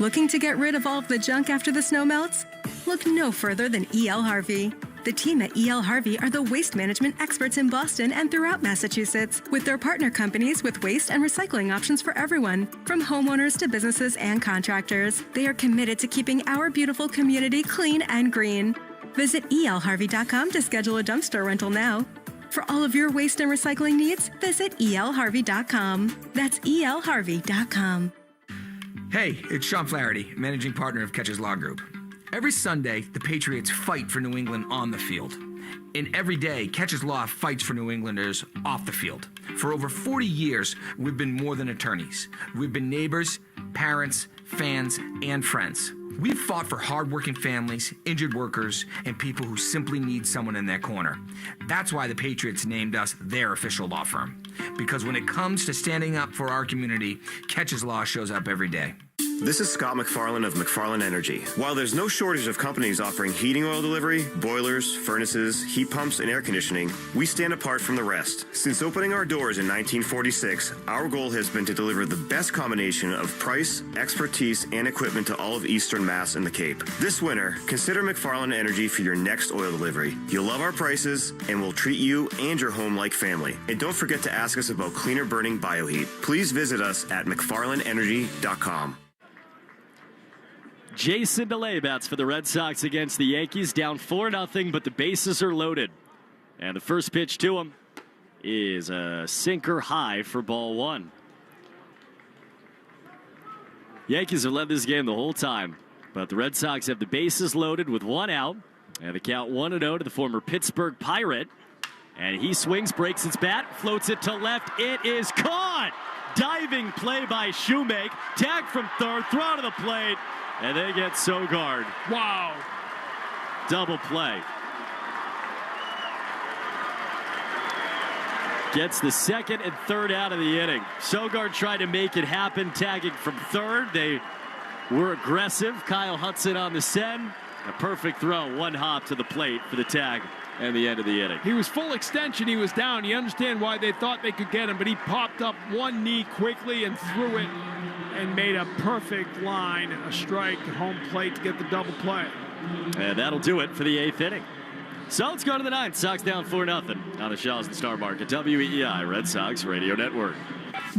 Looking to get rid of all of the junk after the snow melts? Look no further than E.L. Harvey. The team at E.L. Harvey are the waste management experts in Boston and throughout Massachusetts, with their partner companies with waste and recycling options for everyone, from homeowners to businesses and contractors. They are committed to keeping our beautiful community clean and green. Visit elharvey.com to schedule a dumpster rental now. For all of your waste and recycling needs, visit elharvey.com. That's elharvey.com. Hey, it's Sean Flaherty, managing partner of Catches Law Group. Every Sunday, the Patriots fight for New England on the field. And every day, Catches Law fights for New Englanders off the field. For over 40 years, we've been more than attorneys. We've been neighbors, parents, fans, and friends. We've fought for hardworking families, injured workers, and people who simply need someone in their corner. That's why the Patriots named us their official law firm. Because when it comes to standing up for our community, Catches Law shows up every day. This is Scott McFarlane of McFarlane Energy. While there's no shortage of companies offering heating oil delivery, boilers, furnaces, heat pumps, and air conditioning, we stand apart from the rest. Since opening our doors in 1946, our goal has been to deliver the best combination of price, expertise, and equipment to all of Eastern Mass and the Cape. This winter, consider McFarlane Energy for your next oil delivery. You'll love our prices, and we'll treat you and your home like family. And don't forget to ask us about cleaner burning bioheat. Please visit us at McFarlaneEnergy.com. Jason DeLay bats for the Red Sox against the Yankees, down 4-0, but the bases are loaded. And the first pitch to him is a sinker high for ball one. Yankees have led this game the whole time, but the Red Sox have the bases loaded with one out. And the count 1-0 to the former Pittsburgh Pirate. And he swings, breaks his bat, floats it to left. It is caught! Diving play by Shoemake. Tag from third, throw to the plate. And they get Sogard. Wow. Double play. Gets the second and third out of the inning. Sogard tried to make it happen, tagging from third. They were aggressive. Kyle Hudson on the send. A perfect throw, one hop to the plate for the tag and the end of the inning. He was full extension. He was down. You understand why they thought they could get him, but he popped up one knee quickly and threw it and made a perfect line, a strike at home plate to get the double play. And that'll do it for the 8th inning. So let's go to the 9th. Sox down 4-0 on the Shaw's and Star Market, WEEI Red Sox Radio Network.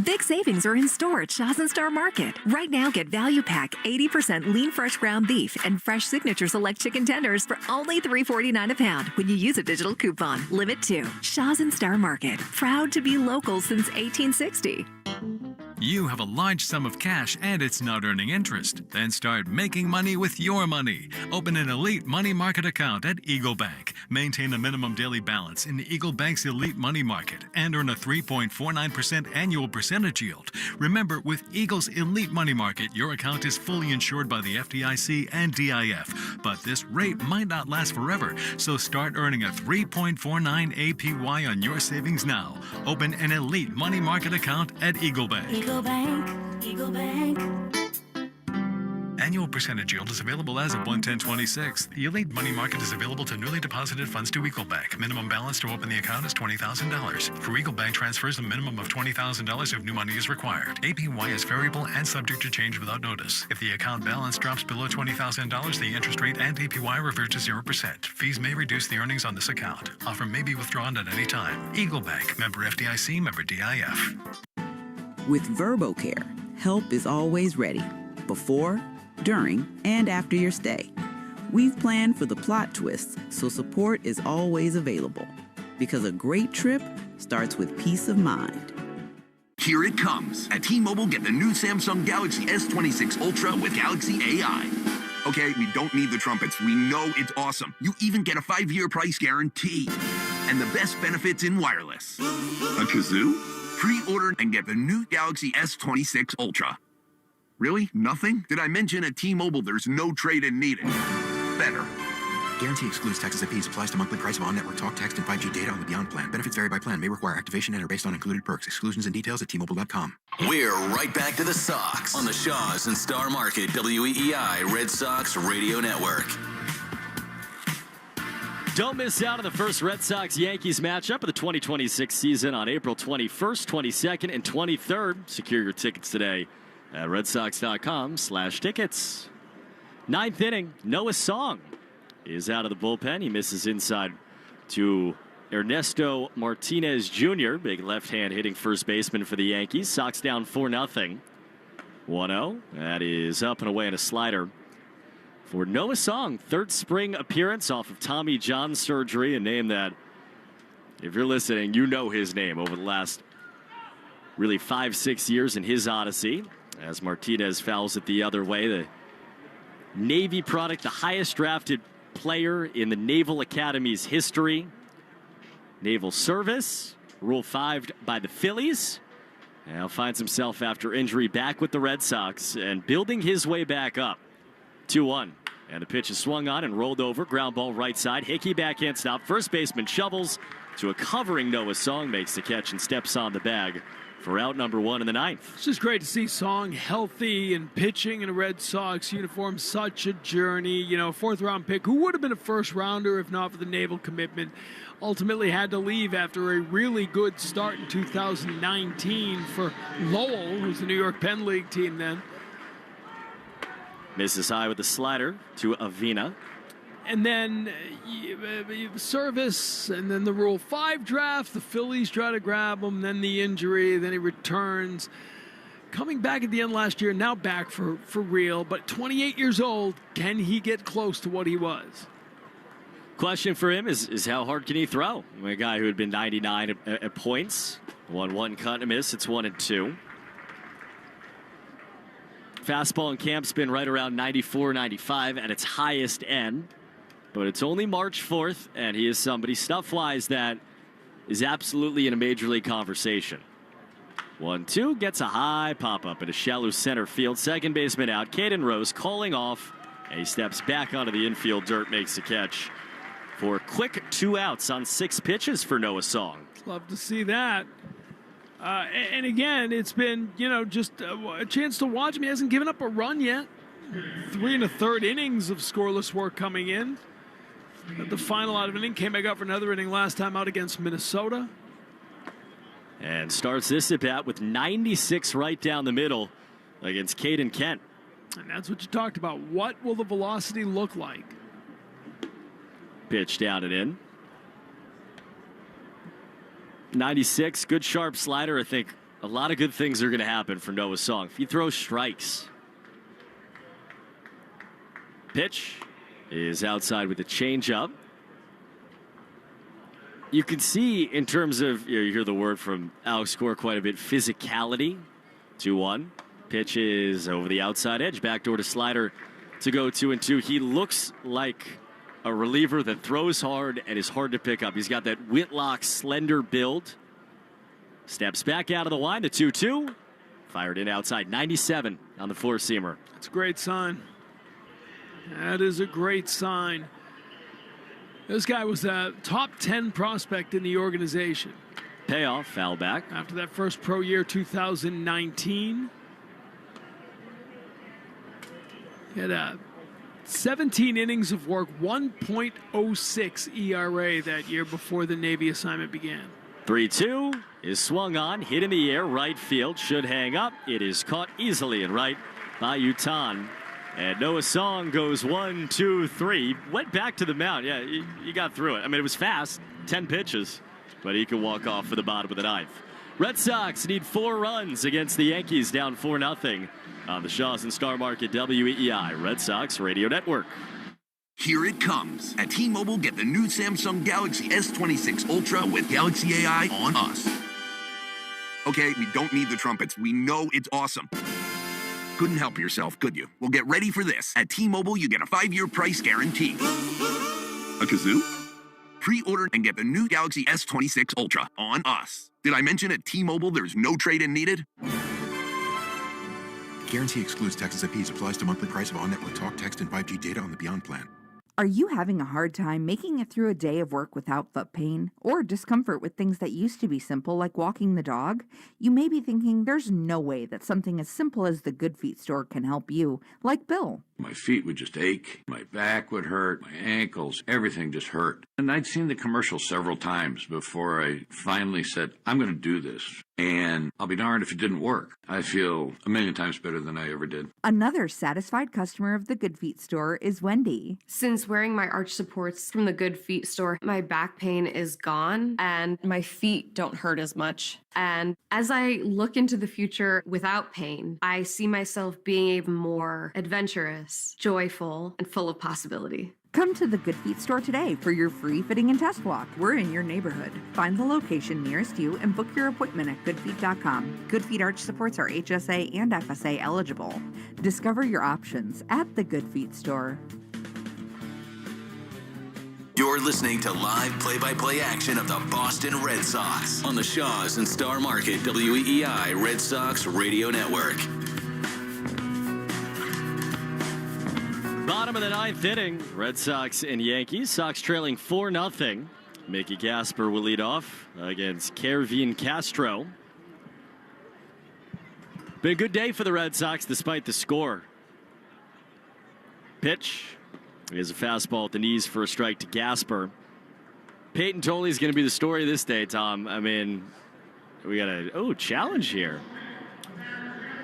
Big savings are in store at Shaw's and Star Market. Right now, get Value Pack 80% lean fresh ground beef and fresh Signature Select chicken tenders for only $3.49 a pound when you use a digital coupon. Limit 2. Shaw's and Star Market. Proud to be local since 1860. You have a large sum of cash and it's not earning interest. Then start making money with your money. Open an elite money market account at Eagle Bank. Maintain a minimum daily balance in Eagle Bank's elite money market and earn a 3.49% annual percentage yield. Remember, with Eagle's elite money market, your account is fully insured by the FDIC and DIF. But this rate might not last forever, so start earning a 3.49 APY on your savings now. Open an elite money market account at Eagle Bank. Eagle Bank, Eagle Bank. Annual percentage yield is available as of 1/10/26. The elite money market is available to newly deposited funds to Eagle Bank. Minimum balance to open the account is $20,000. For Eagle Bank transfers, a minimum of $20,000 if new money is required. APY is variable and subject to change without notice. If the account balance drops below $20,000, the interest rate and APY revert to 0%. Fees may reduce the earnings on this account. Offer may be withdrawn at any time. Eagle Bank, member FDIC, member DIF. With VerboCare, help is always ready. Before, during, and after your stay. We've planned for the plot twists, so support is always available. Because a great trip starts with peace of mind. Here it comes. At T-Mobile, get the new Samsung Galaxy S26 Ultra with Galaxy AI. Okay, we don't need the trumpets. We know it's awesome. You even get a 5-year price guarantee. And the best benefits in wireless. A kazoo? Pre-order and get the new Galaxy S26 Ultra. Really? Nothing? Did I mention at T-Mobile there's no trade-in needed? Better. Guarantee excludes taxes and fees. Applies to monthly price of on-network talk, text, and 5G data on the Beyond plan. Benefits vary by plan. May require activation and are based on included perks. Exclusions and details at T-Mobile.com. We're right back to the Sox on the Shaw's and Star Market WEEI Red Sox Radio Network. Don't miss out on the first Red Sox-Yankees matchup of the 2026 season on April 21st, 22nd, and 23rd. Secure your tickets today at redsox.com/tickets. 9th inning, Noah Song is out of the bullpen. He misses inside to Ernesto Martinez Jr., big left-hand hitting first baseman for the Yankees. Sox down 4-0. 1-0. That is up and away on a slider for Noah Song. Third spring appearance off of Tommy John surgery, a name that, if you're listening, you know his name over the last really 5-6 years in his odyssey. As Martinez fouls it the other way, the Navy product, the highest drafted player in the Naval Academy's history. Naval service, Rule 5 by the Phillies. Now finds himself after injury back with the Red Sox and building his way back up. 2-1. And the pitch is swung on and rolled over. Ground ball right side. Hickey backhand stop. First baseman shovels to a covering Noah Song. Makes the catch and steps on the bag for out number 1 in the 9th. It's just great to see Song healthy and pitching in a Red Sox uniform. Such a journey. You know, 4th-round pick who would have been a first-rounder if not for the Naval commitment. Ultimately had to leave after a really good start in 2019 for Lowell, who's the New York Penn League team then. Misses high with the slider to Avina. And then service, and then the Rule 5 draft. The Phillies try to grab him, then the injury, then he returns. Coming back at the end last year, now back for real, but 28 years old, can he get close to what he was? Question for him is how hard can he throw? A guy who had been 99 at points. 1-1 cut and a miss. It's 1-2. Fastball in camp's been right around 94, 95 at its highest end. But it's only March 4th, and he is somebody stuff-wise that is absolutely in a major league conversation. 1-2 gets a high pop-up at a shallow center field. Second baseman out. Caden Rose calling off. And he steps back onto the infield dirt, makes the catch for a quick 2 outs on 6 pitches for Noah Song. Love to see that. And again, it's been, just a chance to watch him. He hasn't given up a run yet. 3 1/3 innings of scoreless work coming in. The final out of inning came back up for another inning last time out against Minnesota. And starts this at bat with 96 right down the middle against Caden Kent. And that's what you talked about. What will the velocity look like? Pitch down and in. 96, good sharp slider. I think a lot of good things are going to happen for Noah Song if he throws strikes. Pitch is outside with a changeup. You can see in terms of, you hear the word from Alex Score quite a bit, physicality. 2-1. Pitch is over the outside edge. Backdoor to slider to go 2-2. He looks like a reliever that throws hard and is hard to pick up. He's got that Whitlock slender build. Steps back out of the line to 2-2. Fired in outside. 97 on the 4-seamer. That's a great sign. That is a great sign. This guy was a top 10 prospect in the organization. Payoff, foul back. After that first pro year, 2019. He had 17 innings of work, 1.06 ERA that year before the Navy assignment began. 3-2 is swung on, hit in the air, right field, should hang up. It is caught easily and right by Utan. And Noah Song goes 1, 2, 3. Went back to the mound. Yeah, he got through it. I mean, it was fast, 10 pitches, but he could walk off for the bottom of the 9th. Red Sox need 4 runs against the Yankees, down 4-0 on the Shaws and Star Market WEEI Red Sox Radio Network. Here it comes. At T-Mobile, get the new Samsung Galaxy S26 Ultra with Galaxy AI on us. Okay, we don't need the trumpets. We know it's awesome. Couldn't help yourself, could you? Well, get ready for this. At T-Mobile, you get a 5-year price guarantee. A kazoo? Pre-order and get the new Galaxy S26 Ultra on us. Did I mention at T-Mobile there's no trade-in needed? Guarantee excludes taxes and fees. Applies to monthly price of on-network talk, text, and 5G data on the Beyond plan. Are you having a hard time making it through a day of work without foot pain or discomfort with things that used to be simple like walking the dog? You may be thinking there's no way that something as simple as the Good Feet store can help you, like Bill. My feet would just ache, my back would hurt, my ankles, everything just hurt. And I'd seen the commercial several times before I finally said, I'm going to do this. And I'll be darned if it didn't work. I feel a million times better than I ever did. Another satisfied customer of the Good Feet store is Wendy. Since wearing my arch supports from the Good Feet store, my back pain is gone and my feet don't hurt as much. And as I look into the future without pain, I see myself being even more adventurous, joyful, and full of possibility. Come to the Good Feet store today for your free fitting and test walk. We're in your neighborhood. Find the location nearest you and book your appointment at goodfeet.com. Good Feet arch supports are HSA and FSA eligible. Discover your options at the Good Feet store. You're listening to live play-by-play action of the Boston Red Sox on the Shaws and Star Market WEEI Red Sox Radio Network. Bottom of the ninth inning, Red Sox and Yankees. Sox trailing 4-0. Mickey Gasper will lead off against Kervin Castro. Been a good day for the Red Sox despite the score. Pitch. Here's a fastball at the knees for a strike to Gasper. Payton Tolley is going to be the story of this day, Tom. I mean, we got a challenge here.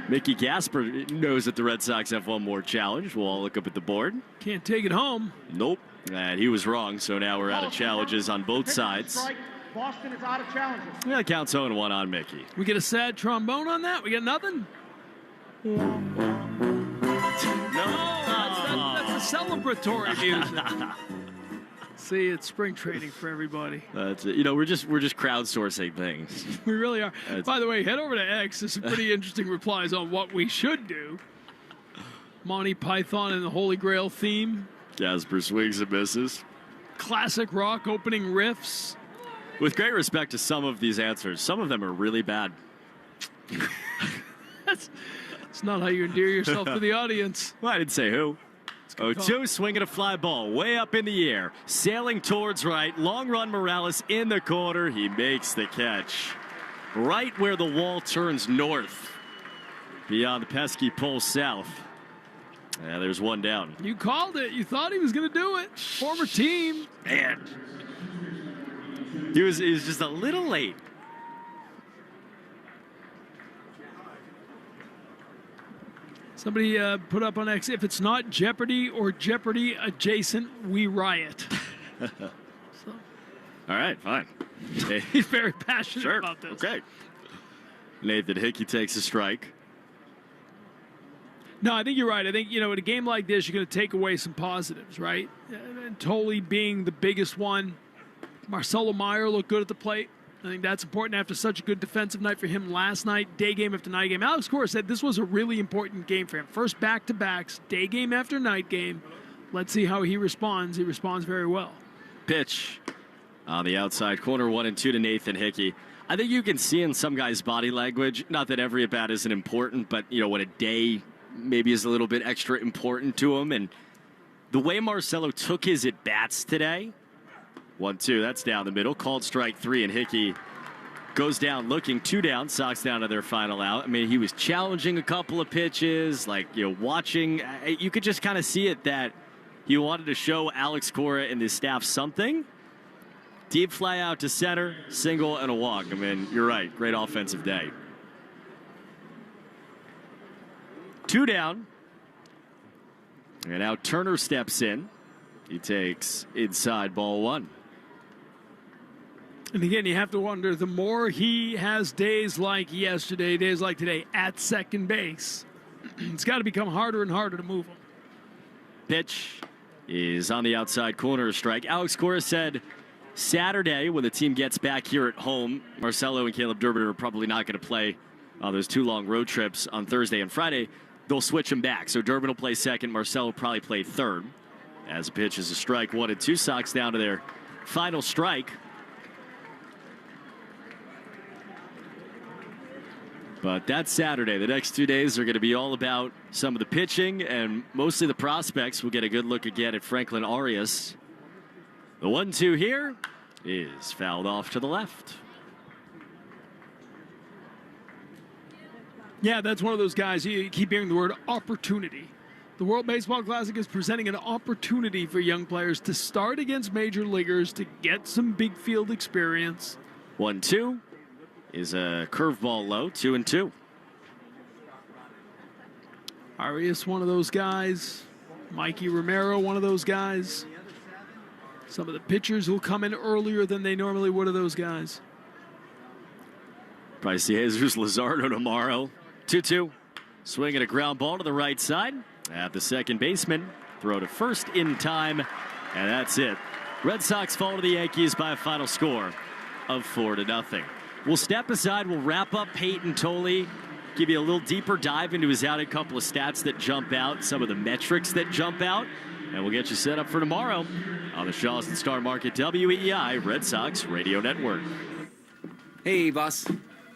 Mickey Gasper knows that the Red Sox have one more challenge. We'll all look up at the board. Can't take it home. Nope. And he was wrong, so now we're out of challenges on both sides. Boston is out of challenges. Yeah, it counts 0-1 on Mickey. We get a sad trombone on that? We get nothing? That's a celebratory music. See, it's spring training for everybody. That's it. You know, we're just crowdsourcing things. We really are. By the way, head over to X. There's some pretty interesting replies on what we should do. Monty Python and the Holy Grail theme. Gasper swings and misses. Classic rock opening riffs. With great respect to some of these answers, some of them are really bad. That's not how you endear yourself to the audience. Well, I didn't say who. 0-2, swinging a fly ball way up in the air. Sailing towards right. Long run Morales in the corner. He makes the catch. Right where the wall turns north. Beyond the pesky pole south. Yeah, there's one down. You called it. You thought he was going to do it. Former team. Man. He was just a little late. Somebody put up on X, if it's not Jeopardy or Jeopardy adjacent, we riot. All right, fine. He's very passionate about this. Okay. Nathan Hickey takes a strike. No, I think you're right. I think, in a game like this, you're going to take away some positives, right? And Tolley being the biggest one. Marcelo Meyer looked good at the plate. I think that's important after such a good defensive night for him last night, day game after night game. Alex Cora said this was a really important game for him. First back-to-backs, day game after night game. Let's see how he responds. He responds very well. Pitch on the outside corner, 1-2 to Nathan Hickey. I think you can see in some guys' body language, not that every at-bat isn't important, but, when a day maybe is a little bit extra important to him. And the way Marcelo took his at-bats today, 1-2, that's down the middle. Called strike 3, and Hickey goes down looking 2 down. Sox down to their final out. I mean, he was challenging a couple of pitches, watching. You could just kind of see it that he wanted to show Alex Cora and his staff something. Deep fly out to center, single, and a walk. I mean, you're right. Great offensive day. 2 down. And now Turner steps in. He takes inside ball 1. And again, you have to wonder, the more he has days like yesterday, days like today at second base, it's got to become harder and harder to move him. Pitch is on the outside corner, a strike. Alex Cora said Saturday, when the team gets back here at home, Marcelo and Caleb Durbin are probably not going to play those 2 long road trips on Thursday and Friday. They'll switch them back. So Durbin will play second, Marcelo will probably play third. As a pitch is a strike, 1-2. Sox down to their final strike. But that's Saturday. The next 2 days are going to be all about some of the pitching and mostly the prospects. We'll get a good look again at Franklin Arias. The 1-2 here is fouled off to the left. Yeah, that's one of those guys. You keep hearing the word opportunity. The World Baseball Classic is presenting an opportunity for young players to start against major leaguers, to get some big field experience. 1-2 is a curveball low, 2-2. Arias, one of those guys. Mikey Romero, one of those guys. Some of the pitchers will come in earlier than they normally would of those guys. Probably see Jesus Luzardo tomorrow. 2-2. Swinging a ground ball to the right side. At the second baseman. Throw to first in time. And that's it. Red Sox fall to the Yankees by a final score of 4-0. We'll step aside. We'll wrap up Payton Tolley. Give you a little deeper dive into his outing, couple of stats that jump out, some of the metrics that jump out. and we'll get you set up for tomorrow on the Shaw's and Star Market WEEI Red Sox Radio Network. Hey, boss.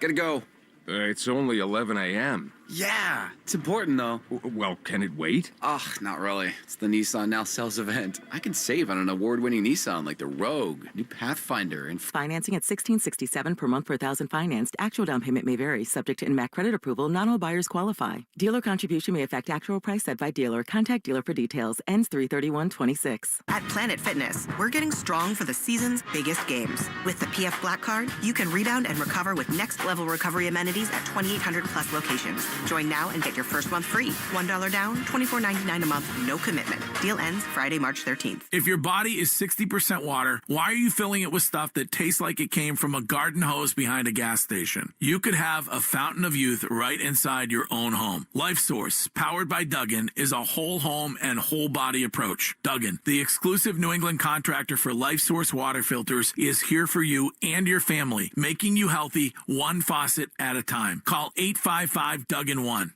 Gotta go. It's only 11 a.m. Yeah, it's important, though. Well, can it wait? Ugh, not really. It's the Nissan Now Sales event. I can save on an award-winning Nissan like the Rogue, new Pathfinder, and... Financing at $1,667 per month per thousand financed. Actual down payment may vary, subject to NMAC credit approval. Not all buyers qualify. Dealer contribution may affect actual price set by dealer. Contact dealer for details. Ends 3/31/26. At Planet Fitness, we're getting strong for the season's biggest games. With the PF Black Card, you can rebound and recover with next-level recovery amenities at 2,800-plus locations. Join now and get your first month free. $1 down, $24.99 a month, no commitment. Deal ends Friday, March 13th. If your body is 60% water, why are you filling it with stuff that tastes like it came from a garden hose behind a gas station? You could have a fountain of youth right inside your own home. Life Source, powered by Duggan, is a whole home and whole body approach. Duggan, the exclusive New England contractor for Life Source water filters, is here for you and your family, making you healthy one faucet at a time. Call 855-DUGGAN-1.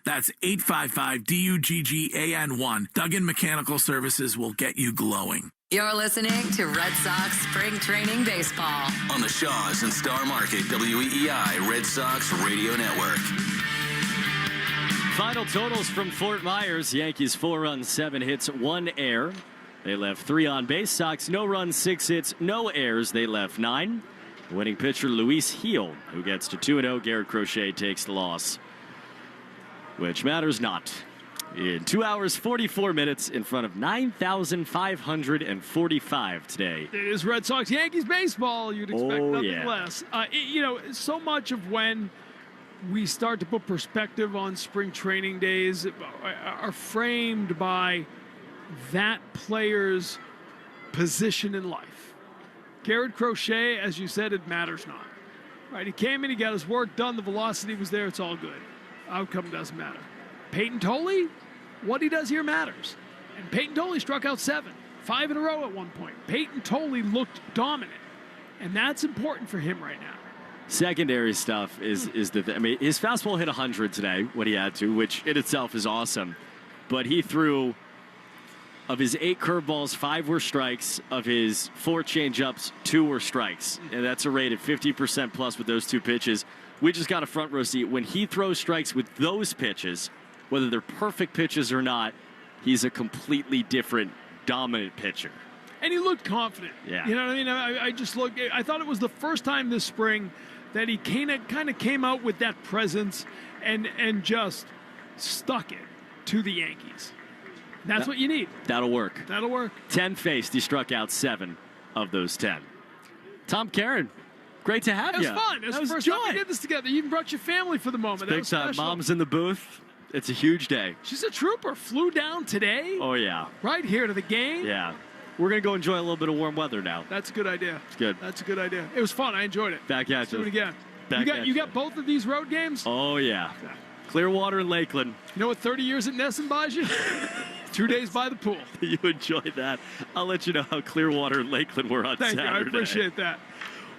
That's 855-DUGGAN-1. Duggan Mechanical Services will get you glowing. You're listening to Red Sox Spring Training Baseball on the Shaw's and Star Market WEEI Red Sox Radio Network. Final totals from Fort Myers. Yankees 4 runs, 7 hits, 1 error. They left 3 on base. Sox no runs, 6 hits, no errors. They left 9. Winning pitcher Luis Heel, who gets to 2-0. Garrett Crochet takes the loss, which matters not. In 2 hours, 44 minutes in front of 9,545 today. It is Red Sox Yankees baseball. You'd expect nothing less. So much of when we start to put perspective on spring training days are framed by that player's position in life. Garrett Crochet, as you said, it matters not. Right? He came in, he got his work done, the velocity was there, it's all good. Outcome doesn't matter. Payton Tolley, what he does here matters. And Payton Tolley struck out 7, 5 in a row at one point. Payton Tolley looked dominant, and that's important for him right now. Secondary stuff is the thing. I mean, his fastball hit 100 today when he had to, which in itself is awesome. But he threw, of his 8 curveballs, 5 were strikes. Of his 4 changeups, 2 were strikes. And that's a rate of 50% plus with those 2 pitches. We just got a front row seat. When he throws strikes with those pitches, whether they're perfect pitches or not, he's a completely different, dominant pitcher. And he looked confident. Yeah. You know what I mean? I just looked. I thought it was the first time this spring that he kind of came out with that presence and just stuck it to the Yankees. That's what you need. That'll work. That'll work. 10 faced. He struck out 7 of those 10. Tom Karen, great to have you. It was fun. It was the first time we did this together. You even brought your family for the moment. Big time. Mom's in the booth. It's a huge day. She's a trooper. Flew down today. Oh, yeah. Right here to the game. Yeah. We're going to go enjoy a little bit of warm weather now. That's a good idea. It's good. That's a good idea. It was fun. I enjoyed it. Back at Let's you. do it again. You got both of these road games? Oh, yeah. Clearwater and Lakeland. You know what 30 years at Nesson buys you? 2 days by the pool. You enjoy that. I'll let you know how Clearwater and Lakeland were on Saturday. Thank you. I appreciate that.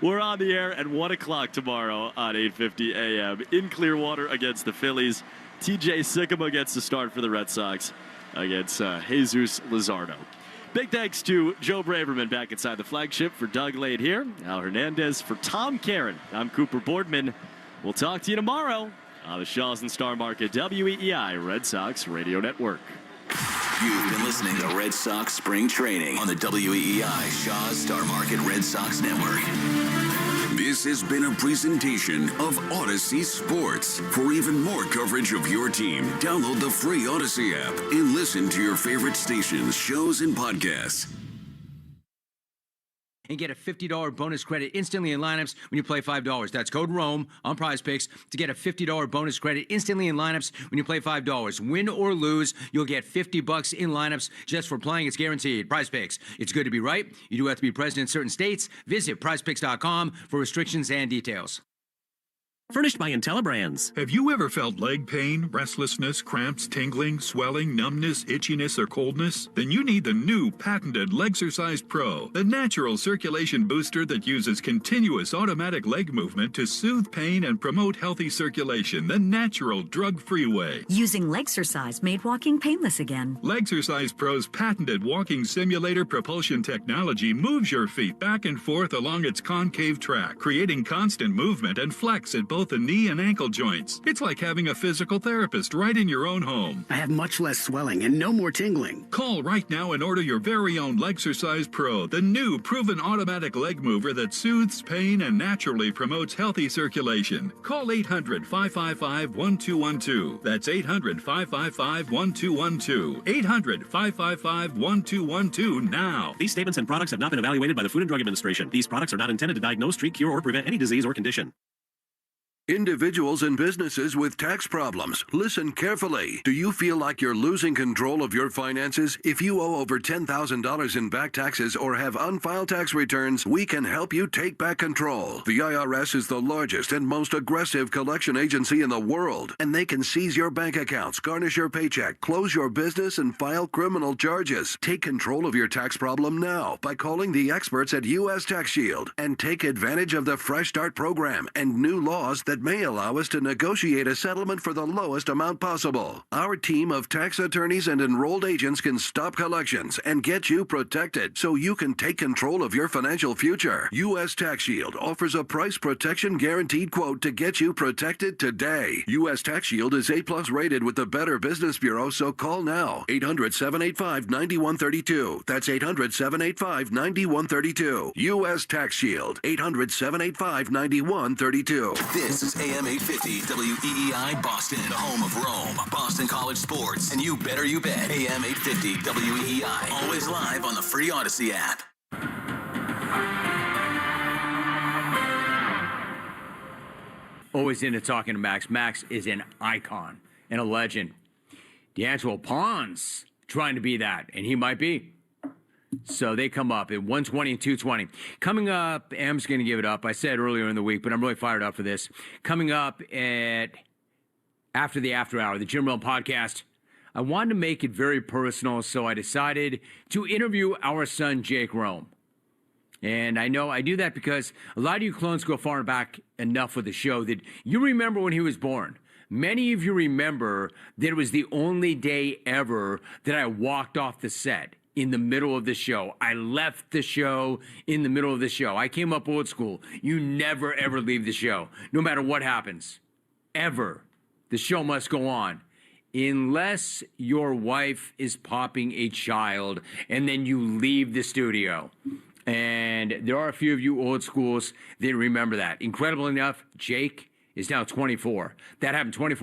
We're on the air at 1 o'clock tomorrow on 8:50 a.m. in Clearwater against the Phillies. TJ Sycamore gets the start for the Red Sox against Jesus Luzardo. Big thanks to Joe Braverman back inside the flagship. For Doug Lade here, Al Hernandez, for Tom Karen, I'm Cooper Boardman. We'll talk to you tomorrow on the Shaw's and Star Market WEEI Red Sox Radio Network. You've been listening to Red Sox Spring Training on the WEEI Shaw's Star Market Red Sox Network. This has been a presentation of Odyssey Sports. For even more coverage of your team, download the free Odyssey app and listen to your favorite stations, shows, and podcasts. And get a $50 bonus credit instantly in lineups when you play $5. That's code ROME on Prize Picks to get a $50 bonus credit instantly in lineups when you play $5. Win or lose, you'll get $50 in lineups just for playing. It's guaranteed. Prize Picks. It's good to be right. You do have to be present in certain states. Visit prizepicks.com for restrictions and details. Furnished by IntelliBrands. Have you ever felt leg pain, restlessness, cramps, tingling, swelling, numbness, itchiness, or coldness? Then you need the new patented Legsercise Pro, the natural circulation booster that uses continuous automatic leg movement to soothe pain and promote healthy circulation the natural drug-free way. Using Legsercise made walking painless again. Legsercise Pro's patented walking simulator propulsion technology moves your feet back and forth along its concave track, creating constant movement and flex at both the knee and ankle joints. It's like having a physical therapist right in your own home. I have much less swelling and no more tingling. Call right now and order your very own Legsercise Pro, the new proven automatic leg mover that soothes pain and naturally promotes healthy circulation. Call 800-555-1212. That's 800-555-1212. 800-555-1212 now. These statements and products have not been evaluated by the Food and Drug Administration. These products are not intended to diagnose, treat, cure, or prevent any disease or condition. Individuals and businesses with tax problems, listen carefully. Do you feel like you're losing control of your finances? If you owe over $10,000 in back taxes or have unfiled tax returns, we can help you take back control. The IRS is the largest and most aggressive collection agency in the world, and they can seize your bank accounts, garnish your paycheck, close your business, and file criminal charges. Take control of your tax problem now by calling the experts at U.S. Tax Shield and take advantage of the Fresh Start program and new laws that may allow us to negotiate a settlement for the lowest amount possible. Our team of tax attorneys and enrolled agents can stop collections and get you protected so you can take control of your financial future. U.S. Tax Shield offers a price protection guaranteed quote to get you protected today. U.S. Tax Shield is A+ rated with the Better Business Bureau, so call now. 800-785-9132. That's 800-785-9132. U.S. Tax Shield. 800-785-9132. This is AM 850 WEEI Boston, the home of Rome, Boston College sports, and you better you bet. AM 850 WEEI, always live on the free Odyssey app. Always into talking to Max. Max is an icon and a legend. D'Angelo Pons trying to be that, and he might be. So they come up at 120 and 220. Coming up, M's going to give it up. I said earlier in the week, but I'm really fired up for this. Coming up after the After Hour, the Jim Rome podcast, I wanted to make it very personal, so I decided to interview our son, Jake Rome. And I know I do that because a lot of you clones go far back enough with the show that you remember when he was born. Many of you remember that it was the only day ever that I walked off the set. In the middle of the show. I left the show in the middle of the show. I came up old school. You never, ever leave the show, no matter what happens. Ever. The show must go on. Unless your wife is popping a child, and then you leave the studio. And there are a few of you old schools that remember that. Incredible enough, Jake is now 24. That happened 24